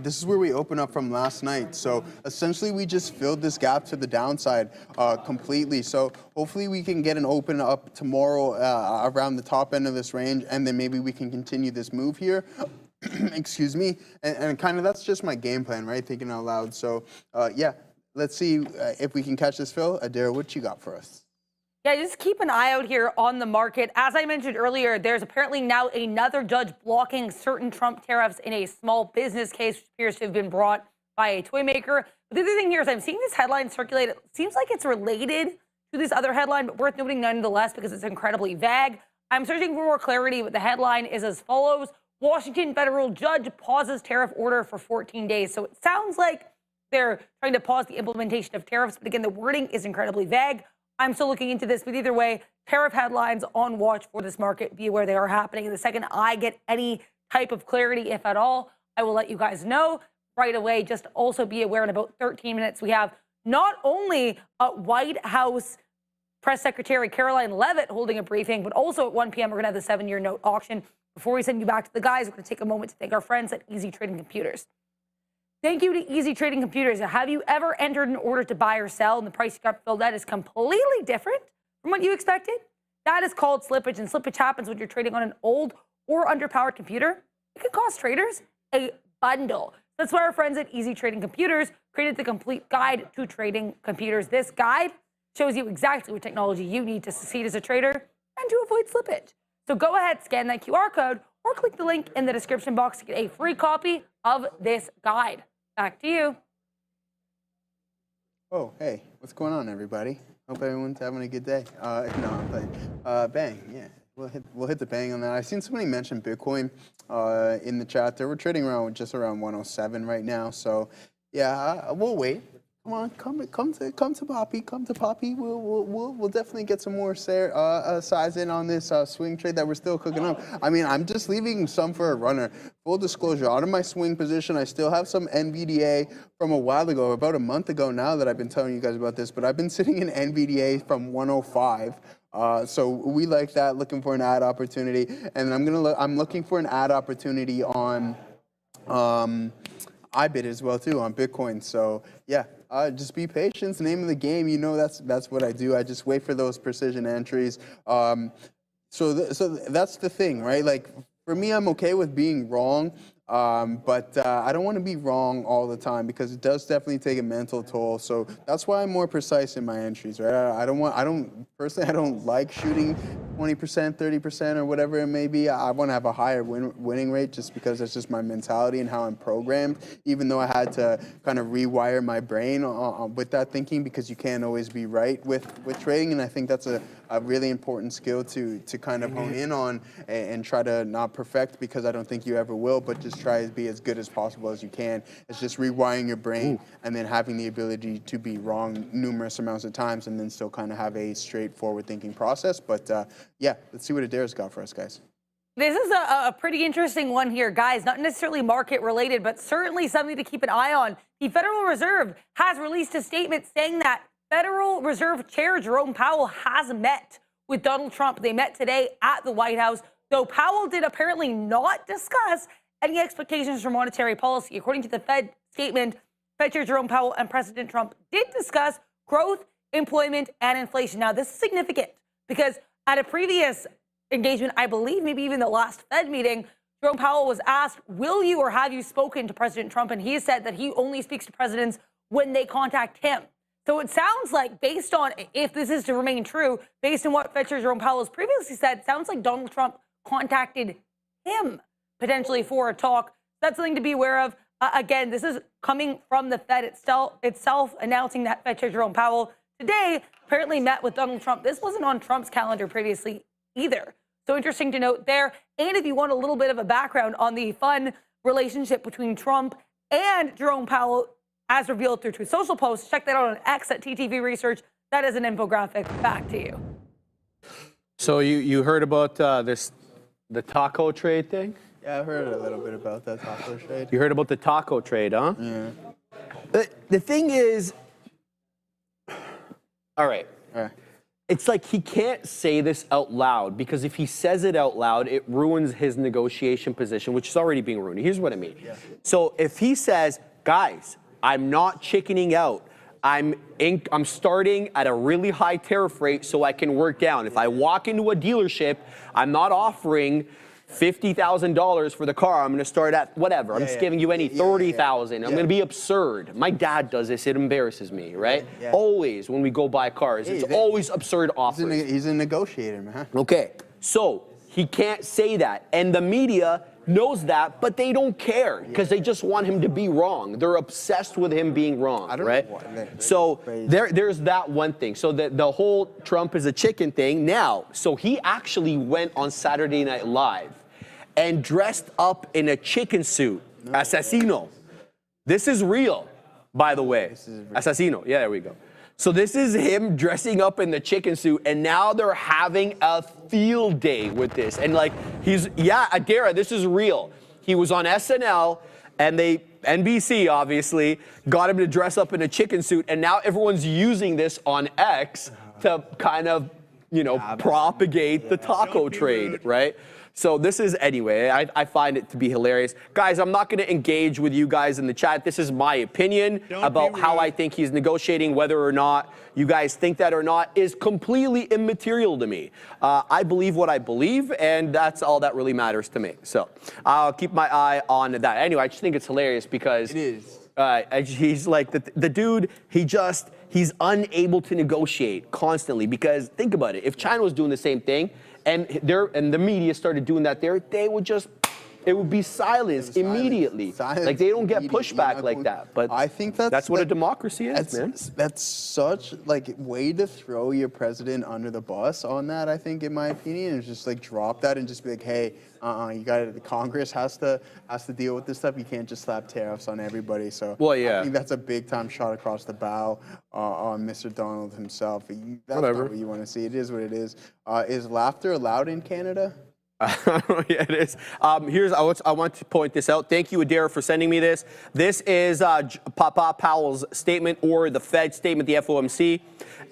this is where we open up from last night. So essentially, we just filled this gap to the downside completely. So hopefully we can get an open up tomorrow around the top end of this range, and then maybe we can continue this move here. Excuse me. And kind of that's just my game plan, right? Thinking out loud. So yeah, let's see if we can catch this fill. Adair, what you got for us? Yeah, just keep an eye out here on the market. As I mentioned earlier, there's apparently now another judge blocking certain Trump tariffs in a small business case, which appears to have been brought by a toy maker. But the other thing here is I'm seeing this headline circulate. It seems like it's related to this other headline, but worth noting nonetheless because it's incredibly vague. I'm searching for more clarity, but the headline is as follows. Washington federal judge pauses tariff order for 14 days. So it sounds like they're trying to pause the implementation of tariffs, but again, the wording is incredibly vague. I'm still looking into this, but either way, tariff headlines on watch for this market. Be aware they are happening. And the second I get any type of clarity, if at all, I will let you guys know right away. Just also be aware in about 13 minutes, we have not only White House Press Secretary Caroline Leavitt holding a briefing, but also at 1 p.m., we're going to have the 7-year note auction. Before we send you back to the guys, we're going to take a moment to thank our friends at Easy Trading Computers. Thank you to Easy Trading Computers. Have you ever entered an order to buy or sell and the price you got filled out is completely different from what you expected? That is called slippage, and slippage happens when you're trading on an old or underpowered computer. It can cost traders a bundle. That's why our friends at Easy Trading Computers created the complete guide to trading computers. This guide shows you exactly what technology you need to succeed as a trader and to avoid slippage. So go ahead, scan that QR code, or click the link in the description box to get a free copy of this guide. Back to you. Oh, hey, what's going on, everybody? Hope everyone's having a good day. No, I'm playing. Bang, yeah, we'll hit the bang on that. I've seen somebody mention Bitcoin in the chat. They were trading around just around 107 right now. So yeah, we'll wait. Come on, come to Poppy. Come to Poppy. We'll definitely get some more size in on this swing trade that we're still cooking up. I mean, I'm just leaving some for a runner. Full disclosure, out of my swing position, I still have some NVDA from a while ago, about a month ago now that I've been telling you guys about this. But I've been sitting in NVDA from 105. So we like that. Looking for an add opportunity, and I'm looking for an add opportunity on IBIT as well too on Bitcoin. So yeah. Just be patient. It's the name of the game. You know that's what I do. I just wait for those precision entries. So that's the thing, right? Like for me, I'm okay with being wrong, but I don't want to be wrong all the time because it does definitely take a mental toll. So that's why I'm more precise in my entries, right? I don't like shooting 20%, 30%, or whatever it may be. I want to have a higher winning rate just because that's just my mentality and how I'm programmed, even though I had to kind of rewire my brain with that thinking because you can't always be right with trading. And I think that's a really important skill to kind of hone in on and try to not perfect because I don't think you ever will, but just try to be as good as possible as you can. It's just rewiring your brain and then having the ability to be wrong numerous amounts of times and then still kind of have a straightforward thinking process. But yeah, let's see what Adair's got for us, guys. This is a pretty interesting one here, guys. Not necessarily market related, but certainly something to keep an eye on. The Federal Reserve has released a statement saying that Federal Reserve Chair Jerome Powell has met with Donald Trump. They met today at the White House, though Powell did apparently not discuss any expectations for monetary policy. According to the Fed statement, Fed Chair Jerome Powell and President Trump did discuss growth, employment, and inflation. Now, this is significant because at a previous engagement, I believe maybe even the last Fed meeting, Jerome Powell was asked, will you or have you spoken to President Trump? And he said that he only speaks to presidents when they contact him. So it sounds like, based on, if this is to remain true, based on what Fed Chair Jerome Powell has previously said, sounds like Donald Trump contacted him potentially for a talk. That's something to be aware of. Again, this is coming from the Fed itself announcing that Fed Chair Jerome Powell today apparently met with Donald Trump. This wasn't on Trump's calendar previously either. So interesting to note there. And if you want a little bit of a background on the fun relationship between Trump and Jerome Powell, as revealed through Truth Social posts. Check that out on X at TTV Research. That is an infographic. Back to you. So you heard about the taco trade thing? Yeah, I heard a little bit about that taco trade. You heard about the taco trade, huh? Yeah. The thing is, all right. It's like he can't say this out loud, because if he says it out loud, it ruins his negotiation position, which is already being ruined. Here's what I mean. Yeah. So if he says, guys, I'm not chickening out. I'm starting at a really high tariff rate so I can work down. If I walk into a dealership, I'm not offering $50,000 for the car. I'm going to start at whatever. I'm just giving you any 30,000. I'm going to be absurd. My dad does this. It embarrasses me, right? Yeah. Always when we go buy cars, it's always absurd offers. He's a negotiator, man. Okay, so he can't say that, and the media knows that, but they don't care because they just want him to be wrong. They're obsessed with him being wrong, right? So there's that one thing. So the whole Trump is a chicken thing now. So he actually went on Saturday Night Live and dressed up in a chicken suit. Assassino. This is real, by the way. Assassino. Yeah, there we go. So this is him dressing up in the chicken suit, and now they're having a field day with this. And like, Adara, this is real. He was on SNL, and NBC obviously, got him to dress up in a chicken suit, and now everyone's using this on X to kind of, propagate the taco trade, right? So this is, anyway, I find it to be hilarious. Guys, I'm not going to engage with you guys in the chat. This is my opinion about how I think he's negotiating. Whether or not you guys think that or not is completely immaterial to me. I believe what I believe, and that's all that really matters to me. So I'll keep my eye on that. Anyway, I just think it's hilarious because he's like, the dude, he's unable to negotiate constantly, because think about it. If China was doing the same thing, and the media started doing that there, it would be silenced immediately. Like, they don't get pushback like that. But I think that's what a democracy is, man. That's such way to throw your president under the bus on that, I think, in my opinion, is just drop that and just be like, hey, you got the Congress has to deal with this stuff. You can't just slap tariffs on everybody. So I think that's a big time shot across the bow on Mr. Donald himself. That's not what you want to see. It is what it is. Is laughter allowed in Canada? Yeah, it is. I want to point this out. Thank you, Adara, for sending me this. This is Papa Powell's statement, or the Fed statement, the FOMC,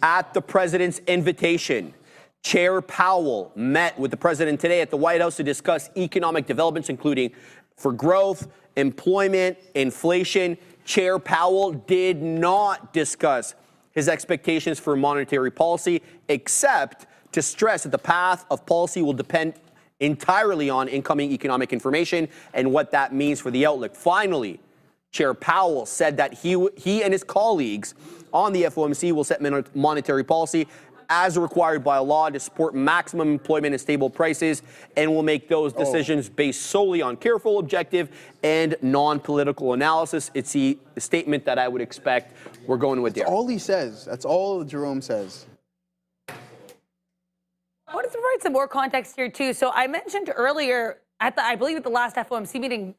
at the president's invitation. Chair Powell met with the president today at the White House to discuss economic developments, including for growth, employment, inflation. Chair Powell did not discuss his expectations for monetary policy, except to stress that the path of policy will depend entirely on incoming economic information and what that means for the outlook. Finally, Chair Powell said that he and his colleagues on the FOMC will set monetary policy as required by law to support maximum employment and stable prices, and will make those decisions based solely on careful, objective, and non-political analysis. It's the statement that I would expect we're going with there. That's all he says. That's all Jerome says. I wanted to provide some more context here, too. So I mentioned earlier, I believe at the last FOMC meeting,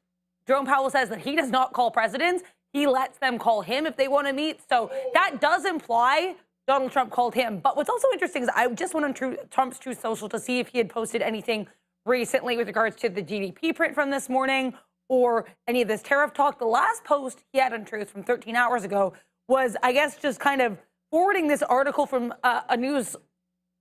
Jerome Powell says that he does not call presidents. He lets them call him if they want to meet. So that does imply Donald Trump called him. But what's also interesting is I just went on Trump's Truth Social to see if he had posted anything recently with regards to the GDP print from this morning or any of this tariff talk. The last post he had on Truth from 13 hours ago was, I guess, just kind of forwarding this article from a news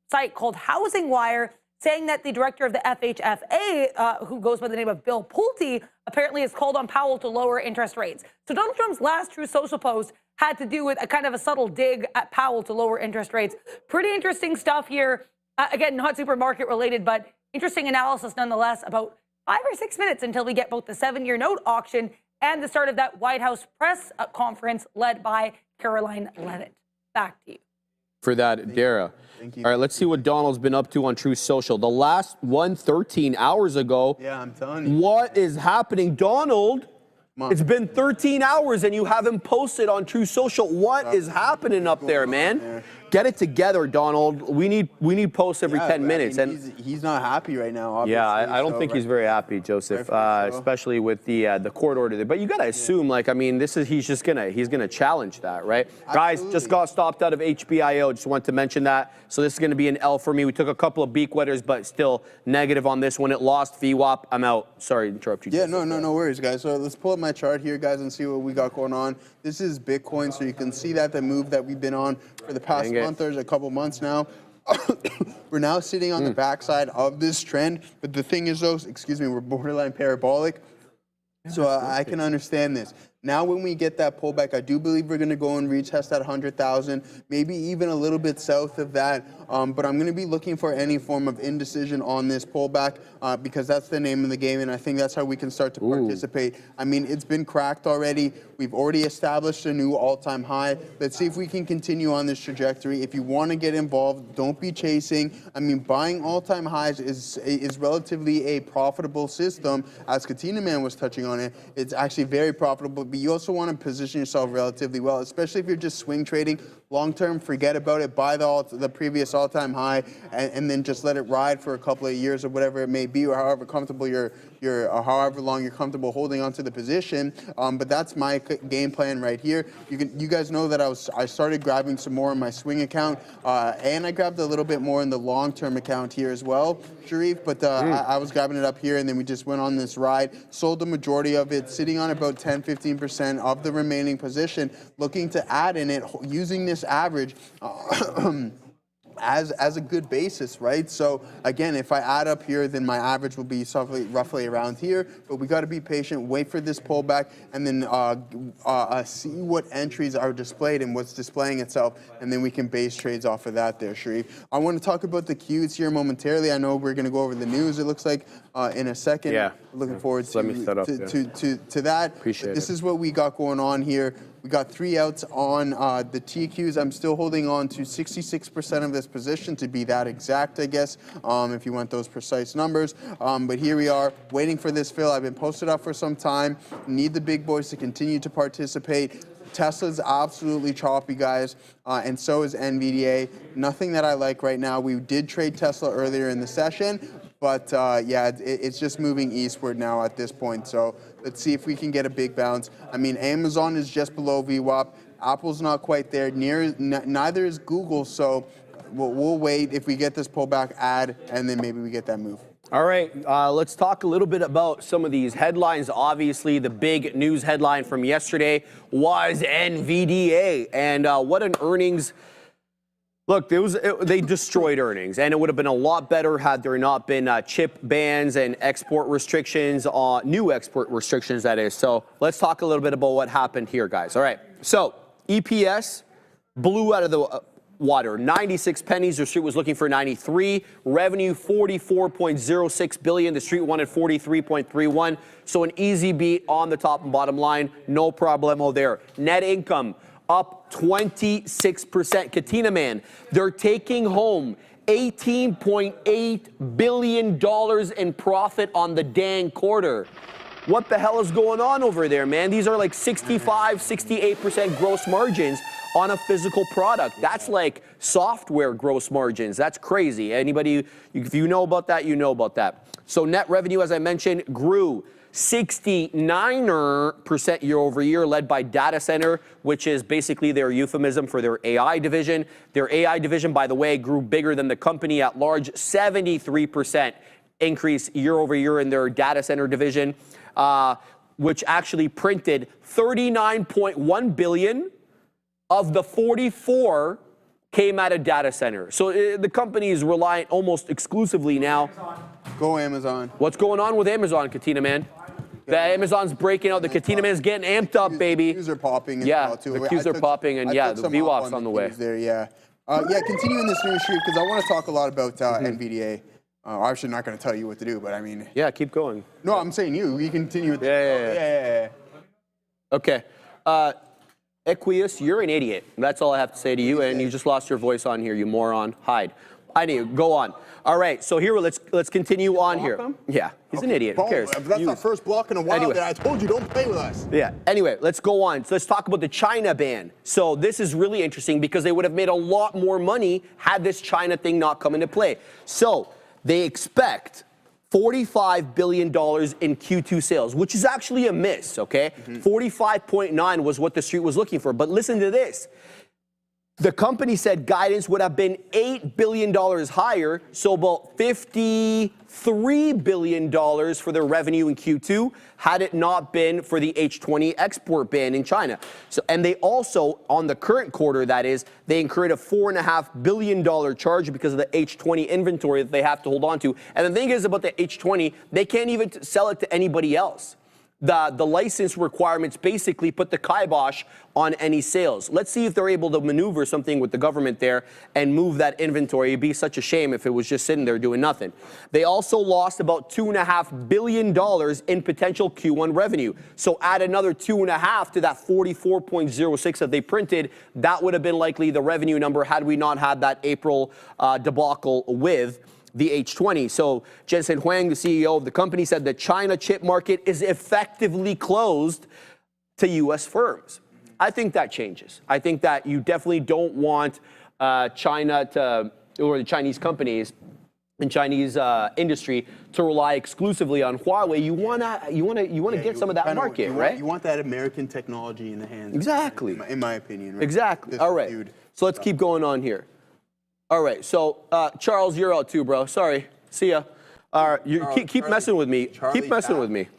site called Housing Wire, saying that the director of the FHFA, who goes by the name of Bill Pulte, apparently has called on Powell to lower interest rates. So Donald Trump's last Truth Social post had to do with a kind of a subtle dig at Powell to lower interest rates. Pretty interesting stuff here. Again, not super market related, but interesting analysis nonetheless. About 5 or 6 minutes until we get both the 7-year note auction and the start of that White House press conference led by Caroline Leavitt. Back to you. For that, Dara. Thank you. All right, let's see what Donald's been up to on Truth Social. The last one, 13 hours ago. Yeah, I'm telling you. What is happening? Donald, it's been 13 hours and you haven't posted on Truth Social. What is happening up there, man? Get it together, Donald. We need posts every 10 minutes. And he's not happy right now, obviously. Yeah, I don't think he's very happy, Joseph, especially with the court order there. But you got to assume, like, I mean, he's gonna challenge that, right? Absolutely. Guys, just got stopped out of HBIO. Just want to mention that. So this is going to be an L for me. We took a couple of beak wetters, but still negative on this one. It lost VWAP. I'm out. Sorry to interrupt you. Yeah, no worries, guys. So let's pull up my chart here, guys, and see what we got going on. This is Bitcoin, so you can see that the move that we've been on for the past month or a couple months now. We're now sitting on the backside of this trend, but the thing is, though, excuse me, we're borderline parabolic, so I can understand this. Now, when we get that pullback, I do believe we're going to go and retest that 100,000, maybe even a little bit south of that. But I'm going to be looking for any form of indecision on this pullback because that's the name of the game, and I think that's how we can start to participate. I mean, it's been cracked already. We've already established a new all-time high. Let's see if we can continue on this trajectory. If you want to get involved, don't be chasing. I mean, buying all-time highs is relatively a profitable system. As Katina Man was touching on it, it's actually very profitable. But you also want to position yourself relatively well, especially if you're just swing trading. Long term, forget about it. Buy the previous all-time high, and then just let it ride for a couple of years or whatever it may be, or however comfortable or however long you're comfortable holding onto the position. But that's my game plan right here. You guys know that I started grabbing some more in my swing account, and I grabbed a little bit more in the long-term account here as well, Sharif. But I was grabbing it up here, and then we just went on this ride. Sold the majority of it, sitting on about 10-15% of the remaining position, looking to add in it using this average as a good basis, right? So again, if I add up here, then my average will be roughly around here. But we got to be patient, wait for this pullback, and then see what entries are displayed and what's displaying itself, and then we can base trades off of that there, Sharif. I want to talk about the Qs here momentarily. I know we're going to go over the news, it looks like, in a second. Yeah. Looking forward to that. Appreciate this is what we got going on here. We got 3 outs on the TQs. I'm still holding on to 66% of this position, to be that exact, I guess, if you want those precise numbers. But here we are, waiting for this fill. I've been posted up for some time. Need the big boys to continue to participate. Tesla's absolutely choppy, guys, and so is Nvidia. Nothing that I like right now. We did trade Tesla earlier in the session, but yeah, it's just moving eastward now at this point. So let's see if we can get a big bounce. I mean, Amazon is just below VWAP. Apple's not quite there. Neither is Google. So we'll wait. If we get this pullback, add, and then maybe we get that move. All right, let's talk a little bit about some of these headlines. Obviously, the big news headline from yesterday was Nvidia, and what an earnings. Look, they destroyed earnings, and it would have been a lot better had there not been chip bans and export restrictions, new export restrictions, that is. So let's talk a little bit about what happened here, guys. All right, so EPS blew out of the water, 96 pennies. The street was looking for 93. Revenue 44.06 billion. The street wanted 43.31. So an easy beat on the top and bottom line. No problemo there. Net income up 26%. Katina Man, they're taking home $18.8 billion in profit on the dang quarter. What the hell is going on over there, man? These are like 65, 68% gross margins on a physical product. That's like software gross margins. That's crazy. Anybody, if you know about that, you know about that. So net revenue, as I mentioned, grew 69% year over year, led by data center, which is basically their euphemism for their AI division. Their AI division, by the way, grew bigger than the company at large, 73% increase year over year in their data center division, which actually printed 39.1 billion of the 44 came out of data center. So the company is reliant almost exclusively now. Go Amazon. What's going on with Amazon, Katina Man? The Amazon's breaking out. The Katina Man's getting amped up, baby. The Qs are popping. Yeah, well too. the Qs are popping, and yeah, the VWAP's on the way. There, yeah. Yeah, continuing this news stream, because I want to talk a lot about Nvidia. I'm actually not going to tell you what to do, but I mean. Yeah, keep going. No, I'm saying you continue with Yeah. Okay. Equius, you're an idiot. That's all I have to say to you, and you just lost your voice on here, you moron. Hide. Anyway, go on. All right, so here let's continue on here. him? Yeah, he's an idiot. Who Boom. cares? That's our first block in a while. Anyway. That I told you, don't play with us. Yeah. Anyway, let's go on. So let's talk about the China ban. So this is really interesting because they would have made a lot more money had this China thing not come into play. So they expect $45 billion in Q2 sales, which is actually a miss, okay? 45.9 was what the street was looking for. But listen to this. The company said guidance would have been $8 billion higher, so about $53 billion for their revenue in Q2 had it not been for the H20 export ban in China. So, and they also, on the current quarter, that is, they incurred a $4.5 billion charge because of the H20 inventory that they have to hold on to. And the thing is about the H20, they can't even sell it to anybody else. The license requirements basically put the kibosh on any sales. Let's see if they're able to maneuver something with the government there and move that inventory. It'd be such a shame if it was just sitting there doing nothing. They also lost about $2.5 billion in potential Q1 revenue. So add another 2.5 to that 44.06 that they printed. That would have been likely the revenue number had we not had that April debacle with the H20. So Jensen Huang, the CEO of the company, said the China chip market is effectively closed to U.S. firms. I think that changes. I think that you definitely don't want China to, or the Chinese companies and Chinese industry to rely exclusively on Huawei. You wanna get some of that market, right? You want that American technology in the hands. Exactly. In my opinion. Right? Exactly. All right. So let's keep going on here. All right, so Charles, you're out too, bro. Sorry. See ya. Keep messing with me. Keep messing with me.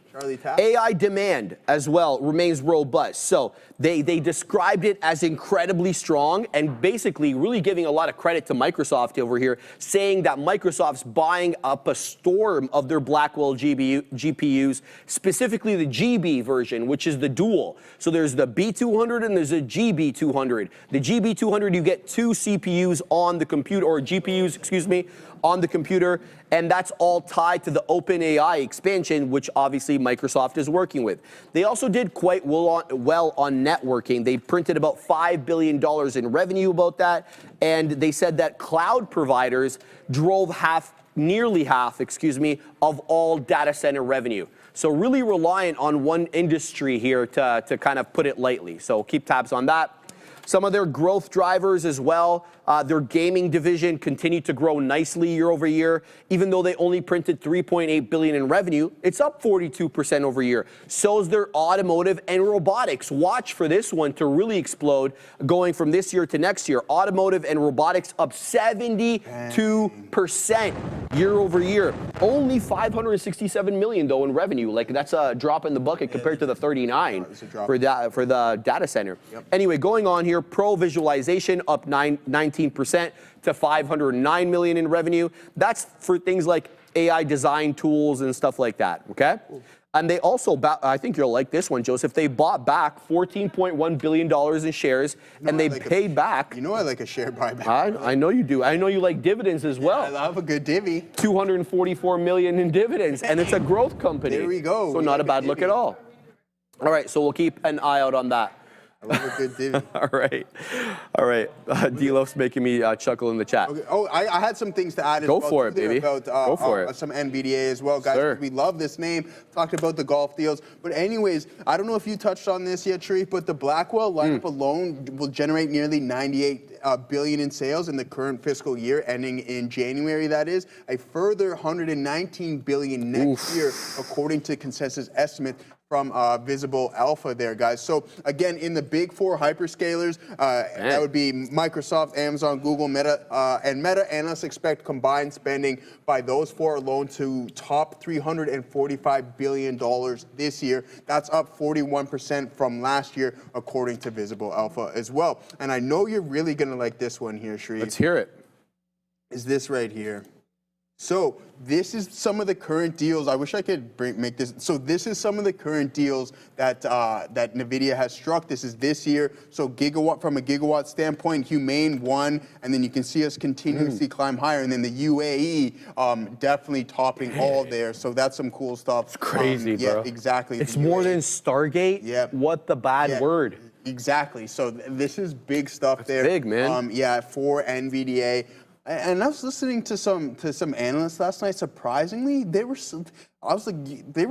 AI demand as well remains robust. So they described it as incredibly strong and basically really giving a lot of credit to Microsoft over here, saying that Microsoft's buying up a storm of their Blackwell GPUs, specifically the GB version, which is the dual. So there's the B200 and there's a GB200. The GB200, you get 2 CPUs on the computer, or GPUs, excuse me, on the computer, and that's all tied to the OpenAI expansion, which obviously Microsoft is working with. They also did quite well on networking. They printed about $5 billion in revenue about that, and they said that cloud providers drove nearly half, of all data center revenue. So really reliant on one industry here to kind of put it lightly. So keep tabs on that. Some of their growth drivers as well. Their gaming division continued to grow nicely year over year. Even though they only printed $3.8 billion in revenue, it's up 42% over year. So is their automotive and robotics. Watch for this one to really explode going from this year to next year. Automotive and robotics up 72% year over year. Only $567 million though in revenue. Like that's a drop in the bucket compared to the 39 for the data center. Yep. Anyway, going on here, Pro Visualization up 19% to $509 million in revenue. That's for things like AI design tools and stuff like that, okay? Cool. And they also, I think you'll like this one, Joseph, they bought back $14.1 billion in shares, and they paid back. You know I like a share buyback. I know you do. I know you like dividends as well. I love a good divvy. $244 million in dividends, and it's a growth company. There we go. So not a bad look at all. All right, so we'll keep an eye out on that. I love a good divvy. All right. D-Loaf's making me chuckle in the chat. Okay. Oh, I had some things to add as well. Go for it, baby. About, Go for it. Some NVIDIA as well, guys. Sure. We love this name. Talked about the golf deals. But anyways, I don't know if you touched on this yet, Sharif, but the Blackwell lineup alone will generate nearly $98 billion in sales in the current fiscal year, ending in January, that is. A further $119 billion next year, according to consensus estimate from Visible Alpha there, guys. So again, in the big 4 hyperscalers, that would be Microsoft, Amazon, Google, Meta, and Meta. Analysts expect combined spending by those 4 alone to top $345 billion this year. That's up 41% from last year, according to Visible Alpha as well. And I know you're really gonna like this one here, Sharif. Let's hear it. Is this right here. So this is some of the current deals. I wish I could make this. So this is some of the current deals that that Nvidia has struck. This is this year. So from a gigawatt standpoint, Humane 1, and then you can see us continuously climb higher. And then the UAE definitely topping all there. So that's some cool stuff. It's crazy, bro. Yeah, exactly. It's more than Stargate. Yep. What the bad word? Exactly. So this is big stuff there. Big, man. Yeah, for NVDA. And I was listening to some analysts last night. Surprisingly, they were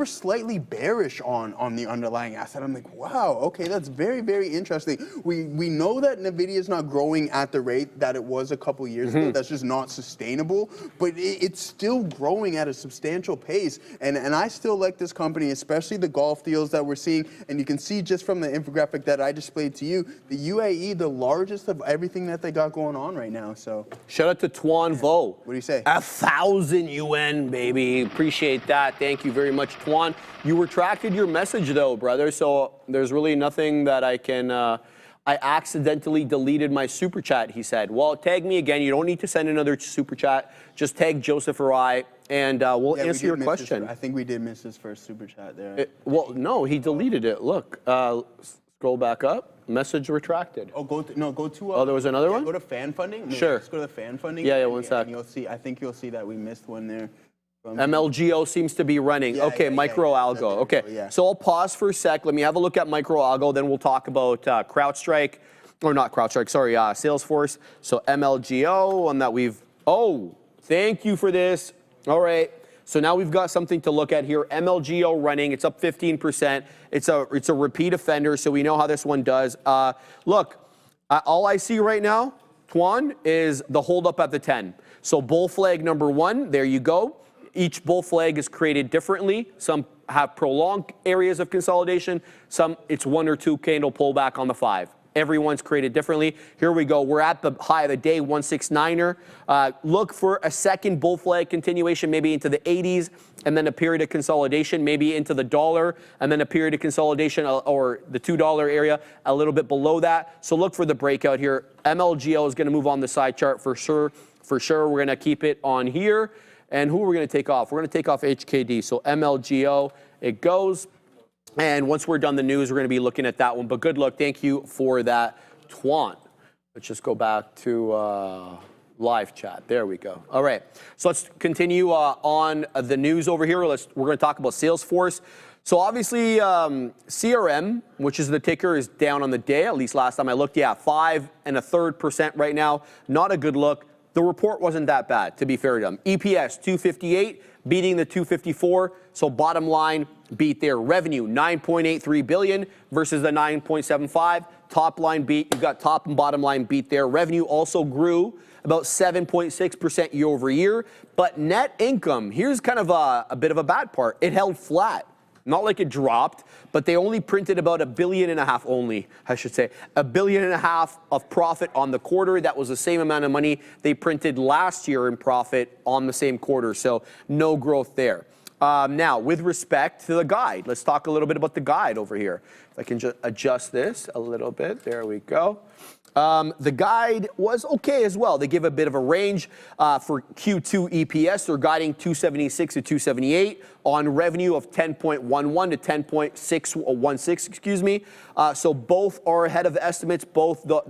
slightly bearish on the underlying asset. I'm like, wow, okay, that's very, very interesting. We know that Nvidia is not growing at the rate that it was a couple years ago. That's just not sustainable. But it's still growing at a substantial pace. And I still like this company, especially the Gulf deals that we're seeing. And you can see just from the infographic that I displayed to you, the UAE, the largest of everything that they got going on right now. So shout out to Tuan Vo. What do you say? 1,000 UN, baby. Appreciate that. Thank you very much, Tuan. You retracted your message, though, brother. So there's really nothing that I can. I accidentally deleted my super chat, he said. Well, tag me again. You don't need to send another super chat. Just tag Joseph or I, and we'll answer your question. I think we did miss his first super chat there. Well, no, he deleted it. Look, scroll back up. Message retracted. Oh, go to. Oh, there was another one? Go to fan funding. Sure. Let's go to the fan funding. Yeah, one sec. And you'll see. I think you'll see that we missed one there. MLGO seems to be running. Yeah, okay, micro algo. Okay, so I'll pause for a sec. Let me have a look at micro algo. Then we'll talk about CrowdStrike, or not CrowdStrike. Sorry, Salesforce. So MLGO, one that we've. Oh, thank you for this. All right. So now we've got something to look at here. MLGO running. It's up 15%. It's a repeat offender. So we know how this one does. Look, all I see right now, Tuan, is the hold up at the 10. So bull flag number 1. There you go. Each bull flag is created differently. Some have prolonged areas of consolidation. Some, it's 1 or 2 candle pullback on the 5. Everyone's created differently. Here we go. We're at the high of the day, 169er. Look for a second bull flag continuation, maybe into the 80s, and then a period of consolidation, maybe into the dollar, and then a period of consolidation or the $2 area, a little bit below that. So look for the breakout here. MLGO is going to move on the side chart for sure. For sure, we're going to keep it on here. And who are we going to take off? We're going to take off HKD. So MLGO, it goes. And once we're done the news, we're going to be looking at that one. But good luck. Thank you for that, Tuan. Let's just go back to live chat. There we go. All right. So let's continue on the news over here. We're going to talk about Salesforce. So obviously, CRM, which is the ticker, is down on the day. At least last time I looked, yeah, 5 1/3% right now. Not a good look. The report wasn't that bad, to be fair to them. EPS, 258, beating the 254. So bottom line, beat their revenue, 9.83 billion versus the 9.75. Top line beat, you've got top and bottom line beat there. Revenue also grew about 7.6% year over year. But net income, here's kind of a bit of a bad part. It held flat. Not like it dropped, but they only printed about $1.5 billion only, I should say. $1.5 billion of profit on the quarter. That was the same amount of money they printed last year in profit on the same quarter. So no growth there. Now, with respect to the guide, let's talk a little bit about the guide over here. If I can just adjust this a little bit. There we go. The guide was okay as well. They give a bit of a range for Q2 EPS. They're guiding 276 to 278 on revenue of 10.11 to 10.616. Excuse me. So both are ahead of estimates. Both the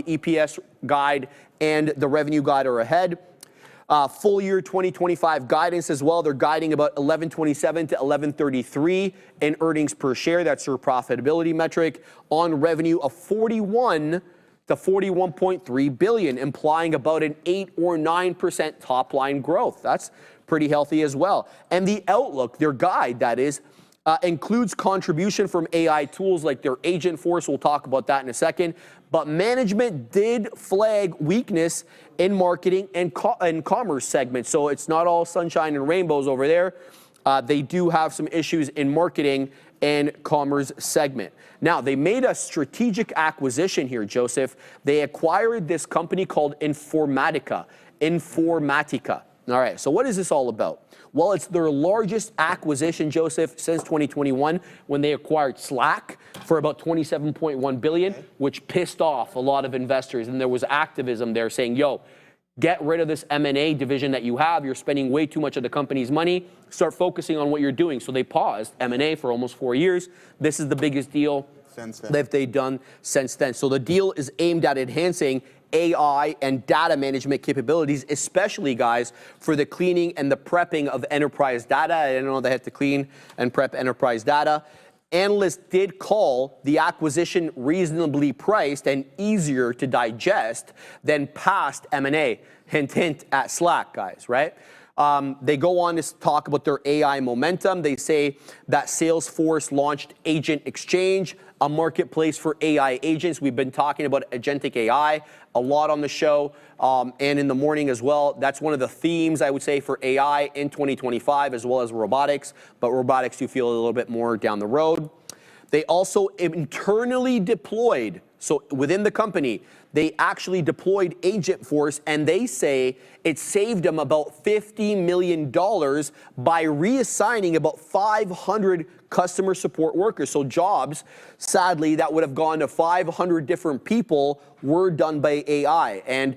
EPS guide and the revenue guide are ahead. Full year 2025 guidance as well. They're guiding about 11.27 to 11.33 in earnings per share. That's their profitability metric on revenue of 41 to 41.3 billion, implying about an 8 or 9% top line growth. That's pretty healthy as well. And the outlook, their guide, that is, includes contribution from AI tools like their agent force. We'll talk about that in a second. But management did flag weakness in marketing and commerce segments. So it's not all sunshine and rainbows over there. They do have some issues in marketing and commerce segment. Now, they made a strategic acquisition here, Joseph. They acquired this company called Informatica. All right, so what is this all about? Well, it's their largest acquisition, Joseph, since 2021 when they acquired Slack for about 27.1 billion, which pissed off a lot of investors. And there was activism there saying, yo, get rid of this M&A division that you have. You're spending way too much of the company's money. Start focusing on what you're doing. So they paused M&A for almost 4 years. This is the biggest deal that they've done since then. So the deal is aimed at enhancing AI and data management capabilities, especially, guys, for the cleaning and the prepping of enterprise data. I don't know they have to clean and prep enterprise data. Analysts did call the acquisition reasonably priced and easier to digest than past M&A. Hint, hint at Slack, guys, right? They go on to talk about their AI momentum. They say that Salesforce launched Agent Exchange, a marketplace for AI agents. We've been talking about agentic AI a lot on the show and in the morning as well. That's one of the themes, I would say, for AI in 2025, as well as robotics. But robotics, you feel a little bit more down the road. They also internally deployed, so within the company, they actually deployed Agentforce, and they say it saved them about $50 million by reassigning about 500 customer support workers. So jobs, sadly, that would have gone to 500 different people were done by AI. And,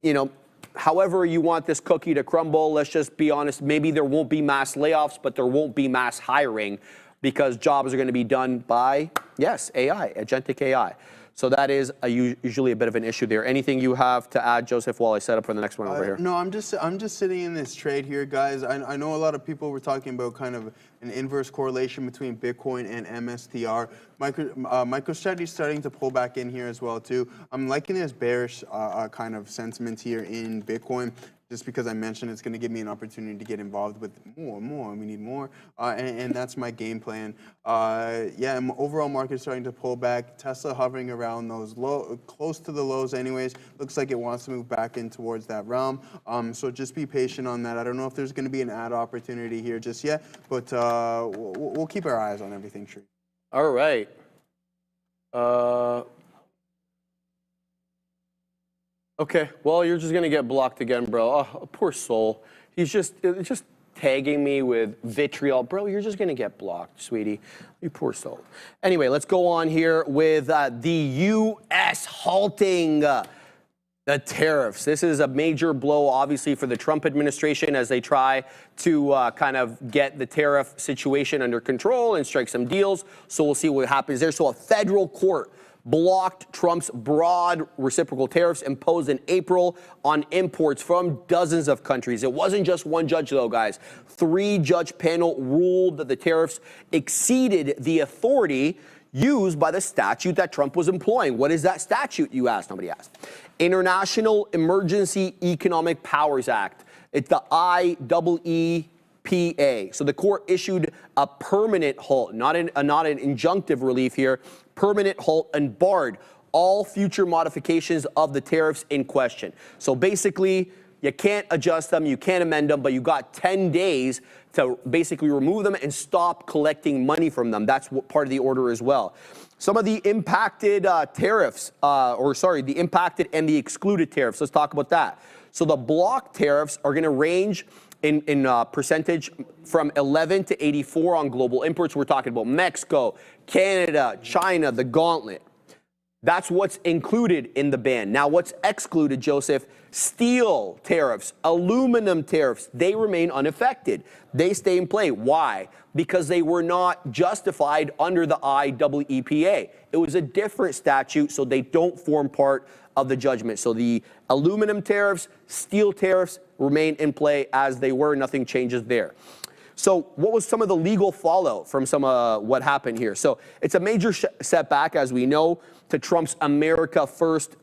you know, however you want this cookie to crumble, let's just be honest, maybe there won't be mass layoffs, but there won't be mass hiring because jobs are going to be done by, yes, AI, agentic AI. So that is usually a bit of an issue there. Anything you have to add, Joseph, while I set up for the next one over here? No, I'm just sitting in this trade here, guys. I know a lot of people were talking about kind of an inverse correlation between Bitcoin and MSTR. MicroStrategy is starting to pull back in here as well too. I'm liking this bearish kind of sentiment here in Bitcoin. Just because I mentioned it's going to give me an opportunity to get involved with more and more. We need more, and that's my game plan. Yeah, overall market starting to pull back. Tesla hovering around those low, close to the lows anyways. Looks like it wants to move back in towards that realm. So just be patient on that. I don't know if there's going to be an ad opportunity here just yet, but we'll keep our eyes on everything, Sri. All right. Okay, well, you're just gonna get blocked again, bro. Oh, poor soul. He's just tagging me with vitriol. Bro, you're just gonna get blocked, sweetie. You poor soul. Anyway, let's go on here with the U.S. halting the tariffs. This is a major blow, obviously, for the Trump administration as they try to kind of get the tariff situation under control and strike some deals. So we'll see what happens there. So a federal court blocked Trump's broad reciprocal tariffs imposed in April on imports from dozens of countries. It wasn't just one judge, though, guys. 3-judge panel ruled that the tariffs exceeded the authority used by the statute that Trump was employing. What is that statute, you asked? Nobody asked. International Emergency Economic Powers Act. It's the IEEPA. So the court issued a permanent halt, not an injunctive relief here, permanent halt, and barred all future modifications of the tariffs in question. So basically, you can't adjust them, you can't amend them, but you got 10 days to basically remove them and stop collecting money from them. That's what part of the order as well. Some of the impacted tariffs, the impacted and the excluded tariffs. Let's talk about that. So the block tariffs are going to range in percentage from 11 to 84 on global imports. We're talking about Mexico, Canada, China, the gauntlet. That's what's included in the ban. Now, what's excluded, Joseph? Steel tariffs, aluminum tariffs, they remain unaffected. They stay in play. Why? Because they were not justified under the IEEPA. It was a different statute, so they don't form part of the judgment. So the aluminum tariffs, steel tariffs remain in play as they were. Nothing changes there. So what was some of the legal fallout from some what happened here? So it's a major setback, as we know, to Trump's America First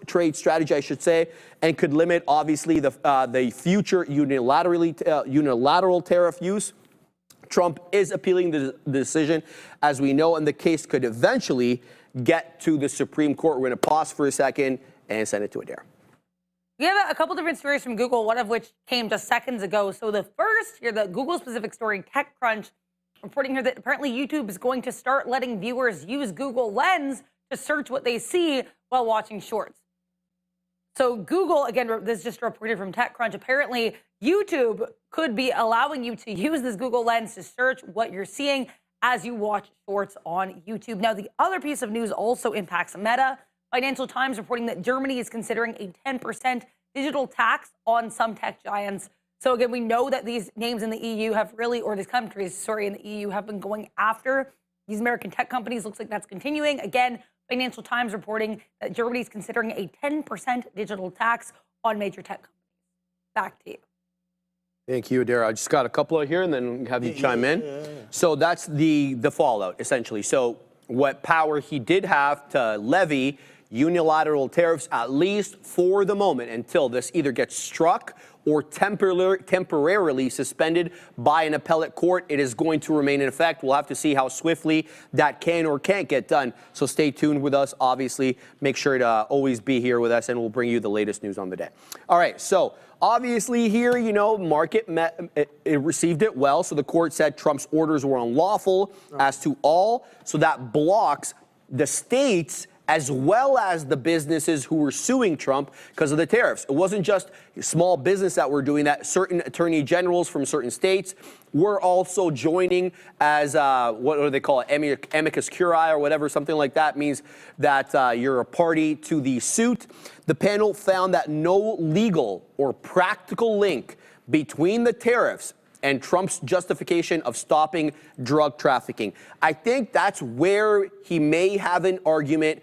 trade strategy, I should say, and could limit, obviously, the future unilateral tariff use. Trump is appealing the decision, as we know, and the case could eventually get to the Supreme Court. We're going to pause for a second and send it to Adair. We have a couple different stories from Google, one of which came just seconds ago. So the first here, the Google-specific story, TechCrunch, reporting here that apparently YouTube is going to start letting viewers use Google Lens to search what they see while watching shorts. So Google, again, this is just reported from TechCrunch, apparently YouTube could be allowing you to use this Google Lens to search what you're seeing as you watch shorts on YouTube. Now, the other piece of news also impacts Meta. Financial Times reporting that Germany is considering a 10% digital tax on some tech giants. So again, we know that these names in the EU have really, or these countries, sorry, in the EU have been going after these American tech companies. Looks like that's continuing. Again, Financial Times reporting that Germany is considering a 10% digital tax on major tech companies. Back to you. Thank you, Adara. I just got a couple of here and then have you chime in. So that's the fallout, essentially. So what power he did have to levy unilateral tariffs, at least for the moment, until this either gets struck or temporarily suspended by an appellate court, it is going to remain in effect. We'll have to see how swiftly that can or can't get done. So stay tuned with us, obviously. Make sure to always be here with us, and we'll bring you the latest news on the day. All right, so obviously here, market it received it well. So the court said Trump's orders were unlawful as to all. So that blocks the states as well as the businesses who were suing Trump because of the tariffs. It wasn't just small business that were doing that. Certain attorney generals from certain states were also joining as, what do they call it, amicus curiae or whatever, something like that means that you're a party to the suit. The panel found that no legal or practical link between the tariffs and Trump's justification of stopping drug trafficking. I think that's where he may have an argument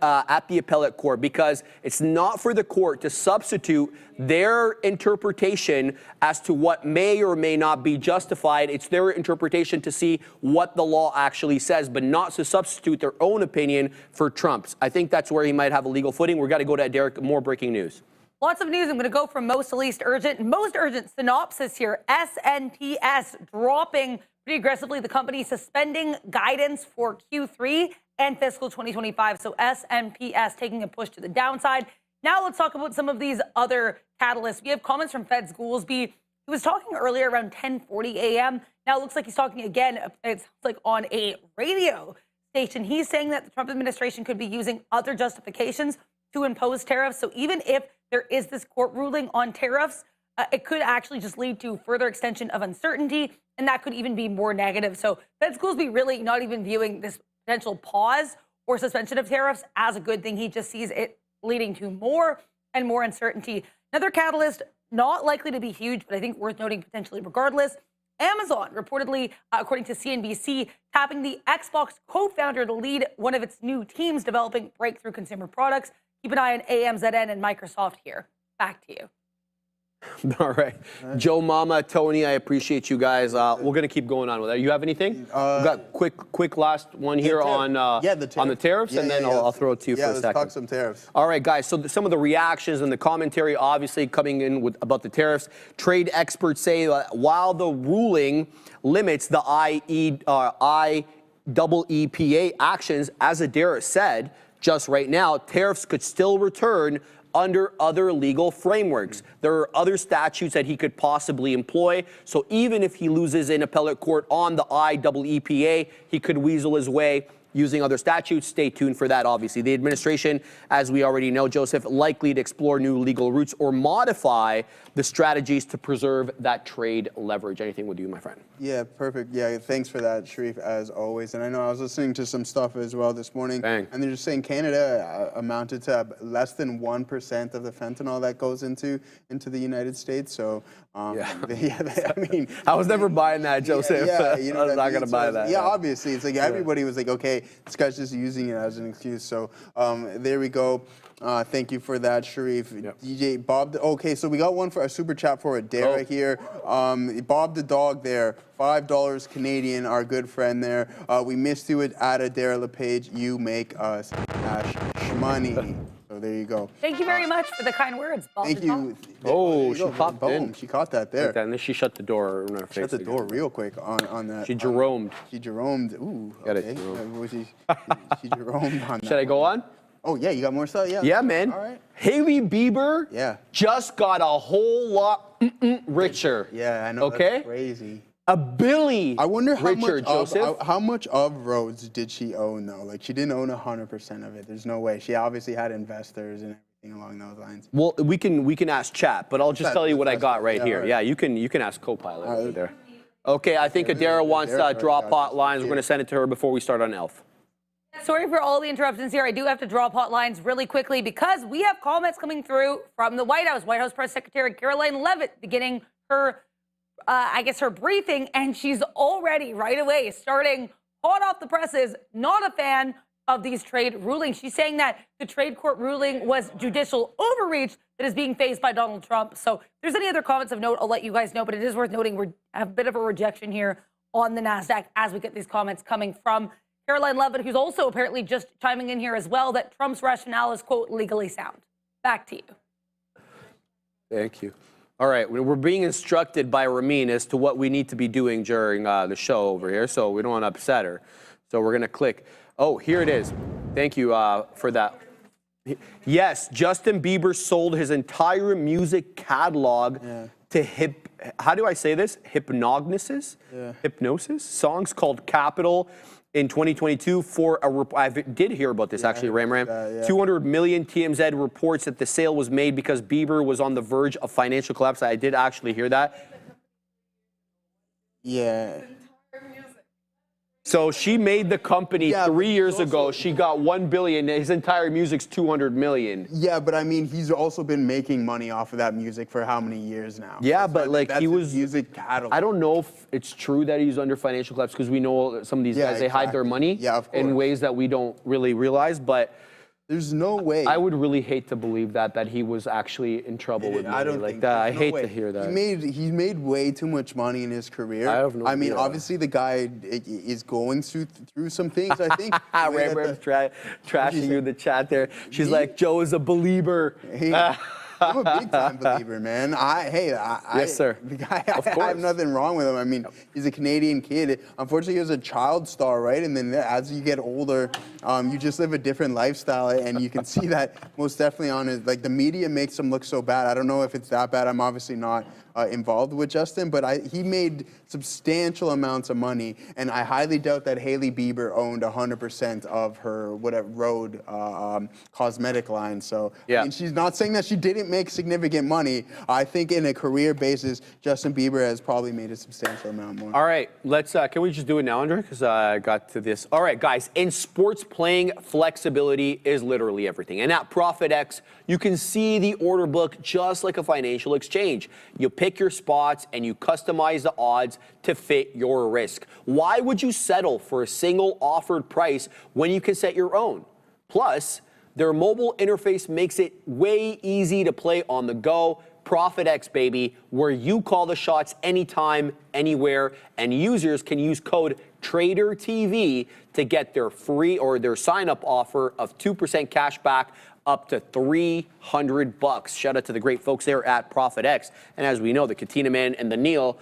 at the appellate court, because it's not for the court to substitute their interpretation as to what may or may not be justified. It's their interpretation to see what the law actually says, but not to substitute their own opinion for Trump's. I think that's where he might have a legal footing. We've got to go to Derek. More breaking news. Lots of news. I'm going to go from most to least urgent. Most urgent synopsis here. SNPS dropping pretty aggressively. The company suspending guidance for Q3 and fiscal 2025. So SNPS taking a push to the downside. Now let's talk about some of these other catalysts. We have comments from Feds Goolsbee. He was talking earlier around 10:40 a.m. Now it looks like he's talking again. It's like on a radio station. He's saying that the Trump administration could be using other justifications to impose tariffs. So even if there is this court ruling on tariffs, it could actually just lead to further extension of uncertainty, and that could even be more negative. So Feds Goolsbee really not even viewing this potential pause or suspension of tariffs as a good thing. He just sees it leading to more and more uncertainty. Another catalyst, not likely to be huge, but I think worth noting potentially regardless, Amazon reportedly, according to CNBC, tapping the Xbox co-founder to lead one of its new teams developing breakthrough consumer products. Keep an eye on AMZN and Microsoft here. Back to you. All right. Joe, Mama, Tony, I appreciate you guys. We're going to keep going on with that. You have anything? We've got quick last one here on the tariffs, and then I'll throw it to you for a second. Let's talk some tariffs. All right, guys. So some of the reactions and the commentary, obviously, coming in about the tariffs. Trade experts say that while the ruling limits the IAAPL actions, as Adara said just right now, tariffs could still return under other legal frameworks. There are other statutes that he could possibly employ. So even if he loses in appellate court on the IAAPL, he could weasel his way using other statutes. Stay tuned for that, obviously. The administration, as we already know, Joseph, likely to explore new legal routes or modify the strategies to preserve that trade leverage. Anything with you, my friend? Yeah, perfect. Yeah, thanks for that, Sharif, as always. And I know I was listening to some stuff as well this morning. Bang. And they're just saying Canada amounted to less than 1% of the fentanyl that goes into the United States. So, I mean, I was never buying that, Joseph. You know I was not going to buy that. Yeah, obviously. It's like everybody was like, okay, this guy's just using it as an excuse. So there we go. Thank you for that, Sharif. Yep. DJ Bob. Okay, so we got one for a super chat for Adara here. Bob the dog there, $5 Canadian, our good friend there. We missed you at Adara LePage. You make us cash money. So there you go. Thank you very much for the kind words, Bob. Thank you. Oh, There you she go. popped Boom. in. She caught that there. Like that, and then she shut the door in her face. Shut the door real quick on that. She Jeromed. She Jeromed. Ooh, Got it, okay. Jerome. She Jeromed on that. Should I go on? Oh, yeah, you got more stuff? Yeah. Yeah, man. All right. Hailey Bieber just got a whole lot richer. Yeah, I know. Okay? That's crazy. A billy I wonder how much of Rhodes did she own, though? Like, she didn't own 100% of it. There's no way. She obviously had investors and everything along those lines. Well, we can ask chat, but I'll just tell you what I got right here. right. Yeah, you can ask Copilot over there. Okay, I think Adara wants drop pot lines. We're going to send it to her before we start on ELF. Sorry for all the interruptions here. I do have to draw hotlines really quickly because we have comments coming through from the White House. White House Press Secretary Caroline Leavitt beginning her, her briefing, and she's already right away starting hot off the presses. Not a fan, of these trade rulings. She's saying that the trade court ruling was judicial overreach that is being faced by Donald Trump. So if there's any other comments of note, I'll let you guys know, but it is worth noting we have a bit of a rejection here on the NASDAQ as we get these comments coming from Caroline Levitt, who's also apparently just chiming in here as well, that Trump's rationale is, quote, legally sound. Back to you. Thank you. All right, we're being instructed by Ramin as to what we need to be doing during the show over here, so we don't want to upset her. So we're going to click. Oh, here it is. Thank you for that. Yes, Justin Bieber sold his entire music catalog to how do I say this? Hypnosis? Hypnosis? Songs called Capital in 2022 for I did hear about this actually, Ram. 200 million. TMZ reports that the sale was made because Bieber was on the verge of financial collapse. I did actually hear that. Yeah. So she made the company 3 years ago. She got 1 billion. His entire music's 200 million. Yeah, but I mean, he's also been making money off of that music for how many years now? Yeah, but like he was music catalog. I don't know if it's true that he's under financial collapse because we know some of these guys, they hide their money in ways that we don't really realize, but there's no way. I would really hate to believe that he was actually in trouble with money. I don't think that. I hate to hear that. He made way too much money in his career. I have no idea. I mean, obviously the guy is going through some things, I think. Ram's trashing you in the chat there. She's like, Joe is a believer. I'm a big time believer, man. Yes, sir. The guy, I have nothing wrong with him. I mean, he's a Canadian kid. Unfortunately, he was a child star, right? And then as you get older, you just live a different lifestyle, and you can see that most definitely on his. Like the media makes him look so bad. I don't know if it's that bad. I'm obviously not involved with Justin, but he made substantial amounts of money, and I highly doubt that Hailey Bieber owned 100% of her Rhode cosmetic line. So I mean, she's not saying that she didn't make significant money. I think in a career basis, Justin Bieber has probably made a substantial amount more. All right, let's. Can we just do it now, Andre? Because I got to this. All right, guys. In sports, playing flexibility is literally everything, and at ProfitX, you can see the order book just like a financial exchange. You pick your spots and you customize the odds to fit your risk. Why would you settle for a single offered price when you can set your own? Plus, their mobile interface makes it way easy to play on the go. ProfitX, baby, where you call the shots anytime, anywhere, and users can use code TRADERTV to get their free or their sign-up offer of 2% cash back up to $300. Shout out to the great folks there at ProfitX. And as we know, the Katina Man and the Neil,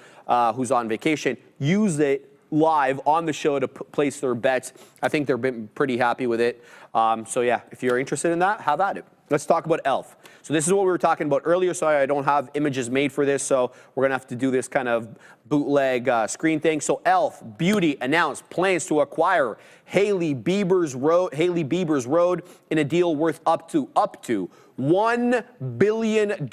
who's on vacation, use it live on the show to place their bets. I think they've been pretty happy with it. So yeah, if you're interested in that, have at it. Let's talk about ELF. So this is what we were talking about earlier. Sorry, I don't have images made for this, so we're gonna have to do this kind of bootleg screen thing. So ELF Beauty announced plans to acquire Hailey Bieber's Rhode in a deal worth up to $1 billion,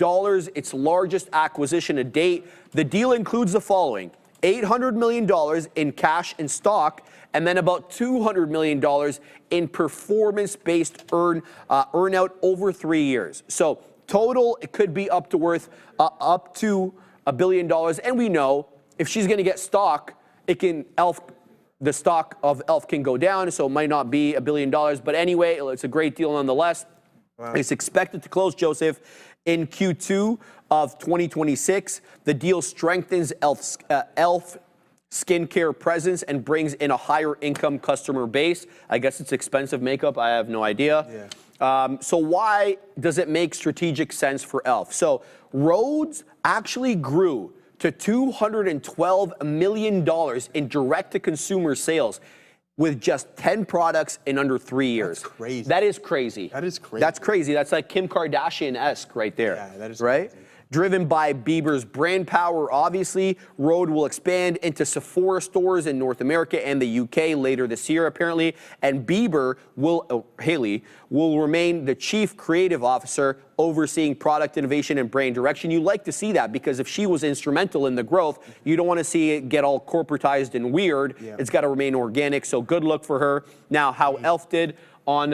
its largest acquisition to date. The deal includes the following: $800 million in cash and stock, and then about $200 million in performance-based earnout over 3 years. So total, it could be up to worth up to $1 billion. And we know if she's going to get stock, the stock of ELF can go down, so it might not be $1 billion. But anyway, it's a great deal nonetheless. Wow. It's expected to close, Joseph, in Q2 of 2026. The deal strengthens ELF skincare presence and brings in a higher income customer base. I guess it's expensive makeup. I have no idea. Yeah. So why does it make strategic sense for ELF? So Rhodes actually grew to $212 million in direct-to-consumer sales with just 10 products in under 3 years. That's crazy. That is crazy. That is crazy. That's crazy. That's like Kim Kardashian-esque right there. Yeah, that is right? crazy. Driven by Bieber's brand power, obviously, Rhode will expand into Sephora stores in North America and the UK later this year, apparently. And Hailey will remain the chief creative officer, overseeing product innovation and brand direction. You like to see that because if she was instrumental in the growth, you don't want to see it get all corporatized and weird. It's got to remain organic. So good luck for her. Now, how ELF did on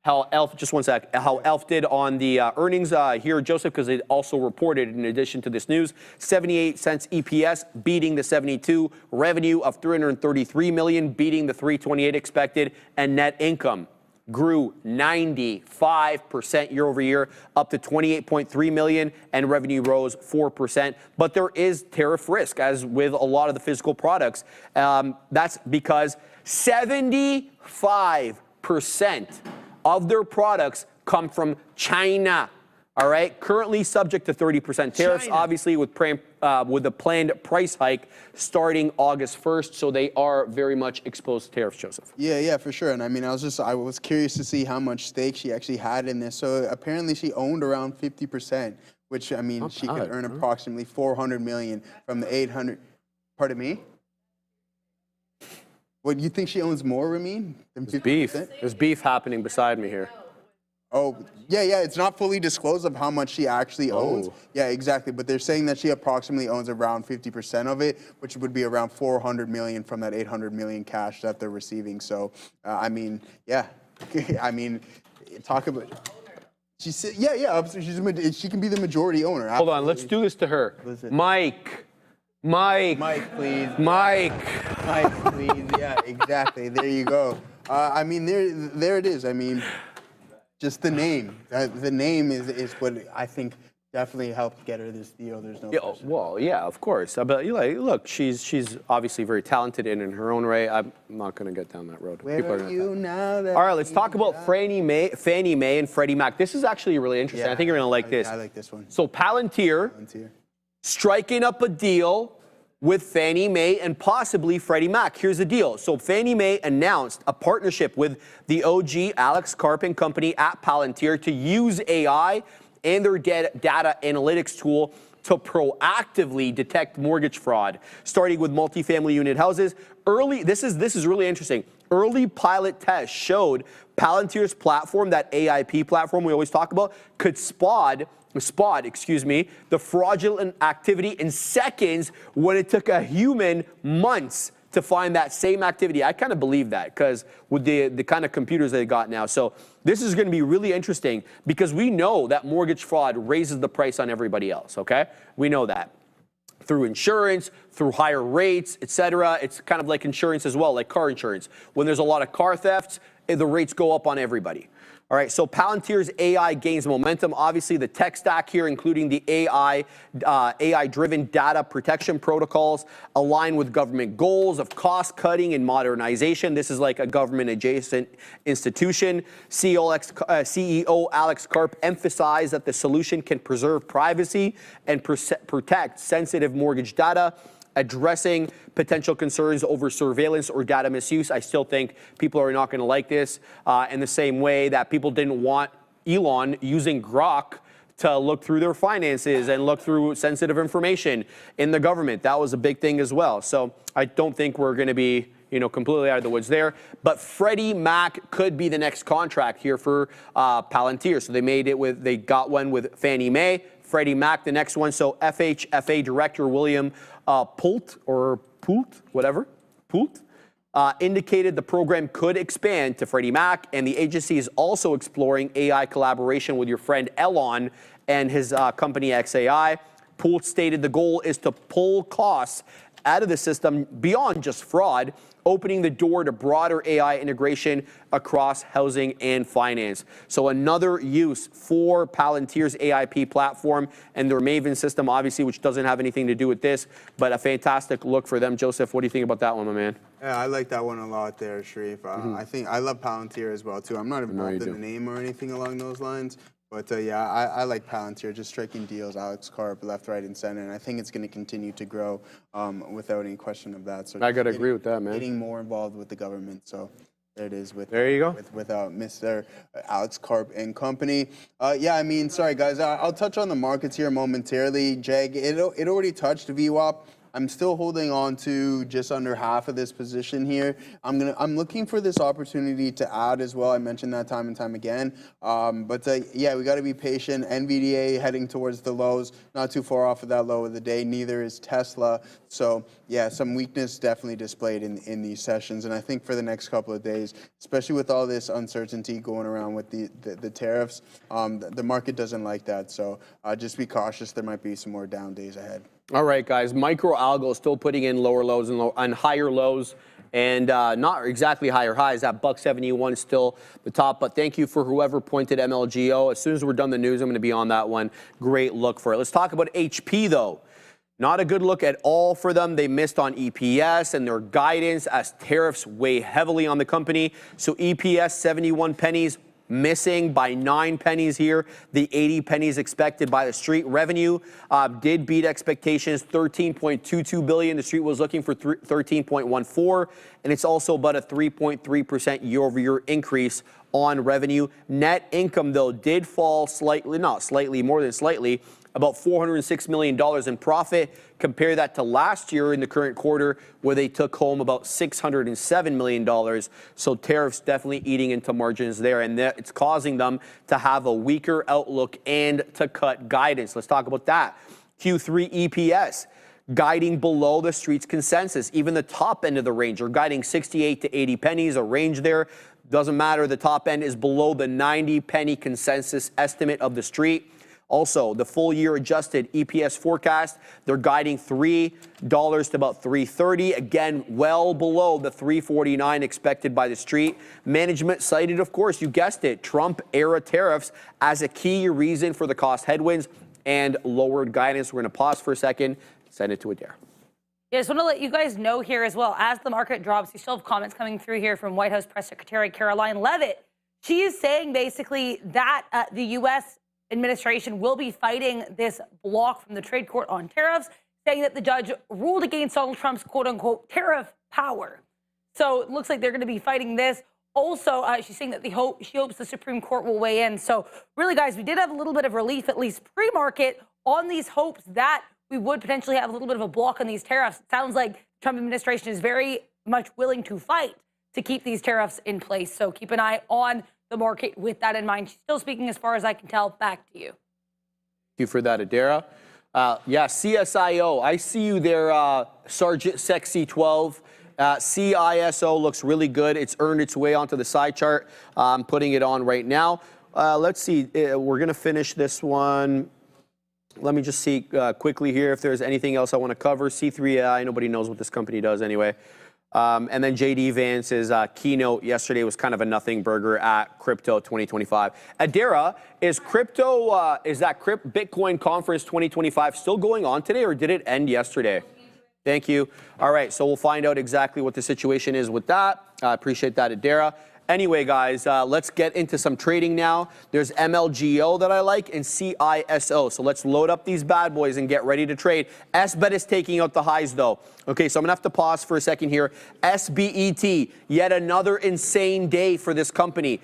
how Elf, just one sec, how Elf did on the earnings here, Joseph, because it also reported, in addition to this news, 78 cents EPS, beating the 72, revenue of 333 million, beating the 328 expected, and net income grew 95% year over year, up to 28.3 million, and revenue rose 4%. But there is tariff risk, as with a lot of the physical products. That's because 75% of their products come from China. All right, currently subject to 30% tariffs, obviously with the planned price hike starting August 1st. So they are very much exposed to tariffs, Joseph. Yeah, for sure. And I mean, I was curious to see how much stake she actually had in this. So apparently she owned around 50%, which, I mean, she could earn approximately 400 million from the 800. Pardon me? What, you think she owns more, Ramin, than 50%? Beef. There's beef happening beside me here. Oh, yeah, it's not fully disclosed of how much she actually owns. Yeah, exactly. But they're saying that she approximately owns around 50% of it, which would be around 400 million from that 800 million cash that they're receiving. So, I mean, yeah. I mean, talk about... She said, yeah, she can be the majority owner. Hold on, let's do this to her. Mike, please. Mike, please. Yeah, exactly. There you go. I mean, there it is. I mean, just the name. The name is what I think definitely helped get her this deal. There's no question. Well, yeah, of course. But look, she's obviously very talented in her own way. I'm not going to get down that road. Where are you now? All right, let's talk about Fannie Mae and Freddie Mac. This is actually really interesting. I think you're going to like this. I like this one. So Palantir striking up a deal with Fannie Mae and possibly Freddie Mac. Here's the deal. So Fannie Mae announced a partnership with the OG Alex Karp and company at Palantir to use AI and their data analytics tool to proactively detect mortgage fraud, starting with multifamily unit houses. This is really interesting. Early pilot tests showed Palantir's platform, that AIP platform we always talk about, could spot the fraudulent activity in seconds when it took a human months to find that same activity. I kind of believe that, because with the kind of computers they got now. So this is going to be really interesting, because we know that mortgage fraud raises the price on everybody else, okay? We know that. Through insurance, through higher rates, etc. It's kind of like insurance as well, like car insurance. When there's a lot of car thefts, the rates go up on everybody. All right, so Palantir's AI gains momentum. Obviously, the tech stack here, including the AI-driven data protection protocols, align with government goals of cost cutting and modernization. This is like a government-adjacent institution. CEO Alex Karp emphasized that the solution can preserve privacy and protect sensitive mortgage data, addressing potential concerns over surveillance or data misuse. I still think people are not going to like this in the same way that people didn't want Elon using Grok to look through their finances and look through sensitive information in the government. That was a big thing as well. So I don't think we're going to be completely out of the woods there. But Freddie Mac could be the next contract here for Palantir. So they got one with Fannie Mae. Freddie Mac, the next one. So FHFA Director William Poult, indicated the program could expand to Freddie Mac, and the agency is also exploring AI collaboration with your friend Elon and his company XAI. Poult stated the goal is to pull costs out of the system beyond just fraud, opening the door to broader AI integration across housing and finance. So another use for Palantir's AIP platform and their Maven system, obviously, which doesn't have anything to do with this, but a fantastic look for them. Joseph, what do you think about that one, my man? Yeah, I like that one a lot there, Sharif. I love Palantir as well, too. I'm not involved in the name or anything along those lines. But yeah, I like Palantir, just striking deals, Alex Karp, left, right, and center. And I think it's going to continue to grow without any question of that. So I got to agree with that, man. Getting more involved with the government. So there it is with Mr. Alex Karp and company. Yeah, I mean, sorry, guys. I'll touch on the markets here momentarily. Jag, it already touched VWAP. I'm still holding on to just under half of this position here. I'm looking for this opportunity to add as well. I mentioned that time and time again. Yeah, we got to be patient. NVDA heading towards the lows, not too far off of that low of the day. Neither is Tesla. So yeah, some weakness definitely displayed in these sessions. And I think for the next couple of days, especially with all this uncertainty going around with the tariffs, the market doesn't like that. So just be cautious. There might be some more down days ahead. All right, guys. Micro algo still putting in lower lows and higher lows, and not exactly higher highs. That $1.71 still the top. But thank you for whoever pointed MLGO. As soon as we're done the news, I'm going to be on that one. Great look for it. Let's talk about HP though. Not a good look at all for them. They missed on EPS and their guidance as tariffs weigh heavily on the company. So EPS 71 pennies. Missing by 9 pennies here. The 80 pennies expected by the street. Revenue did beat expectations, 13.22 billion. The street was looking for 13.14, and it's also about a 3.3% year-over-year increase on revenue. Net income, though, did fall slightly, not slightly, more than slightly, about $406 million in profit. Compare that to last year in the current quarter where they took home about $607 million. So tariffs definitely eating into margins there, and it's causing them to have a weaker outlook and to cut guidance. Let's talk about that. Q3 EPS guiding below the street's consensus. Even the top end of the range are guiding 68 to 80 pennies, a range there. Doesn't matter, the top end is below the 90 penny consensus estimate of the street. Also, the full year adjusted EPS forecast, they're guiding $3 to about $3.30. Again, well below the $3.49 expected by the street. Management cited, of course, you guessed it, Trump-era tariffs as a key reason for the cost headwinds and lowered guidance. We're going to pause for a second, send it to Adair. Yeah, I just want to let you guys know here as well, as the market drops, you still have comments coming through here from White House Press Secretary Caroline Leavitt. She is saying basically that the U.S. administration will be fighting this block from the trade court on tariffs, saying that the judge ruled against Donald Trump's quote-unquote tariff power. So it looks like they're going to be fighting this. Also, she's saying that she hopes the Supreme Court will weigh in. So really, guys, we did have a little bit of relief, at least pre-market, on these hopes that we would potentially have a little bit of a block on these tariffs. It sounds like the Trump administration is very much willing to fight to keep these tariffs in place. So keep an eye on the market with that in mind. She's still speaking as far as I can tell. Back to you. Thank you for that, Adara. Yeah, CSIO, I see you there, Sergeant Sexy 12. CISO looks really good. It's earned its way onto the side chart. I'm putting it on right now. Let's see. We're going to finish this one. Let me just see quickly here if there's anything else I want to cover. C3AI, nobody knows what this company does anyway. And then JD Vance's keynote yesterday was kind of a nothing burger at Crypto 2025. Adara, is crypto, is that Bitcoin Conference 2025 still going on today, or did it end yesterday? Thank you. All right, so we'll find out exactly what the situation is with that. I appreciate that, Adara. Anyway, guys, let's get into some trading now. There's MLGO that I like and CISO. So let's load up these bad boys and get ready to trade. SBET is taking out the highs, though. Okay, so I'm going to have to pause for a second here. SBET, yet another insane day for this company.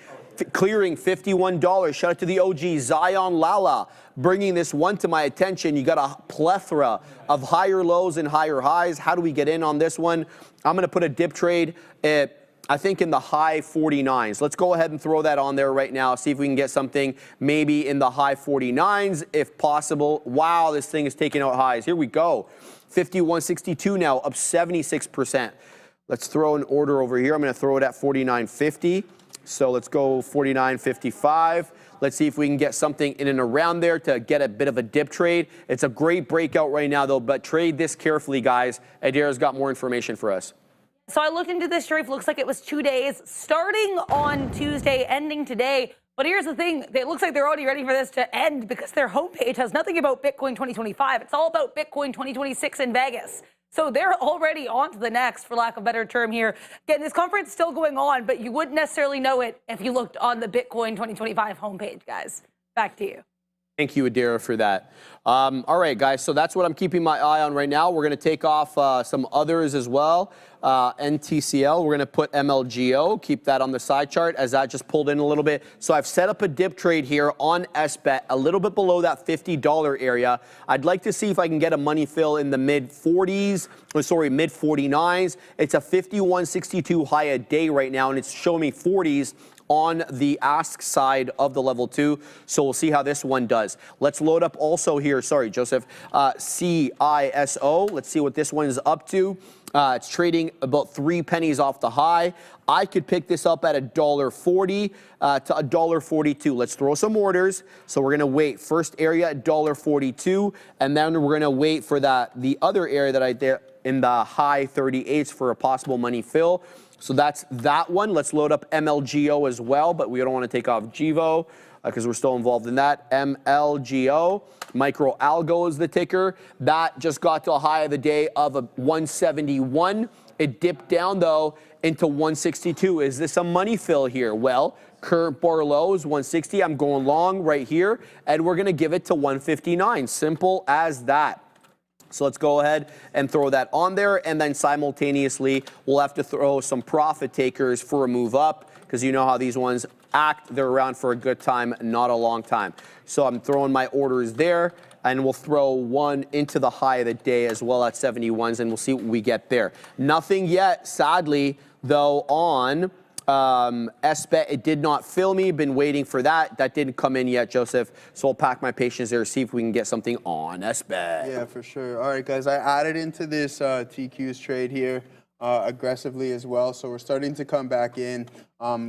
Clearing $51. Shout out to the OG, Zion Lala, bringing this one to my attention. You got a plethora of higher lows and higher highs. How do we get in on this one? I'm going to put a dip trade at, I think, in the high 49s. Let's go ahead and throw that on there right now. See if we can get something maybe in the high 49s if possible. Wow, this thing is taking out highs. Here we go. 51.62 now, up 76%. Let's throw an order over here. I'm going to throw it at 49.50. So let's go 49.55. Let's see if we can get something in and around there to get a bit of a dip trade. It's a great breakout right now, though, but trade this carefully, guys. Adara's got more information for us. So I looked into this trade. Looks like it was 2 days, starting on Tuesday, ending today. But here's the thing. It looks like they're already ready for this to end because their homepage has nothing about Bitcoin 2025. It's all about Bitcoin 2026 in Vegas. So they're already on to the next, for lack of a better term here. Again, this conference is still going on, but you wouldn't necessarily know it if you looked on the Bitcoin 2025 homepage, guys. Back to you. Thank you, Adira, for that. All right, guys, so that's what I'm keeping my eye on right now. We're going to take off some others as well. NTCL, we're going to put MLGO, keep that on the side chart as that just pulled in a little bit. So I've set up a dip trade here on SBET, a little bit below that $50 area. I'd like to see if I can get a money fill in the mid-40s, mid-49s. It's a 51.62 high a day right now, and it's showing me 40s on the ask side of the level 2. So we'll see how this one does. Let's load up also here, sorry, Joseph, CISO. Let's see what this one is up to. It's trading about 3 pennies off the high. I could pick this up at $1.40 to $1.42. Let's throw some orders. So we're gonna wait. First area at $1.42, and then we're gonna wait for the other area that I did in the high 38s for a possible money fill. So that's that one. Let's load up MLGO as well, but we don't want to take off GIVO because we're still involved in that. MLGO, Micro Algo is the ticker. That just got to a high of the day of a 171. It dipped down though into 162. Is this a money fill here? Well, current bar low is 160. I'm going long right here, and we're going to give it to 159. Simple as that. So let's go ahead and throw that on there, and then simultaneously we'll have to throw some profit takers for a move up, because you know how these ones act. They're around for a good time, not a long time. So I'm throwing my orders there, and we'll throw one into the high of the day as well at 71s, and we'll see what we get there. Nothing yet, sadly, though, on SBET. It did not fill me. Been waiting for that. That didn't come in yet, Joseph. So I'll pack my patience there, see if we can get something on SBET. Yeah, for sure. All right, guys, I added into this TQ's trade here aggressively as well. So we're starting to come back in.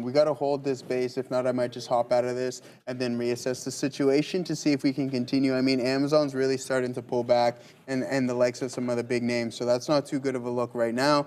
We got to hold this base. If not, I might just hop out of this and then reassess the situation to see if we can continue. I mean, Amazon's really starting to pull back, and the likes of some other big names. So that's not too good of a look right now.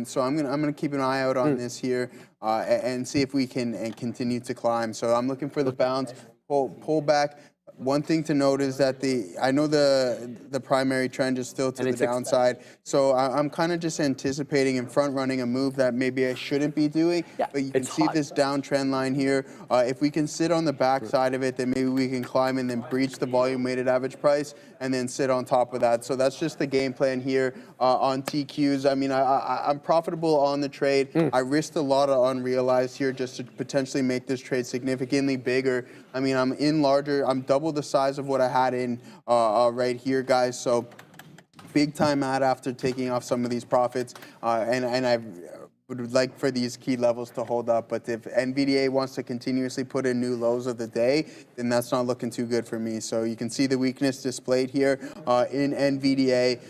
So I'm gonna keep an eye out on this here and see if we can continue to climb. So I'm looking for the bounce, pull back. One thing to note is that I know the primary trend is still to the downside, so I'm kind of just anticipating and front running a move that maybe I shouldn't be doing. Yeah, but you can see this downtrend line here. If we can sit on the back side of it, then maybe we can climb and then breach the volume weighted average price and then sit on top of that. So that's just the game plan here on TQs. I mean, I'm profitable on the trade. I risked a lot of unrealized here just to potentially make this trade significantly bigger. I mean, I'm in larger. I'm double the size of what I had in right here, guys. So big time out after taking off some of these profits, and I would like for these key levels to hold up. But if NVDA wants to continuously put in new lows of the day, then that's not looking too good for me. So you can see the weakness displayed here in NVDA.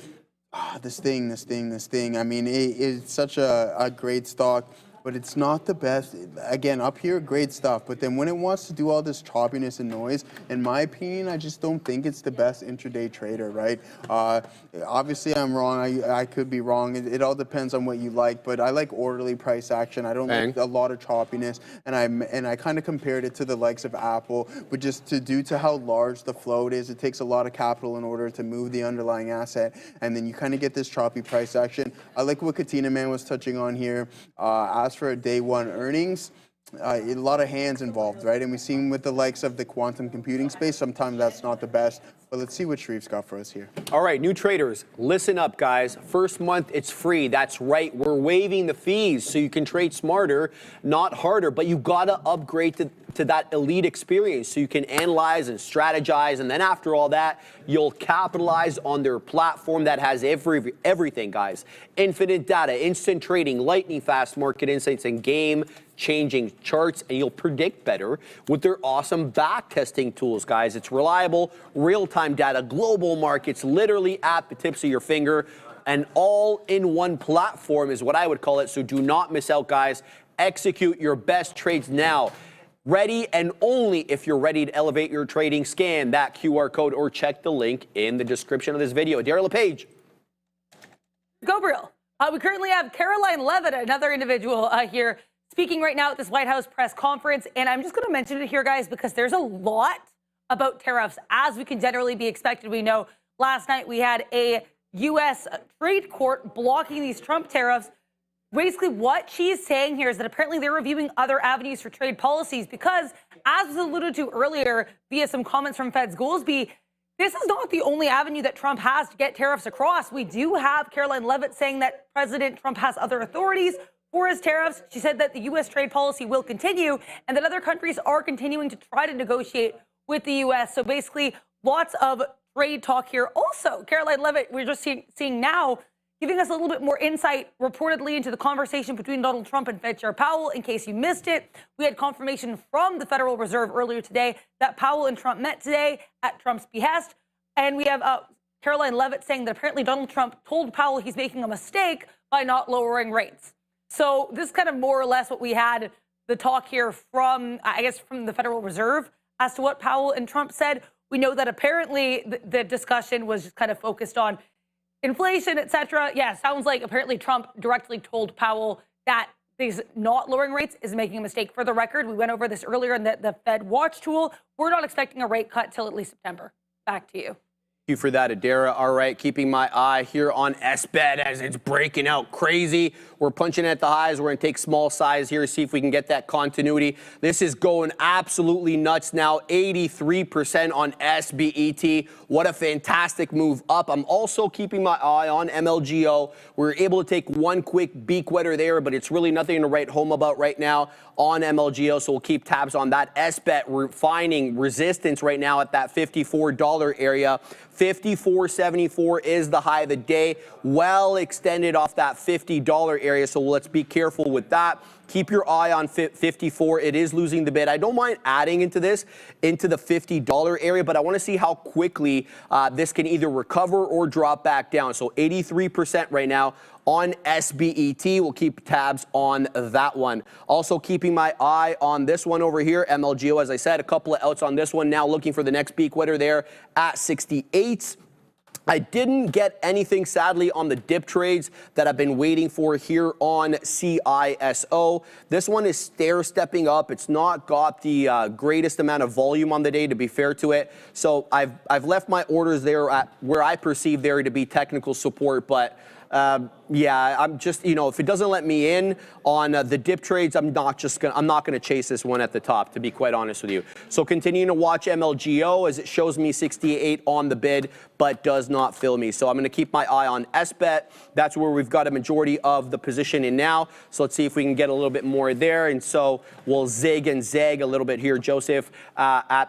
This thing. I mean, it's such a great stock, but it's not the best. Again, up here, great stuff. But then when it wants to do all this choppiness and noise, in my opinion, I just don't think it's the best intraday trader, right? Obviously, I'm wrong. I could be wrong. It all depends on what you like. But I like orderly price action. I don't like a lot of choppiness. And I kind of compared it to the likes of Apple. But just due to how large the float is, it takes a lot of capital in order to move the underlying asset. And then you kind of get this choppy price action. I like what Katina Man was touching on here. As for a day one earnings, a lot of hands involved, right? And we've seen with the likes of the quantum computing space, sometimes that's not the best. But let's see what Sharif's got for us here. All right, new traders, listen up, guys. First month, it's free. That's right. We're waiving the fees so you can trade smarter, not harder. But you got to upgrade to that elite experience so you can analyze and strategize. And then after all that, you'll capitalize on their platform that has everything, guys. Infinite data, instant trading, lightning fast market insights, and game-changing charts. And you'll predict better with their awesome back-testing tools, guys. It's reliable, real-time data, global markets, literally at the tips of your finger. An all-in-one platform is what I would call it. So do not miss out, guys. Execute your best trades now. Ready and only if you're ready to elevate your trading. Scan that QR code or check the link in the description of this video. Daryl LePage. Gabriel, we currently have Caroline Levitt, another individual here, speaking right now at this White House press conference. And I'm just going to mention it here, guys, because there's a lot about tariffs, as we can generally be expected. We know last night we had a U.S. trade court blocking these Trump tariffs. basically what she's saying here is that apparently they're reviewing other avenues for trade policies because, as was alluded to earlier via some comments from Fed's Goolsbee, this is not the only avenue that Trump has to get tariffs across. We do have Caroline Leavitt saying that President Trump has other authorities for his tariffs. She said that the U.S. trade policy will continue and that other countries are continuing to try to negotiate with the U.S. So basically, lots of trade talk here. Also, Caroline Leavitt, we're just seeing now, giving us a little bit more insight reportedly into the conversation between Donald Trump and Fed Chair Powell. In case you missed it, we had confirmation from the Federal Reserve earlier today that Powell and Trump met today at Trump's behest. And we have Caroline Leavitt saying that apparently Donald Trump told Powell he's making a mistake by not lowering rates. So this is kind of more or less what we had the talk here from, I guess, from the Federal Reserve as to what Powell and Trump said. We know that apparently the discussion was just kind of focused on inflation, et cetera. Yeah, sounds like apparently Trump directly told Powell that he's not lowering rates is making a mistake. For the record, we went over this earlier in the Fed Watch tool. We're not expecting a rate cut till at least September. Back to you. Thank you for that, Adara. All right, keeping my eye here on SBET as it's breaking out crazy. We're punching at the highs. We're going to take small size here, see if we can get that continuity. This is going absolutely nuts now, 83% on SBET. What a fantastic move up. I'm also keeping my eye on MLGO. We were able to take one quick beak wetter there, but it's really nothing to write home about right now on MLGO, so we'll keep tabs on that. SBET, we're finding resistance right now at that $54 area. 54.74 is the high of the day, well extended off that $50 area, so let's be careful with that. Keep your eye on 54. It is losing the bid. I don't mind adding into this, into the $50 area, but I want to see how quickly this can either recover or drop back down. So 83% right now on SBET. We'll keep tabs on that one. Also keeping my eye on this one over here, MLGO, as I said, a couple of outs on this one. Now looking for the next peak wetter there at 68. I didn't get anything, sadly, on the dip trades that I've been waiting for here on CISO. This one is stair-stepping up. It's not got the greatest amount of volume on the day, to be fair to it. So I've left my orders there at where I perceive there to be technical support, but yeah, I'm just, you know, if it doesn't let me in on the dip trades, I'm not gonna chase this one at the top, to be quite honest with you. So continuing to watch MLGO as it shows me 68 on the bid, but does not fill me. So I'm gonna keep my eye on SBET. That's where we've got a majority of the position in now. So let's see if we can get a little bit more there. And so we'll zig and zag a little bit here, Joseph.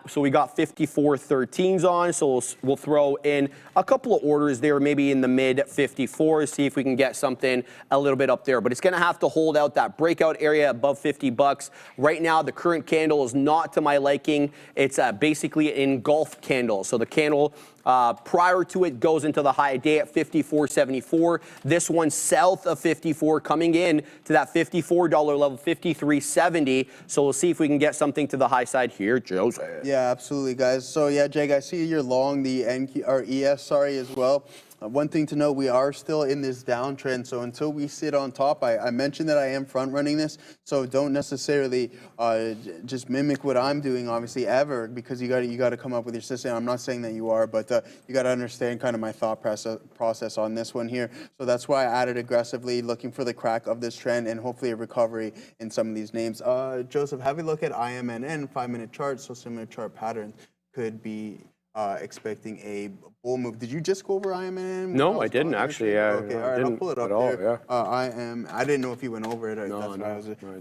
So we got 54.13s on. So we'll throw in a couple of orders there, maybe in the mid 54s. See if we can get something a little bit up there, but it's going to have to hold out that breakout area above $50. Right now, the current candle is not to my liking. It's basically an engulfed candle. So the candle prior to it goes into the high day at 54.74. This one south of 54 coming in to that $54 level, 53.70. So we'll see if we can get something to the high side here, Joseph. Yeah, absolutely, guys. So yeah, Jake, I see you're long the ES, as well. One thing to note, we are still in this downtrend, so until we sit on top, I mentioned that I am front running this, so don't necessarily just mimic what I'm doing, obviously, ever, because you got to come up with your system. I'm not saying that you are, but you got to understand kind of my thought process on this one here. So that's why I added aggressively, looking for the crack of this trend and hopefully a recovery in some of these names. Joseph, have a look at IMNN 5-minute chart, so similar chart pattern could be expecting a bull move. Did you just go over IMN? No, I didn't actually. Yeah, okay, all right, I'll pull it up there. Yeah. I didn't know if you went over it. No,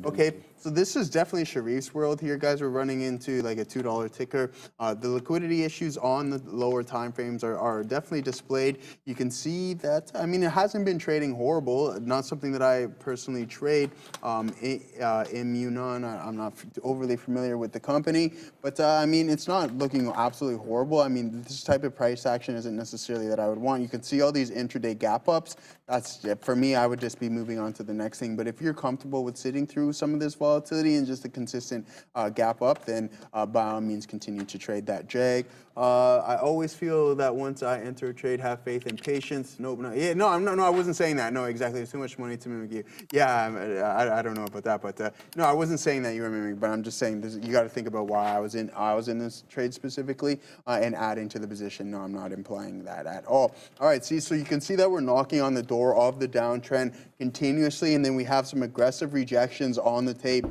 okay, so this is definitely Sharif's world here, guys. We're running into like a $2 ticker. The liquidity issues on the lower time frames are definitely displayed. You can see that, I mean, it hasn't been trading horrible. Not something that I personally trade. Immunon, I'm not overly familiar with the company, but I mean, it's not looking absolutely horrible. I mean, this type of price action isn't necessarily that I would want. You can see all these intraday gap ups. That's, for me, I would just be moving on to the next thing. But if you're comfortable with sitting through some of this volatility and just a consistent gap up, then by all means continue to trade that JAG. I always feel that once I enter a trade, have faith and patience. No, I wasn't saying that. No, exactly. There's too much money to mimic you. Yeah, I don't know about that, but no, I wasn't saying that you were mimicking. But I'm just saying this, you got to think about why I was in this trade specifically and adding to the position. No, I'm not implying that at all. All right, so you can see that we're knocking on the door of the downtrend continuously, and then we have some aggressive rejections on the tape.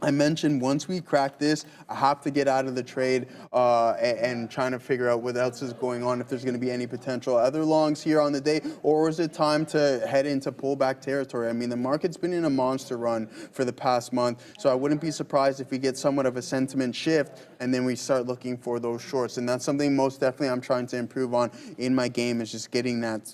I mentioned once we crack this, I have to get out of the trade and trying to figure out what else is going on, if there's going to be any potential other longs here on the day, or is it time to head into pullback territory? I mean, the market's been in a monster run for the past month, so I wouldn't be surprised if we get somewhat of a sentiment shift and then we start looking for those shorts. And that's something most definitely I'm trying to improve on in my game, is just getting that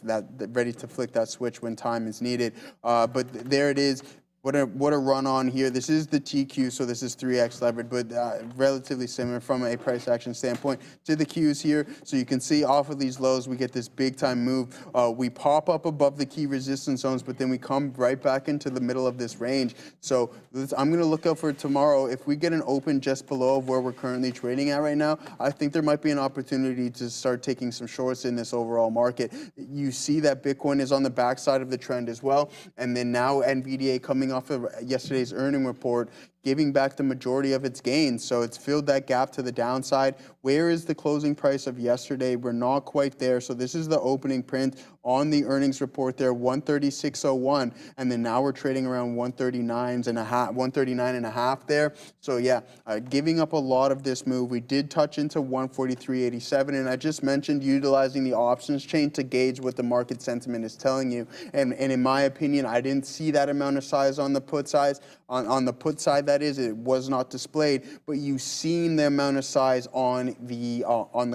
ready to flick that switch when time is needed. But there it is. What a run on here. This is the TQ, so this is 3x levered, but relatively similar from a price action standpoint to the Qs here. So you can see off of these lows, we get this big time move. We pop up above the key resistance zones, but then we come right back into the middle of this range. So I'm going to look out for tomorrow. If we get an open just below of where we're currently trading at right now, I think there might be an opportunity to start taking some shorts in this overall market. You see that Bitcoin is on the backside of the trend as well. And then now Nvidia coming off of yesterday's earning report, giving back the majority of its gains. So it's filled that gap to the downside. Where is the closing price of yesterday? We're not quite there. So this is the opening print on the earnings report there, 136.01. And then now we're trading around 139.5 there. So yeah, giving up a lot of this move. We did touch into 143.87. And I just mentioned utilizing the options chain to gauge what the market sentiment is telling you. And in my opinion, I didn't see that amount of size on the put side. On the put side, that is, it was not displayed, but you've seen the amount of size on the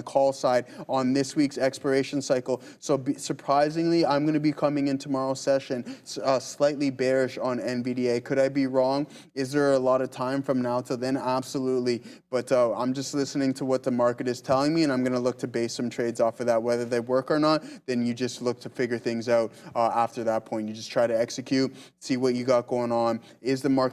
call side on this week's expiration cycle. So surprisingly, I'm going to be coming in tomorrow's session slightly bearish on NVDA. Could I be wrong? Is there a lot of time from now till then? Absolutely. But I'm just listening to what the market is telling me, and I'm going to look to base some trades off of that. Whether they work or not, then you just look to figure things out after that point. You just try to execute, see what you got going on. Is the market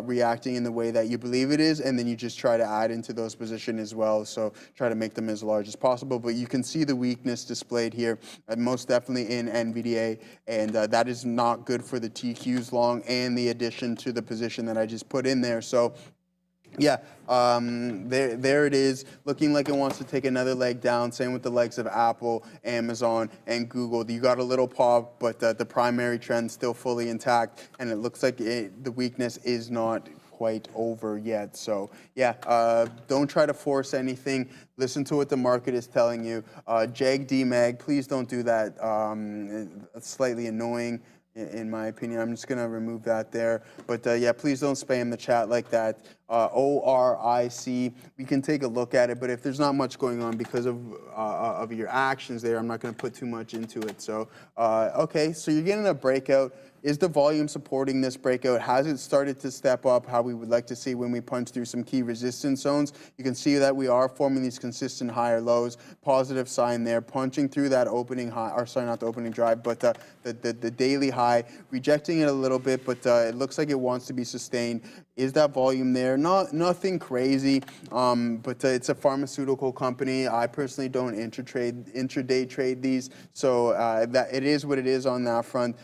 reacting in the way that you believe it is? And then you just try to add into those positions as well. So try to make them as large as possible. But you can see the weakness displayed here, most definitely in NVDA. And that is not good for the TQs long and the addition to the position that I just put in there. So yeah, there it is, looking like it wants to take another leg down. Same with the legs of Apple, Amazon, and Google. You got a little pop, but the primary trend still fully intact, and it looks like the weakness is not quite over yet. So yeah, don't try to force anything. Listen to what the market is telling you. DMAG, please don't do that. It's slightly annoying, in my opinion. I'm just going to remove that there. But yeah, please don't spam the chat like that. ORIC, we can take a look at it, but if there's not much going on because of your actions there, I'm not going to put too much into it. So, okay, so you're getting a breakout. Is the volume supporting this breakout? Has it started to step up how we would like to see when we punch through some key resistance zones? You can see that we are forming these consistent higher lows. Positive sign there, punching through that opening high, or sorry, not the opening drive, but the daily high, rejecting it a little bit, but it looks like it wants to be sustained. Is that volume there? Nothing crazy, but it's a pharmaceutical company. I personally don't intraday trade these, so that it is what it is on that front.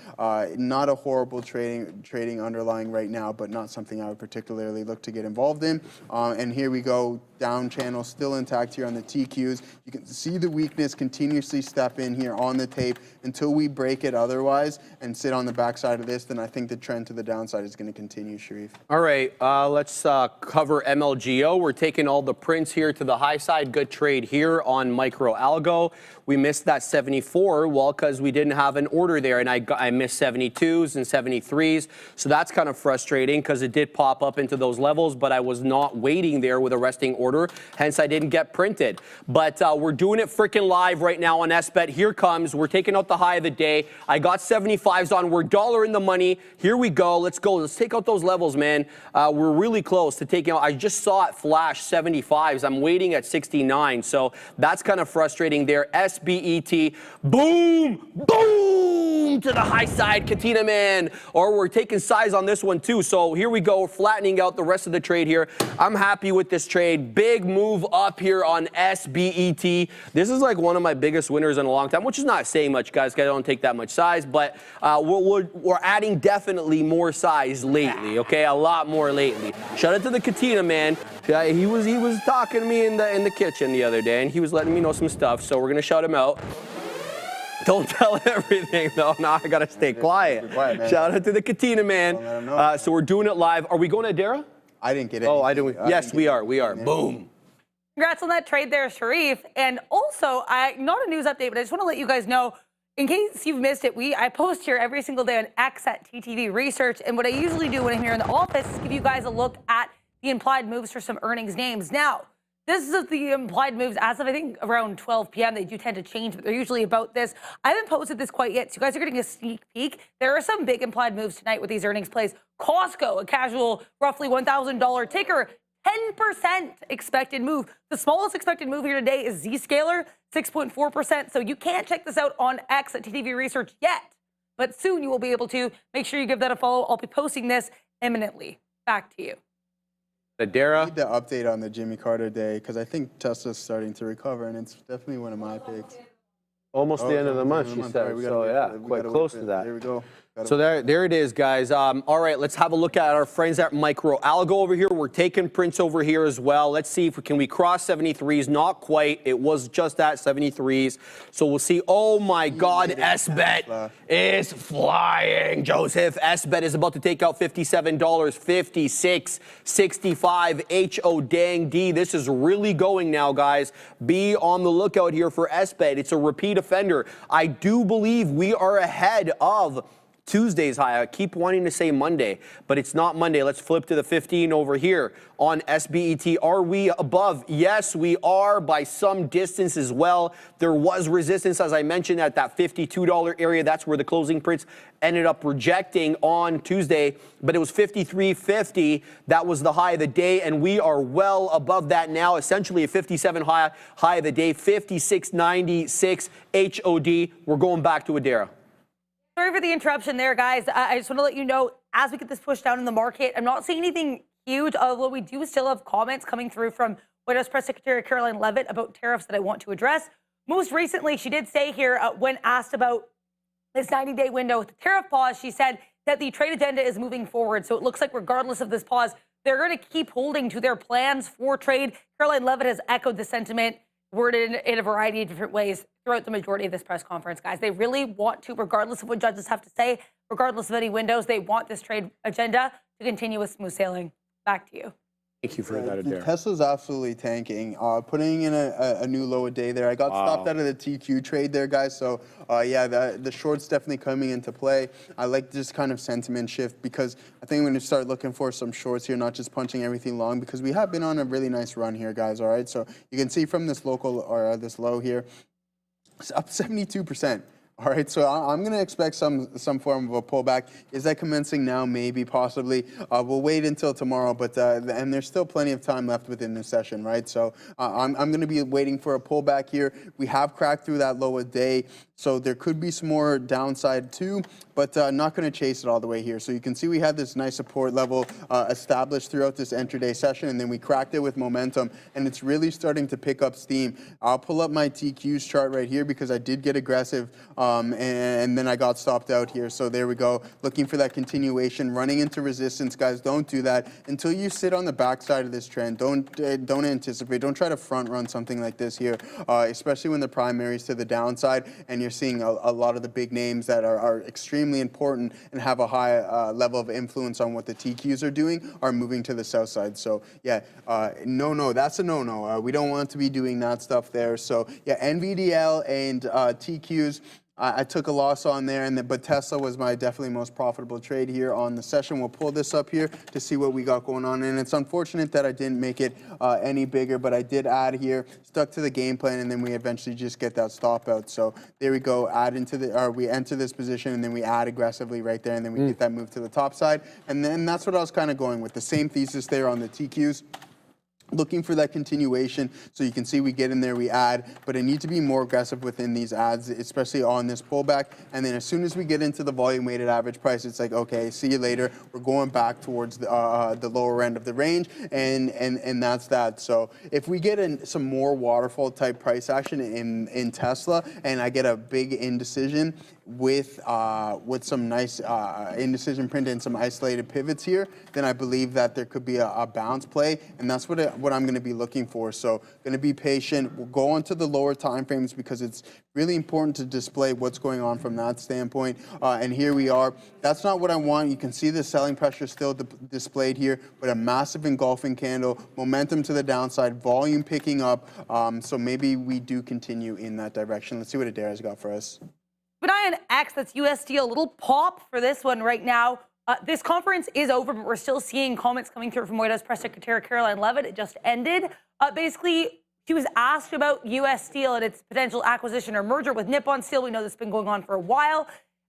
Not a horrible trading underlying right now, but not something I would particularly look to get involved in. And here we go, down channel still intact here on the TQs. You can see the weakness continuously step in here on the tape until we break it otherwise and sit on the backside of this. Then I think the trend to the downside is going to continue, Sharif. All right, let's cover MLGO. We're taking all the prints here to the high side. Good trade here on micro algo. We missed that 74, well, because we didn't have an order there, and I missed 72s and 73s. So that's kind of frustrating because it did pop up into those levels, but I was not waiting there with a resting order. Hence, I didn't get printed. But we're doing it freaking live right now on SBET. Here comes. We're taking out the high of the day. I got 75s on. We're dollar in the money. Here we go. Let's go. Let's take out those levels, man. We're really close to taking out. I just saw it flash 75s. I'm waiting at 69. So that's kind of frustrating there. SBET. Boom! Boom! boom to the high side, Katina man. Or we're taking size on this one too. So here we go, flattening out the rest of the trade here. I'm happy with this trade. Big move up here on SBET. This is like one of my biggest winners in a long time, which is not saying much, guys. I don't take that much size, but we're adding definitely more size lately, okay? A lot more lately. Shout out to the Katina man. He was talking to me in the kitchen the other day, and he was letting me know some stuff, so we're gonna shout him out. Don't tell everything though. Now I gotta stay quiet. Shout out to the Katina man. So we're doing it live. Are we going to Adara? I didn't get it. Oh, I didn't. Yes, we are. We are. Boom. Congrats on that trade there, Sharif. And also, not a news update, but I just want to let you guys know, in case you've missed it, I post here every single day on X at TTV Research. And what I usually do when I'm here in the office is give you guys a look at the implied moves for some earnings names. Now, this is the implied moves as of, I think, around 12 p.m. They do tend to change, but they're usually about this. I haven't posted this quite yet, so you guys are getting a sneak peek. There are some big implied moves tonight with these earnings plays. Costco, a casual, roughly $1,000 ticker, 10% expected move. The smallest expected move here today is Zscaler, 6.4%. So you can't check this out on X at TTV Research yet, but soon you will be able to. Make sure you give that a follow. I'll be posting this imminently. Back to you. Adara. Need the update on the Jimmy Carter day because I think Tesla's starting to recover, and it's definitely one of my picks. Almost the end of the month, she said. So yeah, quite close to that. There we go. So there it is, guys. All right, let's have a look at our friends at Micro Algo over here. We're taking prints over here as well. Let's see if we cross 73s. Not quite. It was just at 73s. So we'll see. Oh my God, SBET is flying. Joseph, SBET is about to take out $57, 56.65. HO dang D. This is really going now, guys. Be on the lookout here for SBET. It's a repeat offender. I do believe we are ahead of Tuesday's high. I keep wanting to say Monday, but it's not Monday. Let's flip to the 15 over here on SBET. Are we above? Yes, we are by some distance as well. There was resistance, as I mentioned, at that $52 area. That's where the closing prints ended up rejecting on Tuesday, but it was 53.50. That was the high of the day, and we are well above that now. Essentially a 57 high of the day, 56.96 HOD. We're going back to Adara. Sorry for the interruption there, guys. I just want to let you know, as we get this pushed down in the market, I'm not seeing anything huge, although we do still have comments coming through from White House Press Secretary Caroline Leavitt about tariffs that I want to address. Most recently, she did say here, when asked about this 90-day window with the tariff pause, she said that the trade agenda is moving forward. So it looks like regardless of this pause, they're going to keep holding to their plans for trade. Caroline Leavitt has echoed the sentiment, worded in a variety of different ways throughout the majority of this press conference, guys. They really want to, regardless of what judges have to say, regardless of any windows, they want this trade agenda to continue with smooth sailing. Back to you. Thank you for that, Adara. Tesla's absolutely tanking, putting in a new low a day there. I got stopped out of the TQ trade there, guys. So yeah, the short's definitely coming into play. I like this kind of sentiment shift because I think I'm going to start looking for some shorts here, not just punching everything long, because we have been on a really nice run here, guys. All right, so you can see from this local or this low here, it's up 72%. All right, so I'm going to expect some form of a pullback. Is that commencing now? Maybe, possibly. We'll wait until tomorrow, but and there's still plenty of time left within this session, right? So I'm going to be waiting for a pullback here. We have cracked through that low a day, so there could be some more downside too, but not going to chase it all the way here. So you can see we had this nice support level established throughout this intraday session, and then we cracked it with momentum, and it's really starting to pick up steam. I'll pull up my TQs chart right here because I did get aggressive. And then I got stopped out here. So there we go. Looking for that continuation, running into resistance, guys. Don't do that until you sit on the backside of this trend. Don't anticipate. Don't try to front run something like this here, especially when the primary is to the downside and you're seeing a lot of the big names that are extremely important and have a high level of influence on what the TQs are doing are moving to the south side. So yeah, no, that's a no. We don't want to be doing that stuff there. So yeah, NVDL and TQs. I took a loss on there, but Tesla was my definitely most profitable trade here on the session. We'll pull this up here to see what we got going on, and it's unfortunate that I didn't make it any bigger, but I did add here, stuck to the game plan, and then we eventually just get that stop out. So there we go, we enter this position, and then we add aggressively right there, and then we get that move to the top side, and then that's what I was kind of going with, the same thesis there on the TQs. looking for that continuation. So you can see we get in there, we add, but I need to be more aggressive within these ads, especially on this pullback. And then as soon as we get into the volume weighted average price, it's like, okay, see you later. We're going back towards the lower end of the range, and that's that. So if we get in some more waterfall type price action in Tesla, and I get a big indecision with some nice indecision print and some isolated pivots here, then I believe that there could be a bounce play, and that's what I'm going to be looking for. So going to be patient. We'll go on to the lower time frames because it's really important to display what's going on from that standpoint. And here we are. That's not what I want. You can see the selling pressure still displayed here, but a massive engulfing candle, momentum to the downside, volume picking up. So maybe we do continue in that direction. Let's see what Adair has got for us. Keep an eye on X, that's USD, a little pop for this one right now. This conference is over, but we're still seeing comments coming through from White House Press Secretary Caroline Leavitt. It just ended. Basically, she was asked about U.S. Steel and its potential acquisition or merger with Nippon Steel. We know this has been going on for a while.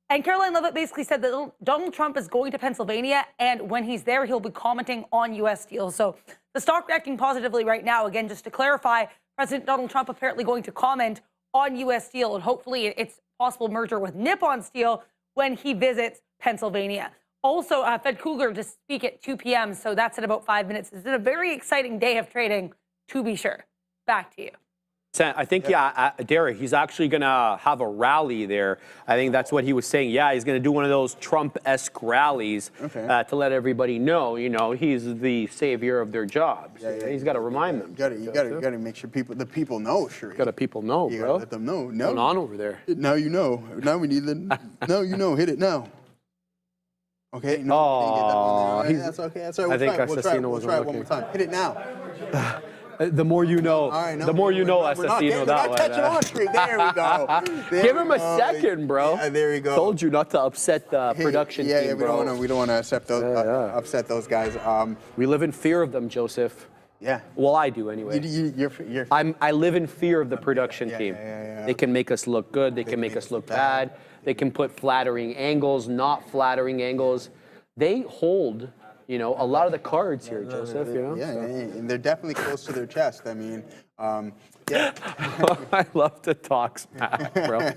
And Caroline Leavitt basically said that Donald Trump is going to Pennsylvania, and when he's there, he'll be commenting on U.S. Steel. So the stock reacting positively right now. Again, just to clarify, President Donald Trump apparently going to comment on U.S. Steel, and hopefully it's possible merger with Nippon Steel when he visits Pennsylvania. Also, Fed Kugler to speak at 2 p.m., so that's in about 5 minutes. It's been a very exciting day of trading, to be sure. Back to you. I think, Derek, he's actually going to have a rally there. I think that's what he was saying. Yeah, he's going to do one of those Trump-esque rallies to let everybody know, he's the savior of their jobs. Yeah. He's got to remind them. You got to make sure the people know, sure. Got to people know, you bro. Gotta let them know. What's going on over there? Now you know. Now we need the. Now you know. Hit it now. Okay. No, oh, that's okay. That's all right. I think Assassino we'll try it one more time. Hit it now. The more you know, the more you know, Assassino, that way. Catching on streak. There we go. Give him a second, bro. Yeah, there we go. Told you not to upset the production team, we bro. we don't want to upset those guys. We live in fear of them, Joseph. Yeah. Well, I do anyway. I live in fear of the production team. They can make us look good. They can make us look bad. They can put flattering angles, not flattering angles. They hold, a lot of the cards here, Joseph. Yeah, and they're definitely close to their chest. I mean, yeah. I love to talk smack, bro.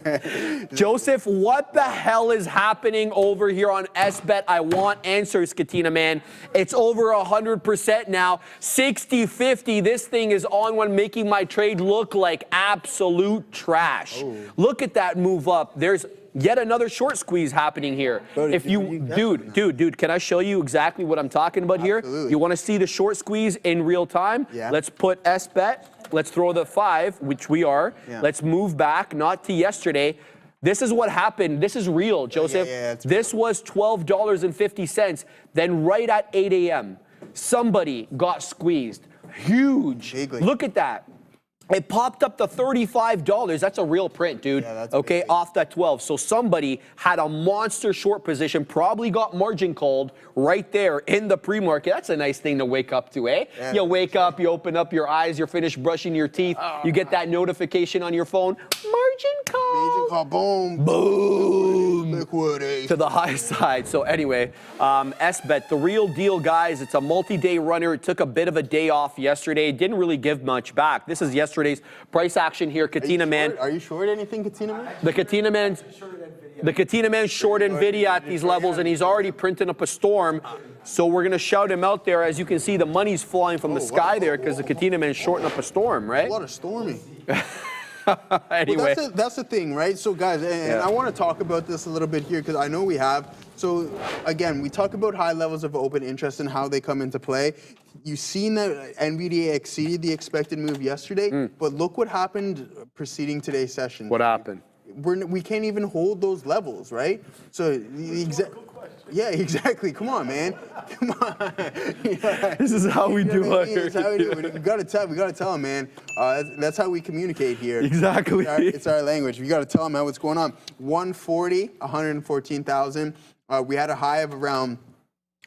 Joseph, what the hell is happening over here on SBET? I want answers, Katina, man. It's over 100% now. 60-50. This thing is on one, making my trade look like absolute trash. Oh. Look at that move up. There's yet another short squeeze happening here. If you, dude, can I show you exactly what I'm talking about here? You want to see the short squeeze in real time? Yeah. Let's put SBET. Let's throw the 5, which we are. Yeah. Let's move back, not to yesterday. This is what happened. This is real, Joseph. This was $12.50. Then right at 8 a.m., somebody got squeezed. Huge. Bigly. Look at that. It popped up to $35. That's a real print, dude. Yeah, that's okay, off that 12. So somebody had a monster short position, probably got margin called right there in the pre-market. That's a nice thing to wake up to, eh? Yeah, you wake up, you open up your eyes, you're finished brushing your teeth, you get that notification on your phone. Margin call. Margin call, boom. Boom. Liquidity. To the high side. So anyway, SBET, the real deal, guys. It's a multi-day runner. It took a bit of a day off yesterday. It didn't really give much back. This is yesterday's price action here. Katina, man. Are you short anything, Katina, man? The Katina man's short Nvidia at these levels, and he's already printing up a storm. So we're going to shout him out there. As you can see, the money's flying from the sky there because the Katina man's shorting up a storm, right? A lot of storming. Anyway. Well, that's the thing, right? So, guys, and I want to talk about this a little bit here because I know we have. So, again, we talk about high levels of open interest and how they come into play. You've seen that NVIDIA exceeded the expected move yesterday, but look what happened preceding today's session. What happened? We can't even hold those levels, right? So, yeah, exactly. Come on, man. Come on. This is how we do it. That's how we do it. We gotta tell them, man. That's how we communicate here. Exactly. It's our language. We gotta tell them what's going on. 140, 114,000. We had a high of around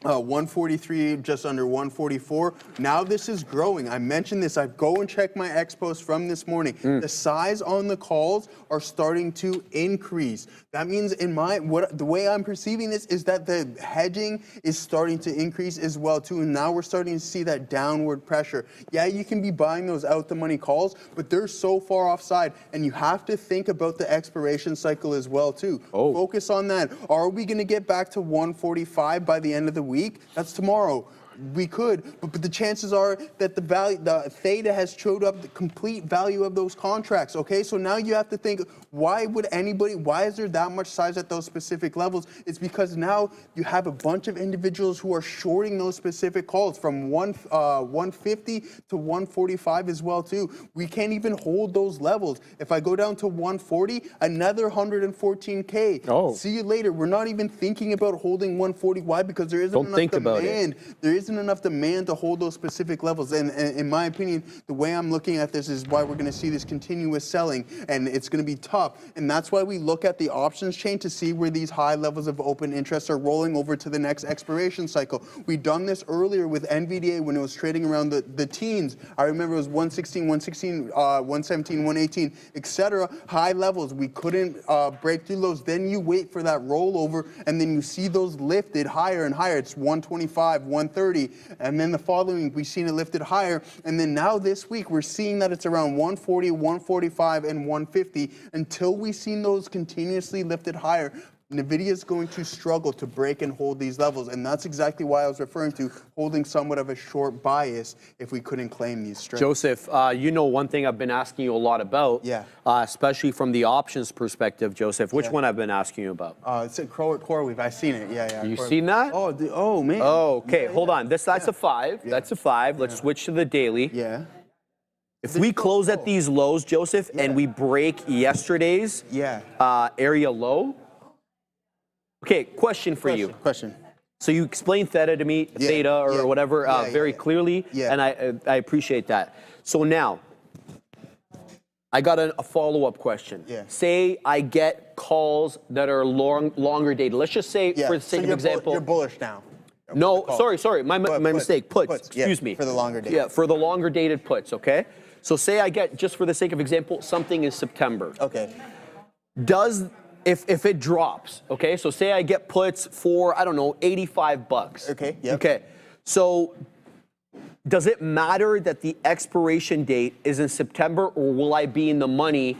143, just under 144. Now this is growing. I mentioned this. I go and check my X post from this morning. The size on the calls are starting to increase. That means the way I'm perceiving this is that the hedging is starting to increase as well too. And now we're starting to see that downward pressure. Yeah, you can be buying those out the money calls, but they're so far offside, and you have to think about the expiration cycle as well too. Focus on that. Are we going to get back to 145 by the end of the week? That's tomorrow. We could, but the chances are that the theta has chewed up the complete value of those contracts. Okay, so now you have to think, why is there that much size at those specific levels? It's because now you have a bunch of individuals who are shorting those specific calls from 150 to 145 as well too. We can't even hold those levels. If I go down to 140, another 114K. Oh. See you later. We're not even thinking about holding 140. Why? Because there isn't enough demand. There isn't enough demand to hold those specific levels. And in my opinion, the way I'm looking at this is why we're going to see this continuous selling, and it's going to be tough. And that's why we look at the options chain to see where these high levels of open interest are rolling over to the next expiration cycle. We've done this earlier with Nvidia when it was trading around the teens. I remember it was 116, 117, 118, etc. High levels. We couldn't break through those. Then you wait for that rollover, and then you see those lifted higher and higher. It's 125, 130, and then the following week we've seen it lifted higher, and then now this week we're seeing that it's around 140, 145, and 150. Until we've seen those continuously lifted higher, Nvidia is going to struggle to break and hold these levels, and that's exactly why I was referring to holding somewhat of a short bias if we couldn't claim these strengths. Joseph, you know one thing I've been asking you a lot about, especially from the options perspective, Joseph. Which one I've been asking you about? It's a CoreWeave. I've seen it. Yeah. You seen that? Oh man. Oh, okay. Hold on. That's a 5. That's a 5. Let's switch to the daily. Yeah. If we close at these lows, Joseph, and we break yesterday's area low. Okay, question for you. Question. So you explained theta to me, theta or whatever, very clearly, and I appreciate that. So now, I got a follow-up question. Say I get calls that are longer dated. Let's just say, for the sake of example, you're bullish now. No, sorry, my mistake. Puts, excuse me. For the longer dated. Yeah, for the longer dated puts. Okay. So say I get, just for the sake of example, something in September. Okay. If it drops, okay, so say I get puts for, I don't know, $85. Okay, yep. Okay, so does it matter that the expiration date is in September, or will I be in the money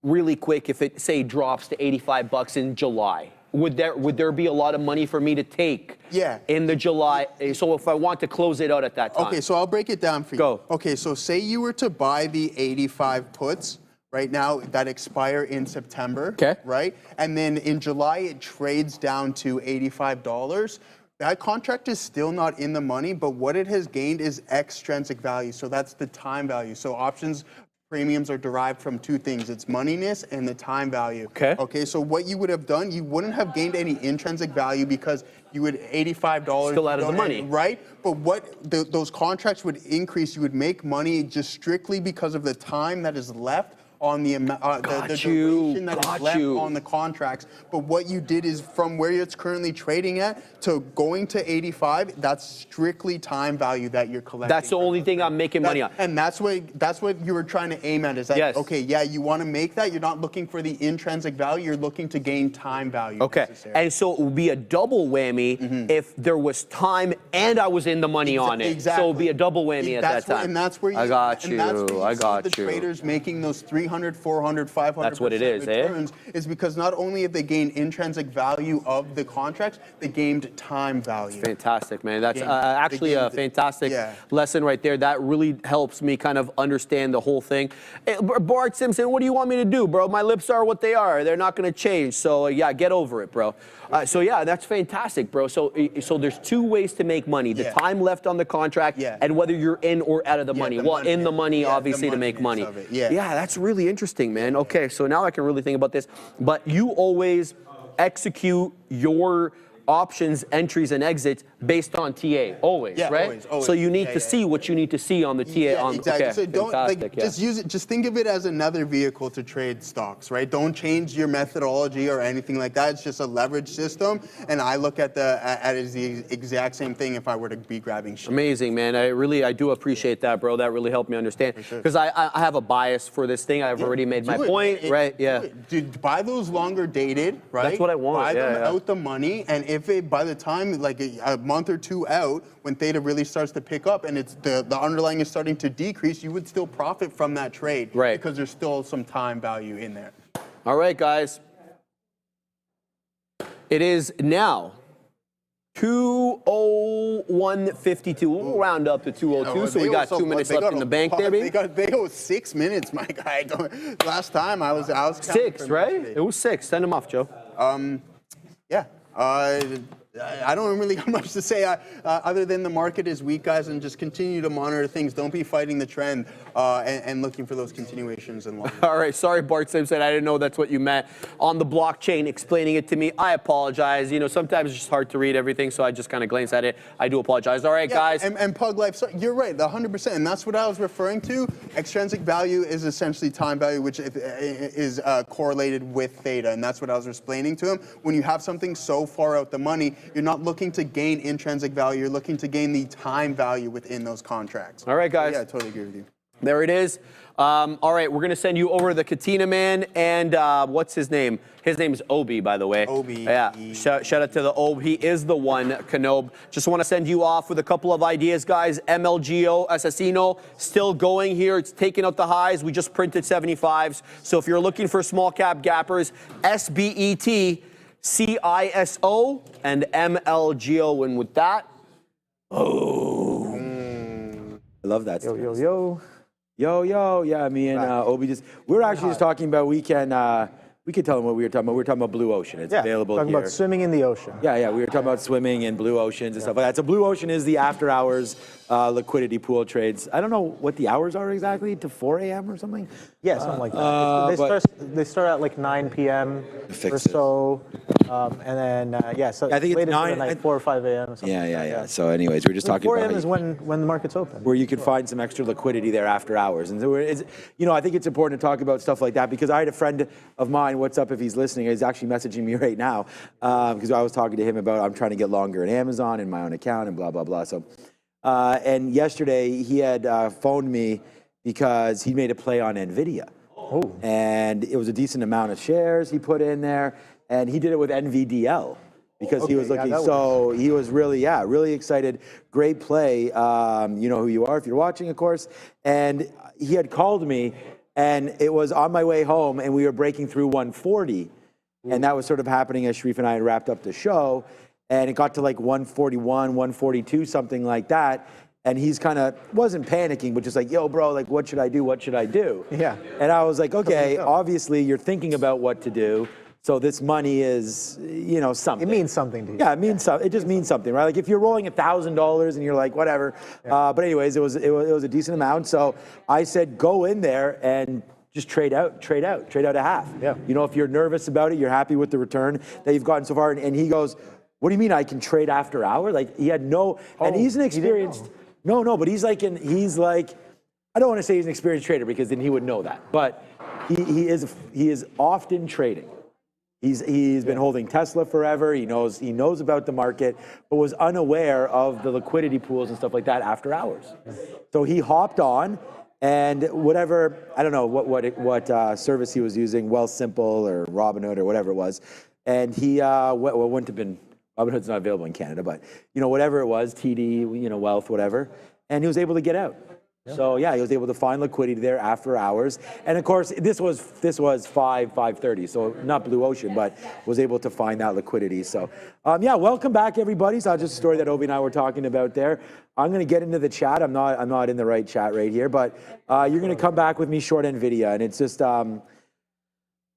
really quick if it, say, drops to $85 in July? Would there be a lot of money for me to take in the July, so if I want to close it out at that time? Okay, so I'll break it down for you. Go. Okay, so say you were to buy the 85 puts, right now that expire in September, right? And then in July it trades down to $85. That contract is still not in the money, but what it has gained is extrinsic value. So that's the time value. So options premiums are derived from two things. It's moneyness and the time value. Okay, so what you would have done, you wouldn't have gained any intrinsic value because you would $85 still out of the money, right? But what those contracts would increase, you would make money just strictly because of the time that is left on the amount, the duration that is left on the contracts. But what you did is from where it's currently trading at to going to 85, that's strictly time value that you're collecting. That's the only thing I'm making money on. And that's what you were trying to aim at, is that, okay, yeah, you want to make that. You're not looking for the intrinsic value. You're looking to gain time value. Okay, and so it would be a double whammy if there was time and I was in the money on it. Exactly. So it would be a double whammy at that time. And that's where you, I got you. The traders making those 300, 400, 500%. That's what it is, returns, is because not only have they gained intrinsic value of the contracts, they gained time value. That's fantastic, man. That's actually a fantastic lesson right there. That really helps me kind of understand the whole thing. Hey, Bart Simpson, what do you want me to do, bro? My lips are what they are. They're not going to change. So yeah, get over it, bro. So yeah, that's fantastic, bro. So there's two ways to make money: the time left on the contract, and whether you're in or out of the money. Well, in the money, obviously, to make money. Yeah, that's really interesting, man. Okay, so now I can really think about this. But you always execute your options, entries, and exits based on TA, always, Yeah, right? always. So you need to see what you need to see on the TA. Yeah, on, exactly. Okay, So don't fantastic, yeah. just use it. Just think of it as another vehicle to trade stocks, right? Don't change your methodology or anything like that. It's just a leverage system, and I look at it as the exact same thing if I were to be grabbing shares. Amazing, man. I do appreciate that, bro. That really helped me understand. Because I have a bias for this thing. I've already made my point, right? Yeah. Dude, buy those longer dated, right? That's what I want. Buy them yeah. out the money, and if it by the time like a month or two out, when theta really starts to pick up and it's the underlying is starting to decrease, you would still profit from that trade, right? Because there's still some time value in there. All right, guys. It is now 2:01:52. We'll round up to 2:02, so we got 2 minutes left in the bank there, baby. They go 6 minutes, my guy. Last time I was six, right? It was 6. Send them off, Joe. Yeah. I don't really have much to say other than the market is weak, guys, and just continue to monitor things. Don't be fighting the trend and looking for those continuations and long. All right, sorry, Bart Simpson. I didn't know that's what you meant on the blockchain, explaining it to me. I apologize. You know, sometimes it's just hard to read everything, so I just kind of glanced at it. I do apologize. All right, guys. And Pug Life, so you're right, 100%, and that's what I was referring to. Extrinsic value is essentially time value, which is correlated with theta, and that's what I was explaining to him. When you have something so far out the money, you're not looking to gain intrinsic value. You're looking to gain the time value within those contracts. All right, guys. Yeah, I totally agree with you. There it is. All right, we're going to send you over the Katina man and what's his name? His name is Obi, by the way. Obi. Yeah, shout out to the Ob. He is the one, Kanob. Just want to send you off with a couple of ideas, guys. MLGO, Assassino, still going here. It's taking out the highs. We just printed 75s. So if you're looking for small cap gappers, SBET, CISO, and MLGO. And with that, I love that. Yo, yeah, me and Obi we're actually just talking about we can tell them what we were talking about. We were talking about Blue Ocean. It's available talking here. about swimming in the ocean. Yeah, we were talking about swimming in blue oceans and stuff like that. So Blue Ocean is the after hours liquidity pool trades. I don't know what the hours are exactly, to 4 a.m. or something? Yeah, something like that. They start at like 9 p.m. or so, and then so I think it's 9 at 4 or 5 a.m. Yeah. So anyways, we were just talking 4 about a.m. is when the market's open. where you can find some extra liquidity there after hours. And so I think it's important to talk about stuff like that because I had a friend of mine, what's up if he's listening, he's actually messaging me right now because I was talking to him about I'm trying to get longer in Amazon in my own account and blah, blah, blah. So, and yesterday he had phoned me because he made a play on Nvidia. Oh. And it was a decent amount of shares he put in there. And he did it with NVDL because he was looking, he was really excited. Great play. You know who you are if you're watching, of course. And he had called me and it was on my way home and we were breaking through 140. And that was sort of happening as Sharif and I had wrapped up the show. And it got to like 141, 142, something like that. And he's kind of, wasn't panicking, but just like, yo, bro, like, what should I do? What should I do? Yeah. And I was like, okay, obviously you're thinking about what to do. So this money is, something. It means something to you. Yeah, it means something. It just means something, right? Like if you're rolling $1,000 and you're like, whatever. Yeah. But anyways, it was a decent amount. So I said, go in there and just trade out a half. Yeah. If you're nervous about it, you're happy with the return that you've gotten so far. And he goes, what do you mean I can trade after hour? Like he had and he's an experienced, but he's like, I don't want to say he's an experienced trader because then he would know that, but he is often trading. He's been holding Tesla forever. He knows about the market, but was unaware of the liquidity pools and stuff like that after hours. So he hopped on and whatever, I don't know what service he was using, Wealthsimple or Robinhood or whatever it was. And he wouldn't have been, Robinhood's not available in Canada, but whatever it was, TD, Wealth, whatever. And he was able to get out. Yeah. So he was able to find liquidity there after hours. And of course, this was 5:30, so not Blue Ocean, but was able to find that liquidity. So welcome back everybody. So just a story that Obi and I were talking about there. I'm going to get into the chat. I'm not in the right chat right here, but you're going to come back with me short Nvidia, and it's just I'm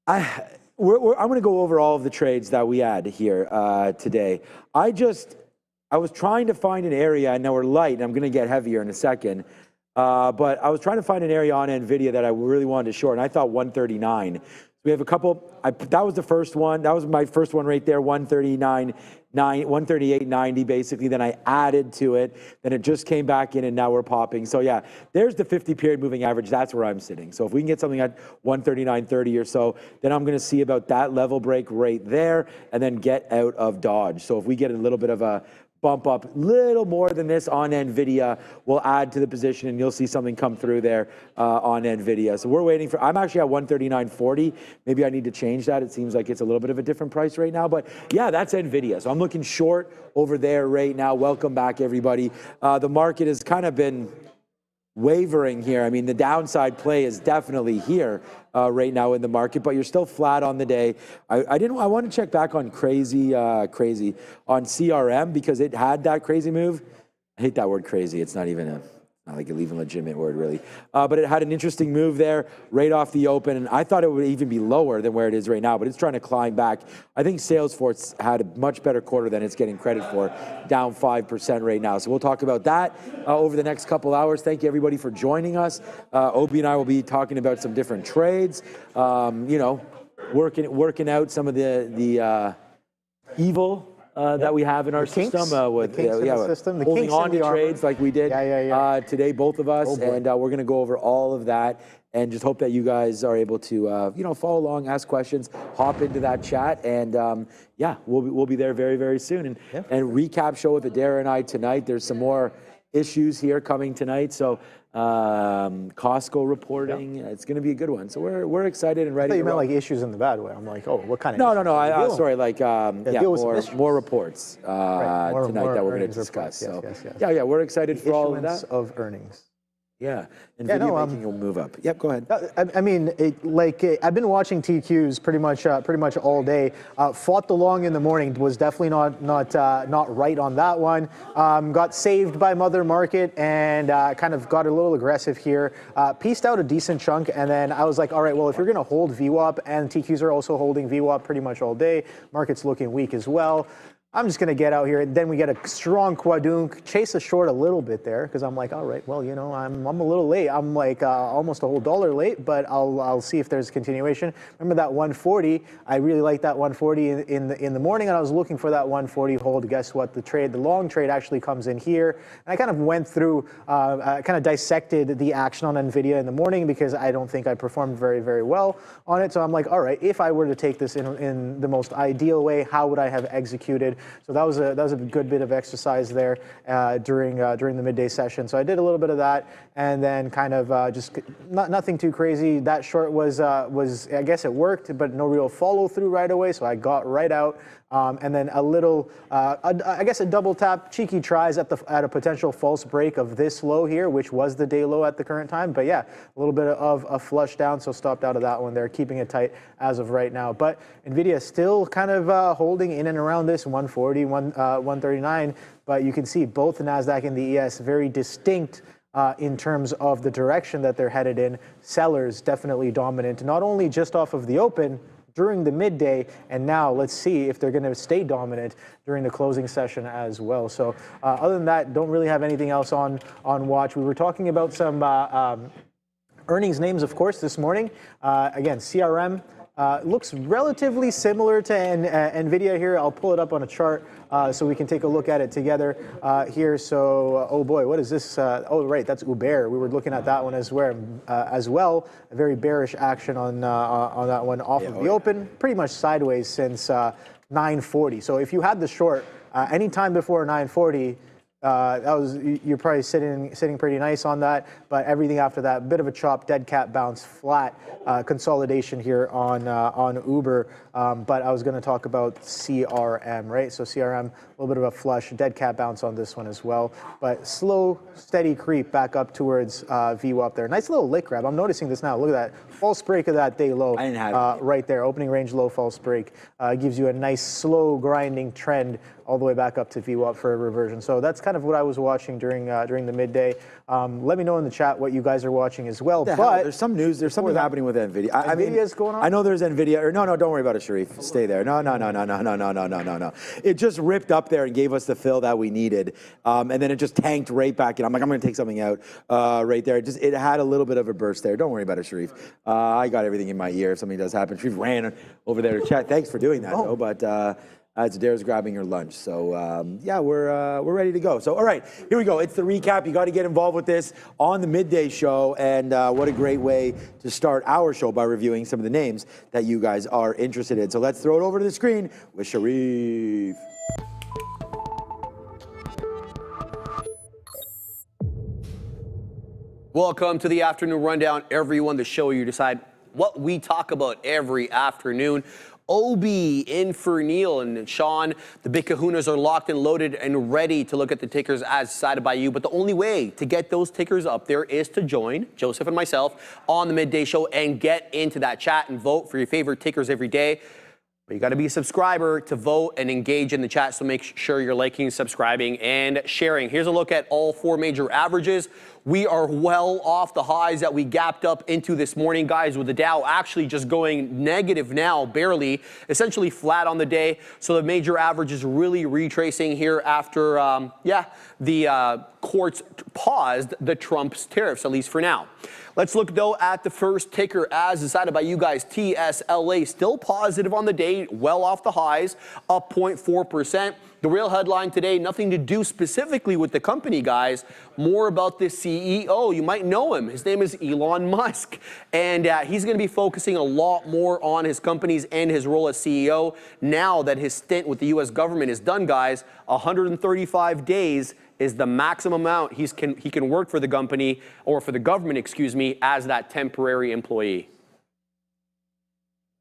going to go over all of the trades that we had here today. I was trying to find an area, and now we're light, and I'm going to get heavier in a second. But I was trying to find an area on Nvidia that I really wanted to short, and I thought 139. we have a couple. That was the first one. That was my first one right there, 138.90 basically. Then I added to it. Then it just came back in, and now we're popping. So yeah, there's the 50-period moving average. That's where I'm sitting. So if we can get something at 139.30 or so, then I'm going to see about that level break right there, and then get out of Dodge. So if we get a little bit of a bump up, little more than this on Nvidia, we'll add to the position, and you'll see something come through there on Nvidia. So we're waiting for, I'm actually at 139.40. Maybe I need to change that. It seems like it's a little bit of a different price right now, but yeah, that's Nvidia. So I'm looking short over there right now. Welcome back, everybody. The market has kind of been wavering here. I mean, the downside play is definitely here right now in the market, but you're still flat on the day. I want to check back on crazy on CRM, because it had that crazy move. I hate that word crazy. It's not even not like an even legitimate word, really. But it had an interesting move there right off the open, and I thought it would even be lower than where it is right now, but it's trying to climb back. I think Salesforce had a much better quarter than it's getting credit for, down 5% right now. So we'll talk about that over the next couple hours. Thank you, everybody, for joining us. Obi and I will be talking about some different trades, you know, working out some of the evil that we have in our system, with holding on to trades like we did today, both of us, and we're going to go over all of that, and just hope that you guys are able to you know, follow along, ask questions, hop into that chat, and yeah, we'll be there very, very soon. And recap show with Adair and I tonight. There's some more issues here coming tonight, so Costco reporting. It's going to be a good one. So we're excited and ready. I thought you meant like issues in the bad way. I'm like, oh, what kind of? No. Sorry, like more reports tonight that we're going to discuss. Yeah, we're excited for all of that. Of earnings. Yeah, Nvidia making a move up. Yep, go ahead. I mean, I've been watching TQs pretty much all day. Fought the long in the morning, was definitely not right on that one. Got saved by Mother Market and kind of got a little aggressive here. Pieced out a decent chunk, and then I was like, all right, well, if you're going to hold VWAP, and TQs are also holding VWAP pretty much all day, market's looking weak as well, I'm just going to get out here. Then we get a strong quadunk, chase a short a little bit there, because I'm like, all right, well, you know, I'm a little late. I'm like almost a whole dollar late, but I'll see if there's continuation. Remember that 140? I really like that 140 in the morning, and I was looking for that 140 hold. Guess what? The long trade actually comes in here. And I kind of went through, kind of dissected the action on Nvidia in the morning, because I don't think I performed very, very well on it. So I'm like, all right, if I were to take this in the most ideal way, how would I have executed? So that was a good bit of exercise there during the midday session. So I did a little bit of that, and then kind of just nothing too crazy. That short was I guess it worked, but no real follow through right away. So I got right out. And then a little, I guess a double tap, cheeky tries at a potential false break of this low here, which was the day low at the current time. But yeah, a little bit of a flush down, so stopped out of that one there, keeping it tight as of right now. But Nvidia still kind of holding in and around this 140, 139. But you can see both the NASDAQ and the ES very distinct in terms of the direction that they're headed in. Sellers definitely dominant, not only just off of the open, during the midday, and now let's see if they're going to stay dominant during the closing session as well. So other than that, don't really have anything else on watch. We were talking about some earnings names, of course, this morning. Again, CRM looks relatively similar to Nvidia here. I'll pull it up on a chart so we can take a look at it together here. So, oh boy, what is this? Oh, right, that's Uber. We were looking at that one as well. A very bearish action on that one off of the open, pretty much sideways since 940. So if you had the short anytime before 940, you're probably sitting pretty nice on that, but everything after that, bit of a chop, dead cat bounce, flat consolidation here on Uber. But I was going to talk about CRM, right? So CRM, a little bit of a flush, dead cat bounce on this one as well, but slow, steady creep back up towards VWAP there. Nice little lick grab. I'm noticing this now. Look at that false break of that day low right there. Opening range low, false break gives you a nice slow grinding trend all the way back up to VWAP for a reversion. So that's kind of what I was watching during the midday. Let me know in the chat what you guys are watching as well. But there's some news. There's something happening with Nvidia. Nvidia's going on? I know there's Nvidia. No, don't worry about it, Sharif. Stay there. No. It just ripped up there and gave us the fill that we needed. And then it just tanked right back in. I'm like, I'm going to take something out right there. It had a little bit of a burst there. Don't worry about it, Sharif. I got everything in my ear if something does happen. Sharif ran over there to chat. Thanks for doing that, though. But as Adair's grabbing her lunch. So, yeah, we're ready to go. So, all right, here we go. It's the recap. You got to get involved with this on the Midday show. And what a great way to start our show by reviewing some of the names that you guys are interested in. So let's throw it over to the screen with Sharif. Welcome to the Afternoon Rundown, everyone, the show you decide what we talk about every afternoon. Obi, Infernil, and Sean, the big kahunas are locked and loaded and ready to look at the tickers as decided by you. But the only way to get those tickers up there is to join Joseph and myself on the Midday Show and get into that chat and vote for your favorite tickers every day. But you got to be a subscriber to vote and engage in the chat, so make sure you're liking, subscribing, and sharing. Here's a look at all four major averages. We are well off the highs that we gapped up into this morning, guys, with the Dow actually just going negative now, barely, essentially flat on the day. So the major average is really retracing here after, the courts paused the Trump's tariffs, at least for now. Let's look, though, at the first ticker as decided by you guys. TSLA still positive on the day, well off the highs, up 0.4%. The real headline today, nothing to do specifically with the company, guys. More about the CEO. You might know him. His name is Elon Musk. And he's going to be focusing a lot more on his companies and his role as CEO now that his stint with the U.S. government is done, guys. 135 days is the maximum amount he can work for the company, or for the government, excuse me, as that temporary employee.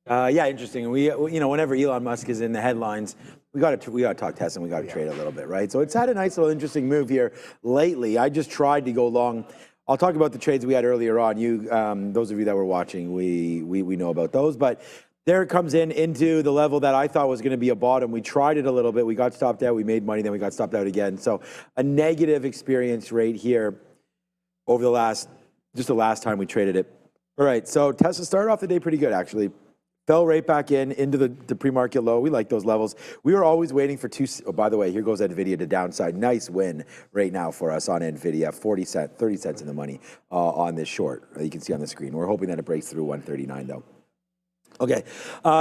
Yeah, interesting. Whenever Elon Musk is in the headlines, we got to talk Tesla and we got to trade a little bit, right? So it's had a nice little interesting move here lately. I just tried to go long. I'll talk about the trades we had earlier on. Those of you that were watching, we know about those. But there it comes into the level that I thought was going to be a bottom. We tried it a little bit. We got stopped out. We made money. Then we got stopped out again. So a negative experience rate here over the last time we traded it. All right. So Tesla started off the day pretty good, actually. Fell right back into the pre-market low. We like those levels. We were always waiting for oh, by the way, here goes Nvidia to downside. Nice win right now for us on Nvidia. 30 cents in the money on this short. You can see on the screen. We're hoping that it breaks through 139 though. Okay,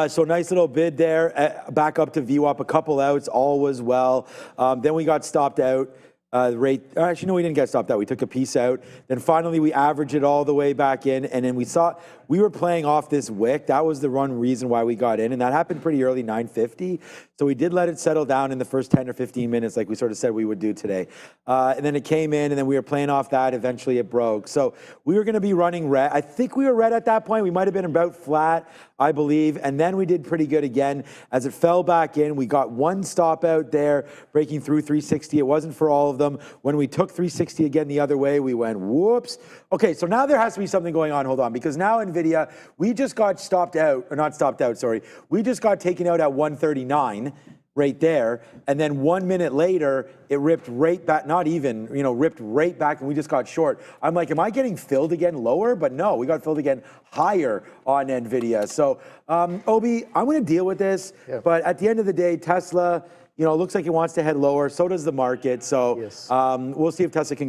so nice little bid there. Back up to VWAP, a couple outs, all was well. Then we got stopped out. Actually, no, we didn't get stopped out. We took a piece out. Then finally, we averaged it all the way back in. And then we were playing off this wick. That was the one reason why we got in. And that happened pretty early, 9:50. So we did let it settle down in the first 10 or 15 minutes, like we sort of said we would do today. And then it came in, and then we were playing off that. Eventually, it broke. So we were going to be running red. I think we were red at that point. We might have been about flat, I believe. And then we did pretty good again. As it fell back in, we got one stop out there, breaking through 360. It wasn't for all of them. When we took 360 again the other way, we went, whoops. Okay, so now there has to be something going on. Hold on, because now Nvidia, we just got stopped out, or not stopped out, sorry. We just got taken out at 139 right there. And then 1 minute later, it ripped right back, ripped right back, and we just got short. I'm like, am I getting filled again lower? But no, we got filled again higher on Nvidia. So, Obi, I'm going to deal with this. Yeah. But at the end of the day, Tesla, it looks like it wants to head lower. So does the market. So yes. We'll see if Tesla can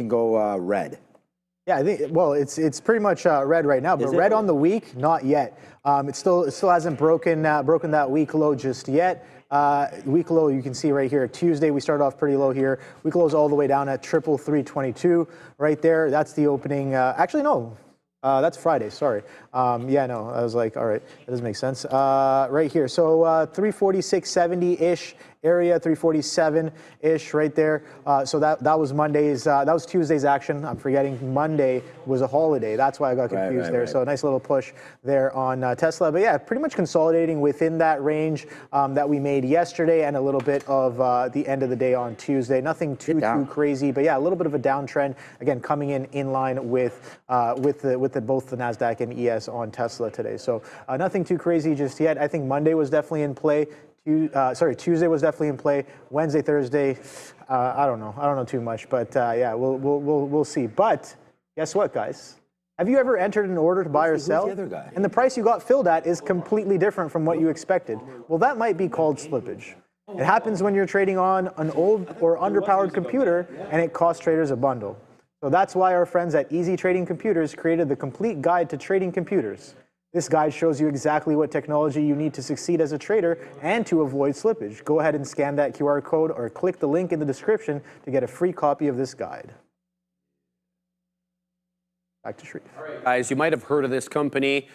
go red. Yeah, I think, well, it's pretty much red right now, but red on the week, not yet. It still hasn't broken that week low just yet. Week low, you can see right here. Tuesday, we started off pretty low here. Week low is all the way down at 333.22 right there. That's the opening. Actually, no. That's Friday, sorry. I was like, all right, that doesn't make sense. Right here, so 346.70-ish area, 347-ish right there. So that was that was Tuesday's action. I'm forgetting Monday was a holiday. That's why I got confused there. Right. So a nice little push there on Tesla. But yeah, pretty much consolidating within that range that we made yesterday, and a little bit of the end of the day on Tuesday. Nothing too crazy, but yeah, a little bit of a downtrend. Again, coming in line with both the NASDAQ and ES on Tesla today. So nothing too crazy just yet. I think Monday was definitely in play. Tuesday was definitely in play. Wednesday, Thursday, I don't know too much, but yeah, we'll see. But guess what, guys? Have you ever entered an order to buy or sell, and the price you got filled at is completely different from what you expected? Well, that might be called slippage. It happens when you're trading on an old or underpowered computer, and it costs traders a bundle. So that's why our friends at Easy Trading Computers created the complete guide to trading computers. This guide shows you exactly what technology you need to succeed as a trader and to avoid slippage. Go ahead and scan that QR code or click the link in the description to get a free copy of this guide. Back to Sharif. All right, guys, you might have heard of this company.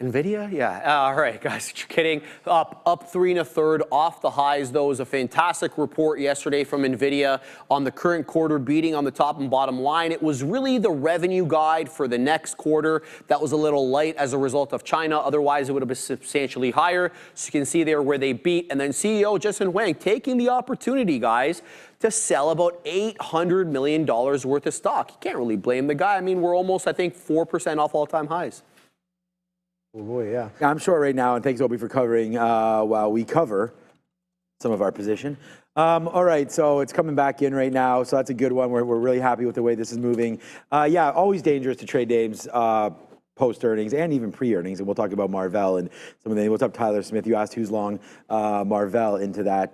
Nvidia? Yeah. All right, guys, you're kidding. Up 3 1/3 off the highs, though. It was a fantastic report yesterday from Nvidia on the current quarter, beating on the top and bottom line. It was really the revenue guide for the next quarter that was a little light as a result of China. Otherwise, it would have been substantially higher. So you can see there where they beat. And then CEO Justin Wang taking the opportunity, guys, to sell about $800 million worth of stock. You can't really blame the guy. I mean, we're almost, I think, 4% off all-time highs. Oh boy, yeah. I'm short right now, and thanks, Obi, for covering while we cover some of our position. All right, so it's coming back in right now, so that's a good one. We're really happy with the way this is moving. Yeah, always dangerous to trade names post-earnings and even pre-earnings, and we'll talk about Marvell and some of the. What's up, Tyler Smith? You asked who's long Marvell into that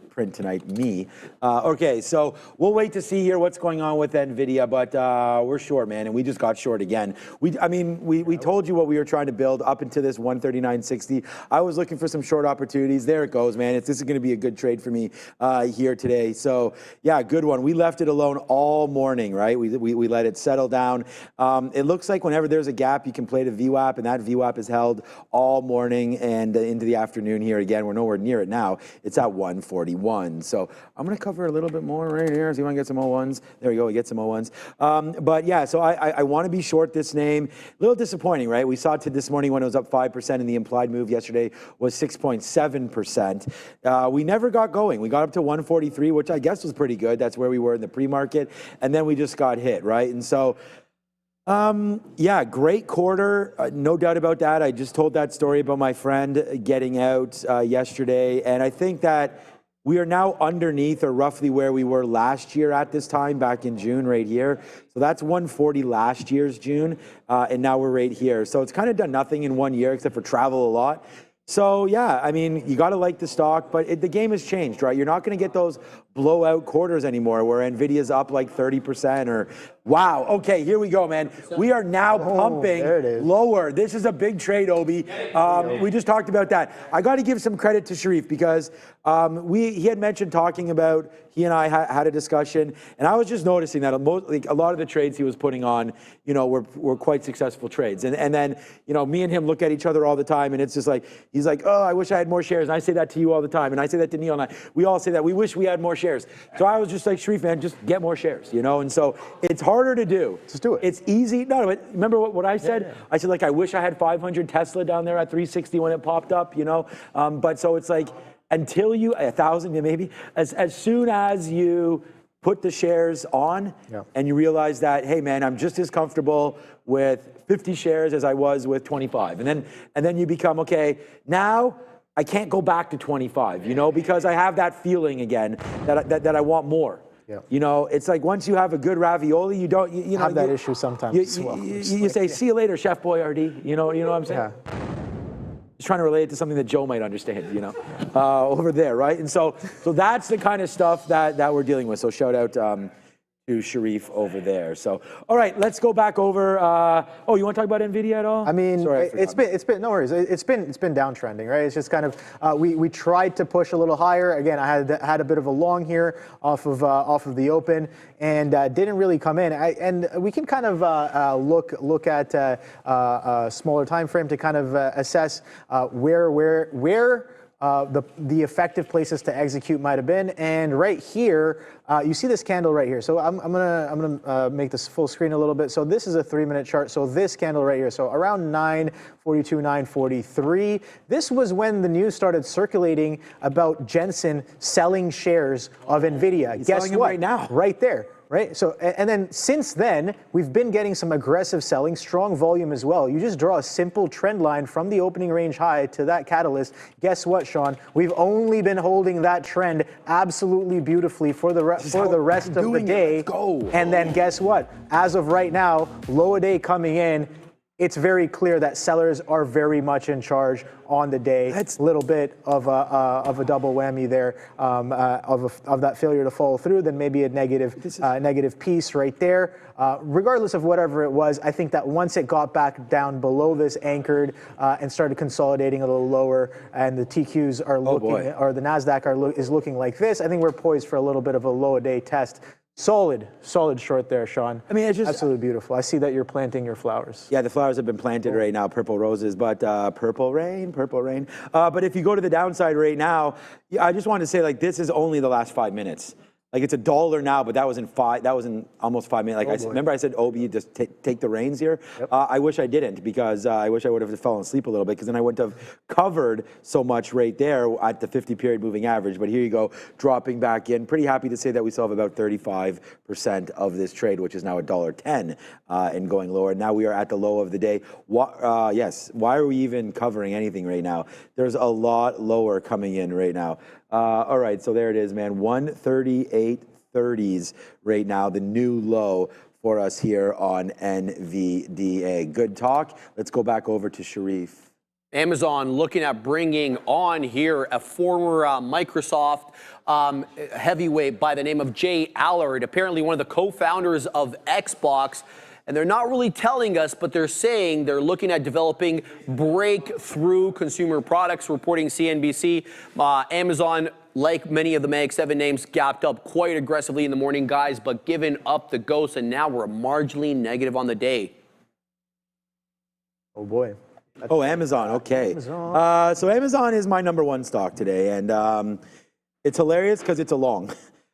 print tonight. Me. Okay, so we'll wait to see here what's going on with Nvidia, but we're short, man, and we just got short again. We told you what we were trying to build up into this 139.60. I was looking for some short opportunities. There it goes, man. This is going to be a good trade for me here today. So yeah, good one. We left it alone all morning, right? We let it settle down. It looks like whenever there's a gap, you can play the VWAP, and that VWAP is held all morning and into the afternoon here. Again, we're nowhere near it now. It's at 141. So I'm going to cover a little bit more right here. So you want to get some O1s? There we go. We get some O1s. But yeah, so I want to be short this name. A little disappointing, right? We saw it this morning when it was up 5%, and the implied move yesterday was 6.7%. We never got going. We got up to 143, which I guess was pretty good. That's where we were in the pre-market. And then we just got hit, right? And so yeah, great quarter, no doubt about that. I just told that story about my friend getting out yesterday, and I think that we are now underneath or roughly where we were last year at this time, back in June right here. So that's 140 last year's June, and now we're right here. So it's kind of done nothing in 1 year except for travel a lot. So yeah, I mean, you got to like the stock, but the game has changed, right? You're not going to get those blowout quarters anymore where Nvidia's up like 30% or wow. Okay, here we go, man. We are now pumping lower. This is a big trade, Obi. We just talked about that. I got to give some credit to Sharif because he had mentioned talking about, he and I had a discussion, and I was just noticing that a lot of the trades he was putting on, were quite successful trades. And then, me and him look at each other all the time, and it's just like, he's like, oh, I wish I had more shares. And I say that to you all the time, and I say that to Neil, and we all say that. We wish we had more shares. So I was just like, Sharif, man, just get more shares, And so it's harder to do. Just do it. It's easy. No, but remember what I said? Yeah. I said, like, I wish I had 500 Tesla down there at 360 when it popped up, But so it's like, until you, 1,000 maybe, as soon as you put the shares on and you realize that, hey, man, I'm just as comfortable with 50 shares as I was with 25. And then you become, okay, now I can't go back to 25, because I have that feeling again that I want more. Yeah. It's like once you have a good ravioli, you don't, you have that issue sometimes as well. You say, see you later, Chef Boyardee. You know what I'm saying? Yeah. Just trying to relate it to something that Joe might understand, over there, right? And so that's the kind of stuff that we're dealing with. So shout out to Sharif over there. So, all right, let's go back over. Oh, you want to talk about Nvidia at all? I mean, it's been no worries. It's been downtrending, right? It's just kind of we tried to push a little higher. Again, I had a bit of a long here off of the open and didn't really come in. And we can kind of look at a smaller time frame to kind of assess where the effective places to execute might have been. And right here, you see this candle right here. So I'm gonna make this full screen a little bit. So this is a 3-minute chart. So this candle right here. So around 9:42, 9:43. This was when the news started circulating about Jensen selling shares of Nvidia. He's Guess selling what? them right now. Right there. Right. So, and then since then, we've been getting some aggressive selling, strong volume as well. You just draw a simple trend line from the opening range high to that catalyst. Guess what, Sean? We've only been holding that trend absolutely beautifully for the rest of the day. Let's go. And then guess what? As of right now, low a day coming in. it's very clear that sellers are very much in charge on the day. That's a little bit of a double whammy there of that failure to follow through, then maybe a negative piece right there. Regardless of whatever it was, I think that once it got back down below this anchored and started consolidating a little lower, and the TQs are looking, or the NASDAQ is looking like this, I think we're poised for a little bit of a low a day test. Solid short there, Sean. I mean, it's just absolutely beautiful. I see that you're planting your flowers. Yeah, the flowers have been planted right now, purple roses, but purple rain. But if you go to the downside right now, I just wanted to say, like, this is only the last 5 minutes. Like, it's $1 now, but that was in almost 5 minutes. Like, remember I said, Obi, just take the reins here? Yep. I wish I didn't, because I wish I would have fallen asleep a little bit, because then I wouldn't have covered so much right there at the 50-period moving average. But here you go, dropping back in. Pretty happy to say that we still have about 35% of this trade, which is now $1.10 and going lower. Now we are at the low of the day. Yes, why are we even covering anything right now? There's a lot lower coming in right now. All right, so there it is, man. 138.30s right now, the new low for us here on NVDA. Good talk. Let's go back over to Sharif. Amazon looking at bringing on here a former Microsoft heavyweight by the name of Jay Allard, apparently one of the co-founders of Xbox. And they're not really telling us, but they're saying they're looking at developing breakthrough consumer products, reporting CNBC. Amazon, like many of the Mag 7 names, gapped up quite aggressively in the morning, guys, but given up the ghost, and now we're marginally negative on the day. Oh, boy. Amazon, okay. Amazon. So Amazon is my #1 stock today, and it's hilarious because it's a long.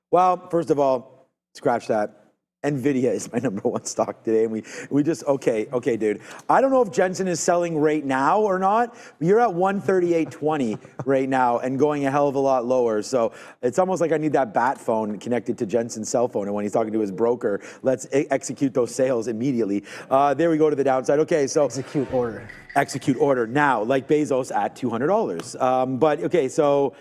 Well, first of all, scratch that. Nvidia is my #1 stock today, and we just, okay, dude. I don't know if Jensen is selling right now or not, but you're at 138.20 right now and going a hell of a lot lower. So it's almost like I need that bat phone connected to Jensen's cell phone, and when he's talking to his broker, let's execute those sales immediately. There we go to the downside. Okay, so execute order now, like Bezos at $200. But okay, so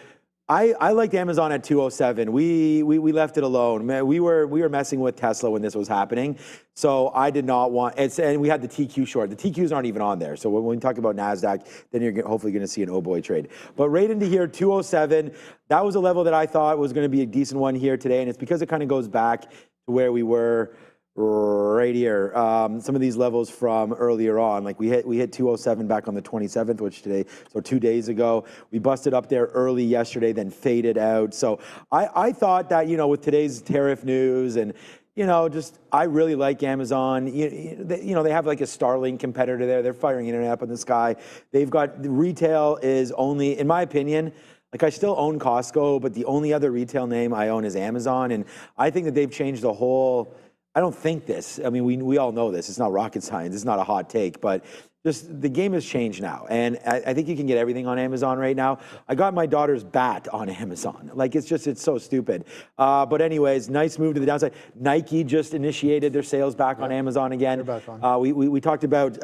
I liked Amazon at 207. We left it alone. Man, we were messing with Tesla when this was happening, so I did not want. And we had the TQ short. The TQs aren't even on there. So when we talk about Nasdaq, then you're hopefully going to see an oh boy trade. But right into here, 207. That was a level that I thought was going to be a decent one here today, and it's because it kind of goes back to where we were right here. Some of these levels from earlier on, like we hit 207 back on the 27th, which today, so 2 days ago. We busted up there early yesterday, then faded out. So I thought that, with today's tariff news and, I really like Amazon. They have like a Starlink competitor there. They're firing internet up in the sky. They've got, retail is only, in my opinion, like I still own Costco, but the only other retail name I own is Amazon. And I think that they've changed the whole, I don't think this. I mean, we all know this. It's not rocket science. It's not a hot take, but just the game has changed now. And I think you can get everything on Amazon right now. I got my daughter's bat on Amazon. Like, it's so stupid. But anyways, nice move to the downside. Nike just initiated their sales back on Amazon again. They're back on. We talked about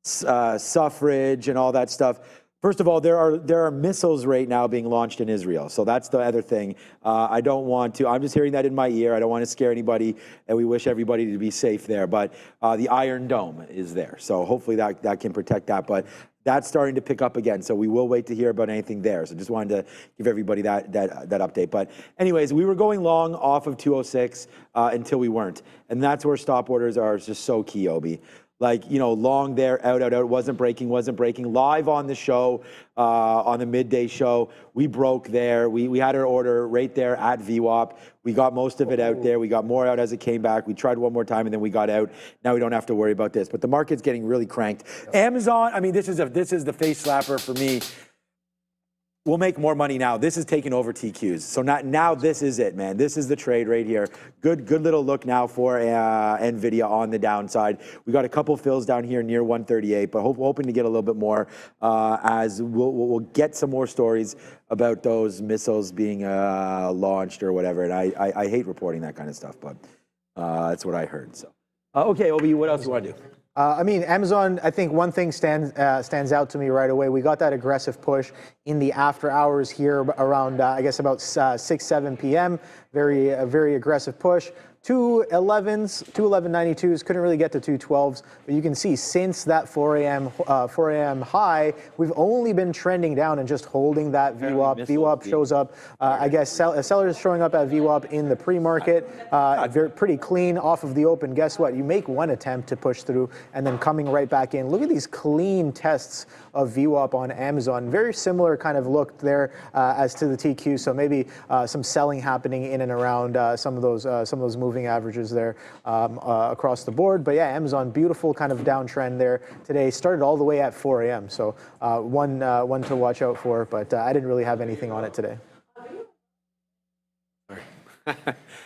suffrage and all that stuff. First of all, there are missiles right now being launched in Israel. So that's the other thing. I don't want to, I'm just hearing that in my ear. I don't want to scare anybody, and we wish everybody to be safe there. But the Iron Dome is there. So hopefully that can protect that. But that's starting to pick up again. So we will wait to hear about anything there. So just wanted to give everybody that update. But anyways, we were going long off of 206 until we weren't. And that's where stop orders are just so key, Obi. Like, long there, out, wasn't breaking. Live on the show, on the midday show, we broke there. We had our order right there at VWAP. We got most of it out there. We got more out as it came back. We tried one more time, and then we got out. Now we don't have to worry about this. But the market's getting really cranked. Amazon, I mean, this is the face slapper for me. We'll make more money now. This is taking over TQs. So now this is it, man. This is the trade right here. Good little look now for Nvidia on the downside. We got a couple fills down here near 138, but hoping to get a little bit more as we'll get some more stories about those missiles being launched or whatever. And I hate reporting that kind of stuff, but that's what I heard. So okay, Obi, what else do you want to do? I mean, Amazon, I think one thing stands out to me right away. We got that aggressive push in the after hours here around, I guess, about 6, 7 p.m. Very aggressive push. 211s, 211.92s, couldn't really get to 212s, but you can see since that 4 a.m. high, we've only been trending down and just holding that VWAP. VWAP shows up, I guess, sellers showing up at VWAP in the pre-market, pretty clean off of the open. Guess what? You make one attempt to push through and then coming right back in. Look at these clean tests of VWAP on Amazon. Very similar kind of look there as to the TQ. So maybe some selling happening in and around some of those moving averages there across the board. But yeah, Amazon, beautiful kind of downtrend there today. Started all the way at 4 a.m. So one to watch out for. But I didn't really have anything on it today.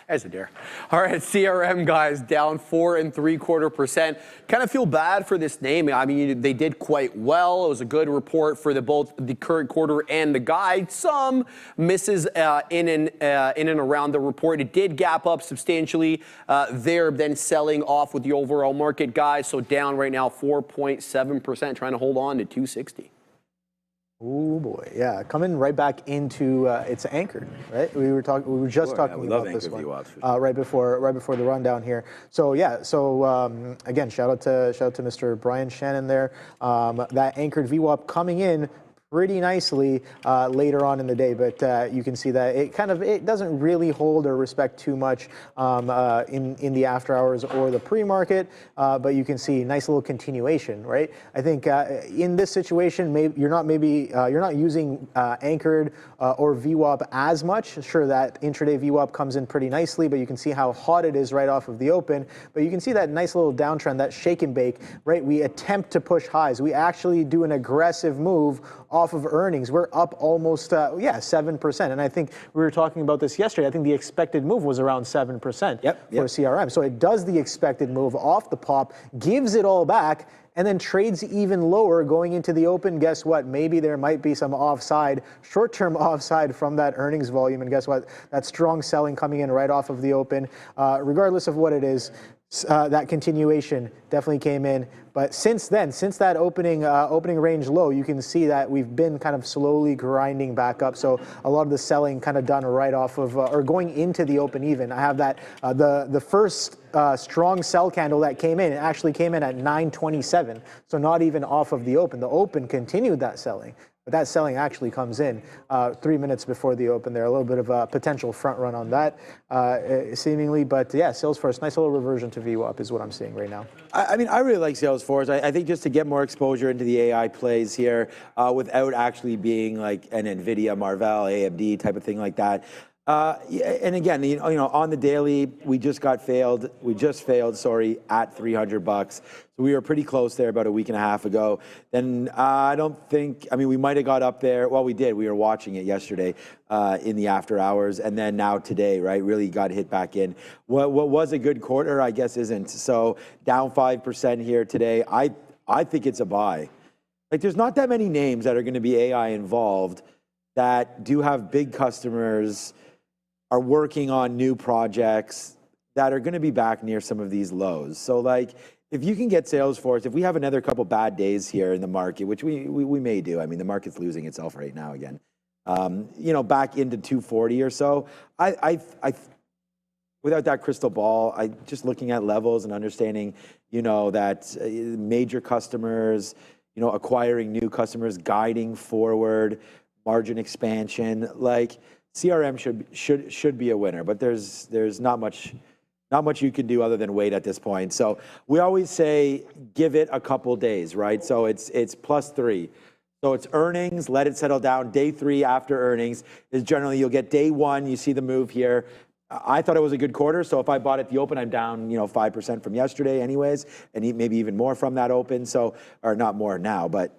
As a dare. All right, CRM guys down 4.75%. Kind of feel bad for this name. I mean, they did quite well. It was a good report for both the current quarter and the guide. Some misses in and around the report. It did gap up substantially there, then selling off with the overall market, guys. So down right now 4.7%, trying to hold on to 260. Oh boy, yeah, coming right back into it's anchored, right? We were just talking about this one right before the rundown here. So yeah, again, shout out to Mr. Brian Shannon there. That anchored VWAP coming in pretty nicely later on in the day, but you can see that it doesn't really hold or respect too much in the after hours or the pre-market, but you can see nice little continuation, right? I think in this situation, you're not using anchored or VWAP as much. Sure, that intraday VWAP comes in pretty nicely, but you can see how hot it is right off of the open. But you can see that nice little downtrend, that shake and bake, right? We attempt to push highs. We actually do an aggressive move off of earnings. We're up almost 7%, and I think we were talking about this yesterday. I think the expected move was around 7% for CRM. So it does the expected move off the pop, gives it all back, and then trades even lower going into the open. Guess what? Maybe there might be some offside, short-term offside from that earnings volume, and guess what? That strong selling coming in right off of the open. Regardless of what it is, that continuation definitely came in. But since then, since that opening range low, you can see that we've been kind of slowly grinding back up. So a lot of the selling kind of done right off of, or going into the open even. I have that, the first strong sell candle that came in, it actually came in at 927. So not even off of the open. The open continued that selling. But that selling actually comes in 3 minutes before the open there. A little bit of a potential front run on that, seemingly. But yeah, Salesforce, nice little reversion to VWAP is what I'm seeing right now. I mean, I really like Salesforce. I think just to get more exposure into the AI plays here without actually being like an Nvidia, Marvell, AMD type of thing like that. And again, you know, on the daily, we just failed, at $300. So we were pretty close there about a week and a half ago. Then I mean, we might have got up there. Well, we did. We were watching it yesterday in the after hours. And then now today, right, really got hit back in. What was a good quarter, I guess, isn't. So down 5% here today. I think it's a buy. Like, there's not that many names that are going to be AI involved that do have big customers, are working on new projects that are going to be back near some of these lows. So like, if you can get Salesforce, if we have another couple bad days here in the market, which we may do. I mean, the market's losing itself right now again. You know, back into 240 or so. I without that crystal ball, I just looking at levels and understanding, you know, that major customers, you know, acquiring new customers, guiding forward, margin expansion, like CRM should be a winner, but there's not much you can do other than wait at this point. So we always say give it a couple days, right? So it's +3. So it's earnings, let it settle down. Day 3 after earnings is generally, you'll get day 1, you see the move here. I thought it was a good quarter, so if I bought at the open, I'm down, you know, 5% from yesterday anyways, and maybe even more from that open. So, or not more now, but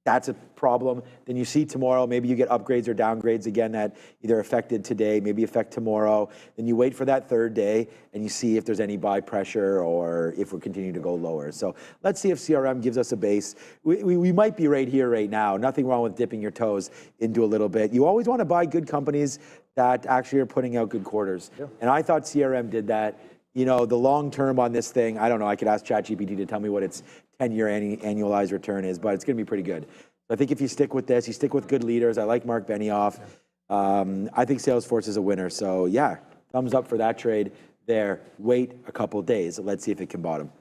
that's a problem. Then you see tomorrow, maybe you get upgrades or downgrades again that either affected today, maybe affect tomorrow. Then you wait for that third day and you see if there's any buy pressure or if we're continuing to go lower. So let's see if CRM gives us a base. We might be right here right now. Nothing wrong with dipping your toes into a little bit. You always want to buy good companies that actually are putting out good quarters. Yeah. And I thought CRM did that. You know, the long term on this thing, I don't know, I could ask ChatGPT to tell me what its 10-year annualized return is, but it's going to be pretty good. So I think if you stick with this, you stick with good leaders. I like Mark Benioff. I think Salesforce is a winner. So yeah, thumbs up for that trade. there. Wait a couple days. Let's see if it can bottom.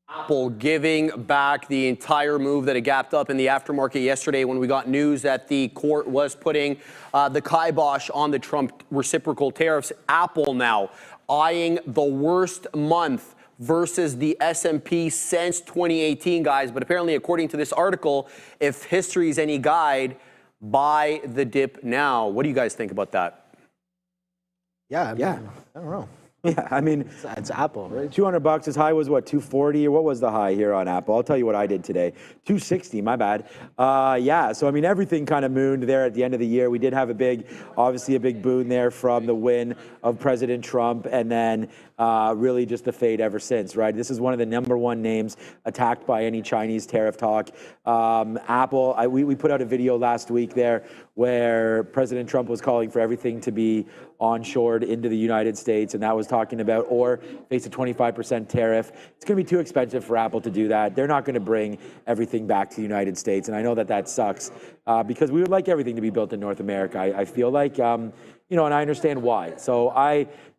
Apple giving back the entire move that it gapped up in the aftermarket yesterday when we got news that the court was putting the kibosh on the Trump reciprocal tariffs. Apple now eyeing the worst month versus the S&P since 2018, guys. But apparently, according to this article, if history is any guide, buy the dip now. What do you guys think about that? Yeah, Yeah. I don't know. Yeah, I mean, It's Apple, right? $200 as high was what, 240 or what was the high here on Apple? I'll tell you what I did today. 260, my bad. Yeah, so I mean, everything kind of mooned there at the end of the year. We did have obviously a big boon there from the win of President Trump, and then really just the fade ever since, right? This is one of the #1 names attacked by any Chinese tariff talk. Apple, we put out a video last week there where President Trump was calling for everything to be onshored into the United States, and that was talking about or face a 25% tariff. It's going to be too expensive for Apple to do that. They're not going to bring everything back to the United States, and I know that sucks because we would like everything to be built in North America. I feel like, and I understand why. So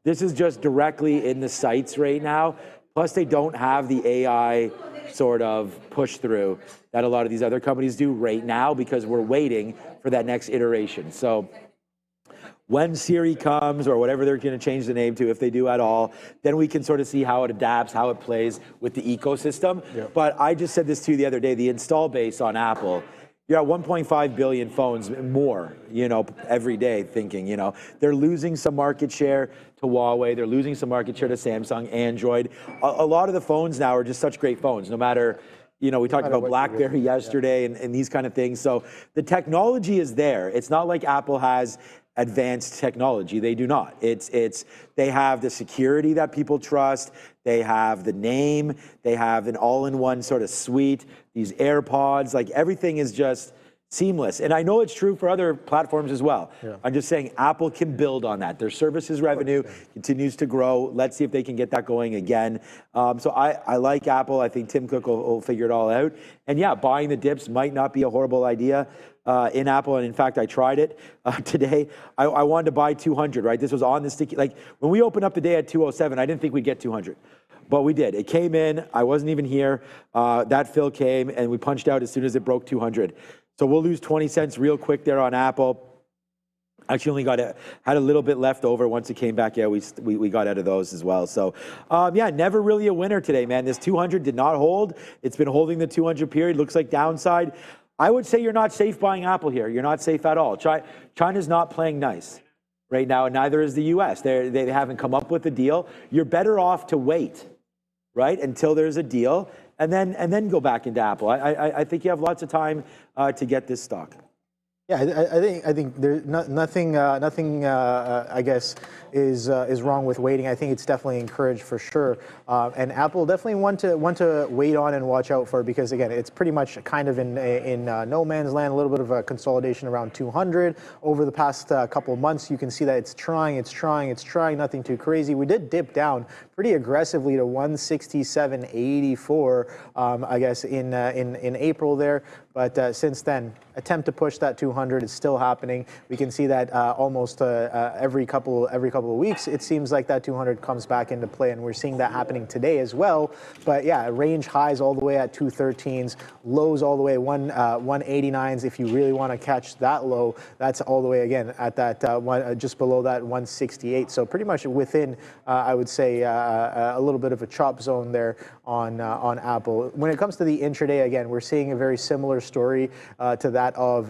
this is just directly in the sights right now. Plus, they don't have the AI sort of push through that a lot of these other companies do right now because we're waiting for that next iteration. So when Siri comes or whatever they're going to change the name to, if they do at all, then we can sort of see how it adapts, how it plays with the ecosystem. Yeah. But I just said this to you the other day, the install base on Apple, you're at 1.5 billion phones more, every day thinking, they're losing some market share to Huawei. They're losing some market share to Samsung, Android. A lot of the phones now are just such great phones, no matter, we talked about BlackBerry yesterday and these kind of things. So the technology is there. It's not like Apple has advanced technology. They do not. They have the security that people trust. They have the name. They have an all-in-one sort of suite. These AirPods, like everything is just seamless. And I know it's true for other platforms as well. Yeah. I'm just saying Apple can build on that. Their services revenue continues to grow. Let's see if they can get that going again. So I like Apple. I think Tim Cook will figure it all out. And yeah, buying the dips might not be a horrible idea in Apple. And in fact, I tried it today. I wanted to buy 200, right? This was on the sticky. Like when we opened up the day at 207, I didn't think we'd get 200. But we did. It came in. I wasn't even here. That fill came, and we punched out as soon as it broke 200. So we'll lose 20 cents real quick there on Apple. Actually only had a little bit left over once it came back. Yeah, we got out of those as well. So, yeah, never really a winner today, man. This 200 did not hold. It's been holding the 200 period. Looks like downside. I would say you're not safe buying Apple here. You're not safe at all. China's not playing nice right now, and neither is the U.S. They haven't come up with a deal. You're better off to wait, right, until there's a deal, and then go back into Apple. I think you have lots of time to get this stock. Yeah, I think there's nothing. I guess is wrong with waiting. I think it's definitely encouraged for sure. And Apple definitely want to wait on and watch out for, because again, it's pretty much kind of in no man's land. A little bit of a consolidation around 200 over the past couple of months. You can see that it's trying. Nothing too crazy. We did dip down pretty aggressively to 167.84. I guess in April there. But since then, attempt to push that 200 is still happening. We can see that almost every couple of weeks, it seems like that 200 comes back into play, and we're seeing that happening today as well. But yeah, range highs all the way at 213s, lows all the way 189s. If you really want to catch that low, that's all the way again at that just below that 168. So pretty much within, I would say, a little bit of a chop zone there on Apple. When it comes to the intraday, again, we're seeing a very similar story to that of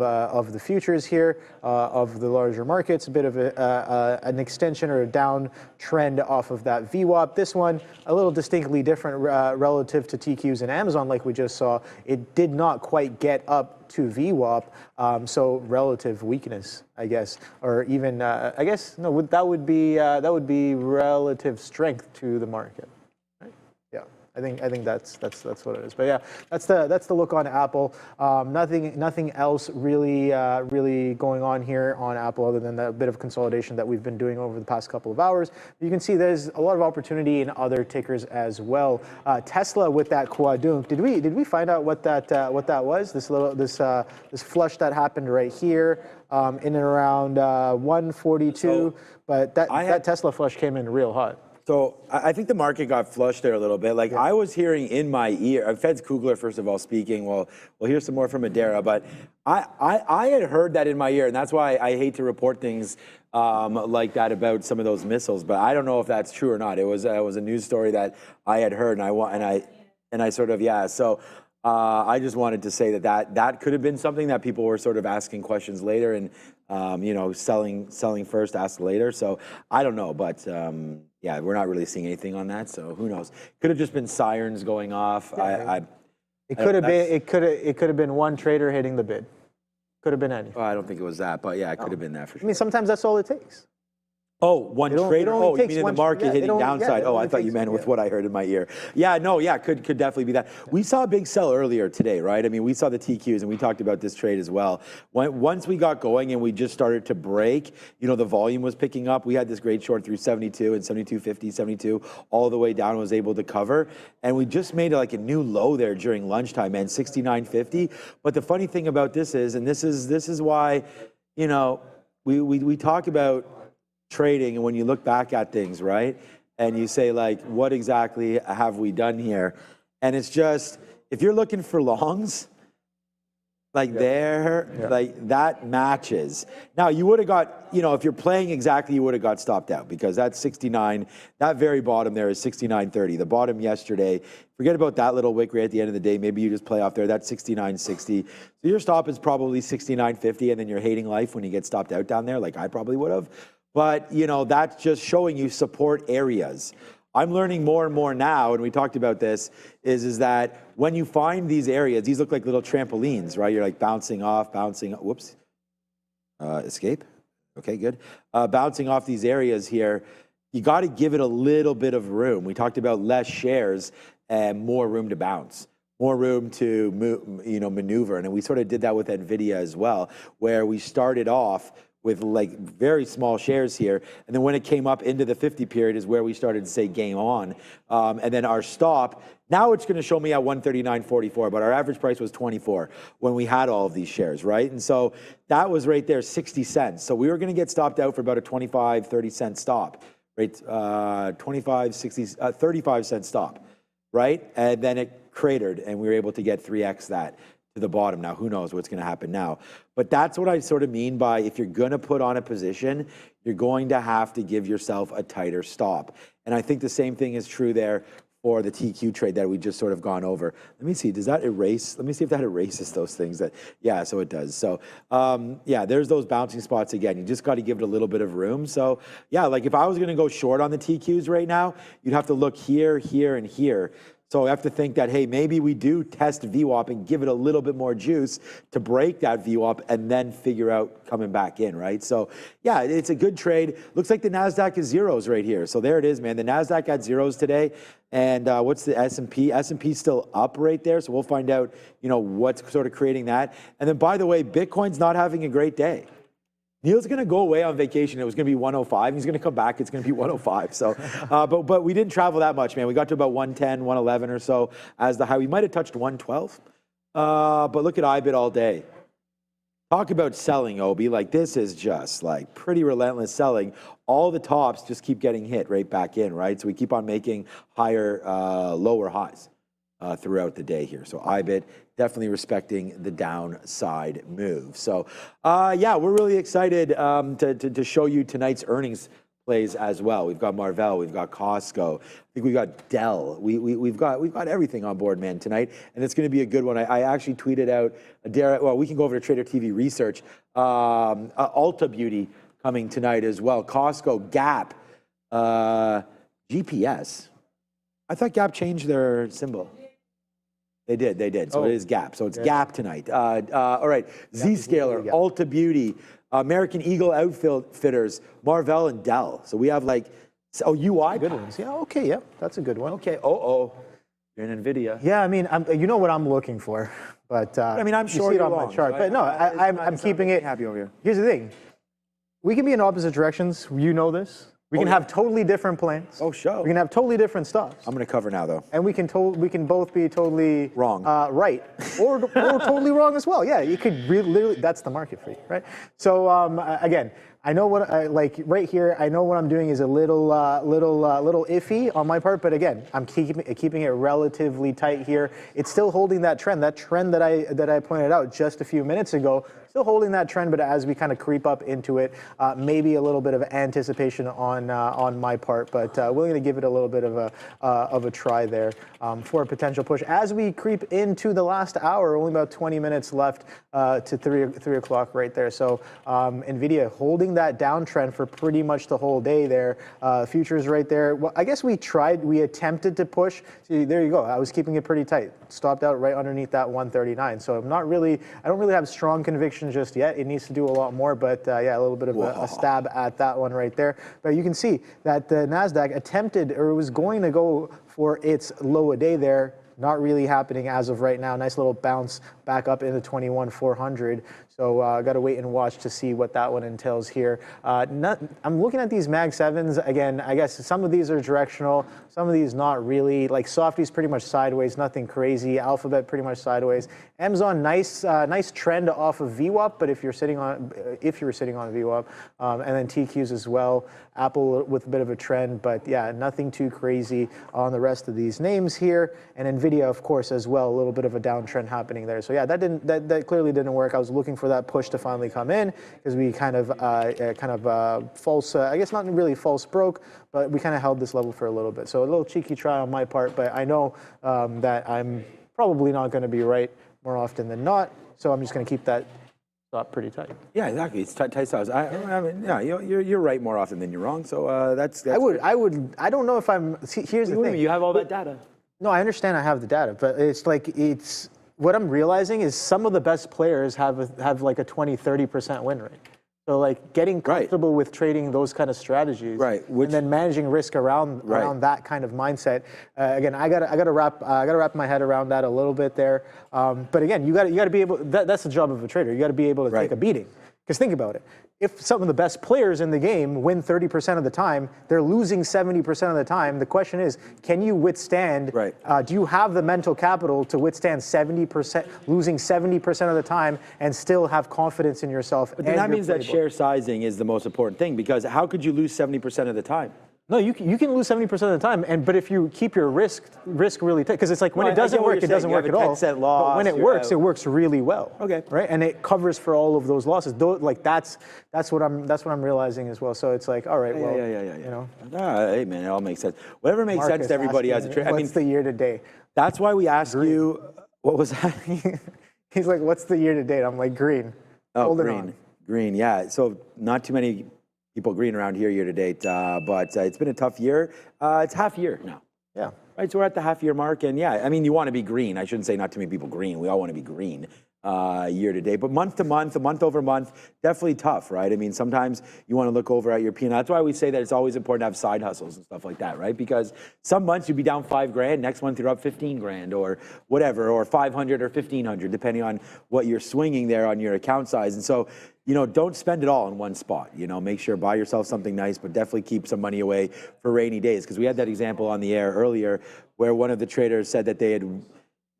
the futures here, of the larger markets, a bit of an extension or a down trend off of that VWAP. This one, a little distinctly different relative to TQs and Amazon, like we just saw. It did not quite get up to VWAP, so relative weakness, I guess, or even, I guess, no, that would be relative strength to the market. Yeah. I think that's what it is. But yeah, that's the look on Apple. Nothing else really going on here on Apple other than the bit of consolidation that we've been doing over the past couple of hours. You can see there's a lot of opportunity in other tickers as well. Tesla with that quadrunk. Did we find out what that was? This flush that happened right here in and around 142. So but that Tesla flush came in real hot. So I think the market got flushed there a little bit. Like I was hearing in my ear, Feds Kugler, first of all, speaking. Well, we'll hear some more from Adara, but I had heard that in my ear, and that's why I hate to report things like that about some of those missiles. But I don't know if that's true or not. It was a news story that I had heard, and I sort of So I just wanted to say that could have been something that people were sort of asking questions later, and selling first, ask later. So I don't know, but. Yeah, we're not really seeing anything on that, so who knows? Could have just been sirens going off. It could have been one trader hitting the bid. Could have been any. I don't think it was that, but yeah, it could have been that for sure. I mean, sometimes that's all it takes. Oh, one trader? Oh, you mean in the market hitting downside? Oh, I thought you meant with what I heard in my ear. Yeah, no, yeah, could definitely be that. We saw a big sell earlier today, right? I mean, we saw the TQs, and we talked about this trade as well. Once we got going and we just started to break, the volume was picking up. We had this great short through 72 and 72.50, 72, all the way down, and was able to cover. And we just made like a new low there during lunchtime, man, 69.50. But the funny thing about this is, and this is why, we talk about trading, and when you look back at things, right, and you say like, what exactly have we done here? And it's just, if you're looking for longs, like like that matches. Now you would have got, if you're playing exactly, you would have got stopped out, because that's 69. That very bottom there is 69.30. The bottom yesterday, forget about that little wick right at the end of the day. Maybe you just play off there. That's 69.60. So your stop is probably 69.50, and then you're hating life when you get stopped out down there, like I probably would have. But, that's just showing you support areas. I'm learning more and more now, and we talked about this, is that when you find these areas, these look like little trampolines, right? You're like bouncing off, whoops, escape. Okay, good. Bouncing off these areas here, you got to give it a little bit of room. We talked about less shares and more room to bounce. More room to maneuver. And we sort of did that with Nvidia as well, where we started off with like very small shares here. And then when it came up into the 50 period is where we started to say game on. And then our stop, now it's gonna show me at 139.44, but our average price was 24 when we had all of these shares, right? And so that was right there, 60 cents. So we were gonna get stopped out for about a 25, 30 cent stop, right? 25, 60, 35 cent stop, right? And then it cratered, and we were able to get 3x that to the bottom. Now, who knows what's going to happen now? But that's what I sort of mean by, if you're going to put on a position, you're going to have to give yourself a tighter stop. And I think the same thing is true there for the TQ trade that we just sort of gone over. Let me see, does that erase? Let me see if that erases those things. Yeah, so it does. So yeah, there's those bouncing spots again. You just got to give it a little bit of room. So yeah, like if I was going to go short on the TQs right now, you'd have to look here, here, and here. So I have to think that, hey, maybe we do test VWAP and give it a little bit more juice to break that VWAP and then figure out coming back in, right? So yeah, it's a good trade. Looks like the NASDAQ is zeros right here. So there it is, man. The NASDAQ had zeros today. And what's the S&P? S&P's still up right there. So we'll find out, what's sort of creating that. And then, by the way, Bitcoin's not having a great day. Neil's going to go away on vacation. It was going to be 105. He's going to come back. It's going to be 105. So, but we didn't travel that much, man. We got to about 110, 111 or so as the high. We might have touched 112. But look at IBIT all day. Talk about selling, Obi. Like, this is just like pretty relentless selling. All the tops just keep getting hit right back in, right? So we keep on making higher, lower highs throughout the day here. So IBIT definitely respecting the downside move. So yeah, we're really excited to show you tonight's earnings plays as well. We've got Marvell, we've got Costco, I think we've got Dell. We've got everything on board, man, tonight, and it's going to be a good one. I actually tweeted out, well, we can go over to Trader TV Research, Ulta Beauty coming tonight as well, Costco, Gap, GPS. I thought Gap changed their symbol. They did. So it is Gap. So it's Gap tonight. All right, Zscaler, Ulta Beauty, American Eagle Outfitters, Marvell, and Dell. So we have like, UI. Good ones. Yeah, okay, yeah, that's a good one. Okay, You're in Nvidia. Yeah, I mean, you know what I'm looking for, but I mean, I'm you sure see it you're on long, my chart. so But no, I'm keeping it happy over here. Here's the thing: we can be in opposite directions. You know this. We can have totally different plans. Oh, sure. We can have totally different stops. I'm going to cover now, though. And we can both be totally wrong, right, or totally wrong as well. Yeah, you could literally. That's the market for you, right? So again, I know what like right here. I know what I'm doing is a little iffy on my part, but again, I'm keeping it relatively tight here. It's still holding that trend. That trend that I pointed out just a few minutes ago. Still holding that trend, but as we kind of creep up into it, maybe a little bit of anticipation on my part, but willing to give it a little bit of a try there for a potential push. As we creep into the last hour, only about 20 minutes left to 3 o'clock right there. So Nvidia holding that downtrend for pretty much the whole day there. Futures right there. Well, I guess we attempted to push. See, there you go. I was keeping it pretty tight. Stopped out right underneath that 139. So I don't really have strong conviction just yet. It needs to do a lot more, but yeah, a little bit of a stab at that one right there. But you can see that the NASDAQ attempted, or was going to go for its low a day there. Not really happening as of right now. Nice little bounce back up into 21,400. So got to wait and watch to see what that one entails here. I'm looking at these Mag 7s. Again, I guess some of these are directional. Some of these not really. Like Softy's pretty much sideways, nothing crazy. Alphabet pretty much sideways. Amazon, nice trend off of VWAP, but if you were sitting on VWAP, and then TQs as well. Apple with a bit of a trend, but yeah, nothing too crazy on the rest of these names here. And Nvidia, of course, as well, a little bit of a downtrend happening there. So yeah, that clearly didn't work. I was looking for that push to finally come in because we kind of false, I guess not really false broke, but we kind of held this level for a little bit. So a little cheeky try on my part, but I know that I'm probably not going to be right more often than not. So I'm just going to keep that stop pretty tight. Yeah, exactly. It's tight stops. I mean, yeah, you're right more often than you're wrong. So that's I don't know if I'm. See, here's the thing. You have all that data. No, I understand I have the data, but it's what I'm realizing is some of the best players have like a 20-30% win rate. So like getting comfortable with trading those kind of strategies, and then managing risk around that kind of mindset. Again, I gotta wrap my head around that a little bit there. But again, you gotta be able. That's the job of a trader. You got to be able to take a beating. Because think about it. If some of the best players in the game win 30% of the time, they're losing 70% of the time. The question is, can you withstand? Do you have the mental capital to withstand 70%, losing 70% of the time, and still have confidence in yourself? But then that means that share sizing is the most important thing, because how could you lose 70% of the time? No, you can lose 70% of the time, but if you keep your risk really tight, because it's like when it doesn't work, it doesn't work at all. But when it works really well. Okay. Right, and it covers for all of those losses. Like that's what I'm realizing as well. So it's like, all right, well, you know. Hey man, it all makes sense. Whatever makes sense to everybody as a trader. What's the year to date? That's why we asked you. What was that? He's like, what's the year to date? I'm like, green. Oh, green. Yeah. So not too many people green around here year to date, but it's been a tough year. It's half year now. Yeah. Right, so we're at the half year mark, and yeah, I mean, you want to be green. I shouldn't say not too many people green. We all want to be green year to date, but month to month, month over month, definitely tough, right? I mean, sometimes you want to look over at your P&L. That's why we say that it's always important to have side hustles and stuff like that, right? Because some months you'd be down $5,000, next month you're up 15 grand or whatever, or 500 or 1,500, depending on what you're swinging there on your account size. And so, you know, don't spend it all in one spot. You know, make sure buy yourself something nice, but definitely keep some money away for rainy days. Because we had that example on the air earlier where one of the traders said that they had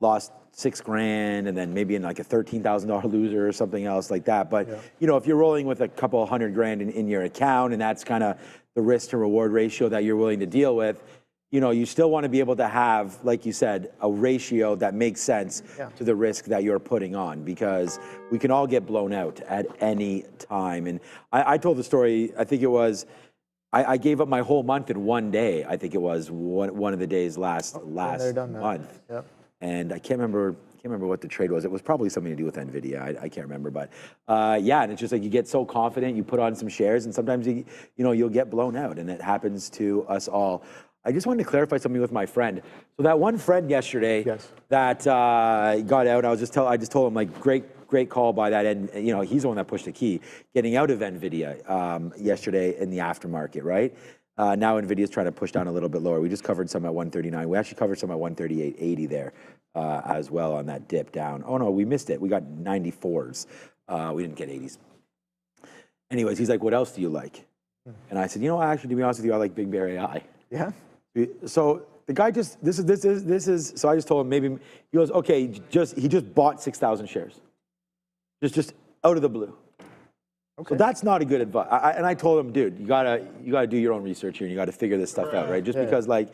lost $6,000 and then maybe in like a $13,000 loser or something else like that. But, you know, if you're rolling with a couple $100,000 in your account and that's kind of the risk to reward ratio that you're willing to deal with, you know, you still want to be able to have, like you said, a ratio that makes sense to the risk that you're putting on, because we can all get blown out at any time. And I told the story, I think it was, I gave up my whole month in one day. I think it was one of the days last month. Yep. And I can't remember what the trade was. It was probably something to do with Nvidia. I can't remember, but yeah, and it's just like you get so confident, you put on some shares, and sometimes you'll get blown out, and it happens to us all. I just wanted to clarify something with my friend. So that one friend yesterday that got out, I just told him, like, great call by that, and you know, he's the one that pushed the key, getting out of Nvidia yesterday in the aftermarket, right? Now Nvidia's trying to push down a little bit lower. We just covered some at 139. We actually covered some at 138.80 there as well on that dip down. Oh no, we missed it. We got 94s. We didn't get 80s. Anyways, he's like, what else do you like? And I said, you know, actually, to be honest with you, I like Big Bear AI. Yeah. So the guy just, so I just told him maybe, he goes, okay, he just bought 6,000 shares. Just out of the blue. Okay. So that's not a good advice. And I told him, dude, you gotta do your own research here and you gotta figure this stuff out, right? Just because like,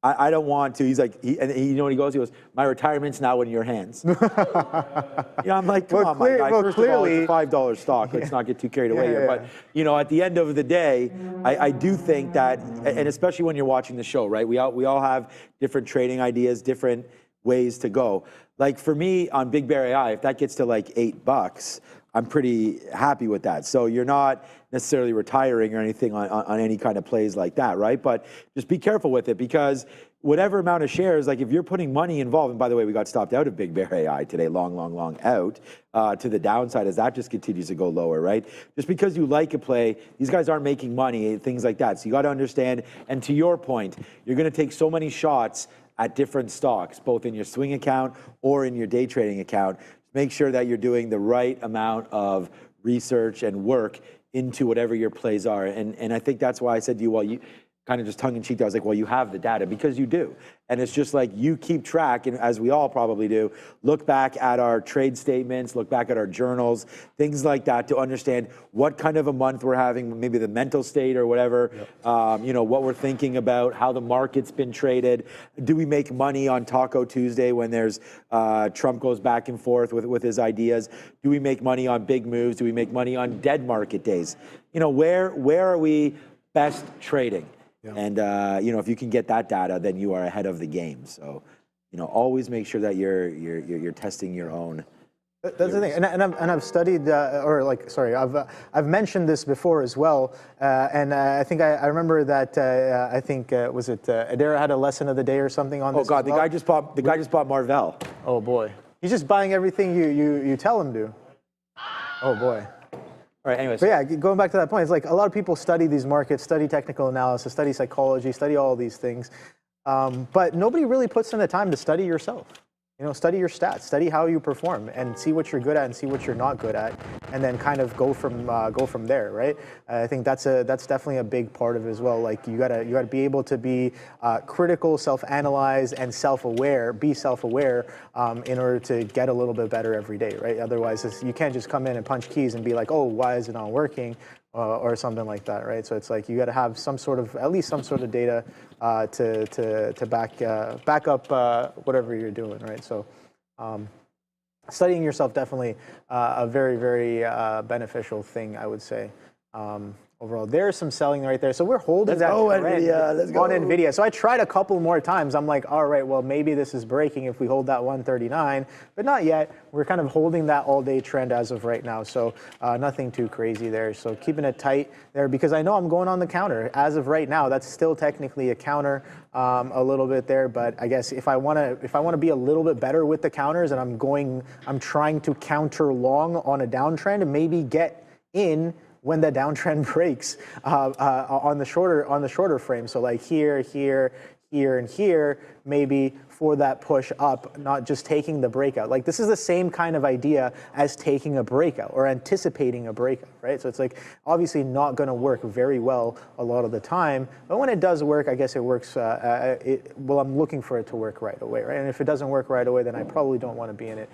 I don't want to. He's like, you know what he goes? He goes, my retirement's now in your hands. I'm like, come on, my guy. First of all, it's a $5 stock. Let's not get too carried away here. But at the end of the day, I do think that, and especially when you're watching the show, right? We all have different trading ideas, different ways to go. Like for me on Big Bear AI, if that gets to like $8, I'm pretty happy with that. So you're not necessarily retiring or anything on any kind of plays like that, right? But just be careful with it because whatever amount of shares, like if you're putting money involved, and by the way, we got stopped out of Big Bear AI today, long out to the downside as that just continues to go lower, right? Just because you like a play, these guys aren't making money, things like that. So you got to understand, and to your point, you're going to take so many shots at different stocks, both in your swing account or in your day trading account. Make sure that you're doing the right amount of research and work into whatever your plays are. And I think that's why I said to you, well, you kind of just tongue-in-cheek, I was like, well, you have the data, because you do. And it's just like you keep track, and as we all probably do, look back at our trade statements, look back at our journals, things like that to understand what kind of a month we're having, maybe the mental state or whatever, what we're thinking about, how the market's been traded. Do we make money on Taco Tuesday when there's Trump goes back and forth with his ideas? Do we make money on big moves? Do we make money on dead market days? Where are we best trading? And, if you can get that data, then you are ahead of the game. So, always make sure that you're testing your own. That's the thing, and I've studied, I've mentioned this before as well, and I think I remember that I think was it Adara had a lesson of the day or something on this. Oh God, the guy just bought Marvell. Oh boy, he's just buying everything you tell him to. Oh boy. All right, anyways. But yeah, going back to that point, it's like a lot of people study these markets, study technical analysis, study psychology, study all these things, but nobody really puts in the time to study yourself. Study your stats, study how you perform, and see what you're good at and see what you're not good at, and then kind of go from there, right? I think that's definitely a big part of it as well. Like you gotta be able to be critical, self-analyze, and self-aware. Be self-aware in order to get a little bit better every day, right? Otherwise, you can't just come in and punch keys and be like, oh, why is it not working? Or something like that, right? So it's like you got to have at least some sort of data to back up whatever you're doing, right? So studying yourself definitely a very, very beneficial thing, I would say. Overall, there's some selling right there. So we're holding that trend on Nvidia. So I tried a couple more times. I'm like, all right, well, maybe this is breaking if we hold that 139, but not yet. We're kind of holding that all-day trend as of right now. So nothing too crazy there. So keeping it tight there because I know I'm going on the counter. As of right now, that's still technically a counter a little bit there. But I guess if I want to be a little bit better with the counters and I'm trying to counter long on a downtrend and maybe get in when the downtrend breaks on the shorter frame. So like here, and here, maybe for that push up, not just taking the breakout. Like this is the same kind of idea as taking a breakout or anticipating a breakout, right? So it's like obviously not going to work very well a lot of the time, but when it does work, I guess it works. Well, I'm looking for it to work right away, right? And if it doesn't work right away, then I probably don't want to be in it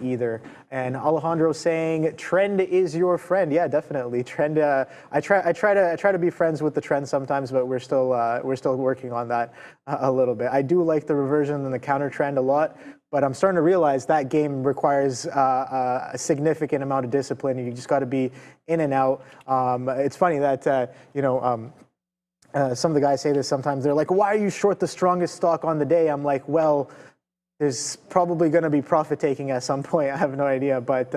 either. And Alejandro saying, "Trend is your friend." Yeah, definitely. Trend. I try to be friends with the trend sometimes, but we're still working on that a little bit. I do like the reversion and the counter trend a lot, but I'm starting to realize that game requires a significant amount of discipline. You just got to be in and out. It's funny that some of the guys say this sometimes. They're like, "Why are you short the strongest stock on the day?" I'm like, "Well, there's probably going to be profit taking at some point. I have no idea, but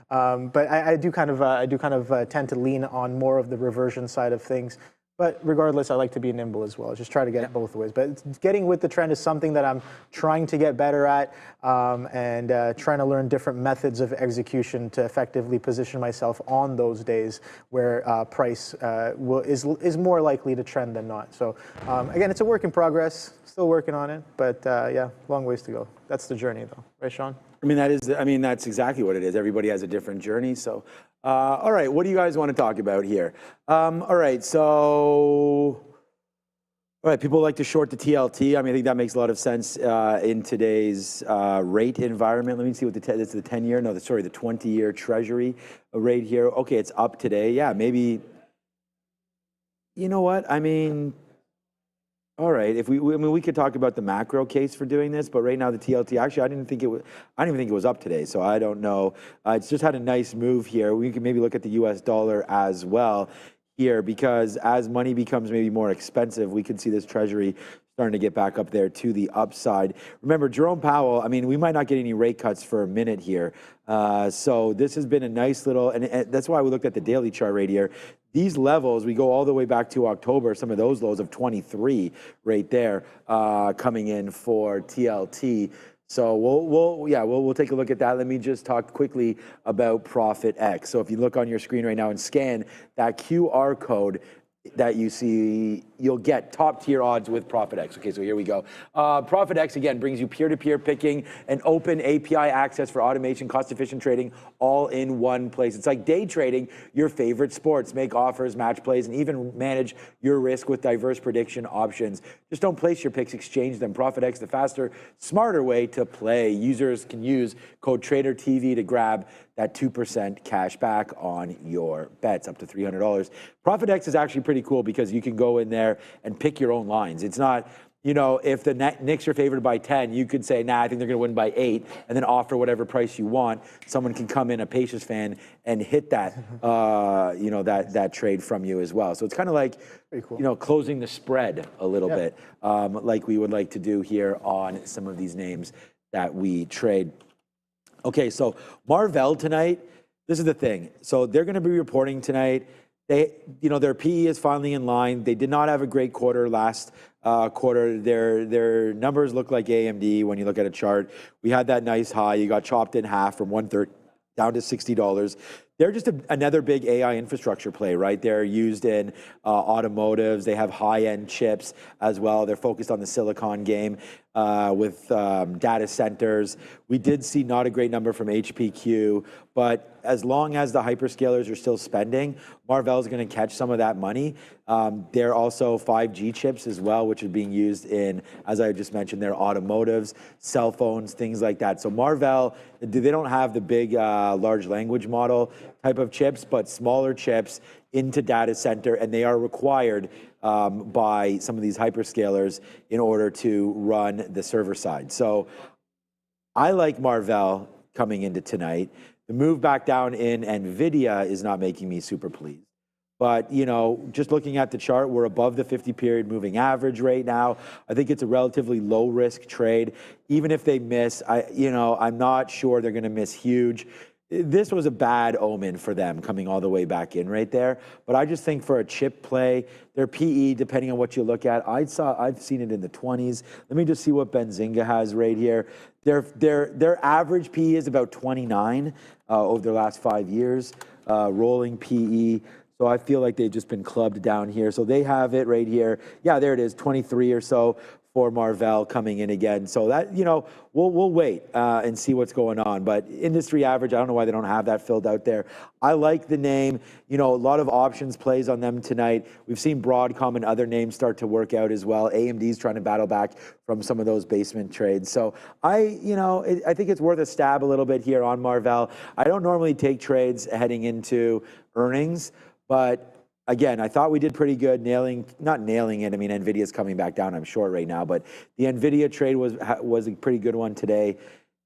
I do kind of tend to lean on more of the reversion side of things." But regardless, I like to be nimble as well. Just try to get it both ways. But getting with the trend is something that I'm trying to get better at, and trying to learn different methods of execution to effectively position myself on those days where price is more likely to trend than not. So again, it's a work in progress. Still working on it, but yeah, long ways to go. That's the journey, though, right, Sean? I mean, that's exactly what it is. Everybody has a different journey. So, all right, what do you guys want to talk about here? All right, people like to short the TLT. I mean, I think that makes a lot of sense in today's rate environment. Let me see what the 10-year, no, the 20-year Treasury rate here. Okay, it's up today. Yeah, maybe. You know what? I mean. All right. We could talk about the macro case for doing this, but right now the TLT, actually, I didn't even think it was up today, so I don't know. It's just had a nice move here. We can maybe look at the U.S. dollar as well here, because as money becomes maybe more expensive, we can see this Treasury starting to get back up there to the upside. Remember, Jerome Powell, I mean, we might not get any rate cuts for a minute here. So this has been a nice little, and that's why we looked at the daily chart right here. These levels, we go all the way back to October, some of those lows of 23 right there coming in for TLT. So we'll take a look at that. Let me just talk quickly about Profit X. So if you look on your screen right now and scan that QR code that you see, you'll get top tier odds with Profit X. Okay, so here we go. Profit X, again, brings you peer-to-peer picking and open API access for automation, cost-efficient trading, all in one place. It's like day trading your favorite sports. Make offers, match plays, and even manage your risk with diverse prediction options. Just don't place your picks, exchange them. Profit X, the faster, smarter way to play. Users can use code TRADERTV to grab that 2% cash back on your bets, up to $300. Profit X is actually pretty cool because you can go in there and pick your own lines. It's not, if the Knicks are favored by 10, you could say, nah, I think they're going to win by 8, and then offer whatever price you want. Someone can come in, a Pacers fan, and hit that, that trade from you as well. So it's kind of like, cool. Closing the spread a little bit, like we would like to do here on some of these names that we trade. Okay, so Marvell tonight, this is the thing. So they're going to be reporting tonight. Their PE is finally in line. They did not have a great quarter last quarter. Their numbers look like AMD when you look at a chart. We had that nice high. You got chopped in half from $130 down to $60. They're just another big AI infrastructure play, right? They're used in automotives. They have high-end chips as well. They're focused on the silicon game with data centers. We did see not a great number from HPQ, but as long as the hyperscalers are still spending, Marvell is going to catch some of that money. They're also 5G chips as well, which are being used in, as I just mentioned, their automotives, cell phones, things like that. So Marvell, they don't have the big large language model type of chips, but smaller chips into data center, and they are required by some of these hyperscalers in order to run the server side. So I like Marvell coming into tonight. The move back down in Nvidia is not making me super pleased. But, just looking at the chart, we're above the 50-period moving average right now. I think it's a relatively low-risk trade. Even if they miss, I'm not sure they're going to miss huge. This was a bad omen for them coming all the way back in right there. But I just think for a chip play, their PE, depending on what you look at, I've seen it in the 20s. Let me just see what Benzinga has right here. Their average PE is about 29 over the last 5 years, rolling PE. So I feel like they've just been clubbed down here. So they have it right here. Yeah, there it is, 23 or so for Marvell coming in again. So that, we'll wait and see what's going on. But industry average, I don't know why they don't have that filled out there. I like the name. A lot of options plays on them tonight. We've seen Broadcom and other names start to work out as well. AMD's trying to battle back from some of those basement trades. So I think it's worth a stab a little bit here on Marvell. I don't normally take trades heading into earnings, but again, I thought we did pretty good not nailing it. I mean, Nvidia's coming back down. I'm short right now, but the Nvidia trade was a pretty good one today.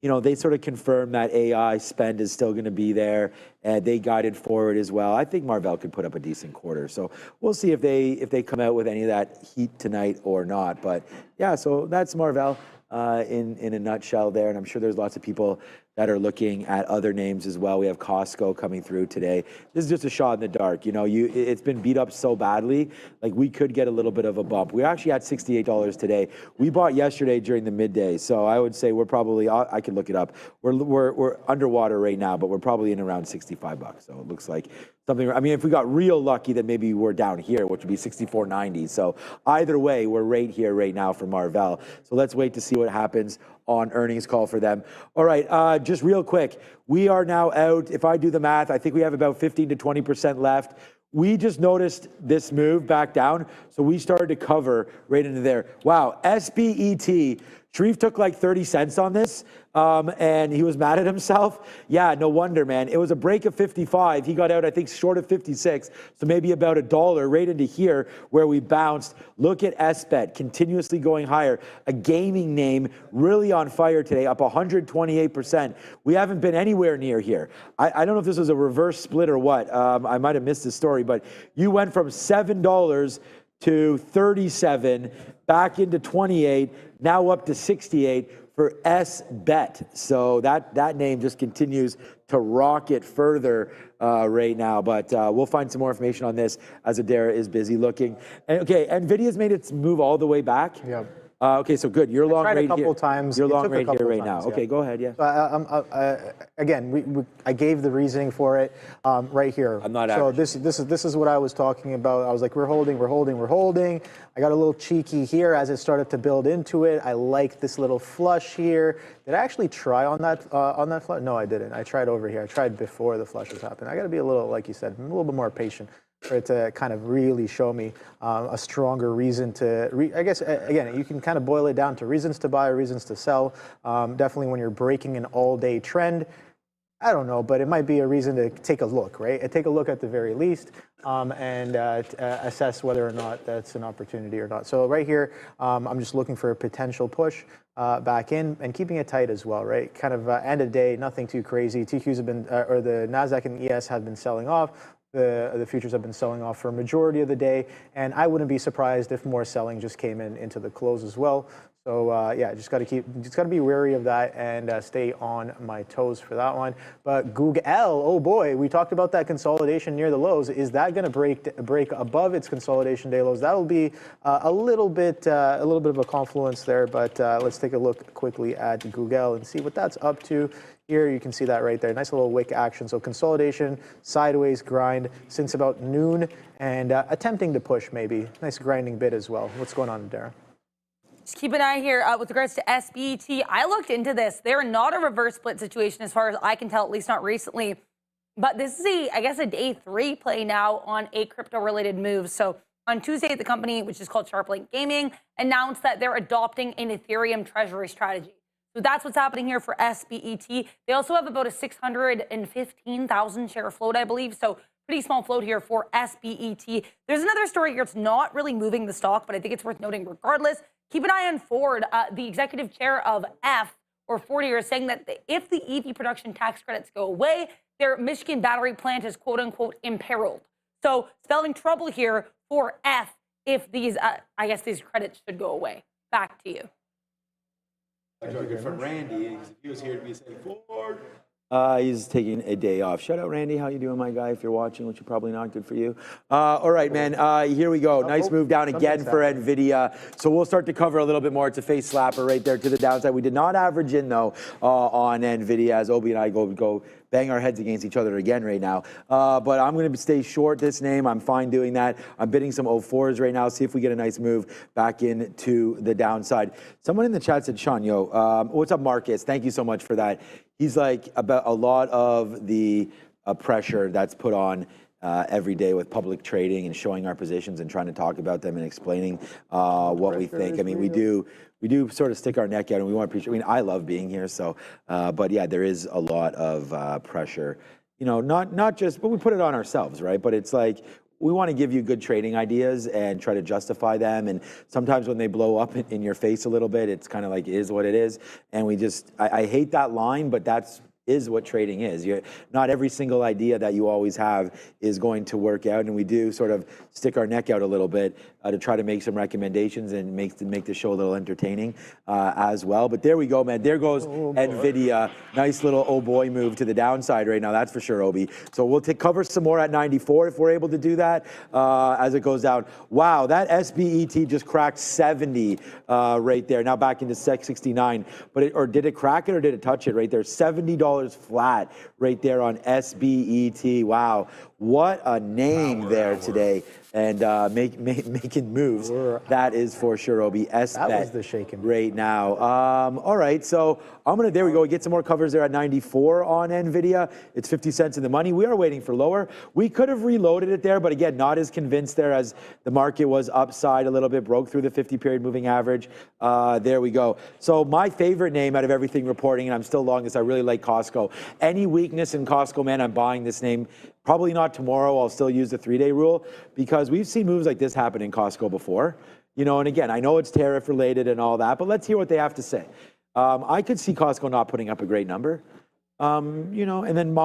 They sort of confirmed that AI spend is still going to be there, and they guided forward as well. I think Marvell could put up a decent quarter. So we'll see if they come out with any of that heat tonight or not. But yeah, so that's Marvell. in a nutshell there. And I'm sure there's lots of people that are looking at other names as well. We have Costco coming through today. This is just a shot in the dark. You know, it's been beat up so badly, like we could get a little bit of a bump. We're actually at $68 today. We bought yesterday during the midday. So I would say we're probably, I can look it up. We're underwater right now, but we're probably in around $65. So it looks like something, I mean, if we got real lucky, then maybe we're down here, which would be $64.90. So either way, we're right here right now for Marvell. So let's wait to see what happens on earnings call for them. All right, just real quick. We are now out, if I do the math, I think we have about 15 to 20% left. We just noticed this move back down, so we started to cover right into there. Wow, SPET, Sharif took like 30 cents on this, and he was mad at himself. Yeah, no wonder, man. It was a break of 55. He got out, I think, short of 56, so maybe about $1 right into here where we bounced. Look at SPET, continuously going higher. A gaming name really on fire today, up 128%. We haven't been anywhere near here. I don't know if this was a reverse split or what. I might have missed the story, but you went from $7 to 37, back into 28, now up to 68 for SBET. So that name just continues to rocket further right now. But we'll find some more information on this as Adair is busy looking. And, okay, NVIDIA's made its move all the way back. Yeah. Okay, so good. You're long right here. Tried a couple times. You're It long took a right here couple right times, now. Okay, yeah. go ahead. Yeah. Again, I gave the reasoning for it right here. I'm not So average. this is what I was talking about. I was like, we're holding. I got a little cheeky here as it started to build into it. I like this little flush here. Did I actually try on that flush? No, I didn't. I tried over here. I tried before the flushes happened. I got to be a little, like you said, a little bit more patient for it to kind of really show me a stronger reason to, I guess, again, you can kind of boil it down to reasons to buy, reasons to sell. Definitely when you're breaking an all-day trend, I don't know, but it might be a reason to take a look, right? Take a look at the very least and assess whether or not that's an opportunity or not. So right here, I'm just looking for a potential push back in and keeping it tight as well, right? Kind of end of day, nothing too crazy. TQs have been, or the NASDAQ and ES have been selling off. The futures have been selling off for a majority of the day, and I wouldn't be surprised if more selling just came into the close as well. So yeah, just got to be wary of that and stay on my toes for that one. But Google, oh boy, we talked about that consolidation near the lows. Is that going to break above its consolidation day lows? That will be a little bit of a confluence there. But let's take a look quickly at Google and see what that's up to. Here you can see that right there. Nice little wick action. So consolidation, sideways grind since about noon, and attempting to push maybe. Nice grinding bid as well. What's going on, Dara? Just keep an eye here with regards to SPET. I looked into this. They're not a reverse split situation as far as I can tell, at least not recently. But this is I guess a day 3 play now on a crypto-related move. So on Tuesday, the company, which is called SharpLink Gaming, announced that they're adopting an Ethereum treasury strategy. So that's what's happening here for SPET. They also have about a 615,000 share float, I believe. So pretty small float here for SPET. There's another story here. It's not really moving the stock, but I think it's worth noting regardless. Keep an eye on Ford. The executive chair of Ford is saying that if the EV production tax credits go away, their Michigan battery plant is quote unquote imperiled. So spelling trouble here for F if these, I guess these credits should go away. Back to you. For Randy, if he was here to be saying Ford. He's taking a day off. Shout out, Randy. How you doing, my guy? If you're watching, which you're probably not, good for you. All right, man. Here we go. Nice move down again for Nvidia. So we'll start to cover a little bit more. It's a face slapper right there to the downside. We did not average in, though, on Nvidia, as Obi and I go bang our heads against each other again right now. But I'm going to stay short this name. I'm fine doing that. I'm bidding some 04s right now. See if we get a nice move back into the downside. Someone in the chat said, Sean, what's up, Marcus? Thank you so much for that. He's like about a lot of the pressure that's put on every day with public trading and showing our positions and trying to talk about them and explaining what we think. I mean, we do sort of stick our neck out and we want to appreciate. I mean, I love being here. So, but yeah, there is a lot of pressure. Not just, but we put it on ourselves, right? But it's like, we want to give you good trading ideas and try to justify them. And sometimes when they blow up in your face a little bit, it's kind of like, it is what it is. And I hate that line, but that's is what trading is. Not every single idea that you always have is going to work out, and we do sort of stick our neck out a little bit to try to make some recommendations and make the show a little entertaining as well. But there we go, man. There goes Nvidia. Nice little oh boy move to the downside right now, that's for sure, Obi. So we'll cover some more at 94 if we're able to do that as it goes down. Wow, that SPET just cracked 70 right there. Now back into 69. But or did it crack it or did it touch it right there? $70 flat right there on SPET. Wow, what a name there today. And making moves. That is for sure, Obi. That was the shaking right now. All right, so there we go. We get some more covers there at 94 on Nvidia. It's 50 cents in the money. We are waiting for lower. We could have reloaded it there, but again, not as convinced there as the market was upside a little bit, broke through the 50-period moving average. There we go. So my favorite name out of everything reporting, and I'm still long this, I really like Costco. Any weakness in Costco, man, I'm buying this name. Probably not tomorrow. I'll still use the 3-day rule because we've seen moves like this happen in Costco before. You know, and again, I know it's tariff related and all that, but let's hear what they have to say. I could see Costco not putting up a great number, you know, and then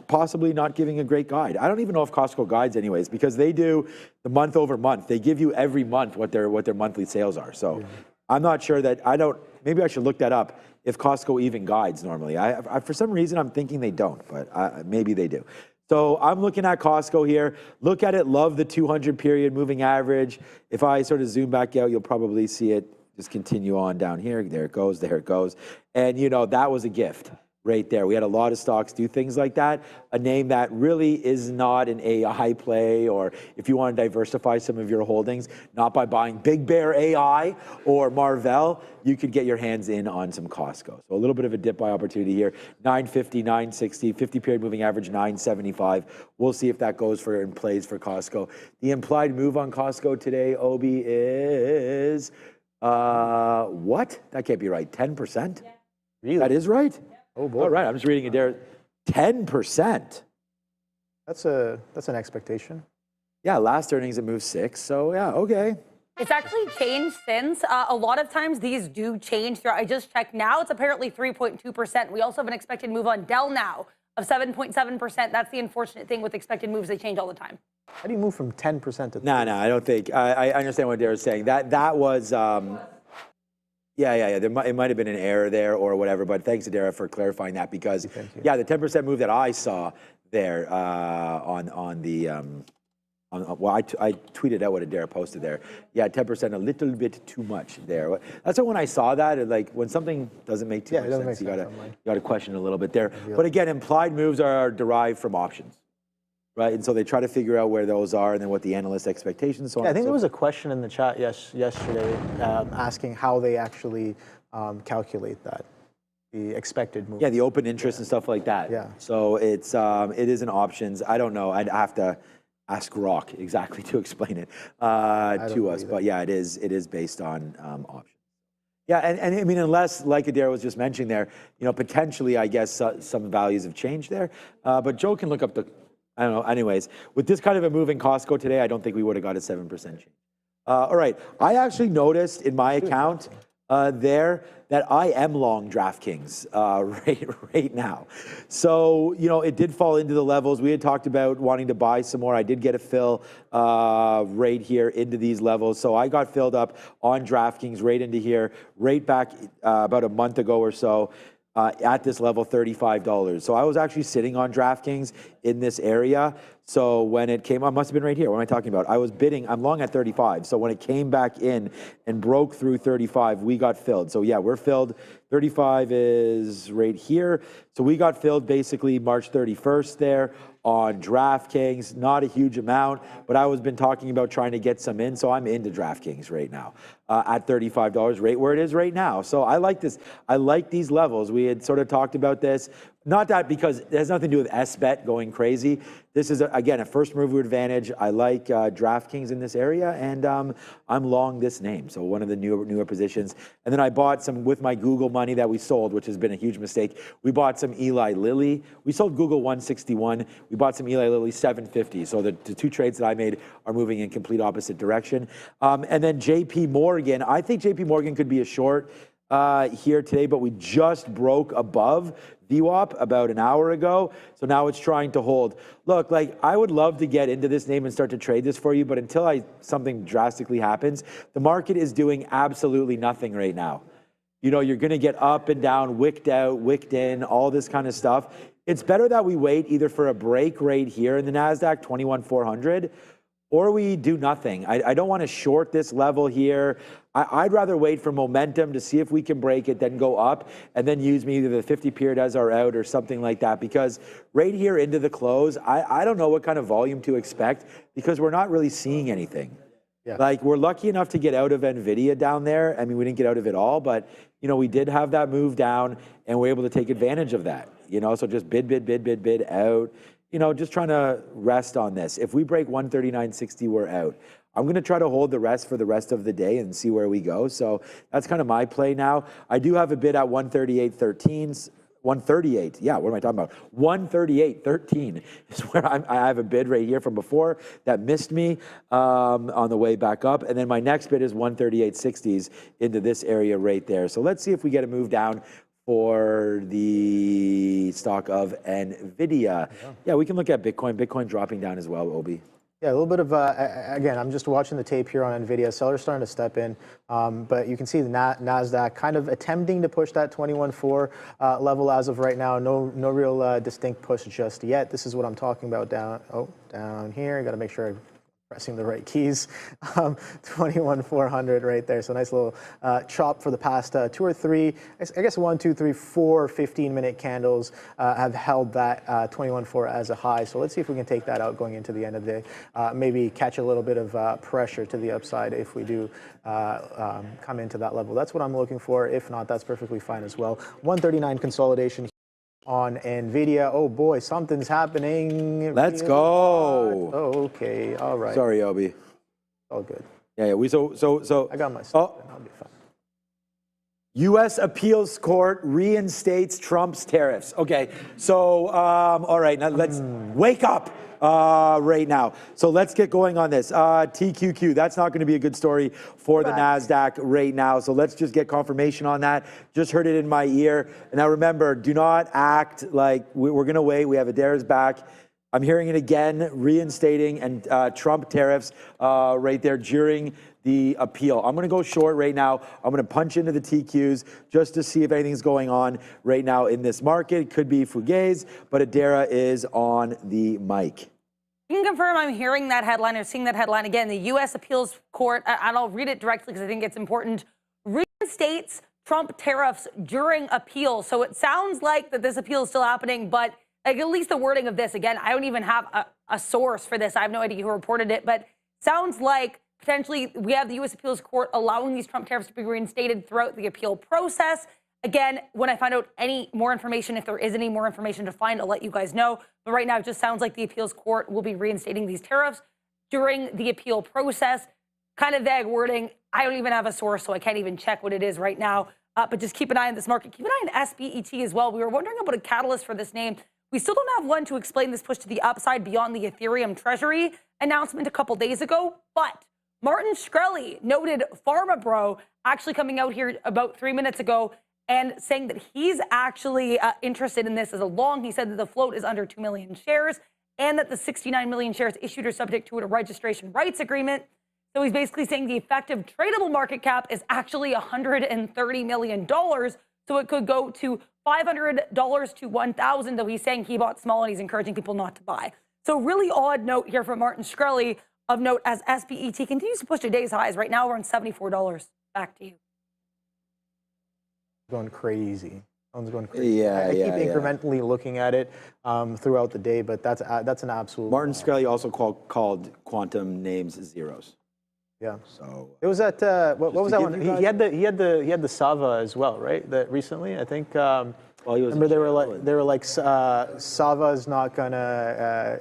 possibly not giving a great guide. I don't even know if Costco guides anyways, because they do the month over month. They give you every month what their monthly sales are. So I'm not sure that maybe I should look that up if Costco even guides normally. I for some reason, I'm thinking they don't, but maybe they do. So I'm looking at Costco here. Look at it, love the 200-period moving average. If I sort of zoom back out, you'll probably see it just continue on down here. There it goes, there it goes. And, you know, that was a gift right there. We had a lot of stocks do things like that. A name that really is not an AI play, or if you want to diversify some of your holdings, not by buying Big Bear AI or Marvell, you could get your hands in on some Costco. So a little bit of a dip buy opportunity here. 950, 960, 50-period moving average, 975. We'll see if that goes for and plays for Costco. The implied move on Costco today, Obi, is what? That can't be right. 10%? Yeah. Really? That is right? Oh boy! All right, I'm just reading it there. 10%. That's an expectation. Yeah, last earnings it moved 6. So yeah, okay. It's actually changed since. A lot of times these do change throughout. I just checked now. It's apparently 3.2%. We also have an expected move on Dell now of 7.7%. That's the unfortunate thing with expected moves. They change all the time. How do you move from 10% to 3%? No, I don't think. I understand what Dara's saying. That was. Yeah. It might have been an error there or whatever, but thanks to Dara for clarifying that because, yeah, the 10% move that I saw there on the, well, I tweeted out what Dara posted there. Yeah, 10%, a little bit too much there. That's why when I saw that, like when something doesn't make too much sense, you gotta question a little bit there. But again, implied moves are derived from options. Right, and so they try to figure out where those are and then what the analyst expectations. So I think there was a question in the chat yesterday asking how they actually calculate that, the expected move. Yeah, the open interest and stuff like that. Yeah. So it is an options. I don't know. I'd have to ask Rock exactly to explain it to us. But yeah, it is based on options. Yeah, and I mean, unless, like Adair was just mentioning there, you know, potentially, I guess some values have changed there. But Joe can look up the. I don't know. Anyways, with this kind of a move in Costco today, I don't think we would have got a 7% change. All right. I actually noticed in my account there that I am long DraftKings right now. So, you know, it did fall into the levels. We had talked about wanting to buy some more. I did get a fill right here into these levels. So I got filled up on DraftKings right into here, right back about a month ago or so. At this level, $35. So I was actually sitting on DraftKings in this area. So when it came, I must have been right here. What am I talking about? I was bidding, I'm long at 35. So when it came back in and broke through 35, we got filled. So yeah, we're filled. 35 is right here. So we got filled basically March 31st there on DraftKings. Not a huge amount, but I was been talking about trying to get some in. So I'm into DraftKings right now at $35, right where it is right now. So I like this. I like these levels. We had sort of talked about this. Not that because it has nothing to do with SBET going crazy. This is, again, a first mover advantage. I like DraftKings in this area, and I'm long this name. So one of the newer positions. And then I bought some with my Google money that we sold, which has been a huge mistake. We bought some Eli Lilly. We sold Google 161. We bought some Eli Lilly 750. So the two trades that I made are moving in complete opposite direction. And then JP Morgan. I think JP Morgan could be a short. here today, but we just broke above VWAP about an hour ago. So now it's trying to hold. Look, like I would love to get into this name and start to trade this for you, but until something drastically happens, the market is doing absolutely nothing right now. You know, you're going to get up and down, wicked out, wicked in, all this kind of stuff. It's better that we wait either for a break right here in the NASDAQ, 21,400, or we do nothing. I don't want to short this level here. I'd rather wait for momentum to see if we can break it, then go up, and then use either the 50 period as our out or something like that. Because right here into the close, I don't know what kind of volume to expect because we're not really seeing anything. Yeah. Like we're lucky enough to get out of Nvidia down there. I mean, we didn't get out of it all, but you know, we did have that move down and we're able to take advantage of that. You know, so just bid out. You know, just trying to rest on this. If we break 139.60, we're out. I'm going to try to hold the rest for the rest of the day and see where we go. So that's kind of my play now. I do have a bid at 138.13. 138, yeah, what am I talking about? 138.13 is where I have a bid right here from before that missed me on the way back up. And then my next bid is 138.60s into this area right there. So let's see if we get a move down for the stock of Nvidia. Yeah, we can look at Bitcoin. Bitcoin dropping down as well, Obi. Yeah, a little bit of, again, I'm just watching the tape here on Nvidia. Sellers starting to step in, but you can see the NASDAQ kind of attempting to push that 21.4 level as of right now. No real distinct push just yet. This is what I'm talking about down here. Got to make sure I'm pressing the right keys. 21,400 right there. So nice little chop for the past 2 or 3, I guess 1, 2, 3, 4 15-minute candles have held that 21.4 as a high. So let's see if we can take that out going into the end of the day. Maybe catch a little bit of pressure to the upside if we do come into that level. That's what I'm looking for. If not, that's perfectly fine as well. 139 consolidation on Nvidia. Oh boy, something's happening. Let's go. Oh, okay, all right. Sorry, Obi. All good. Yeah, so I got my stuff. I'll be fine. U.S. appeals court reinstates Trump's tariffs. Okay, so all right, now let's wake up right now. So let's get going on this. TQQ, that's not going to be a good story for the NASDAQ right now. So let's just get confirmation on that. Just heard it in my ear. And now remember, do not act like we're going to wait. We have Adair's back. I'm hearing it again, reinstating and Trump tariffs right there during the appeal. I'm going to go short right now. I'm going to punch into the TQs just to see if anything's going on right now in this market. It could be Fugaze, but Adara is on the mic. You can confirm I'm hearing that headline or seeing that headline again. The U.S. Appeals Court, and I'll read it directly because I think it's important, reinstates Trump tariffs during appeal. So it sounds like that this appeal is still happening, but like at least the wording of this, again, I don't even have a source for this. I have no idea who reported it, but sounds like potentially we have the U.S. Appeals Court allowing these Trump tariffs to be reinstated throughout the appeal process. Again, when I find out any more information, if there is any more information to find, I'll let you guys know. But right now, it just sounds like the appeals court will be reinstating these tariffs during the appeal process. Kind of vague wording. I don't even have a source, so I can't even check what it is right now. But just keep an eye on this market. Keep an eye on SPET as well. We were wondering about a catalyst for this name. We still don't have one to explain this push to the upside beyond the Ethereum Treasury announcement a couple days ago. But Martin Shkreli, noted pharma bro, actually coming out here about 3 minutes ago and saying that he's actually interested in this as a long. He said that the float is under 2 million shares and that the 69 million shares issued are subject to a registration rights agreement. So he's basically saying the effective tradable market cap is actually $130 million. So it could go to $500 to $1,000, though he's saying he bought small and he's encouraging people not to buy. So really odd note here from Martin Shkreli of note as SPET continues to push to day's highs. Right now we're on $74. Back to you. Going crazy. Someone's going crazy. Yeah, I keep incrementally looking at it throughout the day, but that's an absolute. Martin Shkreli also called quantum names zeros. Yeah. So it was at what was that one? He had the Sava as well, right? That recently, I think. Well, he was remember they were like Sava's not gonna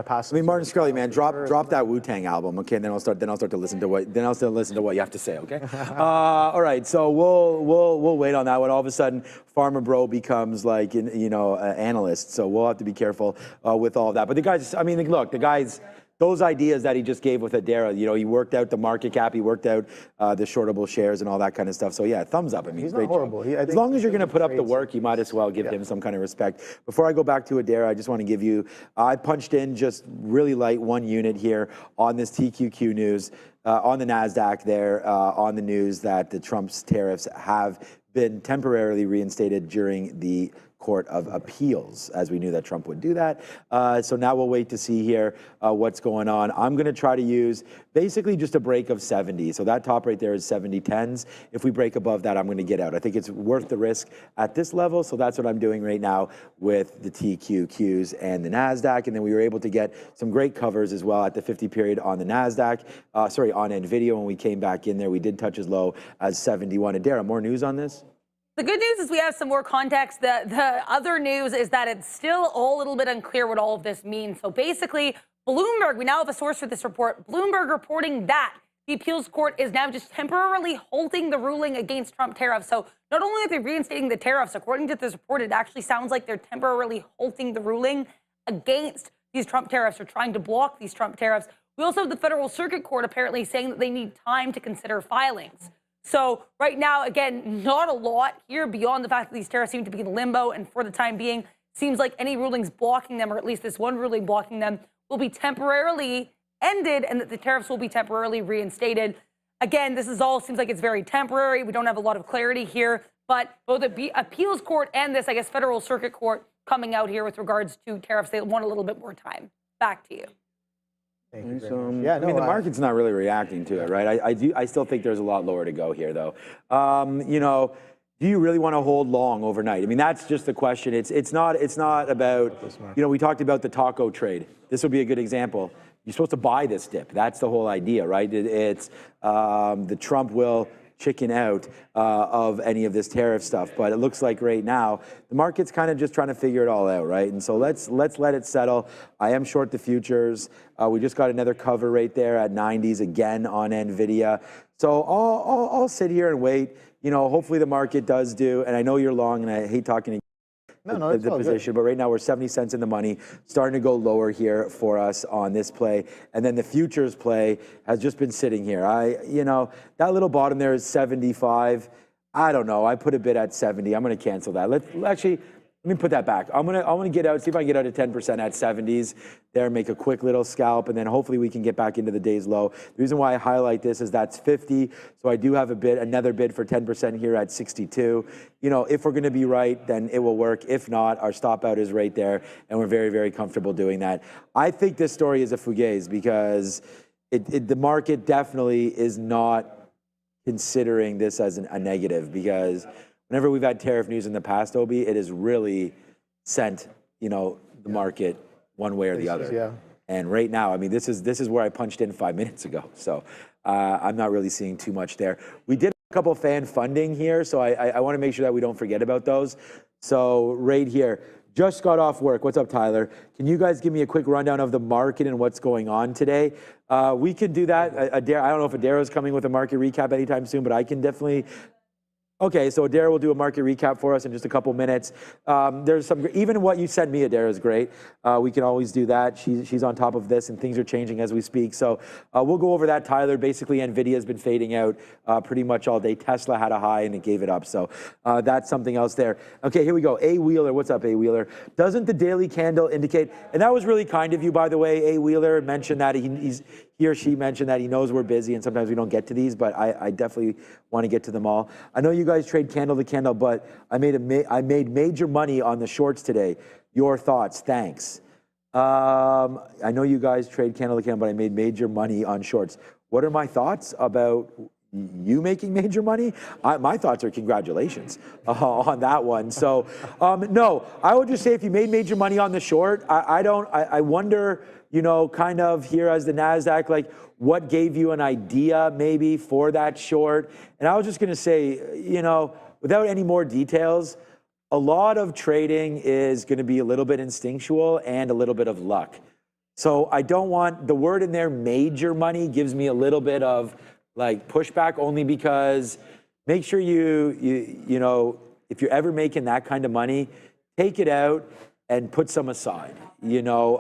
pass. I mean, Martin Shkreli, man, drop that Wu-Tang album, okay? And then I'll start to listen to what you have to say, okay? All right, so we'll wait on that one. All of a sudden, Farmer Bro becomes like analyst, so we'll have to be careful with all of that. But the guys, I mean, look, the guy's those ideas that he just gave with Adara, you know, he worked out the market cap, he worked out the shortable shares and all that kind of stuff. So yeah, thumbs up. I mean, He's great not horrible. job. As long as you're going to put up the work, you might as well give him some kind of respect. Before I go back to Adara, I just want to give you, I punched in just really light 1 unit here on this TQQ news, on the NASDAQ there, on the news that the Trump's tariffs have been temporarily reinstated during the Court of Appeals, as we knew that Trump would do that. So now we'll wait to see here what's going on. I'm going to try to use basically just a break of 70. So that top right there is 70.10s. If we break above that, I'm going to get out. I think it's worth the risk at this level. So that's what I'm doing right now with the TQQs and the NASDAQ. And then we were able to get some great covers as well at the 50 period on the NASDAQ, on Nvidia. When we came back in there, we did touch as low as 71. Adara, more news on this? The good news is we have some more context. The other news is that it's still all a little bit unclear what all of this means. So basically, Bloomberg, we now have a source for this report, Bloomberg reporting that the appeals court is now just temporarily holding the ruling against Trump tariffs. So not only are they reinstating the tariffs, according to this report, it actually sounds like they're temporarily halting the ruling against these Trump tariffs or trying to block these Trump tariffs. We also have the Federal Circuit Court apparently saying that they need time to consider filings. So right now, again, not a lot here beyond the fact that these tariffs seem to be in limbo. And for the time being, seems like any rulings blocking them, or at least this one ruling blocking them, will be temporarily ended and that the tariffs will be temporarily reinstated. Again, this is all seems like it's very temporary. We don't have a lot of clarity here, but both the appeals court and this, I guess, Federal Circuit Court coming out here with regards to tariffs, they want a little bit more time. Back to you. Thank you very So, much. Yeah, I mean, the market's not really reacting to it, right? I still think there's a lot lower to go here, though. You know, do you really want to hold long overnight? I mean, that's just the question. It's not about, you know, we talked about the taco trade. This would be a good example. You're supposed to buy this dip. That's the whole idea, right? It's the Trump will chicken out of any of this tariff stuff. But it looks like right now, the market's kind of just trying to figure it all out, right? And so let's let it settle. I am short the futures. We just got another cover right there at 90s again on Nvidia. So I'll sit here and wait. You know, hopefully the market does do, and I know you're long, and I hate talking to the position, but right now we're 70 cents in the money, starting to go lower here for us on this play. And then the futures play has just been sitting here. You know, that little bottom there is 75. I don't know. I put a bid at 70. I'm going to cancel that. Let me put that back. I want to get out, see if I can get out of 10% at 70s there, make a quick little scalp, and then hopefully we can get back into the day's low. The reason why I highlight this is that's 50, so I do have another bid for 10% here at 62. You know, if we're going to be right, then it will work. If not, our stop out is right there, and we're very, very comfortable doing that. I think this story is a fugazi because the market definitely is not considering this as a negative, because whenever we've had tariff news in the past, Obi, it has really sent, you know, the market one way or the other. Yeah. And right now, I mean, this is where I punched in 5 minutes ago. So I'm not really seeing too much there. We did a couple fan funding here, so I want to make sure that we don't forget about those. So right here, just got off work. What's up, Tyler? Can you guys give me a quick rundown of the market and what's going on today? We could do that. I don't know if Adara's coming with a market recap anytime soon, but I can definitely. Okay, so Adara will do a market recap for us in just a couple minutes. There's some, even what you sent me, Adara, is great. We can always do that. She's on top of this, and things are changing as we speak. So we'll go over that, Tyler. Basically, Nvidia has been fading out pretty much all day. Tesla had a high, and it gave it up. So that's something else there. Okay, here we go. A. Wheeler, what's up, A. Wheeler? Doesn't the daily candle indicate, and that was really kind of you, by the way, A. Wheeler mentioned that he or she mentioned that he knows we're busy and sometimes we don't get to these, but I definitely want to get to them all. I know you guys trade candle to candle, but I made major money on the shorts today. Your thoughts? Thanks. I know you guys trade candle to candle, but I made major money on shorts. What are my thoughts about you making major money? My thoughts are congratulations on that one. So no, I would just say if you made major money on the short, I wonder, you know, kind of here as the NASDAQ, like what gave you an idea maybe for that short? And I was just going to say, you know, without any more details, a lot of trading is going to be a little bit instinctual and a little bit of luck. So I don't want the word in there, major money, gives me a little bit of like pushback, only because make sure you know, if you're ever making that kind of money, take it out and put some aside. You know,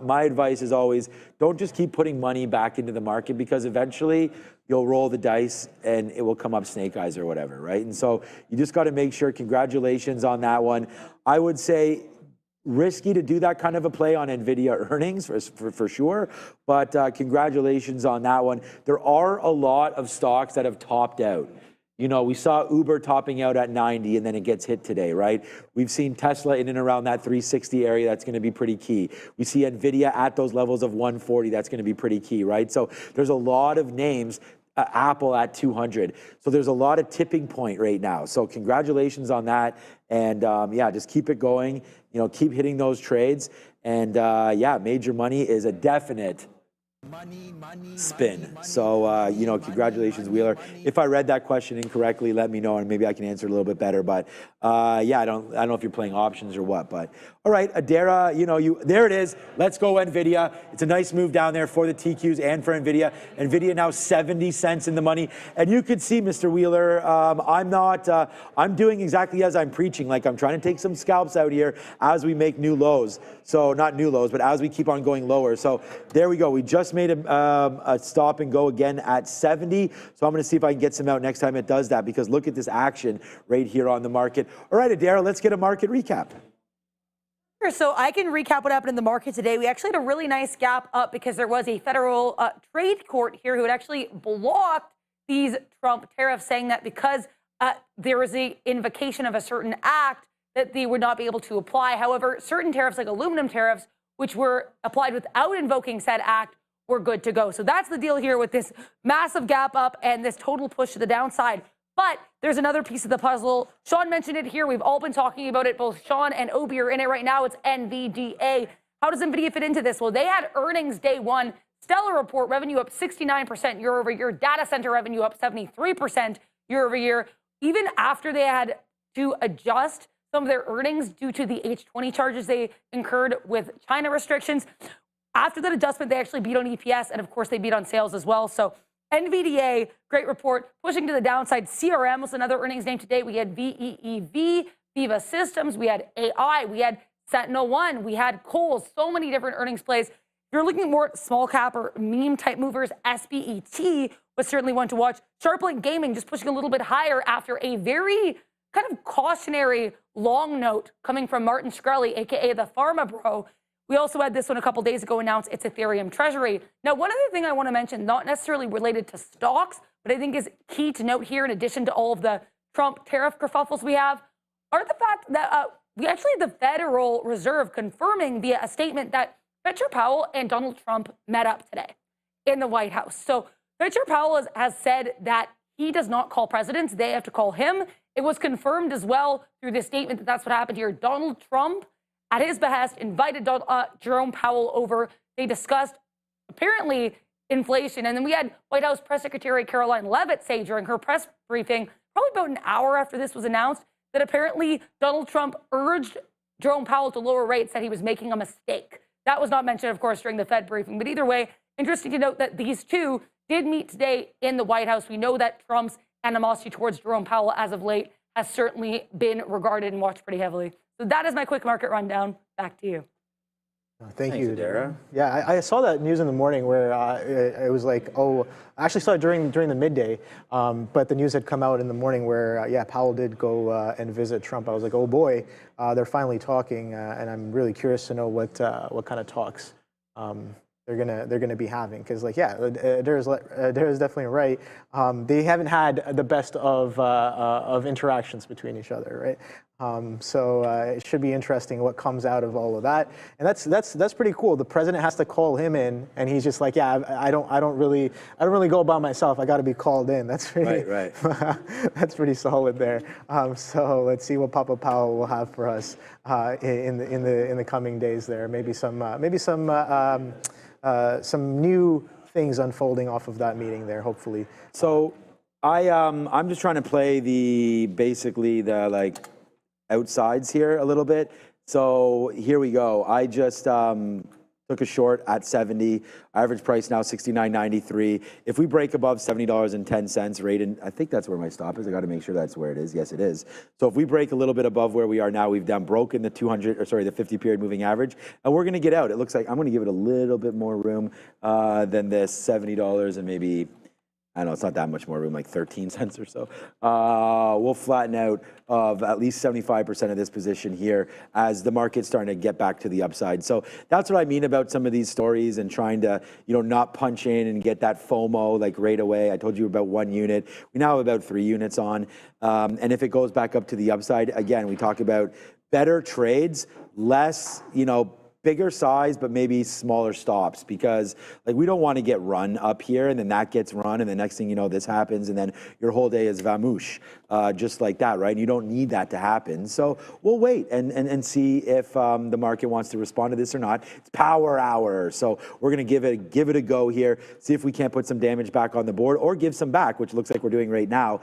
my advice is always don't just keep putting money back into the market, because eventually you'll roll the dice and it will come up snake eyes or whatever, right? And so you just got to make sure. Congratulations on that one. I would say risky to do that kind of a play on Nvidia earnings for sure, but congratulations on that one. There are a lot of stocks that have topped out. You know, we saw Uber topping out at 90 and then it gets hit today, right? We've seen Tesla in and around that 360 area. That's going to be pretty key. We see Nvidia at those levels of 140. That's going to be pretty key, right? So there's a lot of names. Apple at 200. So there's a lot of tipping point right now. So congratulations on that. And yeah, just keep it going. You know, keep hitting those trades. And yeah, major money is a definite spin. So, you know, congratulations, Wheeler. If I read that question incorrectly, let me know and maybe I can answer it a little bit better. But yeah, I don't know if you're playing options or what. But all right, Adara, you know, there it is. Let's go Nvidia. It's a nice move down there for the TQs and for Nvidia. Nvidia now 70 cents in the money. And you could see, Mr. Wheeler, I'm doing exactly as I'm preaching. Like, I'm trying to take some scalps out here as we make new lows. So not new lows, but as we keep on going lower. So there we go. We just made a stop and go again at 70. So I'm going to see if I can get some out next time it does that, because look at this action right here on the market. All right, Adara, let's get a market recap. So I can recap what happened in the market today. We actually had a really nice gap up because there was a federal trade court here who had actually blocked these Trump tariffs, saying that because there was an invocation of a certain act that they would not be able to apply. However, certain tariffs like aluminum tariffs, which were applied without invoking said act, were good to go. So that's the deal here with this massive gap up and this total push to the downside. But there's another piece of the puzzle. Sean mentioned it here. We've all been talking about it. Both Sean and Obi are in it right now. It's NVDA. How does NVIDIA fit into this? Well, they had earnings day one. Stellar report, revenue up 69% year over year. Data center revenue up 73% year over year. Even after they had to adjust some of their earnings due to the H20 charges they incurred with China restrictions. After that adjustment, they actually beat on EPS, and of course, they beat on sales as well. So NVDA, great report, pushing to the downside. CRM was another earnings name today. We had VEEV, Viva Systems, we had AI, we had Sentinel-1, we had Kohl's, so many different earnings plays. If you're looking more at small cap or meme type movers, SPET was certainly one to watch. Sharplink Gaming just pushing a little bit higher after a very kind of cautionary long note coming from Martin Shkreli, aka the Pharma Bro. We also had this one a couple days ago announce its Ethereum treasury. Now, one other thing I want to mention, not necessarily related to stocks, but I think is key to note here, in addition to all of the Trump tariff kerfuffles we have, are the fact that we actually had the Federal Reserve confirming via a statement that Chair Powell and Donald Trump met up today in the White House. So Chair Powell has said that he does not call presidents. They have to call him. It was confirmed as well through this statement that that's what happened here. Donald Trump, at his behest, invited Jerome Powell over. They discussed, apparently, inflation. And then we had White House Press Secretary Caroline Leavitt say during her press briefing, probably about an hour after this was announced, that apparently Donald Trump urged Jerome Powell to lower rates, that he was making a mistake. That was not mentioned, of course, during the Fed briefing. But either way, interesting to note that these two did meet today in the White House. We know that Trump's animosity towards Jerome Powell as of late has certainly been regarded and watched pretty heavily. So that is my quick market rundown. Back to you. Thanks, you, Adara. Yeah, I saw that news in the morning where it was like, oh, I actually saw it during the midday, but the news had come out in the morning where, yeah, Powell did go and visit Trump. I was like, oh boy, they're finally talking, and I'm really curious to know what kind of talks they're gonna be having, because like, yeah, Adara's definitely right. They haven't had the best of interactions between each other, right? So it should be interesting what comes out of all of that, and that's pretty cool. The president has to call him in, and he's just like, yeah, I don't really go by myself. I got to be called in. That's pretty, right. That's pretty solid there. So let's see what Papa Powell will have for us in the coming days. There maybe some new things unfolding off of that meeting there, hopefully. So I'm just trying to play basically the like outsides here a little bit. So here we go. I just took Took a short at 70. Average price now 69.93. If we break above $70.10 rate, and I think that's where my stop is. I got to make sure that's where it is. Yes, it is. So if we break a little bit above where we are now, we've broken the 50 period moving average, and we're going to get out. It looks like I'm going to give it a little bit more room than this $70 and maybe, I don't know, it's not that much more room, like 13 cents or so. We'll flatten out of at least 75% of this position here as the market's starting to get back to the upside. So that's what I mean about some of these stories and trying to, not punch in and get that FOMO like right away. I told you about 1 unit. We now have about 3 units on. And if it goes back up to the upside, again, we talk about better trades, less, bigger size, but maybe smaller stops, because like we don't want to get run up here and then that gets run and the next thing you know, this happens and then your whole day is vamoosh, just like that, right? You don't need that to happen. So we'll wait and see if the market wants to respond to this or not. It's power hour. So we're going to give it a go here, see if we can't put some damage back on the board or give some back, which looks like we're doing right now,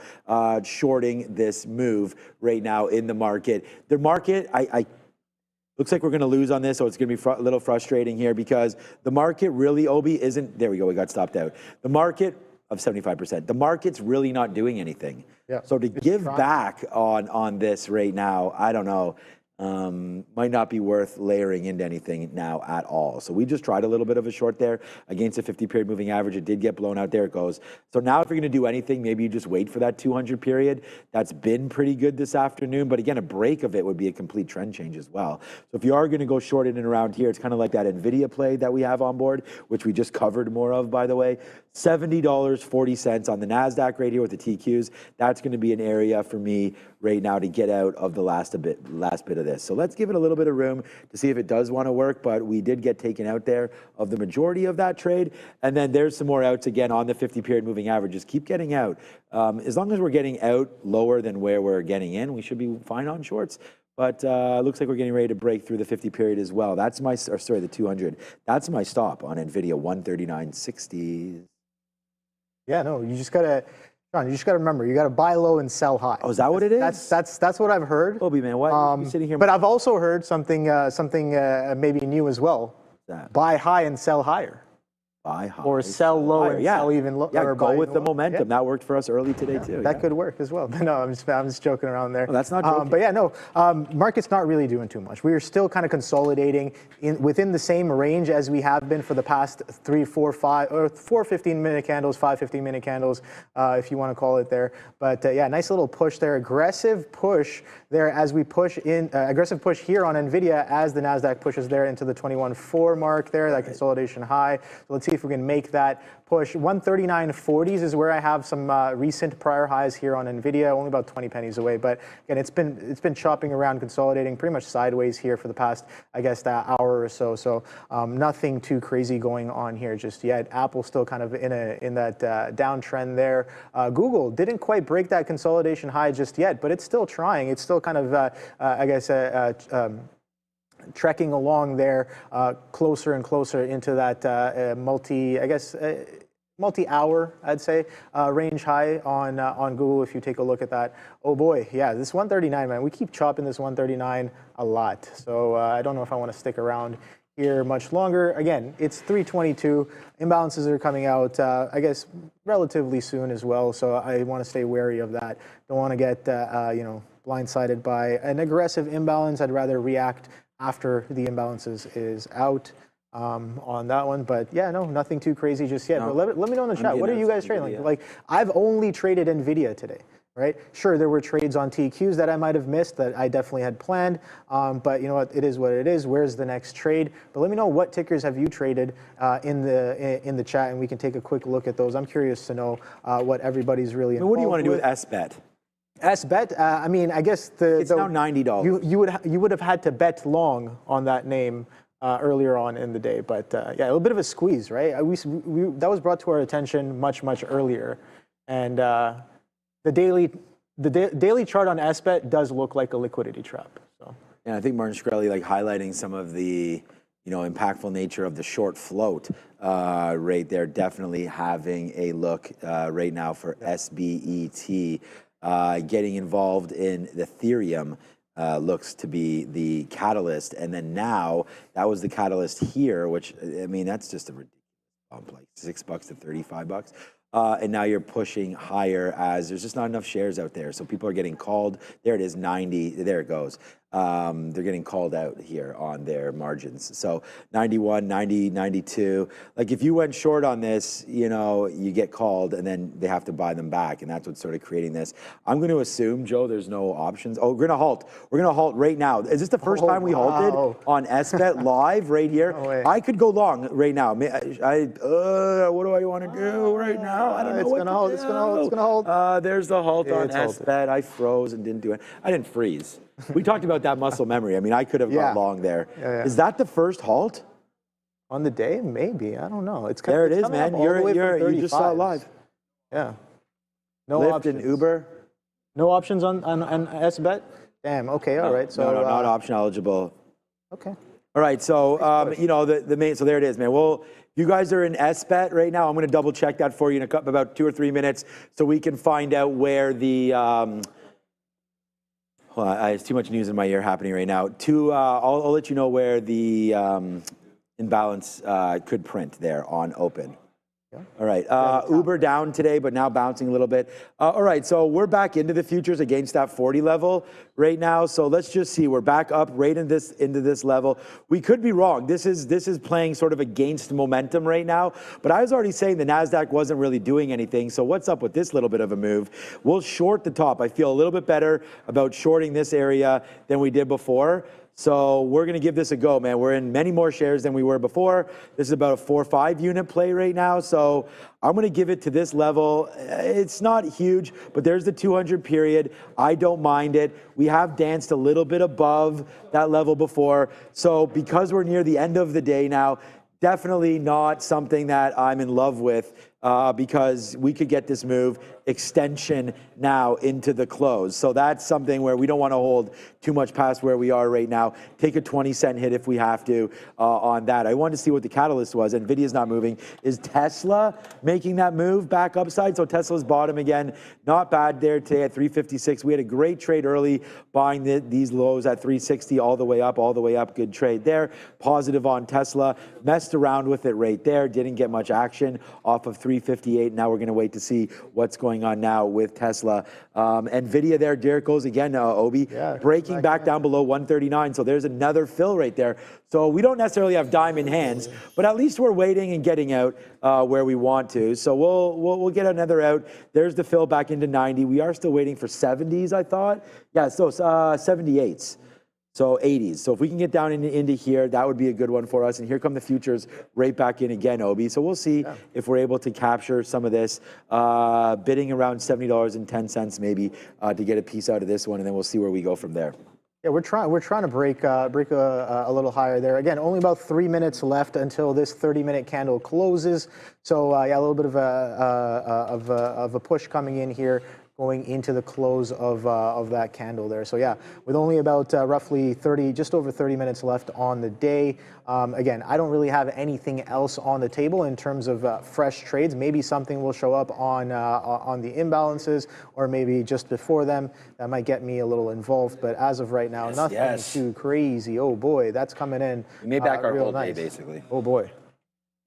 shorting this move right now in the market. The market, looks like we're going to lose on this, so it's going to be a little frustrating here because the market really, Obi, isn't, there we go, we got stopped out. The market of 75%, the market's really not doing anything. Yeah. So to give back on this right now, I don't know, might not be worth layering into anything now at all. So we just tried a little bit of a short there against a 50 period moving average. It did get blown out. There it goes. So now if you're going to do anything, maybe you just wait for that 200 period. That's been pretty good this afternoon. But again, a break of it would be a complete trend change as well. So if you are going to go short in and around here, it's kind of like that Nvidia play that we have on board, which we just covered more of, by the way. $70.40 on the NASDAQ right here with the TQs. That's going to be an area for me right now to get out of the last bit of this. So let's give it a little bit of room to see if it does want to work, but we did get taken out there of the majority of that trade. And then there's some more outs again on the 50 period moving averages. Keep getting out. As long as we're getting out lower than where we're getting in, we should be fine on shorts. But looks like we're getting ready to break through the 50 period as well. That's my, the 200. That's my stop on Nvidia, 139.60. Yeah, no, you just gotta, John, you just gotta remember, you gotta buy low and sell high. Oh, is that what it is? That's what I've heard. Obi, man, why are you sitting here? But I've also heard something maybe new as well. What's that? Buy high and sell higher. Buy high. Or sell low and sell even lower. Yeah, go with the momentum. Yeah. That worked for us early today too. That could work as well. No, I'm just joking around there. Well, that's not joking. But yeah, no, market's not really doing too much. We are still kind of consolidating within the same range as we have been for the past 3, 4, 5, or 4 15-minute candles, 5 15-minute candles, if you want to call it there. But yeah, nice little push there. Aggressive push there as we push in, aggressive push here on Nvidia as the NASDAQ pushes there into the 21.4 mark there, that consolidation high. So let's see if we can make that push. 139.40s is where I have some recent prior highs here on Nvidia, only about 20 pennies away. But again, it's been chopping around, consolidating pretty much sideways here for the past, I guess, that hour or so. So nothing too crazy going on here just yet. Apple still kind of in that downtrend there. Google didn't quite break that consolidation high just yet, but it's still trying. It's still kind of, I guess, trekking along there, closer and closer into that multi-hour, I'd say, range high on Google. If you take a look at that, oh boy, yeah, this 139, man, we keep chopping this 139 a lot. So I don't know if I want to stick around here much longer. Again, it's 322. Imbalances are coming out, I guess, relatively soon as well. So I want to stay wary of that. Don't want to get, blindsided by an aggressive imbalance. I'd rather react after the imbalances is out on that one. But yeah, no, nothing too crazy just yet. No. But let me know in the chat, what are you guys trading? Like I've only traded Nvidia today, right? Sure, there were trades on TQs that I might have missed that I definitely had planned. But you know what, it is what it is. Where's the next trade? But let me know, what tickers have you traded in the chat, and we can take a quick look at those. I'm curious to know what everybody's really involved with. What do you want to do with SBET? SBET, I mean, I guess it's now $90. You would have had to bet long on that name earlier on in the day, but yeah, a little bit of a squeeze, right? That was brought to our attention much earlier, and the daily chart on SBET does look like a liquidity trap. So, and I think Martin Shkreli highlighting some of the impactful nature of the short float right there. Definitely having a look right now for SBET. Getting involved in the Ethereum looks to be the catalyst. And then now that was the catalyst here, which, I mean, that's just a ridiculous bump, like $6 to $35. And now you're pushing higher as there's just not enough shares out there. So people are getting called. There it is, 90. There it goes. They're getting called out here on their margins. So 91, 90, 92. Like if you went short on this, you know, you get called and then they have to buy them back. And that's what's sort of creating this. I'm going to assume, Joe, there's no options. Oh, we're going to halt. We're going to halt right now. Is this the first time we halted on SBET live right here? No way. I could go long right now. What do I want to do right now? I don't know. It's going to hold. It's going to hold. It's going to hold. There's the halt on it's halted. SBET. I froze and didn't do it. I didn't freeze. We talked about that muscle memory. I mean, I could have gone long there. Yeah. Is that the first halt? On the day, maybe. I don't know. It's There it is, coming man. up all the way from You just saw it 35s. live. Yeah. No Lyft options. and Uber. No options on SBET? Damn. Okay. All right. So no, not option eligible. Okay. All right, so you know the main. So there it is, man. Well, you guys are in SBET right now. I'm going to double check that for you in about 2 or 3 minutes, so we can find out where the. There's too much news in my ear happening right now. I'll let you know where the imbalance could print there on open. Yeah. All right, Uber down today, but now bouncing a little bit. All right, so we're back into the futures against that 40 level right now. So let's just see, we're back up right into this level. We could be wrong. This is playing sort of against momentum right now. But I was already saying the Nasdaq wasn't really doing anything. So what's up with this little bit of a move? We'll short the top. I feel a little bit better about shorting this area than we did before. So we're going to give this a go, man. We're in many more shares than we were before. This is about a 4 or 5 unit play right now. So I'm going to give it to this level. It's not huge, but there's the 200 period. I don't mind it. We have danced a little bit above that level before. So because we're near the end of the day now, definitely not something that I'm in love with because we could get this move extension now into the close. So that's something where we don't want to hold too much past where we are right now. Take a 20-cent hit if we have to on that. I wanted to see what the catalyst was. Nvidia's not moving. Is Tesla making that move back upside? So Tesla's bottom again. Not bad there today at 356. We had a great trade early buying these lows at 360 all the way up. Good trade there. Positive on Tesla. Messed around with it right there. Didn't get much action off of 358. Now we're going to wait to see what's going on now with Tesla. Nvidia there, there it goes again, Obi, breaking back down below 139. So there's another fill right there. So we don't necessarily have diamond hands, but at least we're waiting and getting out where we want to. So we'll get another out. There's the fill back into 90. We are still waiting for 70s, I thought. Yeah, so 78s. So 80s. So if we can get down into here, that would be a good one for us. And here come the futures right back in again, Obi. So we'll see if we're able to capture some of this, bidding around $70.10 maybe to get a piece out of this one, and then we'll see where we go from there. Yeah, we're trying to break a little higher there. Again, only about 3 minutes left until this 30-minute candle closes. So yeah, a little bit of a push coming in here, going into the close of that candle there. So yeah, with only about roughly just over 30 minutes left on the day. Again, I don't really have anything else on the table in terms of fresh trades. Maybe something will show up on the imbalances, or maybe just before them. That might get me a little involved. But as of right now, nothing too crazy. Oh boy, that's coming in. We made back our real whole nice. day, basically. Oh boy.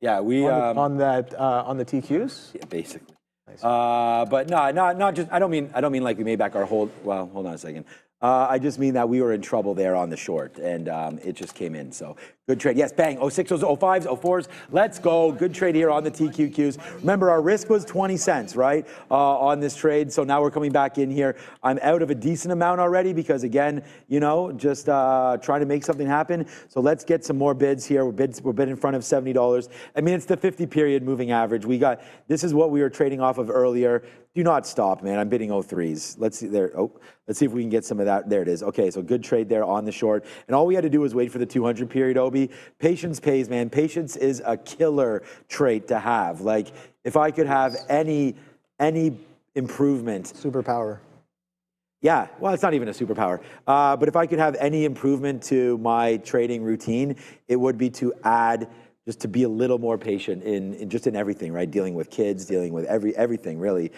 Yeah, we on the TQs. Yeah, basically. Nice. But no, not just. I don't mean like we made back our whole. Well, hold on a second. I just mean that we were in trouble there on the short, and it just came in. So good trade. Yes, bang. 06s, 05s, 04s. Let's go. Good trade here on the TQQs. Remember, our risk was 20 cents, right, on this trade. So now we're coming back in here. I'm out of a decent amount already because, again, you know, just trying to make something happen. So let's get some more bids here. We're bid in front of $70. I mean, it's the 50-period moving average. This is what we were trading off of earlier. Do not stop, man. I'm bidding 03s. Let's see there. Let's see if we can get some of that. There it is. Okay, so good trade there on the short. And all we had to do was wait for the 200 period, Obi. Patience pays, man. Patience is a killer trait to have. Like, if I could have any improvement. Superpower. Yeah, well, it's not even a superpower. But if I could have any improvement to my trading routine, it would be to add just to be a little more patient in just in everything, right? Dealing with kids, dealing with everything, really.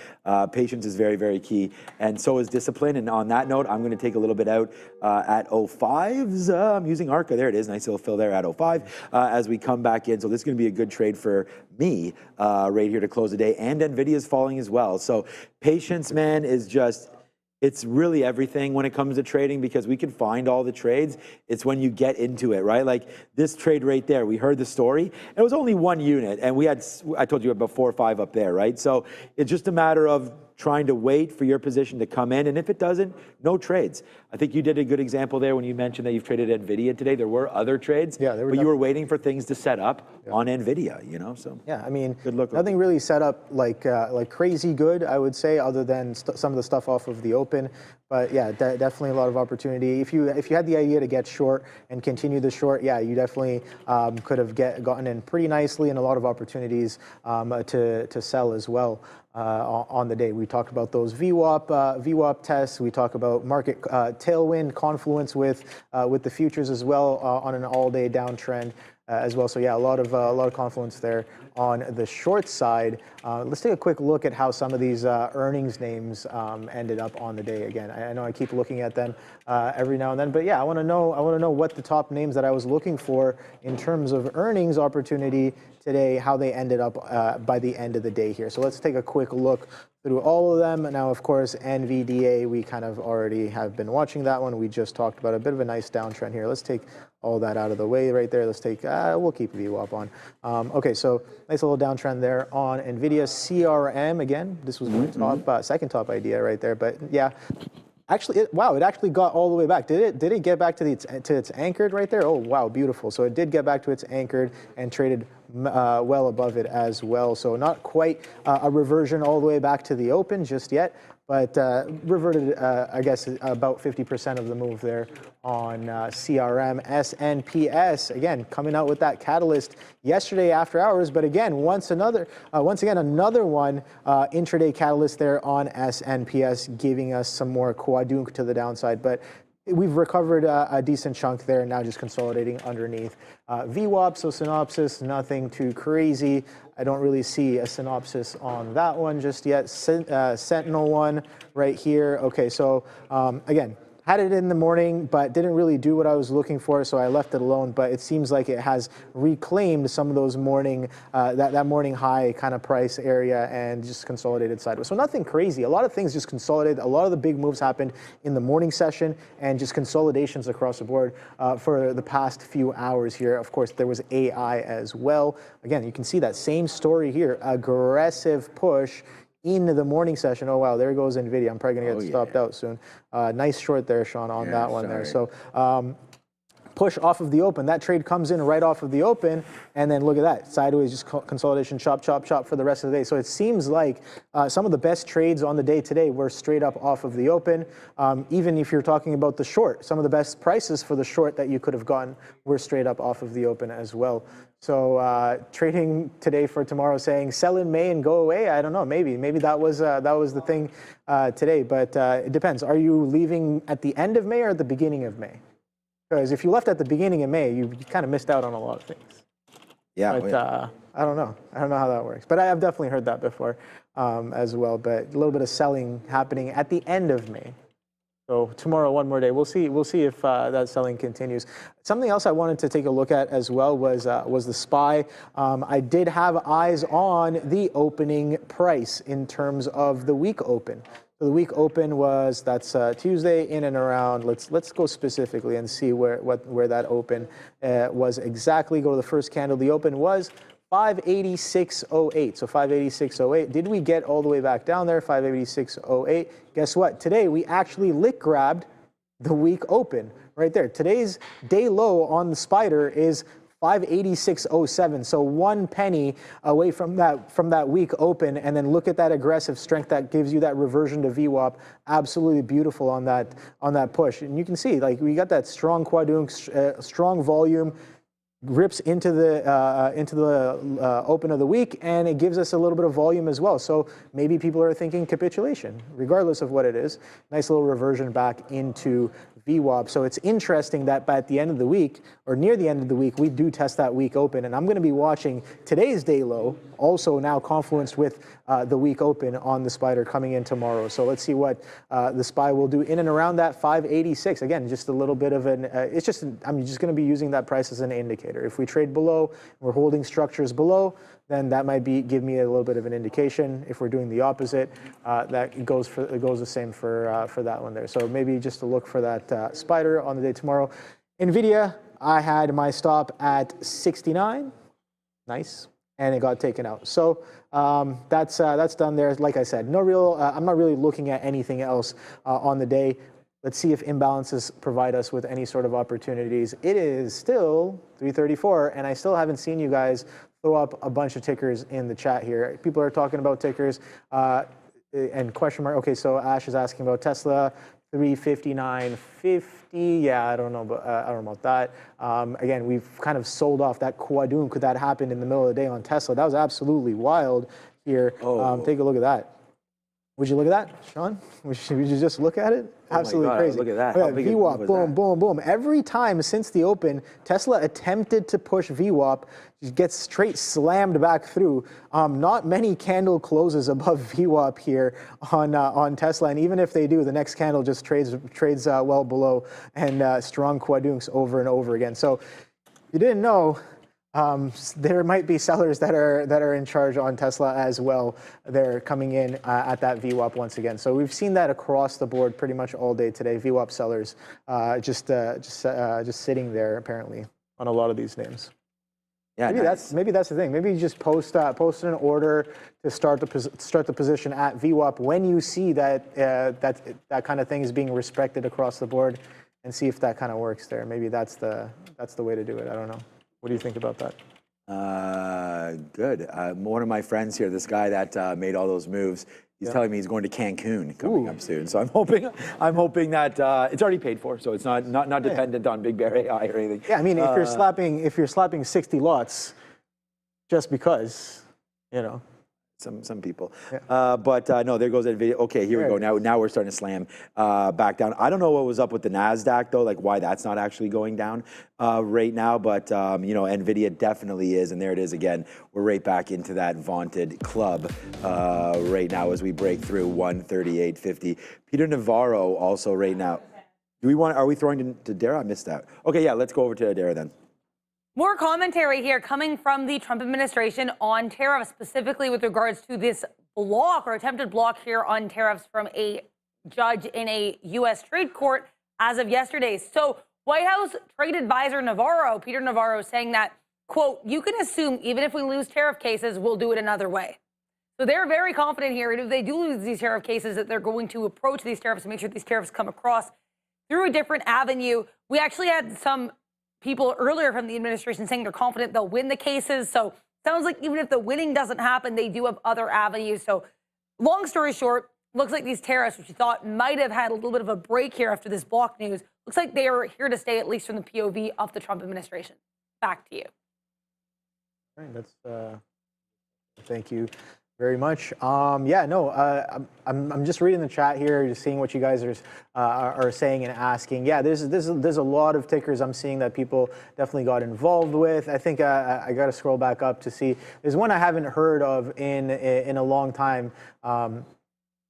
Patience is very, very key, and so is discipline. And on that note, I'm going to take a little bit out at 05s. I'm using ARCA. There it is. Nice little fill there at 05 as we come back in. So this is going to be a good trade for me right here to close the day. And Nvidia is falling as well. So patience, man, is just... It's really everything when it comes to trading, because we can find all the trades. It's when you get into it, right? Like this trade right there, we heard the story. It was only one unit, and we had, I told you about 4 or 5 up there, right? So it's just a matter of trying to wait for your position to come in, and if it doesn't, no trades. I think you did a good example there when you mentioned that you've traded Nvidia today. There were other trades, but you were waiting for things to set up on Nvidia, you know. So yeah, I mean, good look. Nothing really set up like crazy good, I would say, other than some of the stuff off of the open. But yeah, definitely a lot of opportunity. If you had the idea to get short and continue the short, yeah, you definitely could have gotten in pretty nicely, and a lot of opportunities to sell as well. On the day, we talked about those VWAP tests. We talk about market tailwind confluence with the futures as well on an all-day downtrend as well. So yeah, a lot of confluence there on the short side. Let's take a quick look at how some of these earnings names ended up on the day. Again, I know I keep looking at them every now and then, but yeah, I want to know what the top names that I was looking for in terms of earnings opportunity today, how they ended up by the end of the day here. So let's take a quick look through all of them. Now, of course, Nvidia, we kind of already have been watching that one. We just talked about a bit of a nice downtrend here. Let's take all that out of the way right there. Let's take, we'll keep VWAP on. Okay, so nice little downtrend there on Nvidia. CRM, again, this was my second top idea right there, but yeah. Actually, it actually got all the way back. Did it get back to its anchored right there? Oh, wow, beautiful. So it did get back to its anchored and traded well above it as well. So not quite a reversion all the way back to the open just yet, but reverted, I guess, about 50% of the move there on CRM. SNPS, again, coming out with that catalyst yesterday after hours, but again, once again, another one intraday catalyst there on SNPS, giving us some more quadrunk to the downside. But we've recovered a decent chunk there, now just consolidating underneath. VWAP, so synopsis, nothing too crazy. I don't really see a synopsis on that one just yet. Sentinel one right here. Okay, so again, had it in the morning, but didn't really do what I was looking for, so I left it alone. But it seems like it has reclaimed some of those morning, that morning high kind of price area and just consolidated sideways. So nothing crazy. A lot of things just consolidated. A lot of the big moves happened in the morning session and just consolidations across the board for the past few hours here. Of course, there was AI as well. Again, you can see that same story here. Aggressive push in the morning session. Oh, wow, there goes Nvidia. I'm probably going to get stopped out soon. Nice short there, Sean, on that one there. So push off of the open. That trade comes in right off of the open, and then look at that. Sideways, just consolidation, chop, chop, chop for the rest of the day. So it seems like some of the best trades on the day today were straight up off of the open. Even if you're talking about the short, some of the best prices for the short that you could have gotten were straight up off of the open as well. So trading today for tomorrow, saying sell in May and go away. I don't know. Maybe that was the thing today. But it depends. Are you leaving at the end of May or at the beginning of May? Because if you left at the beginning of May, you kind of missed out on a lot of things. Yeah. But I don't know. I don't know how that works. But I have definitely heard that before as well. But a little bit of selling happening at the end of May. So tomorrow, one more day. We'll see if that selling continues. Something else I wanted to take a look at as well was the SPY. I did have eyes on the opening price in terms of the week open. So the week open was Tuesday in and around. Let's go specifically and see where that open was exactly. Go to the first candle. The open was 586.08. So 586.08. Did we get all the way back down there? 586.08. Guess what? Today we actually lick grabbed the week open right there. Today's day low on the spider is 586.07. So 1 penny away from that week open, and then look at that aggressive strength that gives you that reversion to VWAP. Absolutely beautiful on that push. And you can see, like, we got that strong quadrunk, strong volume, rips into the open of the week, and it gives us a little bit of volume as well. So maybe people are thinking capitulation, regardless of what it is. Nice little reversion back into VWAP. So it's interesting that by at the end of the week, or near the end of the week, we do test that week open. And I'm going to be watching today's day low, also now confluenced with the week open on the spider coming in tomorrow. So let's see what the SPY will do in and around that 586. Again, just a little bit of an, I'm just going to be using that price as an indicator. If we trade below, we're holding structures below, then that might give me a little bit of an indication. If we're doing the opposite, that goes the same for that one there. So maybe just to look for that spider on the day tomorrow. Nvidia, I had my stop at 69, nice, and it got taken out. So that's done there. Like I said, no real. I'm not really looking at anything else on the day. Let's see if imbalances provide us with any sort of opportunities. It is still 3:34, and I still haven't seen you guys throw up a bunch of tickers in the chat here. People are talking about tickers and question mark. Okay, so Ash is asking about Tesla, 359.50. Yeah, I don't know about that. Again, we've kind of sold off that Quadroon. Could that happen in the middle of the day on Tesla? That was absolutely wild here. Take a look at that. Would you look at that, Sean? Would you just look at it? Absolutely crazy. Look at that. VWAP, boom, boom, boom. Every time since the open, Tesla attempted to push VWAP, gets straight slammed back through. Not many candle closes above VWAP here on Tesla, and even if they do, the next candle just trades well below, and strong quadrunks over and over again. So you didn't know. There might be sellers that are in charge on Tesla as well. They're coming in at that VWAP once again. So we've seen that across the board pretty much all day today. VWAP sellers just sitting there apparently on a lot of these names. Yeah, maybe that's the thing. Maybe you just post an order to start the position at VWAP when you see that that kind of thing is being respected across the board, and see if that kind of works there. Maybe that's the way to do it. I don't know. What do you think about that? Good. One of my friends here, this guy that made all those moves, he's telling me he's going to Cancun coming up soon. So I'm hoping that it's already paid for, so it's not dependent on Big Bear AI or anything. Yeah, I mean, if you're slapping 60 lots, just because, you know. Some people, but no, there goes that video. Okay, here we go. Now we're starting to slam back down. I don't know what was up with the Nasdaq though, like why that's not actually going down right now. But you know, Nvidia definitely is, and there it is again. We're right back into that vaunted club right now as we break through 138.50. Peter Navarro also right now. Are we throwing to Dara? I missed that. Okay, yeah, let's go over to Dara then. More commentary here coming from the Trump administration on tariffs, specifically with regards to this block or attempted block here on tariffs from a judge in a U.S. trade court as of yesterday. So White House trade advisor Peter Navarro, saying that, quote, you can assume even if we lose tariff cases, we'll do it another way. So they're very confident here. And if they do lose these tariff cases, that they're going to approach these tariffs and make sure these tariffs come across through a different avenue. We actually had some people earlier from the administration saying they're confident they'll win the cases. So sounds like even if the winning doesn't happen, they do have other avenues. So long story short, looks like these tariffs, which you thought might have had a little bit of a break here after this block news, looks like they are here to stay, at least from the POV of the Trump administration. Back to you. All right, that's thank you very much. Yeah, no, I'm just reading the chat here, just seeing what you guys are saying and asking. Yeah, there's a lot of tickers I'm seeing that people definitely got involved with. I think I got to scroll back up to see. There's one I haven't heard of in a long time.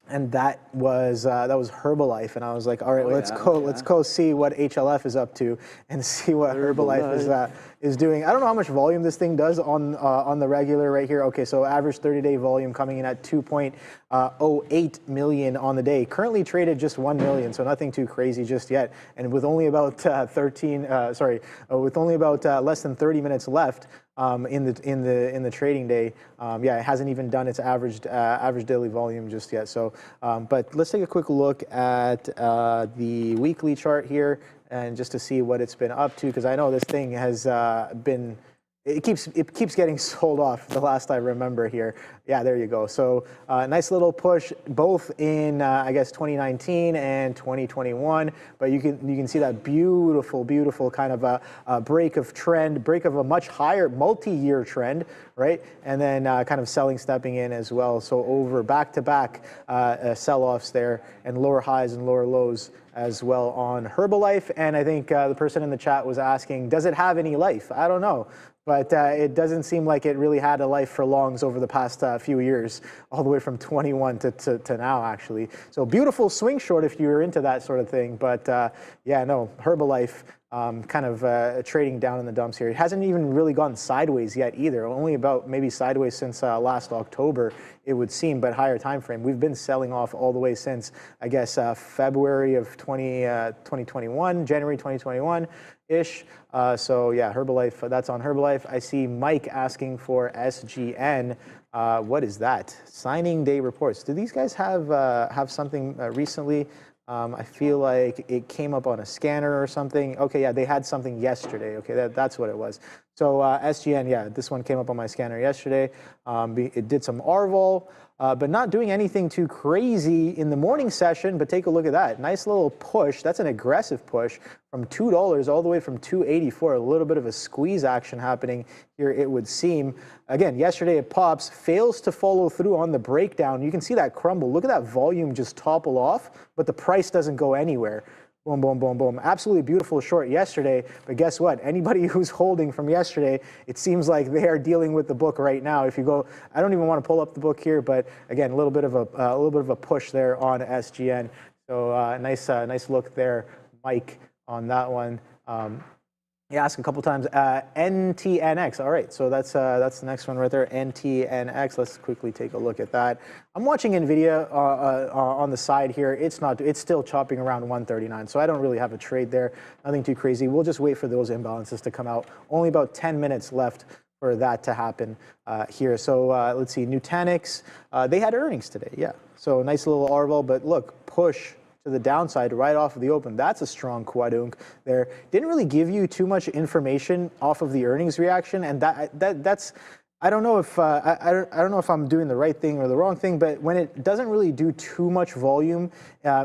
And that was Herbalife, and I was like, all right, let's go see what HLF is up to and see what Herbalife is doing. I don't know how much volume this thing does on the regular right here. Okay, so average 30-day volume coming in at 2.08 million on the day. Currently traded just 1 million, so nothing too crazy just yet. And with only about less than 30 minutes left in the trading day, yeah, it hasn't even done its average daily volume just yet. So, but let's take a quick look at the weekly chart here, and just to see what it's been up to, because I know this thing has been It keeps getting sold off, the last I remember here. Yeah, there you go. So nice little push, both in I guess 2019 and 2021. But you can see that beautiful kind of a break of trend, break of a much higher multi-year trend, right? And then kind of selling stepping in as well. So over back-to-back sell-offs there, and lower highs and lower lows as well on Herbalife. And I think the person in the chat was asking, does it have any life? I don't know. But it doesn't seem like it really had a life for longs over the past few years, all the way from 21 to now, actually. So beautiful swing short if you're into that sort of thing. But yeah, no, Herbalife kind of trading down in the dumps here. It hasn't even really gone sideways yet either. Only about maybe sideways since last October, it would seem, but higher time frame. We've been selling off all the way since, I guess, February of 2021, January 2021-ish. So yeah, Herbalife, that's on Herbalife. I see Mike asking for SGN. What is that? Signing day reports. Do these guys have something recently? I feel like it came up on a scanner or something. Okay, yeah, they had something yesterday. Okay, that's what it was. So SGN, yeah, this one came up on my scanner yesterday. It did some RVOL, but not doing anything too crazy in the morning session. But take a look at that. Nice little push. That's an aggressive push from $2 all the way from $2.84. A little bit of a squeeze action happening here, it would seem. Again, yesterday it pops, fails to follow through on the breakdown. You can see that crumble. Look at that volume just topple off, but the price doesn't go anywhere. Boom, boom, boom, boom. Absolutely beautiful short yesterday, but guess what? Anybody who's holding from yesterday, it seems like they are dealing with the book right now. If you go, I don't even want to pull up the book here, but again, a little bit of a push there on SGN. So nice look there, Mike, on that one. You asked a couple times, NTNX. All right, so that's the next one right there, NTNX. Let's quickly take a look at that. I'm watching Nvidia on the side here. It's still chopping around 139, so I don't really have a trade there. Nothing too crazy. We'll just wait for those imbalances to come out. Only about 10 minutes left for that to happen here. So let's see, Nutanix, they had earnings today, yeah. So nice little RVOL, but look, push to the downside right off of the open. That's a strong quadunk there. Didn't really give you too much information off of the earnings reaction, and that's I don't know if I don't know if I'm doing the right thing or the wrong thing, but when it doesn't really do too much volume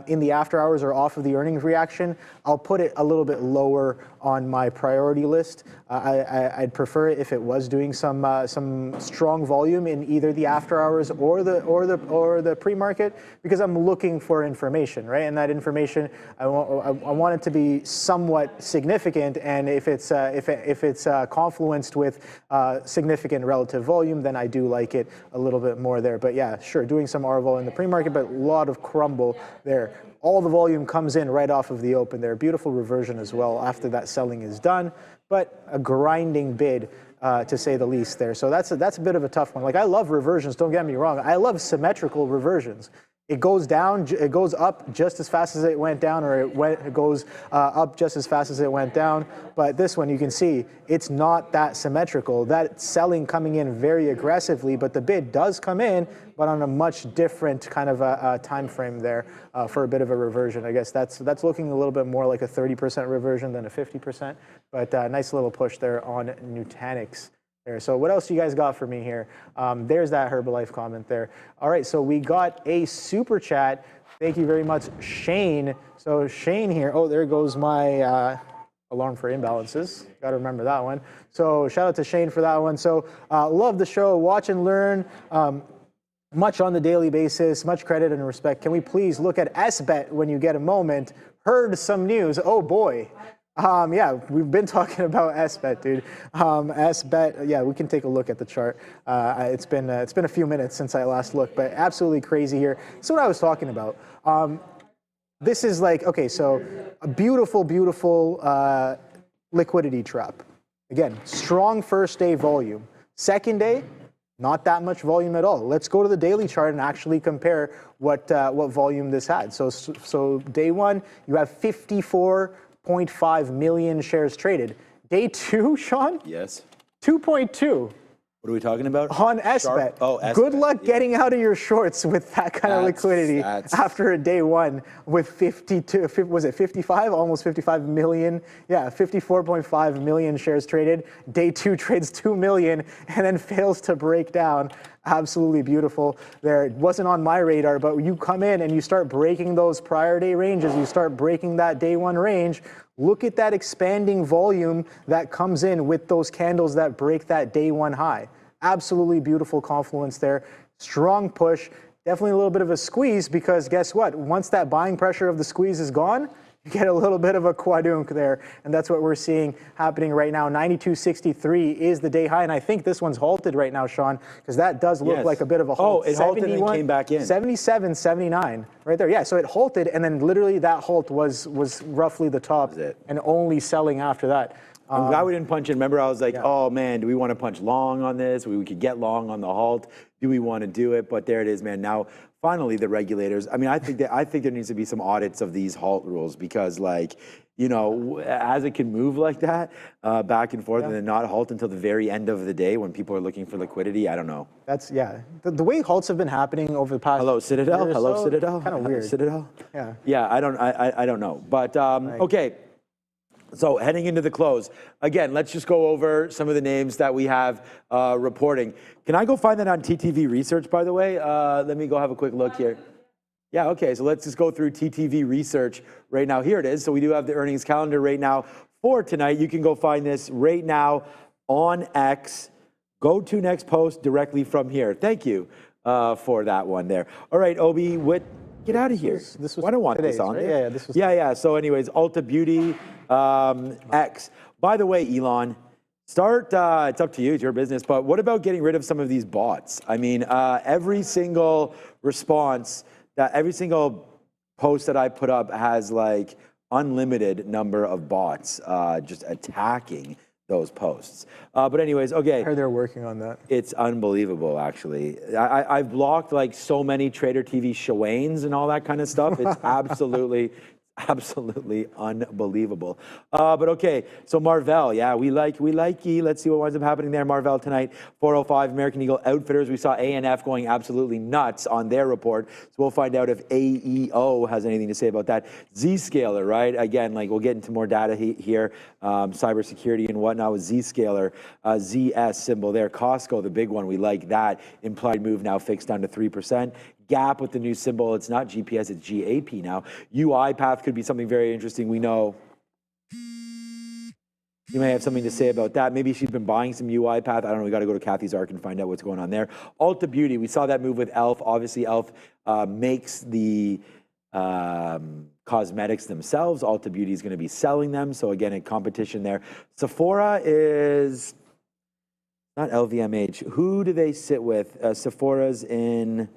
in the after hours or off of the earnings reaction, I'll put it a little bit lower on my priority list. I'd prefer it if it was doing some strong volume in either the after hours or the pre-market, because I'm looking for information, right? And that information, I want it to be somewhat significant, and if it's confluenced with significant relative volume, then I do like it a little bit more there. But yeah, sure, doing some RVOL in the pre-market, but a lot of crumble there. All the volume comes in right off of the open there. Beautiful reversion as well after that selling is done, but a grinding bid to say the least there. So that's a bit of a tough one. Like, I love reversions, don't get me wrong. I love symmetrical reversions. It goes down, it goes up just as fast as it went down, or it goes up just as fast as it went down. But this one, you can see, it's not that symmetrical. That selling coming in very aggressively, but the bid does come in, but on a much different kind of a time frame there for a bit of a reversion. I guess that's looking a little bit more like a 30% reversion than a 50%. But nice little push there on Nutanix. So what else you guys got for me here? There's that Herbalife comment there. All right, so we got a super chat. Thank you very much, Shane. So Shane here, oh, there goes my alarm for imbalances. Got to remember that one. So shout out to Shane for that one. So love the show, watch and learn. Much on the daily basis, much credit and respect. Can we please look at SBET when you get a moment? Heard some news, oh boy. Yeah, we've been talking about SBET, dude. SBET, yeah, we can take a look at the chart. It's been a few minutes since I last looked, but absolutely crazy here. That's what I was talking about. This is like, okay, so a beautiful, beautiful liquidity trap. Again, strong first day volume. Second day, not that much volume at all. Let's go to the daily chart and actually compare what volume this had. So day one, you have 54.5 million shares traded. Day two, Sean? Yes. 2.2. What are we talking about? On SBET. Oh, Good SBET, luck yeah. getting out of your shorts with that kind of liquidity after a day one with 55, almost 55 million, 54.5 million shares traded. Day two trades 2 million and then fails to break down. Absolutely beautiful there. It wasn't on my radar, but you come in and you start breaking those prior day ranges, you start breaking that day one range. Look at that expanding volume that comes in with those candles that break that day one high. Absolutely beautiful confluence there. Strong push. Definitely a little bit of a squeeze because guess what? Once that buying pressure of the squeeze is gone, you get a little bit of a quadunk there. And that's what we're seeing happening right now. 92.63 is the day high. And I think this one's halted right now, Sean, because that does look like a bit of a halt. Oh, it halted and came back in. 77.79 right there. Yeah, so it halted and then literally that halt was roughly the top and only selling after that. I'm glad we didn't punch in. Remember, I was like, oh man, do we want to punch long on this? We could get long on the halt. Do we want to do it? But there it is, man. Now, finally, the regulators. I mean, I think there needs to be some audits of these halt rules because, like, you know, as it can move like that back and forth and then not halt until the very end of the day when people are looking for liquidity. I don't know. That's the way halts have been happening over the past. Hello, Citadel. Hello, Citadel. Kind of weird. Citadel. Yeah. Yeah, I don't know. But okay. So heading into the close, again, let's just go over some of the names that we have reporting. Can I go find that on TTV Research, by the way? Let me go have a quick look here. Yeah, okay, so let's just go through TTV Research right now. Here it is. So we do have the earnings calendar right now for tonight. You can go find this right now on X. Go to next post directly from here. Thank you for that one there. All right, Obi, get out of here. This was I don't want today's, this on right? there. Yeah, this was yeah. So anyways, Ulta Beauty X. By the way, Elon, it's up to you, it's your business, but what about getting rid of some of these bots? I mean, every single response, every single post that I put up has like unlimited number of bots just attacking those posts. But anyways, okay. I heard they're working on that. It's unbelievable, actually. I've blocked like so many Trader TV Shawanes and all that kind of stuff. It's absolutely unbelievable. But okay, so Marvell, yeah, we like ye. Let's see what winds up happening there. Marvell tonight, 405 American Eagle Outfitters. We saw ANF going absolutely nuts on their report. So we'll find out if AEO has anything to say about that. Zscaler, right? Again, like we'll get into more data here, cybersecurity and whatnot with Zscaler, ZS symbol there. Costco, the big one, we like that. Implied move now fixed down to 3%. Gap with the new symbol. It's not GPS, it's GAP now. UiPath could be something very interesting. We know you may have something to say about that. Maybe she's been buying some UiPath. I don't know. We got to go to Kathy's Arc and find out what's going on there. Ulta Beauty. We saw that move with e.l.f. Obviously, e.l.f. Makes the cosmetics themselves. Ulta Beauty is going to be selling them. So again, in competition there. Sephora is not LVMH. Who do they sit with? Sephora's in.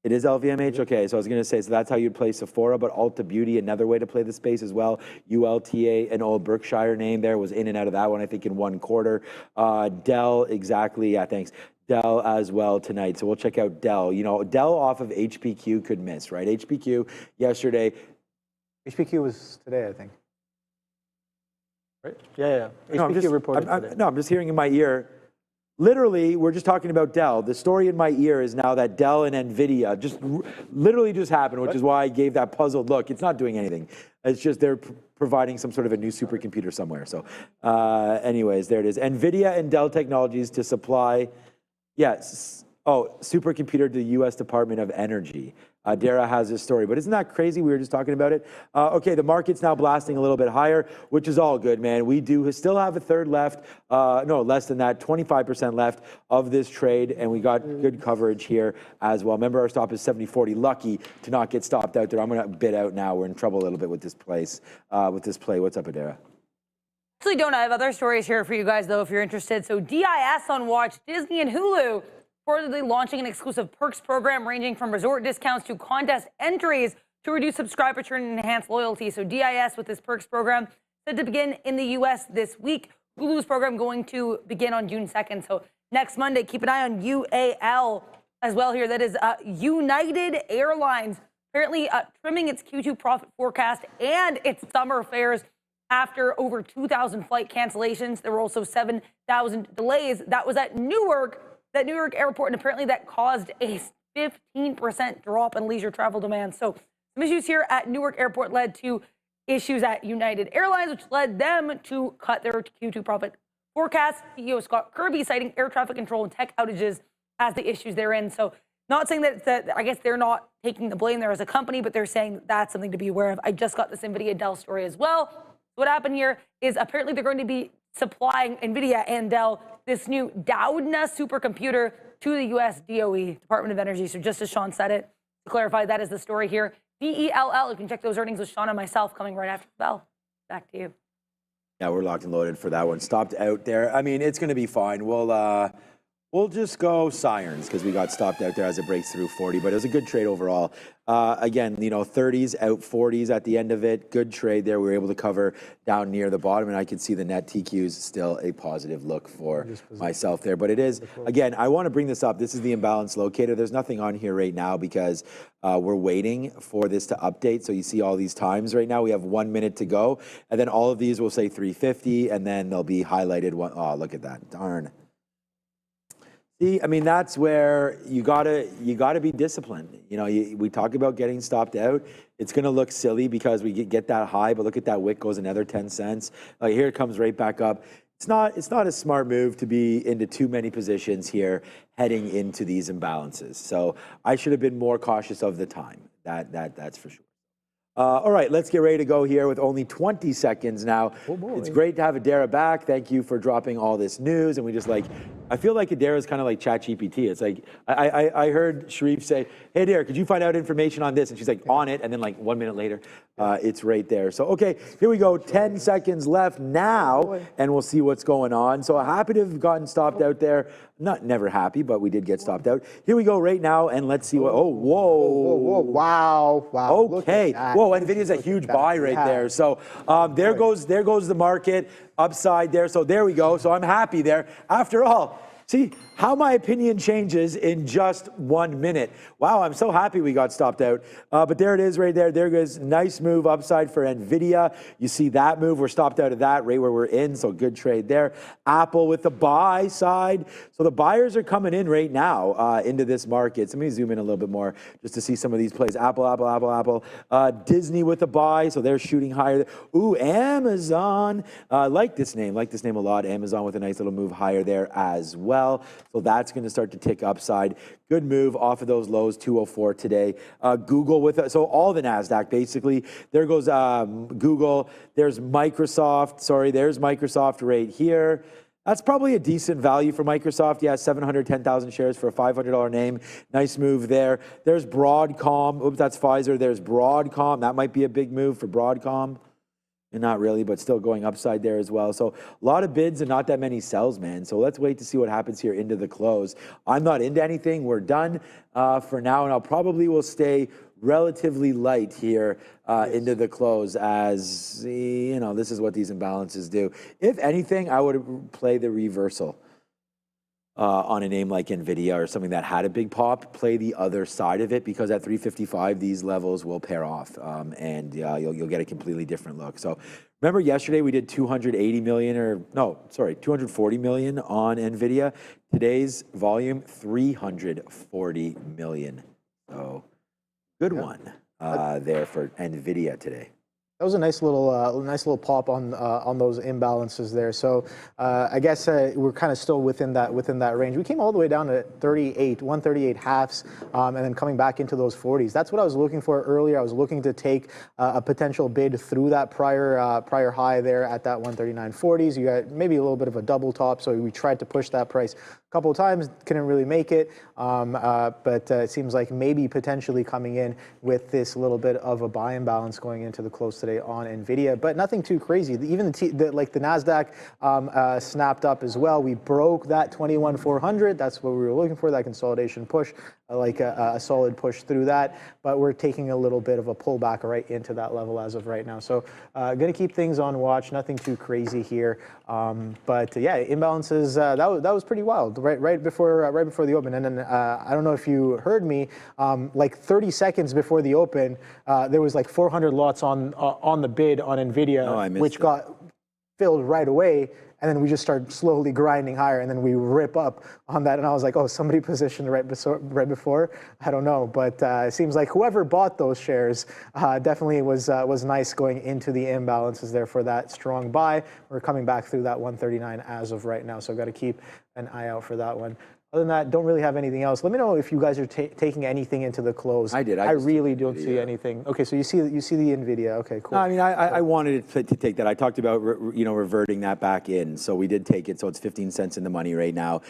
It is LVMH? Okay, so I was going to say, so that's how you'd play Sephora, but Ulta Beauty, another way to play the space as well. ULTA, an old Berkshire name there, was in and out of that one, I think, in one quarter. Dell, exactly, yeah, thanks. Dell as well tonight. So we'll check out Dell. You know, Dell off of HPQ could miss, right? HPQ yesterday. HPQ was today, I think. Right? Yeah. HPQ reported today. No, I'm just hearing in my ear. Literally, we're just talking about Dell. The story in my ear is now that Dell and Nvidia literally just happened, which is why I gave that puzzled look. It's not doing anything. It's just they're providing some sort of a new supercomputer somewhere. So anyways, there it is. Nvidia and Dell Technologies to supply, supercomputer to the U.S. Department of Energy. Dara has this story, but isn't that crazy? We were just talking about it. Okay, the market's now blasting a little bit higher, which is all good, man. We do still have a third left, no, less than that, 25% left of this trade, and we got good coverage here as well. Remember, our stop is 70.40. Lucky to not get stopped out there. I'm going to bid out now. We're in trouble a little bit with this place, with this play. What's up, Adara? Actually, don't. I have other stories here for you guys, though, if you're interested. So DIS on watch, Disney and Hulu reportedly launching an exclusive perks program ranging from resort discounts to contest entries to reduce subscriber churn and enhance loyalty. So DIS with this perks program said to begin in the U.S. this week. Hulu's program going to begin on June 2nd. So next Monday, keep an eye on UAL as well here. That is United Airlines apparently trimming its Q2 profit forecast and its summer fares after over 2,000 flight cancellations. There were also 7,000 delays. That was at Newark, that New York airport, and apparently that caused a 15% drop in leisure travel demand. So some issues here at Newark airport led to issues at United Airlines, which led them to cut their Q2 profit forecast. CEO Scott Kirby citing air traffic control and tech outages as the issues they're in. So not saying that I guess they're not taking the blame there as a company, but they're saying that's something to be aware of. I just got this Nvidia Dell story as well. What happened here is apparently they're going to be supplying Nvidia and Dell this new Doudna supercomputer to the U.S. DOE, Department of Energy. So just as Sean said it, to clarify, that is the story here. DELL, you can check those earnings with Sean and myself coming right after the bell. Back to you. Yeah, we're locked and loaded for that one. Stopped out there. I mean, it's going to be fine. We'll just go Sirens because we got stopped out there as it breaks through 40, but it was a good trade overall. Again, 30s out 40s at the end of it. Good trade there. We were able to cover down near the bottom, and I can see the net TQs still a positive look for myself there. But it is, again, I want to bring this up. This is the imbalance locator. There's nothing on here right now because we're waiting for this to update. So you see all these times right now. We have 1 minute to go, and then all of these will say 350, and then they'll be highlighted. Oh, look at that. Darn. See, I mean, that's where you gotta be disciplined. We talk about getting stopped out. It's gonna look silly because we get that high, but look at that wick goes another 10 cents. Here it comes right back up. It's not a smart move to be into too many positions here heading into these imbalances. So I should have been more cautious of the time. That's for sure. All right, let's get ready to go here with only 20 seconds now. It's great to have Adara back. Thank you for dropping all this news. And we just I feel like Adara is kind of like ChatGPT. It's like, I heard Sharif say, hey, Adara, could you find out information on this? And she's like, on it. And then 1 minute later, it's right there. So, okay, here we go. 10 seconds left now, and we'll see what's going on. So happy to have gotten stopped out there. Never happy, but we did get stopped out. Here we go right now, and let's see what, whoa. Wow. Okay. Whoa, Nvidia's a huge buy right there. So there goes the market upside there. So there we go. So I'm happy there. After all, see how my opinion changes in just 1 minute. Wow, I'm so happy we got stopped out. But there it is right there. There goes nice move upside for Nvidia. You see that move. We're stopped out of that right where we're in. So good trade there. Apple with the buy side. So the buyers are coming in right now into this market. So let me zoom in a little bit more just to see some of these plays. Apple. Disney with the buy. So they're shooting higher. Ooh, Amazon. Like this name a lot. Amazon with a nice little move higher there as well. So that's going to start to tick upside. Good move off of those lows, 204 today. Google with so all the NASDAQ basically. There goes Google. There's Microsoft. Sorry, there's Microsoft right here. That's probably a decent value for Microsoft. Yeah, 710,000 shares for a $500 name. Nice move there. There's Broadcom. Oops, that's Pfizer. There's Broadcom. That might be a big move for Broadcom. Not really, but still going upside there as well. So a lot of bids and not that many sells, man. So let's wait to see what happens here into the close. I'm not into anything. We're done for now, and I'll probably will stay relatively light here into the close as, this is what these imbalances do. If anything, I would play the reversal. On a name like Nvidia or something that had a big pop, play the other side of it because at 355, these levels will pair off and you'll get a completely different look. So remember yesterday we did 240 million on Nvidia. Today's volume, 340 million. So good one there for Nvidia today. That was a nice little pop on those imbalances there. So I guess we're kind of still within that range. We came all the way down to 138 halves, and then coming back into those 40s. That's what I was looking for earlier. I was looking to take a potential bid through that prior high there at that 139.40s. You got maybe a little bit of a double top, so we tried to push that price a couple of times, couldn't really make it. But it seems like maybe potentially coming in with this little bit of a buy imbalance going into the close today on Nvidia, but nothing too crazy. Even the NASDAQ snapped up as well. We broke that 21,400. That's what we were looking for, that consolidation push like a solid push through that, but we're taking a little bit of a pullback right into that level as of right now. So going to keep things on watch, nothing too crazy here. But yeah, imbalances, that was pretty wild right before the open. And then I don't know if you heard me, like 30 seconds before the open, there was like 400 lots on the bid on Nvidia, which got filled right away. And then we just start slowly grinding higher, and then we rip up on that. And I was like, oh, somebody positioned right before. I don't know, but it seems like whoever bought those shares definitely was nice going into the imbalances there for that strong buy. We're coming back through that 139 as of right now, so I've got to keep an eye out for that one. Other than that, don't really have anything else. Let me know if you guys are taking anything into the close. I did. I really don't see anything. Okay, so you see the Nvidia. Okay, cool. No, I mean, I wanted to take that. I talked about reverting that back in, so we did take it. So it's 15 cents in the money right now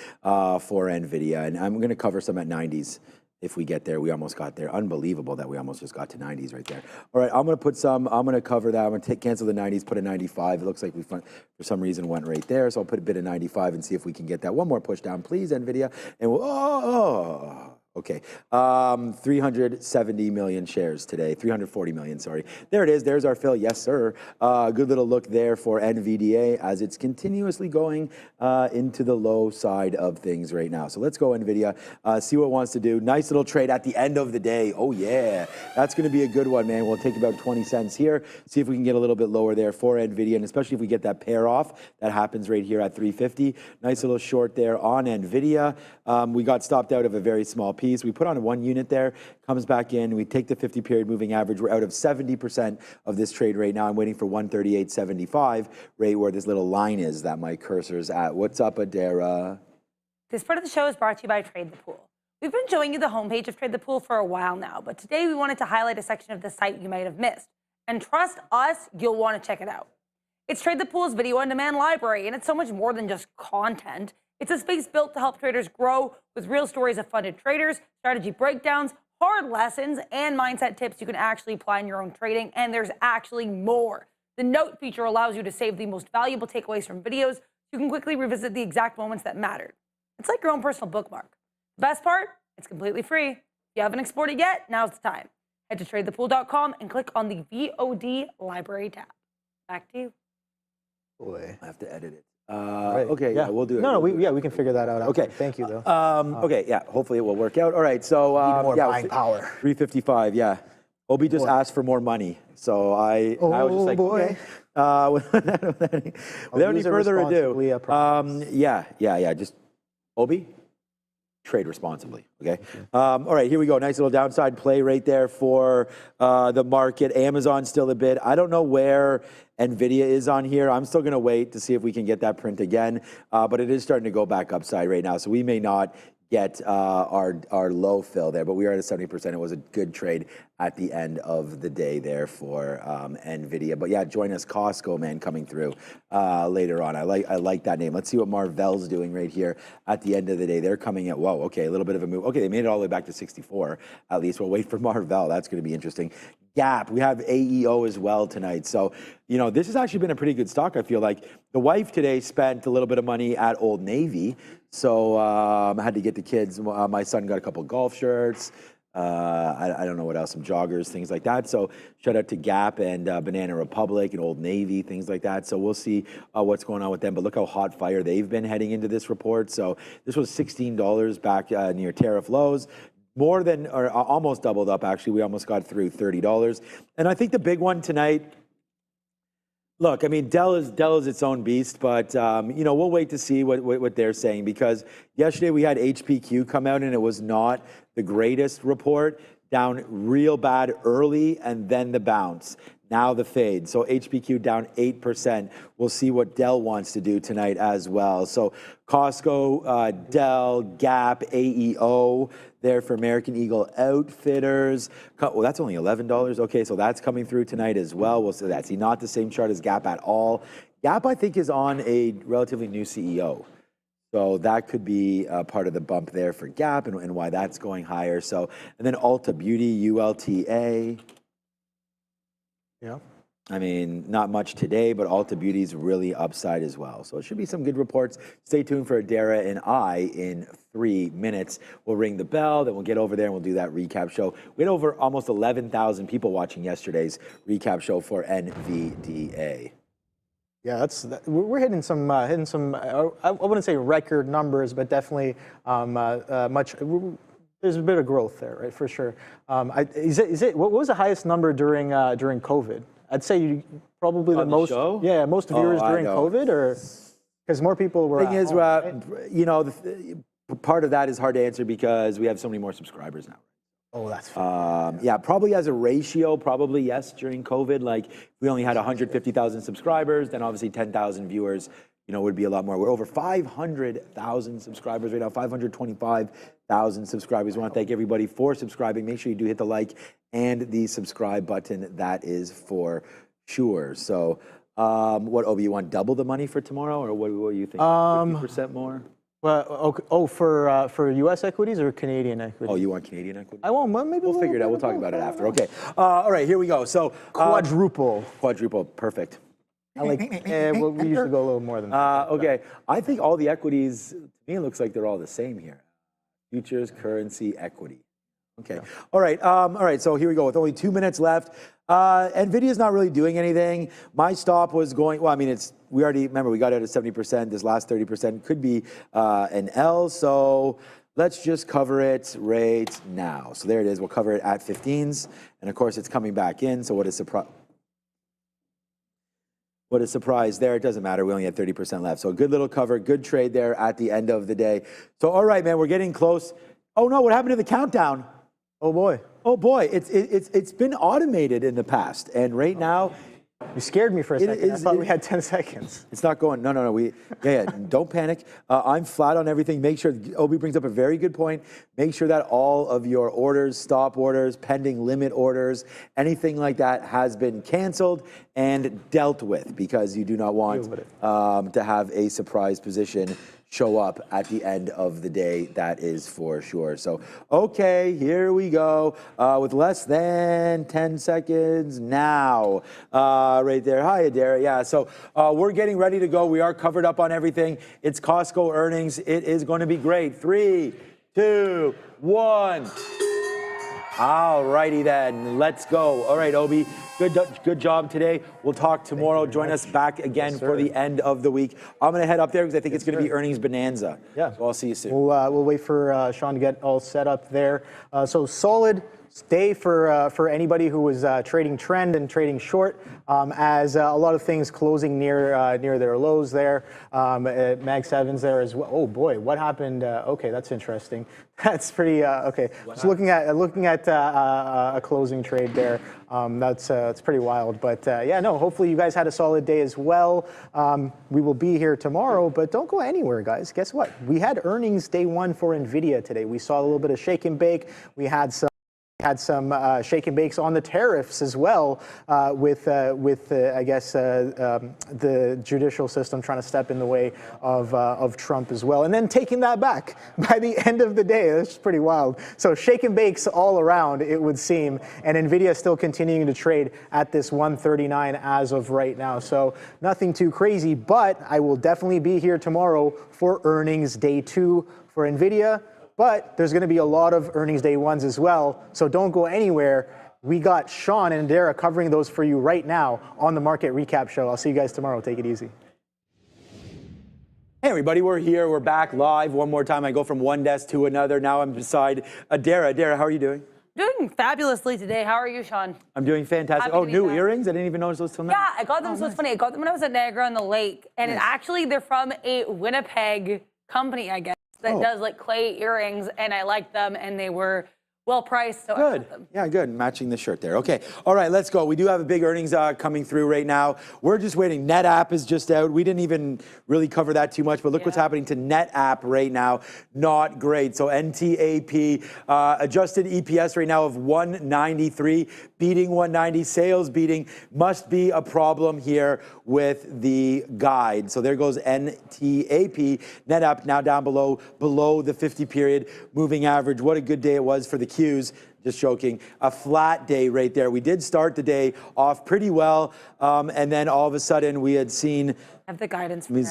for Nvidia, and I'm going to cover some at 90s. If we get there, we almost got there. Unbelievable that we almost just got to 90s right there. All right, I'm going to put some, I'm going to cover that. I'm going to cancel the 90s, put a 95. It looks like we, for some reason, went right there. So I'll put a bit of 95 and see if we can get that. One more push down, please, Nvidia. And we'll, okay. 370 million shares today, 340 million, sorry. There it is, there's our fill, yes, sir. Good little look there for NVDA as it's continuously going into the low side of things right now. So let's go NVIDIA, see what it wants to do. Nice little trade at the end of the day. Oh yeah, that's gonna be a good one, man. We'll take about 20 cents here, see if we can get a little bit lower there for NVIDIA, and especially if we get that pair off, that happens right here at 350. Nice little short there on NVIDIA. We got stopped out of a very small piece. We put on 1 unit there, comes back in, we take the 50-period moving average. We're out of 70% of this trade right now. I'm waiting for 138.75, right where this little line is that my cursor's at. What's up, Adara? This part of the show is brought to you by Trade the Pool. We've been showing you the homepage of Trade the Pool for a while now, but today we wanted to highlight a section of the site you might have missed. And trust us, you'll want to check it out. It's Trade the Pool's video on demand library, and it's so much more than just content. It's a space built to help traders grow with real stories of funded traders, strategy breakdowns, hard lessons, and mindset tips you can actually apply in your own trading. And there's actually more. The note feature allows you to save the most valuable takeaways from videos. You can quickly revisit the exact moments that mattered. It's like your own personal bookmark. The best part? It's completely free. If you haven't explored it yet, now's the time. Head to tradethepool.com and click on the VOD library tab. Back to you. Boy. I have to edit it. Right. Okay, yeah, we'll do it. No, we can figure that out. Okay. Thank you, though. Okay, yeah, hopefully it will work out. All right, so Need more buying power. 355, yeah. Obi just asked for more money, so I was just like, boy. Okay. Without any further ado, just Obi, trade responsibly, okay? All right, here we go. Nice little downside play right there for the market. Amazon still a bit. I don't know where Nvidia is on here. I'm still going to wait to see if we can get that print again, but it is starting to go back upside right now, so we may not get our low fill there, but we are at a 70%. It was a good trade at the end of the day there for Nvidia. But yeah, join us, Costco, man, coming through later on. I like that name. Let's see what Marvell's doing right here at the end of the day. They're coming at, whoa, okay, a little bit of a move. Okay, they made it all the way back to 64 at least. We'll wait for Marvell. That's going to be interesting. Gap, we have AEO as well tonight. So, you know, this has actually been a pretty good stock, I feel like. The wife today spent a little bit of money at Old Navy. So I had to get the kids. My son got a couple golf shirts. I don't know what else, some joggers, things like that. So shout out to Gap and Banana Republic and Old Navy, things like that. So we'll see what's going on with them. But look how hot fire they've been heading into this report. So this was $16 back near tariff lows. More than, or almost doubled up, actually. We almost got through $30. And I think the big one tonight, look, I mean, Dell is its own beast, but, you know, we'll wait to see what they're saying, because yesterday we had HPQ come out and it was not the greatest report, down real bad early and then the bounce. Now the fade. So HPQ down 8%. We'll see what Dell wants to do tonight as well. So Costco, Dell, Gap, AEO there for American Eagle Outfitters. Well, that's only $11. Okay, so that's coming through tonight as well. We'll see that. See, not the same chart as Gap at all. Gap, I think, is on a relatively new CEO. So that could be part of the bump there for Gap and why that's going higher. So, and then Ulta Beauty, ULTA. Yeah. I mean, not much today, but Alta Beauty's really upside as well. So it should be some good reports. Stay tuned for Adara and I in 3 minutes. We'll ring the bell, then we'll get over there and we'll do that recap show. We had over almost 11,000 people watching yesterday's recap show for NVDA. Yeah, we're hitting some I wouldn't say record numbers, but definitely there's a bit of growth there, right, for sure. What was the highest number during COVID? I'd say probably the most. Show? Yeah, most viewers during COVID, or because more people were. The thing is, you know, part of that is hard to answer because we have so many more subscribers now. Oh, that's fair. Yeah, probably as a ratio, probably yes, during COVID. Like, we only had 150,000 subscribers, then obviously 10,000 viewers, you know, would be a lot more. We're over 500,000 subscribers right now, 525,000 subscribers. We want to thank everybody for subscribing. Make sure you do hit the like and the subscribe button. That is for sure. So, what, Obi, you want double the money for tomorrow, or what do you think? 50% more? Well, for U.S. equities or Canadian equities? Oh, you want Canadian equities? I won't. Maybe we'll figure it out. We'll talk about it after. Okay. All right. Here we go. So quadruple. Quadruple. Perfect. I like. Well, we usually go a little more than that. Okay. I think all the equities, to me, it looks like they're all the same here. Futures, currency, equity. Okay. Yeah. All right. All right. So here we go. With only 2 minutes left, Nvidia's not really doing anything. My stop was going. Well, I mean, we already remember we got out at 70%. This last 30% could be an L. So let's just cover it right now. So there it is. We'll cover it at 15s, and of course, it's coming back in. So what a surprise! What a surprise there. It doesn't matter. We only had 30% left. So a good little cover, good trade there at the end of the day. So all right, man, we're getting close. Oh no, what happened to the countdown? Oh boy. Oh boy, it's been automated in the past, and right now, you scared me for a second. I thought we had 10 seconds. It's not going. No. Don't panic. I'm flat on everything. Make sure Obi brings up a very good point. Make sure that all of your orders, stop orders, pending limit orders, anything like that has been canceled and dealt with, because you do not want to have a surprise position show up at the end of the day. That is for sure. So, okay, here we go with less than 10 seconds now. Right there. Hi, Adara. Yeah, so we're getting ready to go. We are covered up on everything. It's Costco earnings. It is going to be great. 3, 2, 1. All righty then, let's go. All right, Obi, good job today. We'll talk tomorrow. Join us back again for the end of the week. I'm going to head up there because I think it's going to be earnings bonanza. Yeah. So I'll see you soon. We'll wait for Sean to get all set up there. So solid day for anybody who was trading trend and trading short, as a lot of things closing near their lows there. Mag 7's there as well. Oh boy, what happened? Okay, that's interesting. That's pretty okay. Just looking at a closing trade there. That's pretty wild. But yeah, no. Hopefully you guys had a solid day as well. We will be here tomorrow, but don't go anywhere, guys. Guess what? We had earnings day one for Nvidia today. We saw a little bit of shake and bake. We had some shake and bakes on the tariffs as well, with I guess the judicial system trying to step in the way of Trump as well, and then taking that back by the end of the day. That's pretty wild. So shake and bakes all around, it would seem, and Nvidia is still continuing to trade at this 139 as of right now. So nothing too crazy, but I will definitely be here tomorrow for earnings day 2 for Nvidia. But there's going to be a lot of earnings day ones as well, so don't go anywhere. We got Sean and Dara covering those for you right now on the Market Recap Show. I'll see you guys tomorrow. Take it easy. Hey everybody, we're here. We're back live one more time. I go from one desk to another. Now I'm beside Dara. Dara, how are you doing? Doing fabulously today. How are you, Sean? I'm doing fantastic. Happy Oh, new back. Earrings? I didn't even notice those till now. Yeah, I got them. So it's funny. I got them when I was at Niagara-on-the-Lake, and actually they're from a Winnipeg company, I guess, that does like clay earrings, and I liked them, and they were well priced. So good. Yeah, good. Matching the shirt there. Okay. All right, let's go. We do have a big earnings coming through right now. We're just waiting. NetApp is just out. We didn't even really cover that too much, but look what's happening to NetApp right now. Not great. So NTAP, adjusted EPS right now of 193, beating 190, sales beating. Must be a problem here with the guide. So there goes NTAP. NetApp now down below the 50 period moving average. What a good day it was for the Qs. Just joking. A flat day right there. We did start the day off pretty well, and then all of a sudden we had seen. Have the guidance. Let me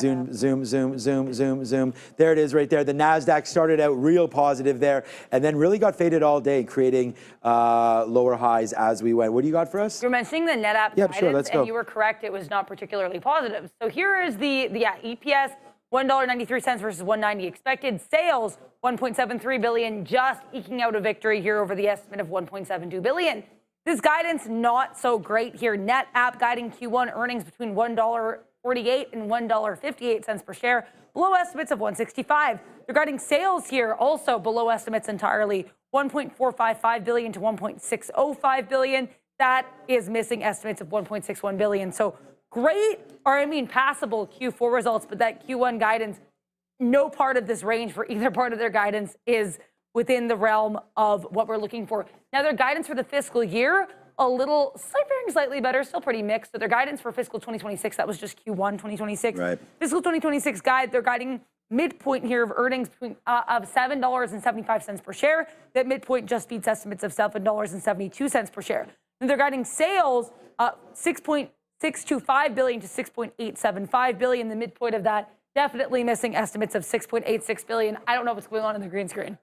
zoom. There it is right there. The NASDAQ started out real positive there and then really got faded all day, creating lower highs as we went. What do you got for us? You're mentioning the NetApp guidance, sure, let's go. and you were correct. It was not particularly positive. So here is the EPS, $1.93 versus $1.90 expected. Sales, $1.73 billion, just eking out a victory here over the estimate of $1.72 billion. This guidance, not so great here. NetApp guiding Q1 earnings between $1.48 and $1.58 per share, below estimates of $1.65. They're guiding sales here also below estimates entirely, $1.455 billion to $1.605 billion. That is missing estimates of $1.61 billion. So great, passable Q4 results, but that Q1 guidance, no part of this range for either part of their guidance is within the realm of what we're looking for. Now, their guidance for the fiscal year, slightly better, still pretty mixed. So their guidance for fiscal 2026, that was just Q1 2026. Right. Fiscal 2026 guide, they're guiding midpoint here of earnings between of $7.75 per share. That midpoint just beats estimates of $7.72 per share. And they're guiding sales $6.625 billion to $6.875 billion. The midpoint of that definitely missing estimates of $6.86 billion. I don't know what's going on in the green screen.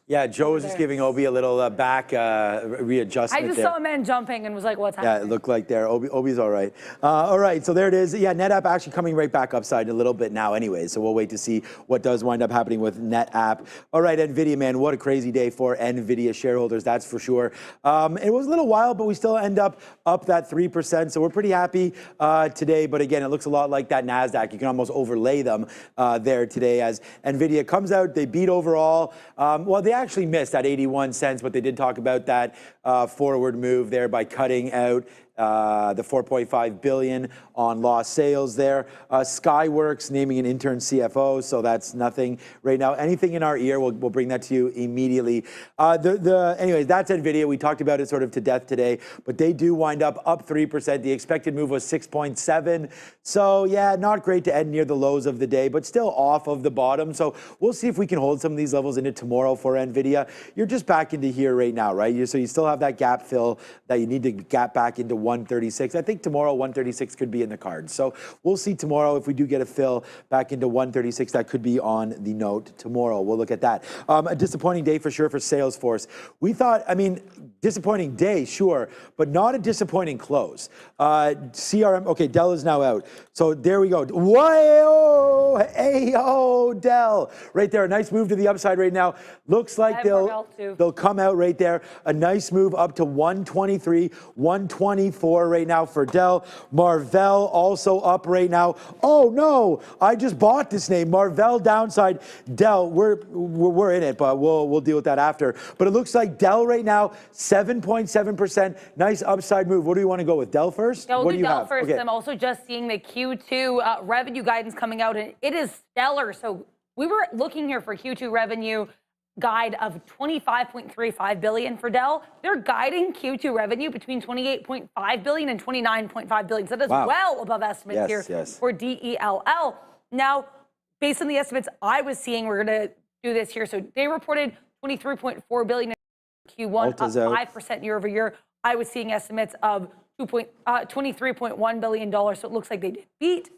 Yeah, Joe was just giving Obi a little back readjustment I just there. saw a man jumping and was like, what's happening? Yeah, it looked like there. Obi's all right. All right, so there it is. Yeah, NetApp actually coming right back upside a little bit now anyway, so we'll wait to see what does wind up happening with NetApp. All right, Nvidia, man, what a crazy day for Nvidia shareholders, that's for sure. It was a little wild, but we still end up that 3%, so we're pretty happy today. But again, it looks a lot like that NASDAQ. You can almost overlay them there today as Nvidia comes out. They beat overall. Well, they actually missed at 81 cents, but they did talk about that forward move there by cutting out the $4.5 billion on lost sales there. Skyworks naming an intern CFO, so that's nothing right now. Anything in our ear, we'll bring that to you immediately. Anyways, that's Nvidia. We talked about it sort of to death today, but they do wind up 3%. The expected move was 6.7. So yeah, not great to end near the lows of the day, but still off of the bottom. So we'll see if we can hold some of these levels into tomorrow for Nvidia. You're just back into here right now, right? So you still have that gap fill that you need to gap back into 136. I think tomorrow 136 could be in the cards. So we'll see tomorrow if we do get a fill back into 136. That could be on the note tomorrow. We'll look at that. A disappointing day for sure for Salesforce. We thought, disappointing day, sure, but not a disappointing close. CRM, okay, Dell is now out. So there we go. Whoa, hey, Dell. Right there, a nice move to the upside right now. Looks like they'll come out right there. A nice move up to 123, 124 right now for Dell. Marvell also up right now. Oh no, I just bought this name. Marvell downside. Dell, we're in it, but we'll deal with that after. But it looks like Dell right now, 7.7%. Nice upside move. What do you want to go with? Dell first? Yeah, we'll what do do you Dell have? first. Okay. I'm also just seeing the Q2 revenue guidance coming out, and it is stellar. So we were looking here for Q2 revenue guide of $25.35 billion for Dell. They're guiding Q2 revenue between $28.5 billion and $29.5 billion. So that is well above estimates for DELL. Now, based on the estimates I was seeing, we're going to do this here. So they reported $23.4 billion in Q1, up 5% year over year. I was seeing estimates of $23.1 billion. So it looks like they did beat.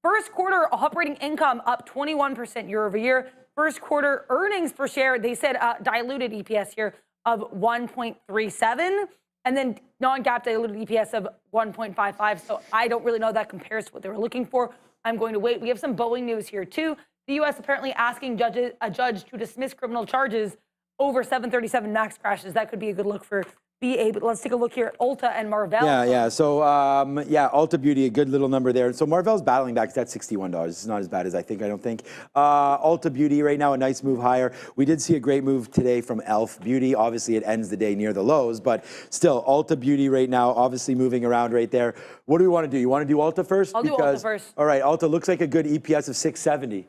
First quarter operating income up 21% year over year. First quarter earnings per share, they said diluted EPS here of 1.37, and then non-GAAP diluted EPS of 1.55. So I don't really know that compares to what they were looking for. I'm going to wait. We have some Boeing news here too. The U.S. apparently asking a judge to dismiss criminal charges over 737 MAX crashes. That could be a good look for BA, but let's take a look here at Ulta and Marvell. Yeah. So, Ulta Beauty, a good little number there. So Marvell's battling back. That's $61. It's not as bad as I don't think. Ulta Beauty right now, a nice move higher. We did see a great move today from e.l.f. Beauty. Obviously, it ends the day near the lows, but still, Ulta Beauty right now, obviously moving around right there. What do we want to do? You want to do Ulta first? I'll do Ulta first. All right, Ulta looks like a good EPS of $6.70.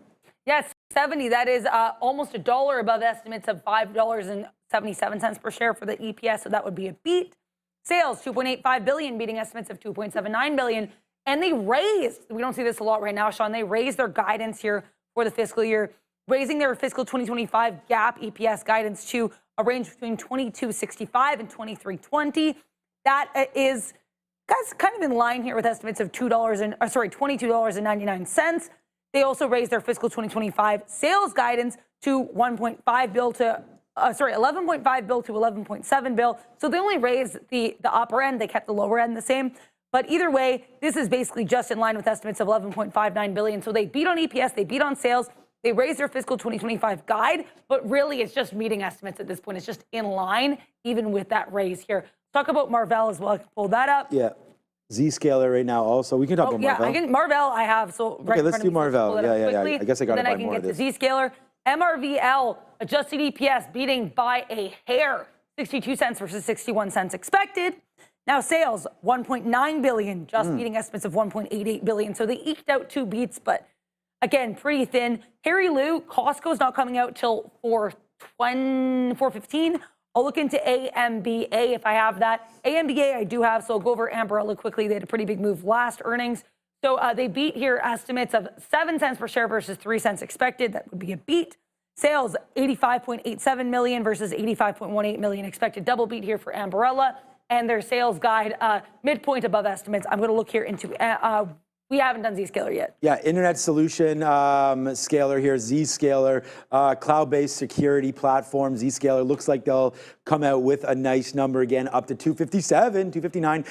Yes, 70. That is almost $1 above estimates of $5.77 per share for the EPS. So that would be a beat. Sales, $2.85 billion, beating estimates of $2.79 billion. And they raised, we don't see this a lot right now, Sean, they raised their guidance here for the fiscal year, raising their fiscal 2025 GAAP EPS guidance to a range between 22.65 and 23.20. That is kind of in line here with estimates of $22.99. They also raised their fiscal 2025 sales guidance to 11.5 bill to 11.7 bill. So they only raised the upper end. They kept the lower end the same. But either way, this is basically just in line with estimates of 11.59 billion. So they beat on EPS, they beat on sales, they raised their fiscal 2025 guide, but really it's just meeting estimates at this point. It's just in line, even with that raise here. Talk about Marvell as well. I can pull that up. Yeah. Zscaler right now also. We can talk about Marvell. Marvell I have. So okay, let's do Marvell. Yeah. I guess I got to buy more of this. Then I can get to Zscaler. MRVL, adjusted EPS beating by a hair, 62 cents versus 61 cents expected. Now sales, 1.9 billion, just beating estimates of 1.88 billion. So they eked out 2 beats, but again, pretty thin. Harry Lou, Costco's not coming out till 4:15. I'll look into AMBA if I have that. AMBA I do have, so I'll go over Ambarella quickly. They had a pretty big move last earnings. So they beat here estimates of 7 cents per share versus 3 cents expected. That would be a beat. Sales, 85.87 million versus 85.18 million expected. Double beat here for Ambarella. And their sales guide, midpoint above estimates. I'm going to look here into, we haven't done Zscaler yet. Yeah, internet solution scaler here, Zscaler, cloud-based security platform. Zscaler looks like they'll come out with a nice number again, up to 257, 259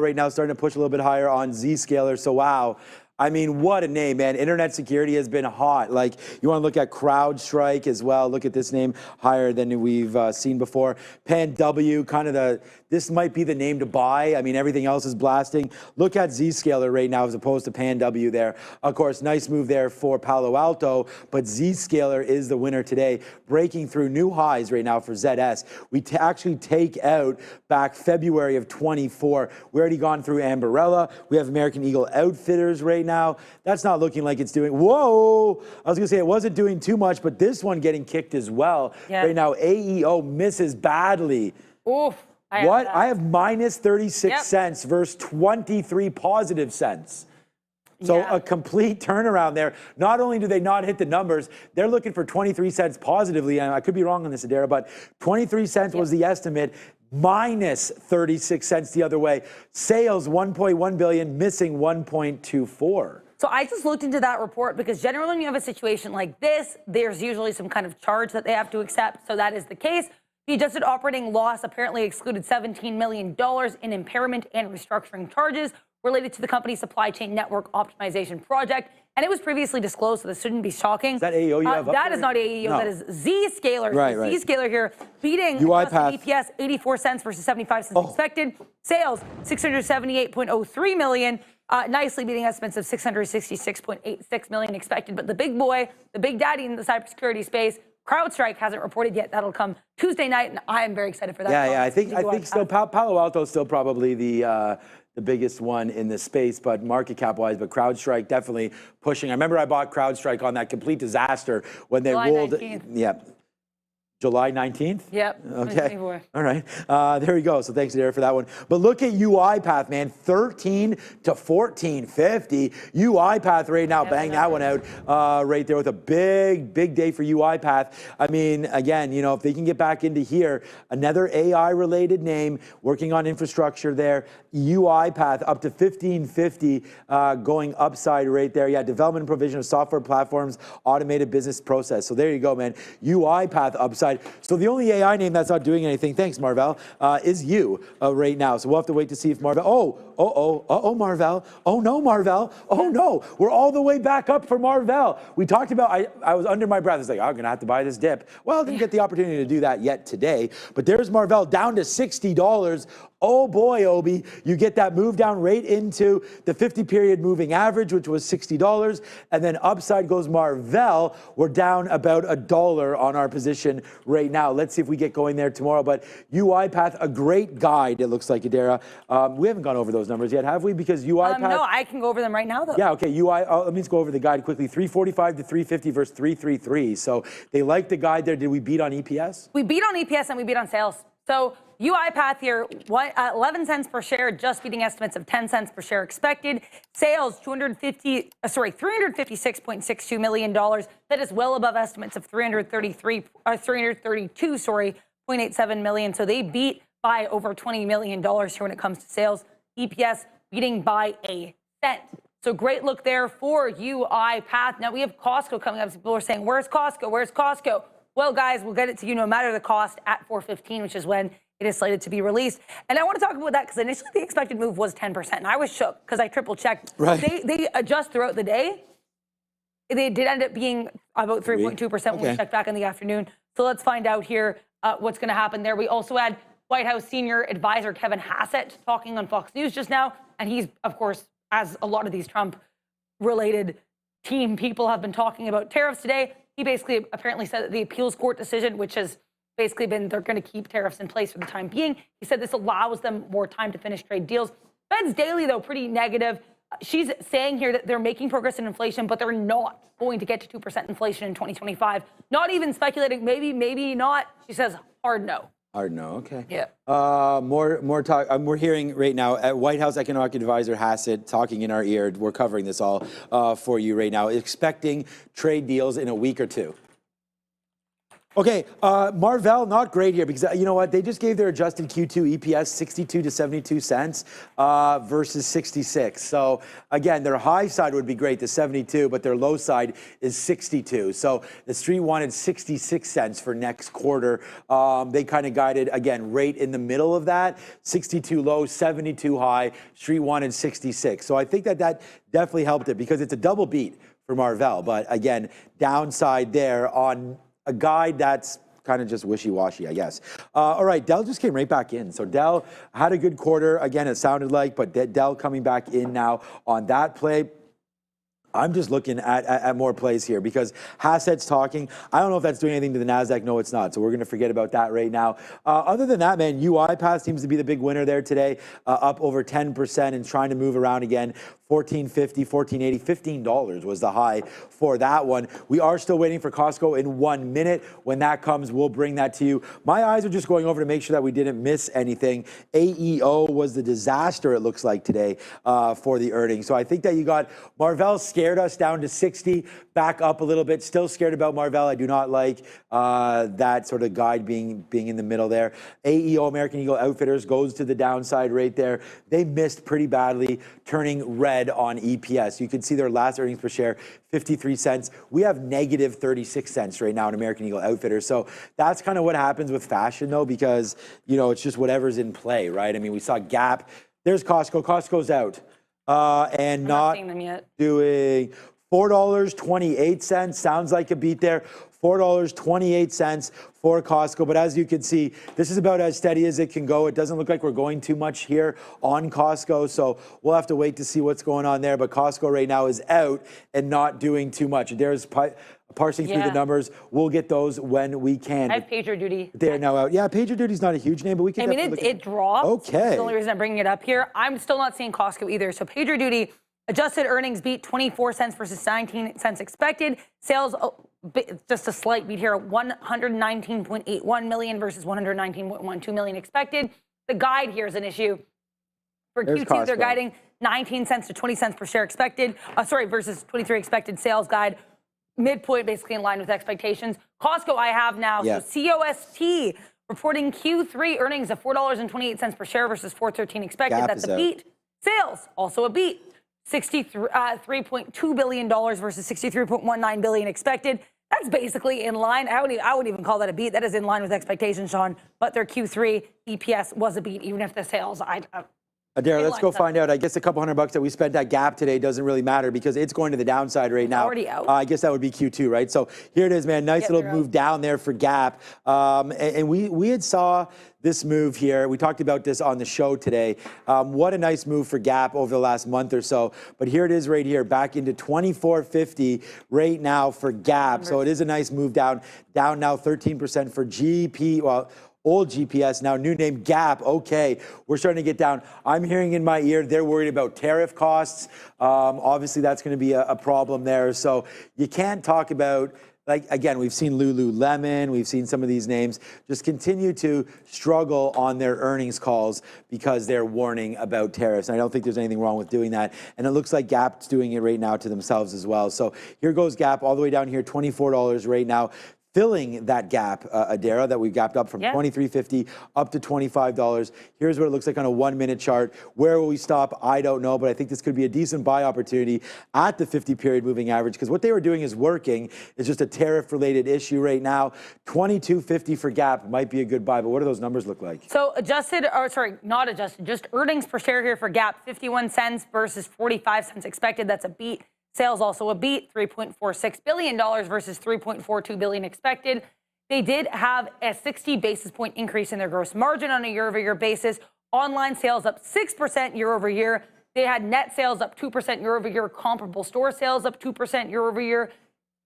right now, starting to push a little bit higher on Zscaler. So wow. I mean, what a name, man. Internet security has been hot. Like, you want to look at CrowdStrike as well. Look at this name, higher than we've seen before. PanW, kind of this might be the name to buy. I mean, everything else is blasting. Look at Zscaler right now as opposed to PanW there. Of course, nice move there for Palo Alto, but Zscaler is the winner today, breaking through new highs right now for ZS. We actually take out back February of 24. We already gone through Ambarella. We have American Eagle Outfitters right now. That's not looking like it's doing, whoa! I was gonna say it wasn't doing too much, but this one getting kicked as well. Yeah. Right now, AEO misses badly. Oof. I have minus 36 cents versus 23 positive cents. So a complete turnaround there. Not only do they not hit the numbers, they're looking for 23 cents positively. And I could be wrong on this, Adara, but 23 cents was the estimate. Minus 36 cents the other way. Sales 1.1 billion, missing 1.24. So I just looked into that report because generally when you have a situation like this, there's usually some kind of charge that they have to accept. So that is the case. The adjusted operating loss apparently excluded $17 million in impairment and restructuring charges related to the company's supply chain network optimization project. And it was previously disclosed, so this shouldn't be shocking. Is that AEO you have up That there? Is not AEO, no. That is Zscaler. Right. Zscaler here beating EPS 84 cents versus 75 cents expected. Sales, 678.03 million. Nicely beating estimates of 666.86 million expected. But the big boy, the big daddy in the cybersecurity space, CrowdStrike hasn't reported yet. That'll come Tuesday night, and I am very excited for that. Yeah, I think still Palo Alto is still probably the biggest one in the space, but market cap wise, but CrowdStrike definitely pushing. I remember I bought CrowdStrike on that complete disaster when they rolled. 19th. Yeah. July 19th? Yep. Okay. All right. There we go. So thanks, Darren, for that one. But look at UiPath, man. 13 to 14.50. UiPath right now, bang that one out right there with a big day for UiPath. I mean, again, you know, if they can get back into here, another AI-related name working on infrastructure there. UiPath up to 15.50 going upside right there. Yeah, development and provision of software platforms, automated business process. So there you go, man. UiPath upside. So the only AI name that's not doing anything, thanks Marvell, is you right now. So we'll have to wait to see if Marvell, Marvell, oh no Marvell, oh no, we're all the way back up for Marvell. We talked about, I was under my breath, I was like, I'm gonna have to buy this dip. Well, I didn't get the opportunity to do that yet today, but there's Marvell down to $60. Oh boy, Obi, you get that move down right into the 50-period moving average, which was $60, and then upside goes Marvell. We're down about $1 on our position right now. Let's see if we get going there tomorrow, but UiPath, a great guide, it looks like, Adara. We haven't gone over those numbers yet, have we? Because UiPath... No, I can go over them right now, though. Yeah, okay, let me just go over the guide quickly. 345 to 350 versus 333. So they like the guide there. Did we beat on EPS? We beat on EPS and we beat on sales. So UiPath here, 11 cents per share, just beating estimates of 10 cents per share expected. Sales, $356.62 million. That is well above estimates of 332.6 0.87 million. So they beat by over $20 million here when it comes to sales. EPS beating by a cent. So great look there for UiPath. Now we have Costco coming up. People are saying, where's Costco? Where's Costco? Well, guys, we'll get it to you no matter the cost at 4:15, which is when it is slated to be released. And I want to talk about that because initially the expected move was 10%. And I was shook because I triple checked. Right. They adjust throughout the day. They did end up being about 3.2% when we checked back in the afternoon. So let's find out here what's going to happen there. We also had White House senior advisor Kevin Hassett talking on Fox News just now. And he's, of course, as a lot of these Trump-related team people have been talking about tariffs today, he basically apparently said that the appeals court decision, which has basically been they're going to keep tariffs in place for the time being, he said this allows them more time to finish trade deals. Fed's daily, though, pretty negative. She's saying here that they're making progress in inflation, but they're not going to get to 2% inflation in 2025. Not even speculating, maybe not. She says hard no. Hard no, okay. Yeah. More talk. We're hearing right now at White House Economic Advisor Hassett talking in our ear. We're covering this all for you right now, expecting trade deals in a week or two. Okay, Marvell, not great here because you know what? They just gave their adjusted Q2 EPS 62 to 72 cents versus 66. So again, their high side would be great, the 72, but their low side is 62. So the street wanted 66 cents for next quarter. They kind of guided, again, right in the middle of that, 62 low, 72 high, street wanted 66. So I think that definitely helped it because it's a double beat for Marvell. But again, downside there on a guide that's kind of just wishy-washy, I guess. All right, Dell just came right back in. So Dell had a good quarter. Again, it sounded like, but Dell coming back in now on that play. I'm just looking at more plays here because Hassett's talking. I don't know if that's doing anything to the NASDAQ. No, it's not. So we're going to forget about that right now. Other than that, man, UiPath seems to be the big winner there today, up over 10% and trying to move around again. $14.50, $14.80, $15 was the high for that one. We are still waiting for Costco in 1 minute. When that comes, we'll bring that to you. My eyes are just going over to make sure that we didn't miss anything. AEO was the disaster, it looks like, today for the earnings. So I think that you got Marvell scared us down to 60, back up a little bit. Still scared about Marvell. I do not like that sort of guide being in the middle there. AEO, American Eagle Outfitters, goes to the downside right there. They missed pretty badly, turning red on EPS. You can see their last earnings per share, 53 cents. We have negative 36 cents right now in American Eagle Outfitters. So that's kind of what happens with fashion, though, because, you know, it's just whatever's in play, right? I mean, we saw Gap. There's Costco. Costco's out. And not seeing them yet. Doing $4.28. Sounds like a beat there. $4.28 for Costco. But as you can see, this is about as steady as it can go. It doesn't look like we're going too much here on Costco. So we'll have to wait to see what's going on there. But Costco right now is out and not doing too much. There's parsing through the numbers. We'll get those when we can. I have PagerDuty. They're now out. Yeah, PagerDuty's not a huge name, but we can. I mean, it dropped. Okay. That's the only reason I'm bringing it up here. I'm still not seeing Costco either. So PagerDuty adjusted earnings beat 24 cents versus 19 cents expected. Sales just a slight beat here, 119.81 million versus 119.12 million expected. The guide here is an issue. For Q2, Costco. they're guiding 19 cents to 20 cents per share expected. Versus 23 expected sales guide. Midpoint basically in line with expectations. Costco I have now. Yeah. So COST reporting Q3 earnings of $4.28 per share versus $4.13 expected. Gap That's is a out. beat. Sales also a beat. $63.2 billion versus $63.19 billion expected. That's basically in line. I wouldn't even call that a beat. That is in line with expectations, Sean. But their Q3 EPS was a beat, even if the sales. Adair, let's go find out. I guess a couple $100 that we spent at Gap today doesn't really matter because it's going to the downside right now. Already out. I guess that would be Q2, right? So here it is, man. Nice little move down there for Gap. And we had saw this move here. We talked about this on the show today. What a nice move for Gap over the last month or so. But here it is right here, back into $24.50 right now for Gap. So it is a nice move down now 13% for GP. Well, old GPS, now new name Gap. Okay, we're starting to get down. I'm hearing in my ear they're worried about tariff costs. Obviously, that's going to be a problem there. So you can't talk about, like, again, we've seen Lululemon, we've seen some of these names just continue to struggle on their earnings calls because they're warning about tariffs. And I don't think there's anything wrong with doing that. And it looks like Gap's doing it right now to themselves as well. So here goes Gap all the way down here, $24 right now. filling that gap, Adara, that we've gapped up from $23.50 up to $25. Here's what it looks like on a 1-minute chart. Where will we stop? I don't know, but I think this could be a decent buy opportunity at the 50-period moving average, because what they were doing is working. It's just a tariff-related issue right now. $22.50 for gap might be a good buy, but what do those numbers look like? So not adjusted, just earnings per share here for gap, 51 cents versus 45 cents expected. That's a beat. Sales also a beat, $3.46 billion versus $3.42 billion expected. They did have a 60 basis point increase in their gross margin on a year-over-year basis. Online sales up 6% year-over-year. They had net sales up 2% year-over-year. Comparable store sales up 2% year-over-year.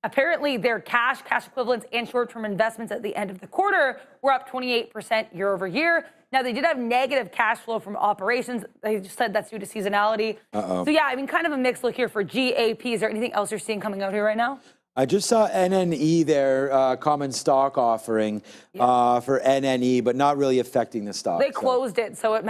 Apparently, their cash equivalents, and short-term investments at the end of the quarter were up 28% year-over-year. Now, they did have negative cash flow from operations. They just said that's due to seasonality. So, yeah, I mean, kind of a mixed look here for GAP. Is there anything else you're seeing coming out here right now? I just saw NNE there, common stock offering for NNE, but not really affecting the stock. They closed it, so it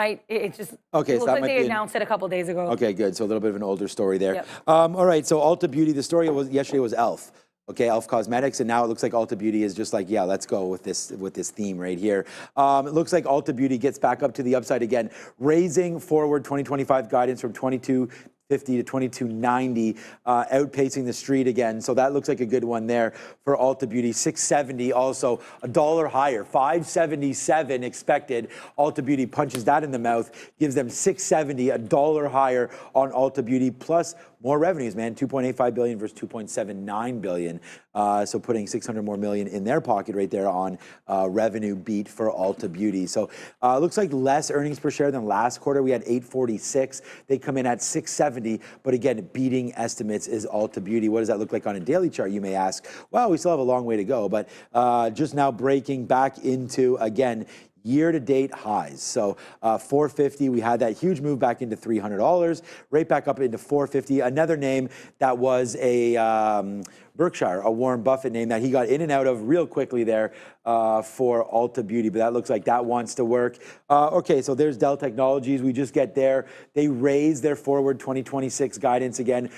just okay, looks so like they announced it a couple days ago. Okay, good. So a little bit of an older story there. Yep. All right, so Ulta Beauty, the story yesterday was e.l.f. Okay, e.l.f. Cosmetics, and now it looks like Ulta Beauty is just like, yeah, let's go with this theme right here. It looks like Ulta Beauty gets back up to the upside again, raising forward 2025 guidance from 22.50 to 22.90, outpacing the street again. So that looks like a good one there for Ulta Beauty. 670 also $1 higher, 577 expected. Ulta Beauty punches that in the mouth, gives them 670, $1 higher on Ulta Beauty, plus more revenues, man. 2.85 billion versus 2.79 billion. So putting 600 more million in their pocket right there on revenue beat for Ulta Beauty. So looks like less earnings per share than last quarter. We had 846. They come in at 670. But again, beating estimates is Ulta Beauty. What does that look like on a daily chart, you may ask? Well, we still have a long way to go, but just now breaking back into, again, year-to-date highs. So 450, we had that huge move back into $300, right back up into 450. Another name that was a Berkshire, a Warren Buffett name that he got in and out of real quickly there for Ulta Beauty, but that looks like that wants to work. Okay, so there's Dell Technologies. We just get there. They raised their forward 2026 guidance again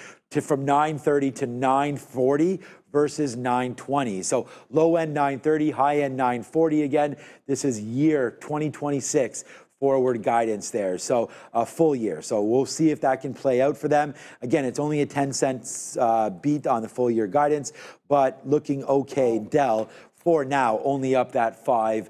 from 930 to 940 versus 920. So low end 930, high end 940 again. This is year 2026 forward guidance there. So a full year. So we'll see if that can play out for them. Again, it's only a 10 cents beat on the full year guidance, but looking okay. Dell for now only up that 5%.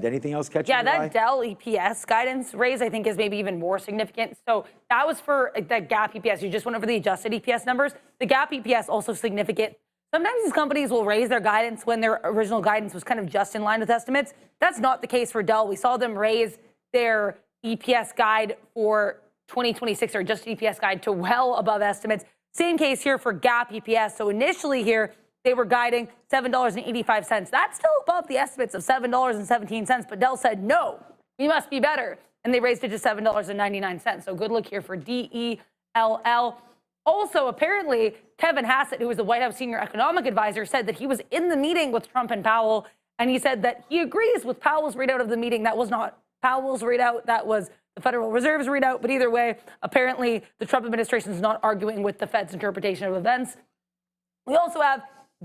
Anything else catching your eye? Yeah, that Dell EPS guidance raise, I think, is maybe even more significant. So that was for that GAAP EPS. You just went over the adjusted EPS numbers. The GAAP EPS also significant. Sometimes these companies will raise their guidance when their original guidance was kind of just in line with estimates. That's not the case for Dell. We saw them raise their EPS guide for 2026, or adjusted EPS guide, to well above estimates. Same case here for GAAP EPS. So initially here, they were guiding $7.85. That's still above the estimates of $7.17, but Dell said, no, we must be better. And they raised it to $7.99. So good look here for DELL. Also, apparently, Kevin Hassett, who was the White House senior economic advisor, said that he was in the meeting with Trump and Powell, and he said that he agrees with Powell's readout of the meeting. That was not Powell's readout, that was the Federal Reserve's readout. But either way, apparently, the Trump administration is not arguing with the Fed's interpretation of events. We also have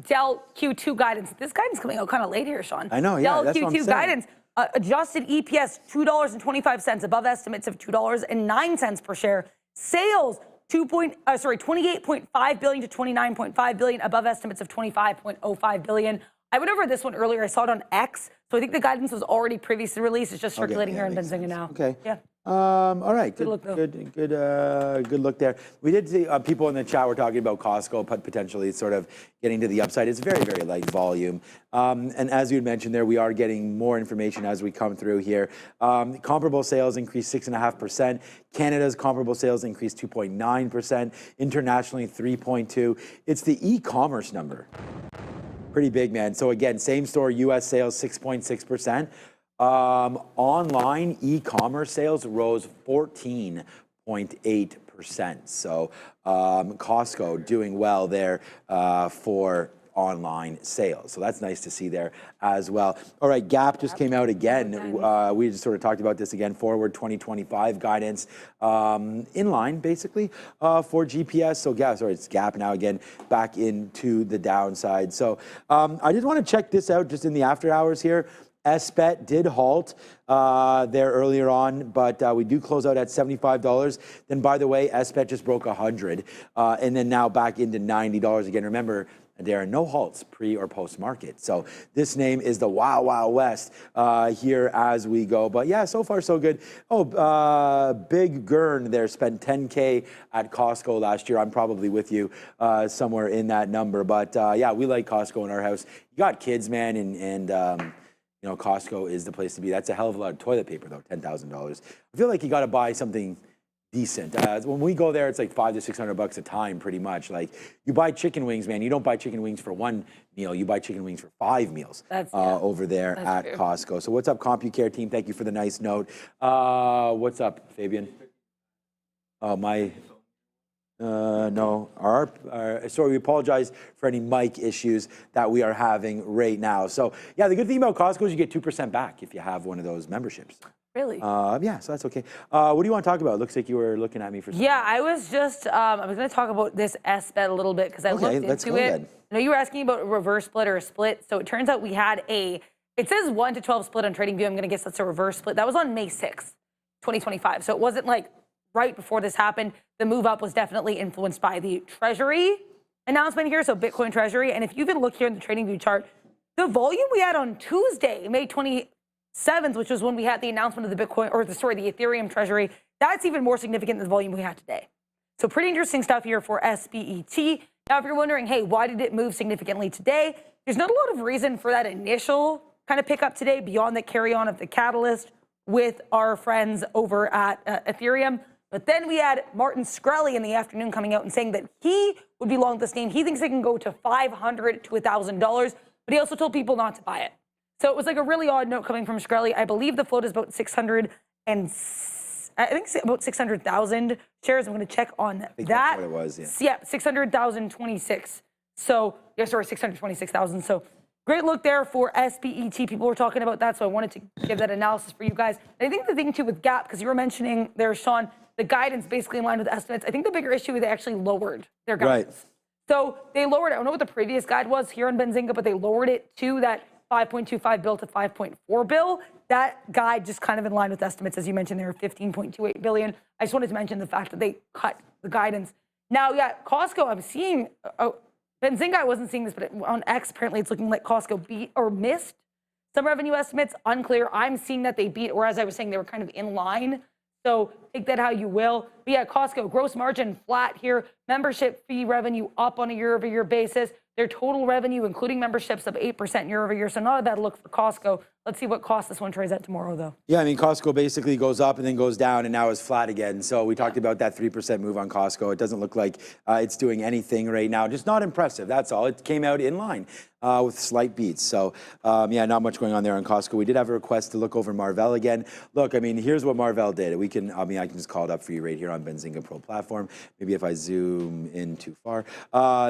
Dell Q2 guidance. This guidance coming out kind of late here, Sean. I know, yeah. Dell that's what I'm Q2 saying. guidance, adjusted EPS $2.25, above estimates of $2.09 per share. Sales 28.5 billion to 29.5 billion, above estimates of 25.05 billion. I went over this one earlier. I saw it on X, so I think the guidance was already previously released. It's just circulating here in Benzinga now. Okay. Yeah. All right. Good look, though. Good look there. We did see people in the chat were talking about Costco potentially sort of getting to the upside. It's very, very light volume. And as you had mentioned there, we are getting more information as we come through here. Comparable sales increased 6.5%. Canada's comparable sales increased 2.9%. Internationally, 3.2%. It's the e-commerce number. Pretty big, man. So again, same store U.S. sales, 6.6%. Online e-commerce sales rose 14.8%. So Costco doing well there for online sales. So that's nice to see there as well. All right, Gap just came out again. We just sort of talked about this again, forward 2025 guidance in line basically for GPS. So it's Gap now again back into the downside. So I just want to check this out just in the after hours here. SPET did halt there earlier on, but we do close out at $75. Then, by the way, SPET just broke 100, and then now back into $90 again. Remember, there are no halts pre or post market. So this name is the Wild Wild West here as we go. But yeah, so far so good. Big Gurn there spent $10K at Costco last year. I'm probably with you somewhere in that number. But yeah, we like Costco in our house. You got kids, man, and you know, Costco is the place to be. That's a hell of a lot of toilet paper, though, $10,000. I feel like you got to buy something decent. When we go there, it's like $500 to $600 a time, pretty much. Like, you buy chicken wings, man. You don't buy chicken wings for one meal. You buy chicken wings for 5 meals over there at Costco. So what's up, CompuCare team? Thank you for the nice note. What's up, Fabian? No, sorry, we apologize for any mic issues that we are having right now. So yeah, the good thing about Costco is you get 2% back if you have one of those memberships. Really? Yeah, so that's okay. What do you want to talk about? It looks like you were looking at me for something. Yeah, I was just, I was going to talk about this SPET a little bit because I looked into it. Then. I know you were asking about a reverse split or a split. So it turns out we had it says 1 to 12 split on TradingView. I'm going to guess that's a reverse split. That was on May 6th, 2025. So it wasn't like right before this happened. The move up was definitely influenced by the Treasury announcement here. So Bitcoin Treasury. And if you even look here in the TradingView chart, the volume we had on Tuesday, May 27th, which was when we had the announcement of the Bitcoin, or the Ethereum Treasury, that's even more significant than the volume we had today. So pretty interesting stuff here for SPET. Now, if you're wondering, hey, why did it move significantly today? There's not a lot of reason for that initial kind of pickup today beyond the carry on of the catalyst with our friends over at Ethereum. But then we had Martin Shkreli in the afternoon coming out and saying that he would be long this name. He thinks it can go to $500 to $1,000, but he also told people not to buy it. So it was like a really odd note coming from Shkreli. I believe the float is about 600,000 shares. I'm going to check on that. That's what it was, yeah. Yeah, 600,026. So, yeah, sorry, 626,000. So great look there for SPET. People were talking about that, so I wanted to give that analysis for you guys. And I think the thing, too, with Gap, because you were mentioning there, Sean, the guidance basically in line with estimates. I think the bigger issue is they actually lowered their guidance. Right. So they lowered it. I don't know what the previous guide was here on Benzinga, but they lowered it to that 5.25 bill to 5.4 bill. That guide just kind of in line with estimates, as you mentioned, there are 15.28 billion. I just wanted to mention the fact that they cut the guidance. Now, yeah, Costco, I'm seeing, Benzinga, I wasn't seeing this, but on X, apparently it's looking like Costco beat or missed some revenue estimates. Unclear. I'm seeing that they beat, or as I was saying, they were kind of in line. So take that how you will. But yeah, Costco, gross margin flat here. Membership fee revenue up on a year-over-year basis. Their total revenue, including memberships, up 8% year-over-year. So not a bad look for Costco. Let's see what cost this one trades at tomorrow, though. Yeah, I mean, Costco basically goes up and then goes down and now is flat again. So we talked about that 3% move on Costco. It doesn't look like it's doing anything right now. Just not impressive, that's all. It came out in line with slight beats. So yeah, not much going on there on Costco. We did have a request to look over Marvell again. Look, I mean, here's what Marvell did. I can just call it up for you right here on Benzinga Pro platform. Maybe if I zoom in too far.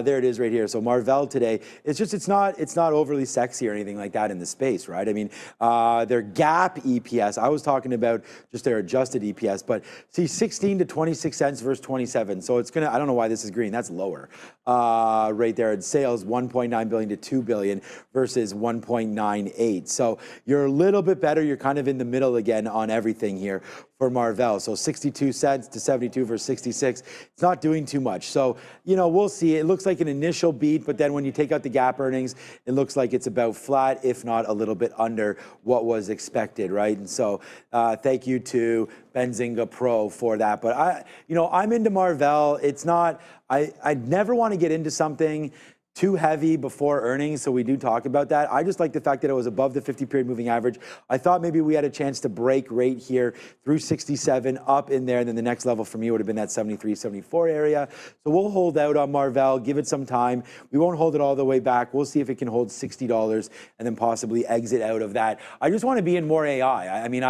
There it is right here. So Marvell today, it's not overly sexy or anything like that in the space, right? I mean, their GAAP EPS, I was talking about just their adjusted EPS, but see 16 to 26 cents versus 27. So it's gonna, I don't know why this is green, that's lower. Right there at sales, 1.9 billion to 2 billion versus 1.98. So you're a little bit better. You're kind of in the middle again on everything here for Marvell. So 62 cents to 72 versus 66. It's not doing too much. So, you know, we'll see. It looks like an initial beat, but then when you take out the GAAP earnings, it looks like it's about flat, if not a little bit under what was expected, right? And so thank you to Benzinga Pro for that. But I'm into Marvell. It's not, I never want to get into something too heavy before earnings, so we do talk about that. I just like the fact that it was above the 50-period moving average. I thought maybe we had a chance to break rate here through 67, up in there, and then the next level for me would have been that 73, 74 area. So we'll hold out on Marvell, give it some time. We won't hold it all the way back. We'll see if it can hold $60 and then possibly exit out of that. I just want to be in more AI. I mean,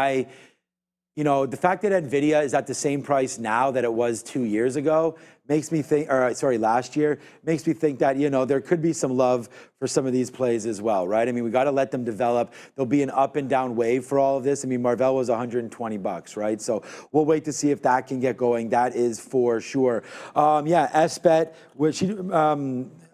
you know, the fact that Nvidia is at the same price now that it was 2 years ago makes me think, or sorry, last year, makes me think that, you know, there could be some love for some of these plays as well, right? I mean, we got to let them develop. There'll be an up and down wave for all of this. I mean, Marvell was $120, right? So we'll wait to see if that can get going. That is for sure. Yeah, SBET, which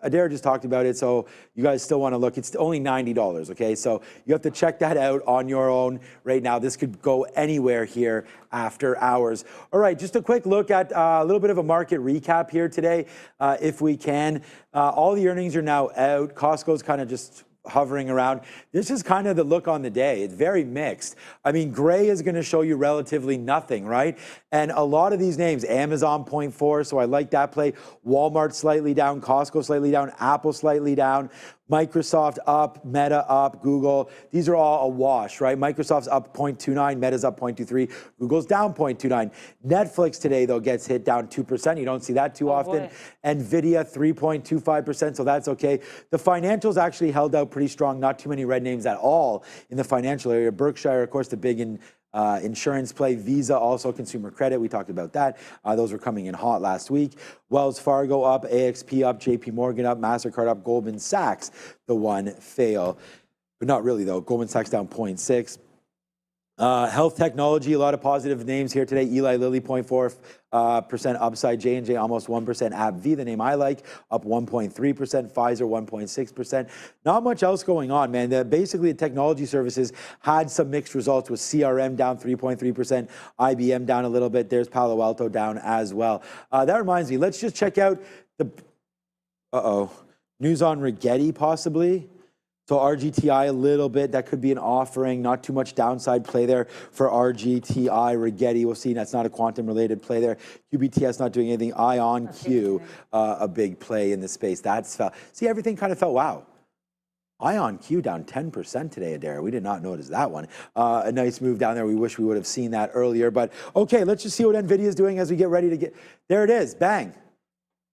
Adair just talked about it, so you guys still want to look. It's only $90, okay? So you have to check that out on your own right now. This could go anywhere here after hours. All right, just a quick look at a little bit of a market recap here today, if we can. All the earnings are now out. Costco's kind of just hovering around. This is kind of the look on the day. It's very mixed. I mean, gray is going to show you relatively nothing, right? And a lot of these names, Amazon 0.4, so I like that play. Walmart slightly down, Costco slightly down, Apple slightly down, Microsoft up, Meta up, Google. These are all a wash, right? Microsoft's up 0.29, Meta's up 0.23, Google's down 0.29. Netflix today, though, gets hit down 2%. You don't see that too often. Boy. Nvidia 3.25%, so that's okay. The financials actually held out pretty strong. Not too many red names at all in the financial area. Berkshire, of course, the big insurance play. Visa, also consumer credit. We talked about that. Those were coming in hot last week. Wells Fargo up, AXP up, JP Morgan up, MasterCard up, Goldman Sachs, the one fail. But not really, though. Goldman Sachs down 0.6. Health technology, a lot of positive names here today. Eli Lilly, 0.4% upside. J&J, almost 1%. AbbVie, the name I like, up 1.3%. Pfizer, 1.6%. Not much else going on, man. Basically, the technology services had some mixed results with CRM down 3.3%, IBM down a little bit. There's Palo Alto down as well. That reminds me, let's just check out the news on Rigetti, possibly. So RGTI a little bit, that could be an offering, not too much downside play there for RGTI, Rigetti, we'll see, that's not a quantum related play there. QBTS not doing anything, IonQ, a big play in the space, that's fell. See, everything kind of fell, wow. IonQ down 10% today, Adair. We did not notice that one. A nice move down there. We wish we would have seen that earlier, but okay, let's just see what Nvidia is doing as we get ready to get, there it is, bang.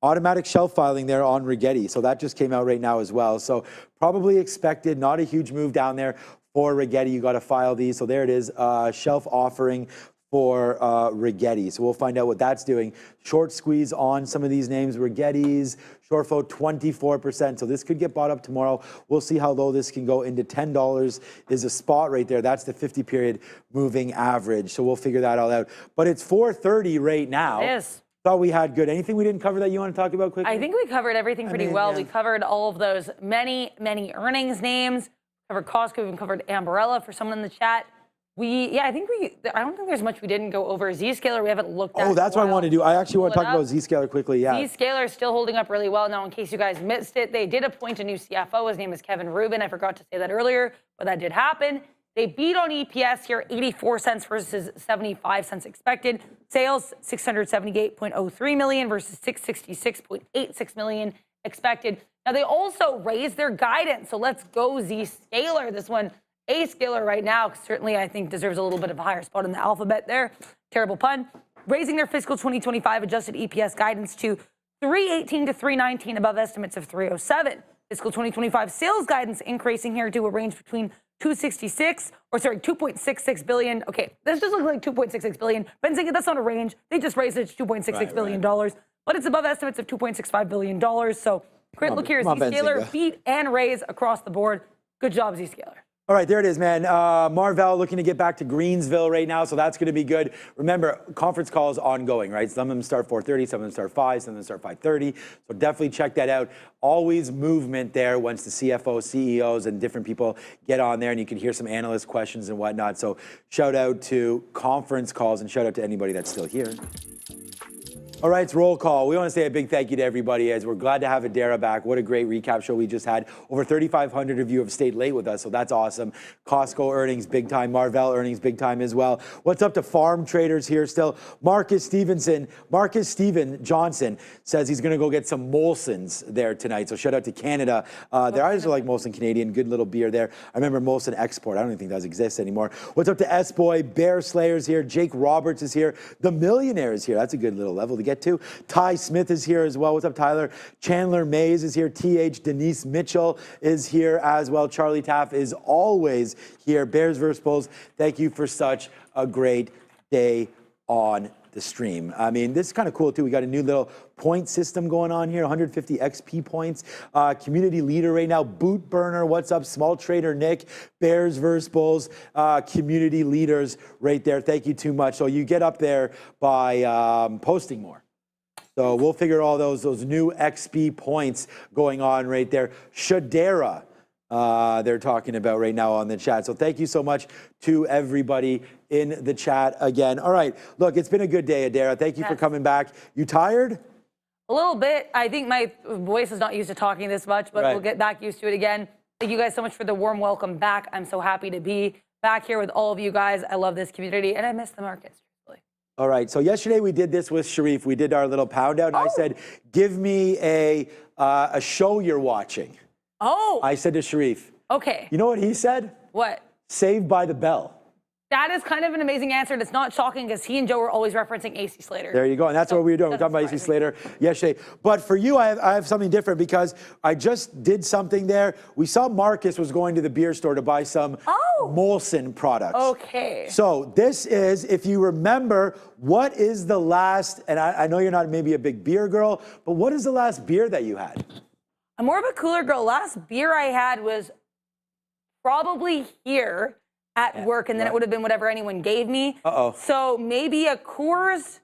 Automatic shelf filing there on Rigetti. So that just came out right now as well. So probably expected, not a huge move down there for Rigetti. You got to file these. So there it is, shelf offering for Rigetti. So we'll find out what that's doing. Short squeeze on some of these names. Rigetti's short flow 24%. So this could get bought up tomorrow. We'll see how low this can go. Into $10 is a spot right there. That's the 50-period moving average. So we'll figure that all out. But it's 4:30 right now. It is. Thought we had good. Anything we didn't cover that you want to talk about quickly? I think we covered everything pretty well. Yeah. We covered all of those many earnings names. Covered Costco, we even covered Ambarella for someone in the chat. I don't think there's much we didn't go over. Zscaler, we haven't looked at. Oh, that's what I want to do. I actually want to talk about Zscaler quickly, yeah. Zscaler is still holding up really well. Now, in case you guys missed it, they did appoint a new CFO. His name is Kevin Rubin. I forgot to say that earlier, but that did happen. They beat on EPS here, 84 cents versus 75 cents expected. Sales, 678.03 million versus 666.86 million expected. Now, they also raised their guidance. So let's go Zscaler. This one, a scaler right now, certainly I think deserves a little bit of a higher spot in the alphabet there. Terrible pun. Raising their fiscal 2025 adjusted EPS guidance to 318 to 319 above estimates of 307. Fiscal 2025 sales guidance increasing here to a range between 2.66 billion. Okay, this just looks like 2.66 billion. Ben saying that's not a range. They just raised it to $2.66 billion, but it's above estimates of $2.65 billion. So great look here. Zscaler beat and raise across the board. Good job, Zscaler. All right, there it is, man. Marvell looking to get back to Greensville right now, so that's going to be good. Remember, conference calls ongoing, right? Some of them start 4:30, some of them start 5, some of them start 5:30. So definitely check that out. Always movement there once the CFO, CEOs, and different people get on there, and you can hear some analyst questions and whatnot. So shout out to conference calls and shout out to anybody that's still here. All right, it's roll call. We want to say a big thank you to everybody as we're glad to have Adara back. What a great recap show we just had. Over 3,500 of you have stayed late with us, so that's awesome. Costco earnings big time. Marvell earnings big time as well. What's up to farm traders here still? Marcus Steven Johnson says he's going to go get some Molson's there tonight. So shout out to Canada. Their eyes are like Molson Canadian. Good little beer there. I remember Molson Export. I don't even think that exists anymore. What's up to S-Boy? Bear Slayer's here. Jake Roberts is here. The Millionaire is here. That's a good little level to get to. Ty Smith is here as well. What's up, Tyler? Chandler Mays is here. TH Denise Mitchell is here as well. Charlie Taff is always here. Bears versus Bulls. Thank you for such a great stay on the stream. I mean, this is kind of cool too. We got a new little point system going on here, 150 XP points. Community leader right now, Boot Burner, what's up? Small trader Nick, Bears versus Bulls, community leaders right there. Thank you too much. So you get up there by posting more. So we'll figure all those new XP points going on right there. Shadera, they're talking about right now on the chat. So thank you so much to everybody in the chat again. All right, look, it's been a good day, Adara. Thank you for coming back. You tired? A little bit. I think my voice is not used to talking this much, but we'll get back used to it again. Thank you guys so much for the warm welcome back. I'm so happy to be back here with all of you guys. I love this community, and I miss the markets. All right, so yesterday we did this with Sharif. We did our little pound out, and I said, give me a show you're watching. Oh. I said to Sharif. Okay. You know what he said? What? Saved by the Bell. That is kind of an amazing answer, and it's not shocking because he and Joe were always referencing AC Slater. There you go, and that's what we were doing. We're talking about AC Slater yesterday. But for you, I have something different because I just did something there. We saw Marcus was going to the beer store to buy some Molson products. Okay. So this is, if you remember, what is the last, and I know you're not maybe a big beer girl, but what is the last beer that you had? I'm more of a cooler girl. Last beer I had was probably here at work, and then it would have been whatever anyone gave me. So maybe a Coors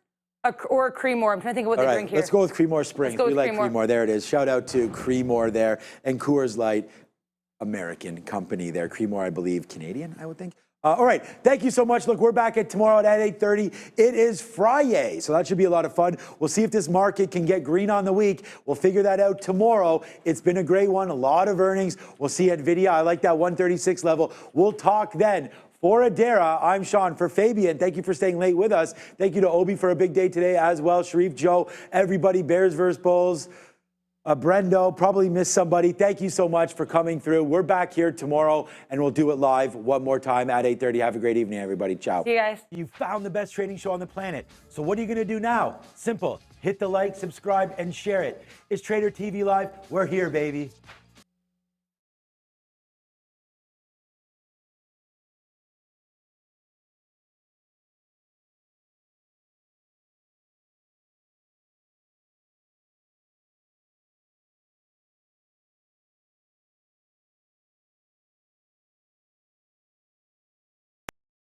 or a Creemore. I'm trying to think of what they drink here. Let's go with Creemore Springs. We like Creemore. There it is. Shout out to Creemore there. And Coors Light, American company there. Creemore, I believe, Canadian, I would think. All right, thank you so much. Look, we're back at tomorrow at 8:30. It is Friday, so that should be a lot of fun. We'll see if this market can get green on the week. We'll figure that out tomorrow. It's been a great one, a lot of earnings. We'll see at Nvidia. I like that 136 level. We'll talk then. For Adara, I'm Sean. For Fabian, thank you for staying late with us. Thank you to Obi for a big day today as well. Sharif, Joe, everybody, Bears versus Bulls. Brendo, probably missed somebody. Thank you so much for coming through. We're back here tomorrow, and we'll do it live one more time at 8:30. Have a great evening, everybody. Ciao. See you guys. You found the best trading show on the planet. So what are you going to do now? Simple. Hit the like, subscribe, and share it. It's Trader TV Live. We're here, baby.